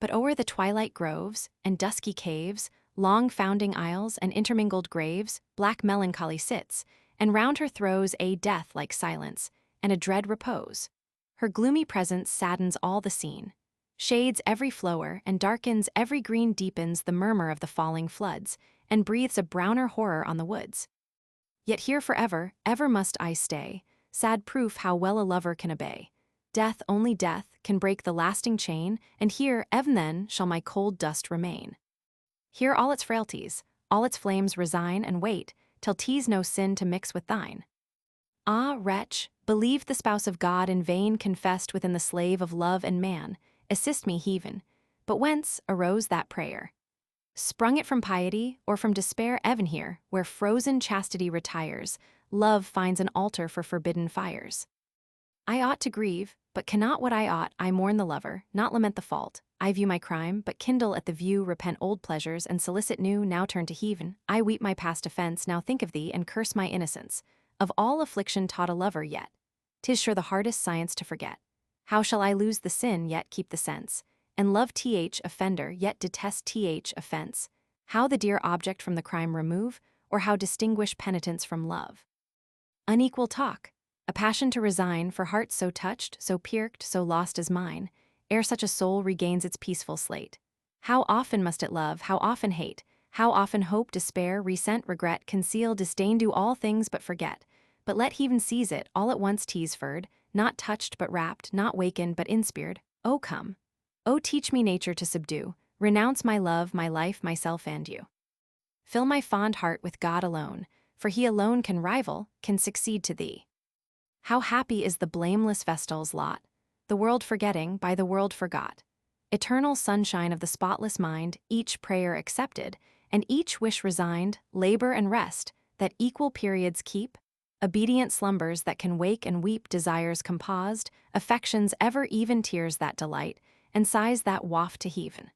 A: But o'er the twilight groves, and dusky caves, long founding aisles, and intermingled graves, black melancholy sits, and round her throws a death-like silence, and a dread repose. Her gloomy presence saddens all the scene, shades every flower, and darkens every green, deepens the murmur of the falling floods, and breathes a browner horror on the woods. Yet here forever, ever must I stay, sad proof how well a lover can obey. Death, only death, can break the lasting chain, and here, even then, shall my cold dust remain. Here all its frailties, all its flames resign and wait, till 'tis no sin to mix with thine. Ah, wretch, believed the spouse of God in vain, confessed within the slave of love and man, assist me, heaven. But whence arose that prayer? Sprung it from piety, or from despair? Even here, where frozen chastity retires, love finds an altar for forbidden fires. I ought to grieve, but cannot what I ought. I mourn the lover, not lament the fault. I view my crime, but kindle at the view, repent old pleasures, and solicit new, now turn to heaven. I weep my past offense, now think of thee, and curse my innocence. Of all affliction taught a lover yet, 'tis sure the hardest science to forget. How shall I lose the sin, yet keep the sense, and love offender, yet detest offense? How the dear object from the crime remove, or how distinguish penitence from love? Unequal talk, a passion to resign for hearts so touched, so pierced, so lost as mine, ere such a soul regains its peaceful slate. How often must it love, how often hate, how often hope, despair, resent, regret, conceal, disdain, do all things but forget. But let heaven seize it, all at once teasford, not touched but rapt, not wakened but inspired. Oh come. Oh teach me nature to subdue, renounce my love, my life, myself and you. Fill my fond heart with God alone, for he alone can rival, can succeed to thee. How happy is the blameless vestal's lot, the world forgetting, by the world forgot. Eternal sunshine of the spotless mind, each prayer accepted, and each wish resigned, labor and rest, that equal periods keep, obedient slumbers that can wake and weep, desires composed, affections ever even, tears that delight, and sighs that waft to heaven.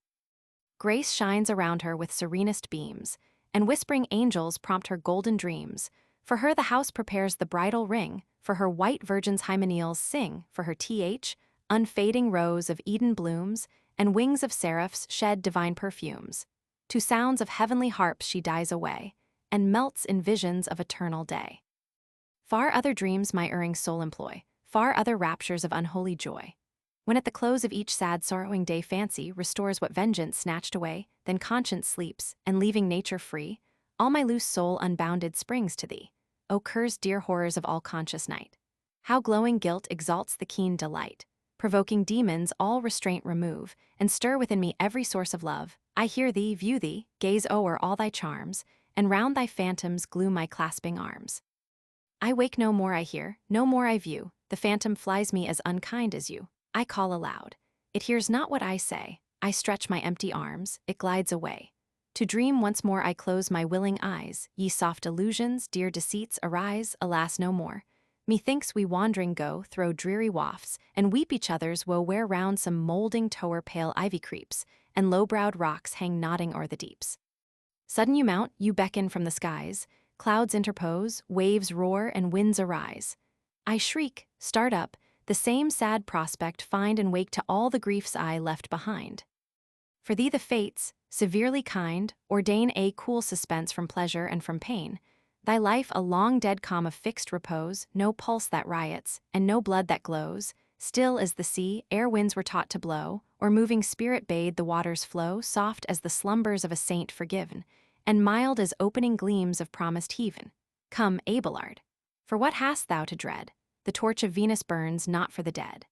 A: Grace shines around her with serenest beams, and whispering angels prompt her golden dreams. For her the house prepares the bridal ring, for her white virgins hymeneals sing, for her unfading rose of Eden blooms, and wings of seraphs shed divine perfumes. To sounds of heavenly harps she dies away, and melts in visions of eternal day. Far other dreams my erring soul employ, far other raptures of unholy joy. When at the close of each sad sorrowing day fancy restores what vengeance snatched away, then conscience sleeps, and leaving nature free, all my loose soul unbounded springs to thee. O curse dear horrors of all conscious night! How glowing guilt exalts the keen delight! Provoking demons all restraint remove, and stir within me every source of love. I hear thee, view thee, gaze o'er all thy charms, and round thy phantoms glue my clasping arms. I wake no more I hear, no more I view, the phantom flies me as unkind as you. I call aloud, it hears not what I say, I stretch my empty arms, it glides away. To dream once more I close my willing eyes, ye soft illusions, dear deceits, arise, alas no more. Methinks we wandering go, throw dreary wafts, and weep each other's woe, where round some moulding tower pale ivy creeps, and low-browed rocks hang nodding o'er the deeps. Sudden you mount, you beckon from the skies, clouds interpose, waves roar, and winds arise. I shriek, start up, the same sad prospect find, and wake to all the griefs I left behind. For thee the fates, severely kind, ordain a cool suspense from pleasure and from pain. Thy life a long dead calm of fixed repose, no pulse that riots, and no blood that glows, still as the sea, ere winds were taught to blow, or moving spirit bade the waters flow, soft as the slumbers of a saint forgiven, and mild as opening gleams of promised heaven. Come, Abelard. For what hast thou to dread? The torch of Venus burns not for the dead.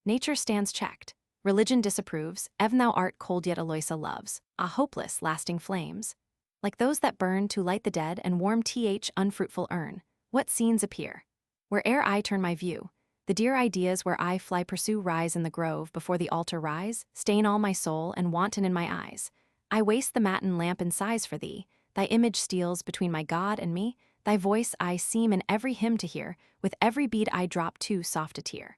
A: Nature stands checked. Religion disapproves, even thou art cold yet Heloise loves, hopeless, lasting flames. Like those that burn to light the dead and warm unfruitful urn, what scenes appear? Where'er I turn my view, the dear ideas where I fly pursue rise in the grove, before the altar rise, stain all my soul and wanton in my eyes. I waste the matin lamp in sighs for thee, thy image steals between my God and me, thy voice I seem in every hymn to hear, with every bead I drop too soft a tear.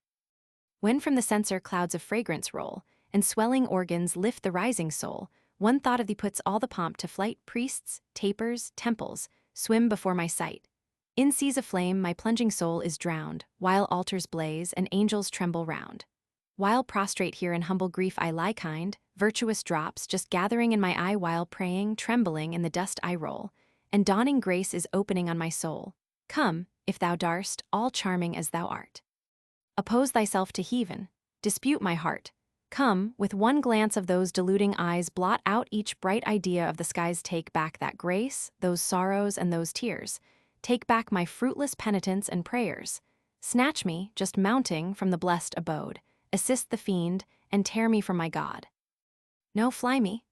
A: When from the censer clouds of fragrance roll, and swelling organs lift the rising soul, one thought of thee puts all the pomp to flight. Priests, tapers, temples, swim before my sight. In seas of flame my plunging soul is drowned, while altars blaze and angels tremble round. While prostrate here in humble grief I lie, kind, virtuous drops just gathering in my eye, while praying, trembling in the dust I roll, and dawning grace is opening on my soul. Come, if thou darst, all charming as thou art. Oppose thyself to heaven, dispute my heart. Come, with one glance of those deluding eyes, blot out each bright idea of the skies. Take back that grace, those sorrows and those tears. Take back my fruitless penitence and prayers. Snatch me, just mounting, from the blessed abode. Assist the fiend, and tear me from my God. No, fly me,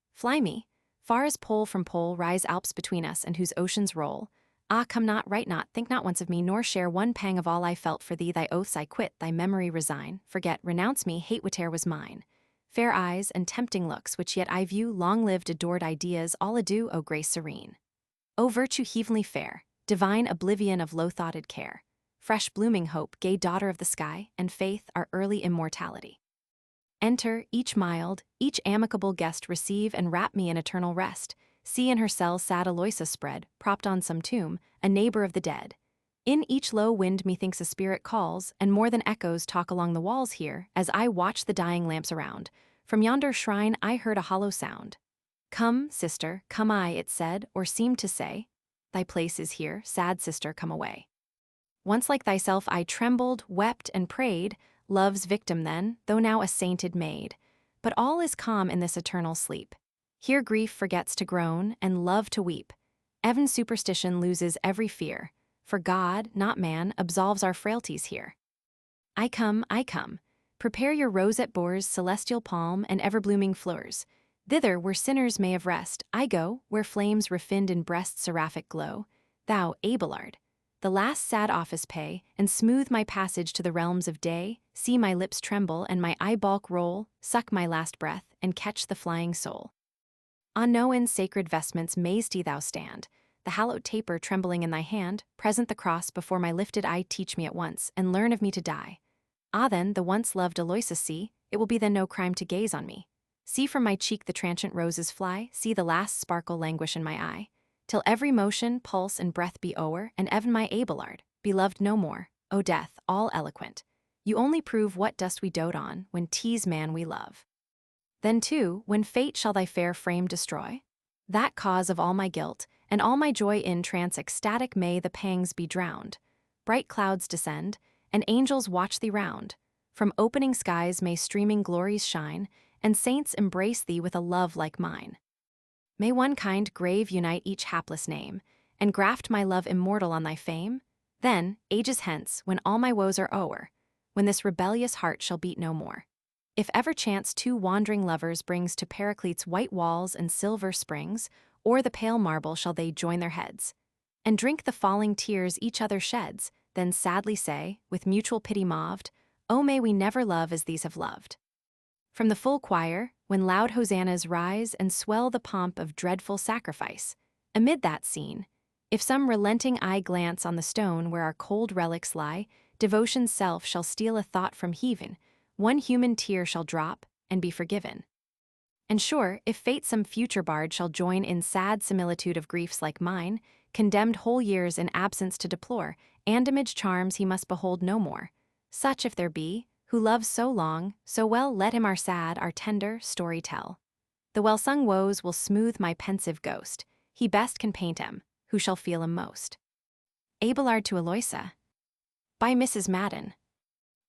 A: far as pole from pole rise Alps between us, and whose oceans roll. Ah, come not, write not, think not once of me, nor share one pang of all I felt for thee. Thy oaths I quit, thy memory resign, forget, renounce me, hate whate'er was mine. Fair eyes and tempting looks, which yet I view, long-lived adored ideas, all adieu, O grace serene. O virtue heavenly fair, divine oblivion of low-thoughted care, fresh blooming hope, gay daughter of the sky, and faith, our early immortality. Enter, each mild, each amicable guest receive, and wrap me in eternal rest. See in her cell sad Heloise spread, propped on some tomb, a neighbor of the dead. In each low wind methinks a spirit calls, and more than echoes talk along the walls here, as I watch the dying lamps around. From yonder shrine I heard a hollow sound. Come, sister, come, it said, or seemed to say. Thy place is here, sad sister, come away. Once like thyself I trembled, wept, and prayed, love's victim then, though now a sainted maid. But all is calm in this eternal sleep. Here grief forgets to groan, and love to weep. Even superstition loses every fear, for God, not man, absolves our frailties here. I come. Prepare your rosette boars, celestial palm, and ever-blooming flowers. Thither, where sinners may have rest, I go, where flames refined in breast's seraphic glow. Thou, Abelard, the last sad office pay, and smooth my passage to the realms of day. See my lips tremble and my eyebalk roll, suck my last breath, and catch the flying soul. On Noan's sacred vestments majesty thou stand, the hallowed taper trembling in thy hand, present the cross before my lifted eye. Teach me at once, and learn of me to die. Ah then, the once loved Heloise, see, it will be then no crime to gaze on me. See from my cheek the transient roses fly, see the last sparkle languish in my eye, till every motion, pulse, and breath be o'er, and even my Abelard, beloved no more. O death, all eloquent, you only prove what dust we dote on, when tease man we love. Then too, when fate shall thy fair frame destroy, that cause of all my guilt, and all my joy in trance ecstatic may the pangs be drowned. Bright clouds descend, and angels watch thee round. From opening skies may streaming glories shine, and saints embrace thee with a love like mine. May one kind grave unite each hapless name, and graft my love immortal on thy fame? Then, ages hence, when all my woes are o'er, when this rebellious heart shall beat no more, if ever chance two wandering lovers brings to Paraclete's white walls and silver springs, o'er the pale marble shall they join their heads, and drink the falling tears each other sheds, then sadly say, with mutual pity moved, oh may we never love as these have loved. From the full choir, when loud hosannas rise and swell the pomp of dreadful sacrifice, amid that scene, if some relenting eye glance on the stone where our cold relics lie, devotion's self shall steal a thought from heaven, one human tear shall drop and be forgiven. And sure, if fate some future bard shall join in sad similitude of griefs like mine, condemned whole years in absence to deplore, and image charms he must behold no more, such if there be, who loves so long, so well, let him our sad, our tender story tell. The well-sung woes will smooth my pensive ghost, he best can paint 'em, who shall feel 'em most. Abelard to Heloise. By Mrs. Madden.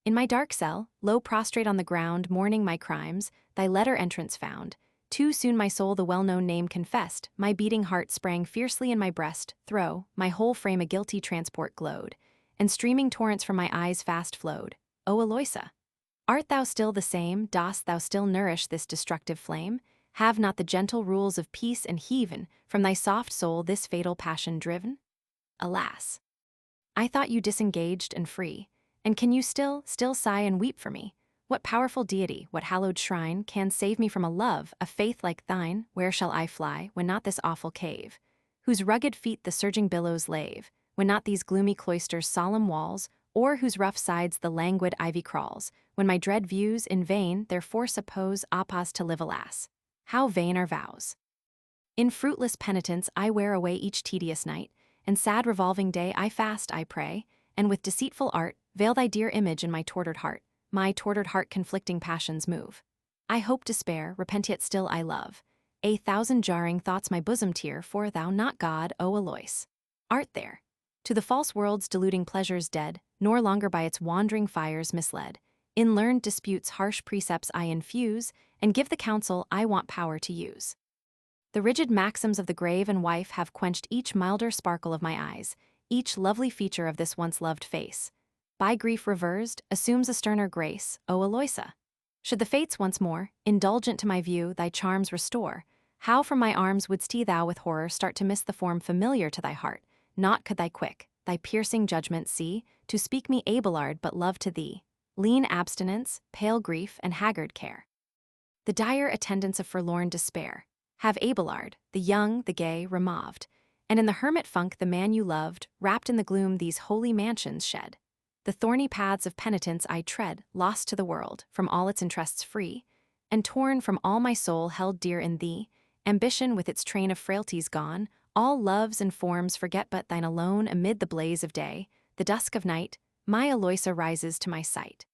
A: In my dark cell, low prostrate on the ground, mourning my crimes, thy letter entrance found. Too soon my soul the well-known name confessed, my beating heart sprang fiercely in my breast, through my whole frame a guilty transport glowed, and streaming torrents from my eyes fast flowed. O Heloise, art thou still the same? Dost thou still nourish this destructive flame? Have not the gentle rules of peace and heaven from thy soft soul this fatal passion driven? Alas! I thought you disengaged and free, and can you still sigh and weep for me? What powerful deity, what hallowed shrine, can save me from a love, a faith like thine? Where shall I fly, when not this awful cave, whose rugged feet the surging billows lave, when not these gloomy cloisters' solemn walls, or whose rough sides the languid ivy crawls, when my dread views in vain their force oppose, oppas to live, alas! How vain are vows! In fruitless penitence I wear away each tedious night, and sad revolving day I fast, I pray, and with deceitful art veil thy dear image in my tortured heart. My tortured heart conflicting passions move. I hope, despair, repent, yet still I love. A thousand jarring thoughts my bosom tear, for thou, not God, O Heloise, art there. To the false world's deluding pleasures dead, nor longer by its wandering fires misled. In learned disputes harsh precepts I infuse, and give the counsel I want power to use. The rigid maxims of the grave and wife have quenched each milder sparkle of my eyes, each lovely feature of this once loved face. By grief reversed, assumes a sterner grace, O Heloise. Should the fates once more, indulgent to my view, thy charms restore, how from my arms wouldst thou with horror start to miss the form familiar to thy heart? Naught could thy piercing judgment see, to speak me Abelard but love to thee. Lean abstinence, pale grief, and haggard care. The dire attendants of forlorn despair, have Abelard, the young, the gay, removed, and in the hermit funk the man you loved, wrapped in the gloom these holy mansions shed. The thorny paths of penitence I tread, lost to the world, from all its interests free, and torn from all my soul held dear in thee, ambition with its train of frailties gone, all loves and forms forget but thine alone. Amid the blaze of day, the dusk of night, my Heloise rises to my sight.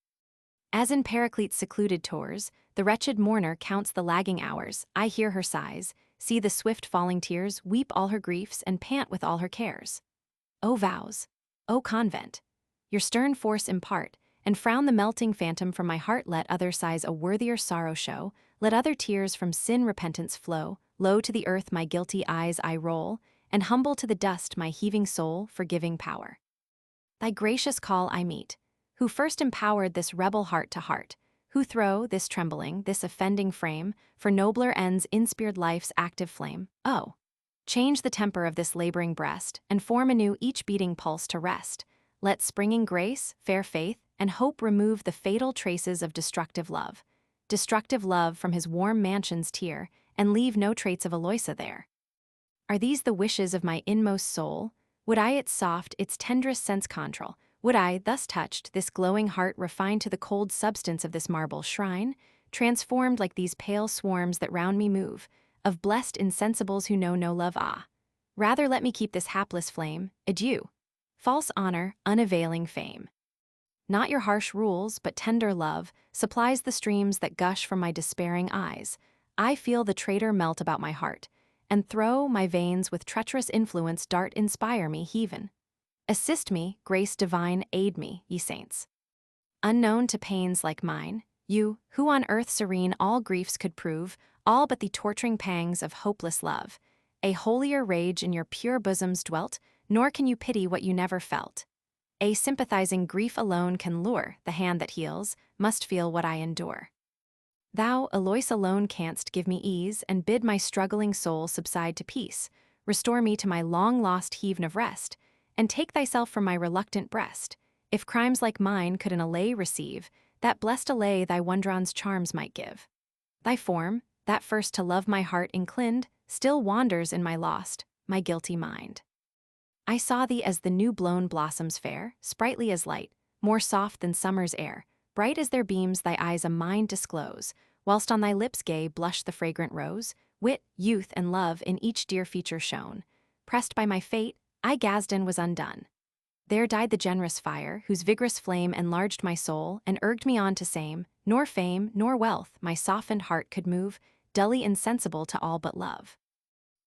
A: As in Paraclete's secluded tours, the wretched mourner counts the lagging hours, I hear her sighs, see the swift falling tears, weep all her griefs, and pant with all her cares. O vows! O convent! Your stern force impart, and frown the melting phantom from my heart. Let other sighs a worthier sorrow show, let other tears from sin repentance flow. Low to the earth my guilty eyes I roll, and humble to the dust my heaving soul, forgiving power. Thy gracious call I meet, who first empowered this rebel heart to heart, who throw this trembling, this offending frame, for nobler ends inspired life's active flame. Oh, change the temper of this laboring breast, and form anew each beating pulse to rest. Let springing grace, fair faith, and hope remove the fatal traces of destructive love from his warm mansion's tier, and leave no traits of Eloisa there. Are these the wishes of my inmost soul? Would I its soft, its tenderest sense control? Would I, thus touched, this glowing heart refine to the cold substance of this marble shrine, transformed like these pale swarms that round me move, of blessed insensibles who know no love? Ah, rather let me keep this hapless flame. Adieu. False honor, unavailing fame. Not your harsh rules, but tender love, supplies the streams that gush from my despairing eyes. I feel the traitor melt about my heart, and through my veins with treacherous influence dart inspire me, heaven. Assist me, grace divine, aid me, ye saints. Unknown to pains like mine, you, who on earth serene all griefs could prove, all but the torturing pangs of hopeless love, a holier rage in your pure bosoms dwelt, nor can you pity what you never felt. A sympathizing grief alone can lure, the hand that heals, must feel what I endure. Thou, Eloise, alone canst give me ease, and bid my struggling soul subside to peace, restore me to my long-lost haven of rest, and take thyself from my reluctant breast. If crimes like mine could an allay receive, that blessed allay thy wondrons charms might give. Thy form, that first to love my heart inclined, still wanders in my lost, my guilty mind. I saw thee as the new-blown blossoms fair, sprightly as light, more soft than summer's air, bright as their beams thy eyes a mind disclose, whilst on thy lips gay blushed the fragrant rose, wit, youth, and love in each dear feature shone. Pressed by my fate, I Gazdon was undone. There died the generous fire, whose vigorous flame enlarged my soul, and urged me on to same, nor fame, nor wealth, my softened heart could move, dully insensible to all but love.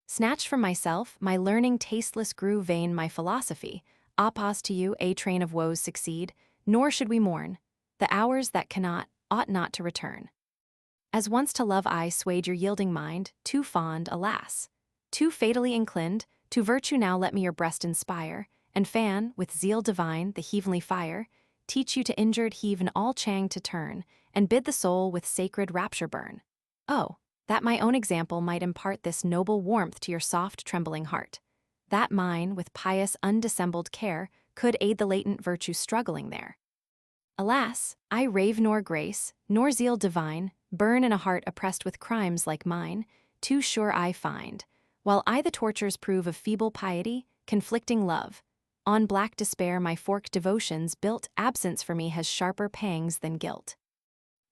A: Snatched from myself, my learning tasteless grew vain my philosophy, oppose to you a train of woes succeed, nor should we mourn. The hours that cannot, ought not to return. As once to love I swayed your yielding mind, too fond, alas, too fatally inclined, to virtue now let me your breast inspire, and fan, with zeal divine, the heavenly fire, teach you to injured heaven all chang to turn, and bid the soul with sacred rapture burn. Oh, that my own example might impart this noble warmth to your soft trembling heart, that mine, with pious undissembled care, could aid the latent virtue struggling there. Alas, I rave nor grace, nor zeal divine, burn in a heart oppressed with crimes like mine, too sure I find, while I the tortures prove of feeble piety, conflicting love, on black despair my forked devotions built, absence for me has sharper pangs than guilt.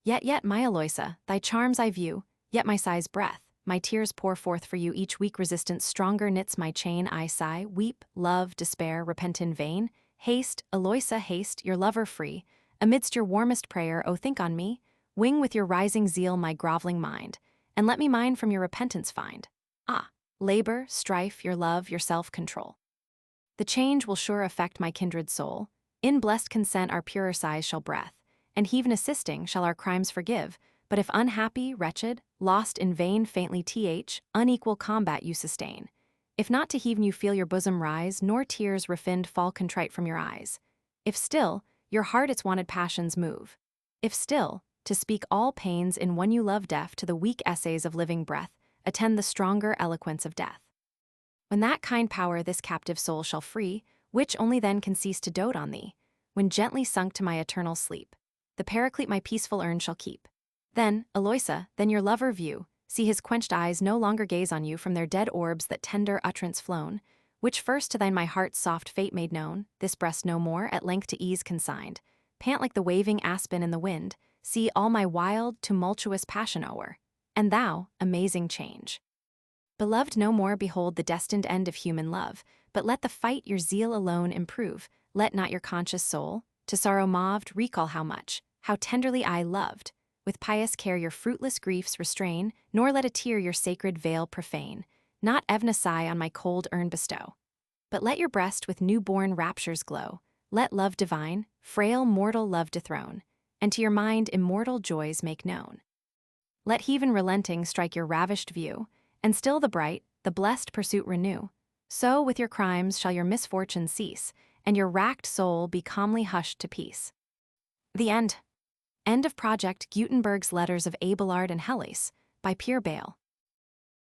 A: Yet, my Eloisa, thy charms I view, yet my sigh's breath, my tears pour forth for you, each weak resistance stronger knits my chain. I sigh, weep, love, despair, repent in vain. Haste, Eloisa, haste, your lover free. Amidst your warmest prayer, oh think on me, wing with your rising zeal my groveling mind, and let me mine from your repentance find. Ah, labor, strife, your love, your self-control. The change will sure affect my kindred soul. In blessed consent our purer sighs shall breath, and heaven assisting shall our crimes forgive. But if unhappy, wretched, lost in vain faintly unequal combat you sustain, if not to heaven you feel your bosom rise, nor tears refined fall contrite from your eyes, if still, your heart its wonted passions move, if still, to speak all pains in one you love deaf to the weak essays of living breath, attend the stronger eloquence of death. When that kind power this captive soul shall free, which only then can cease to dote on thee, when gently sunk to my eternal sleep, the paraclete my peaceful urn shall keep. Then, Eloisa, then your lover view, see his quenched eyes no longer gaze on you from their dead orbs that tender utterance flown, which first to thine my heart's soft fate made known, this breast no more at length to ease consigned, pant like the waving aspen in the wind, see all my wild, tumultuous passion o'er, and thou, amazing change. Beloved, no more behold the destined end of human love, but let the fight your zeal alone improve, let not your conscious soul, to sorrow moved, recall how tenderly I loved, with pious care your fruitless griefs restrain, nor let a tear your sacred veil profane, not even a sigh on my cold urn bestow. But let your breast with new-born raptures glow, let love divine, frail mortal love dethrone, and to your mind immortal joys make known. Let heaven relenting strike your ravished view, and still the bright, the blessed pursuit renew. So with your crimes shall your misfortunes cease, and your racked soul be calmly hushed to peace. The end. End of project. Gutenberg's Letters of Abelard and Heloise by Pierre Bayle.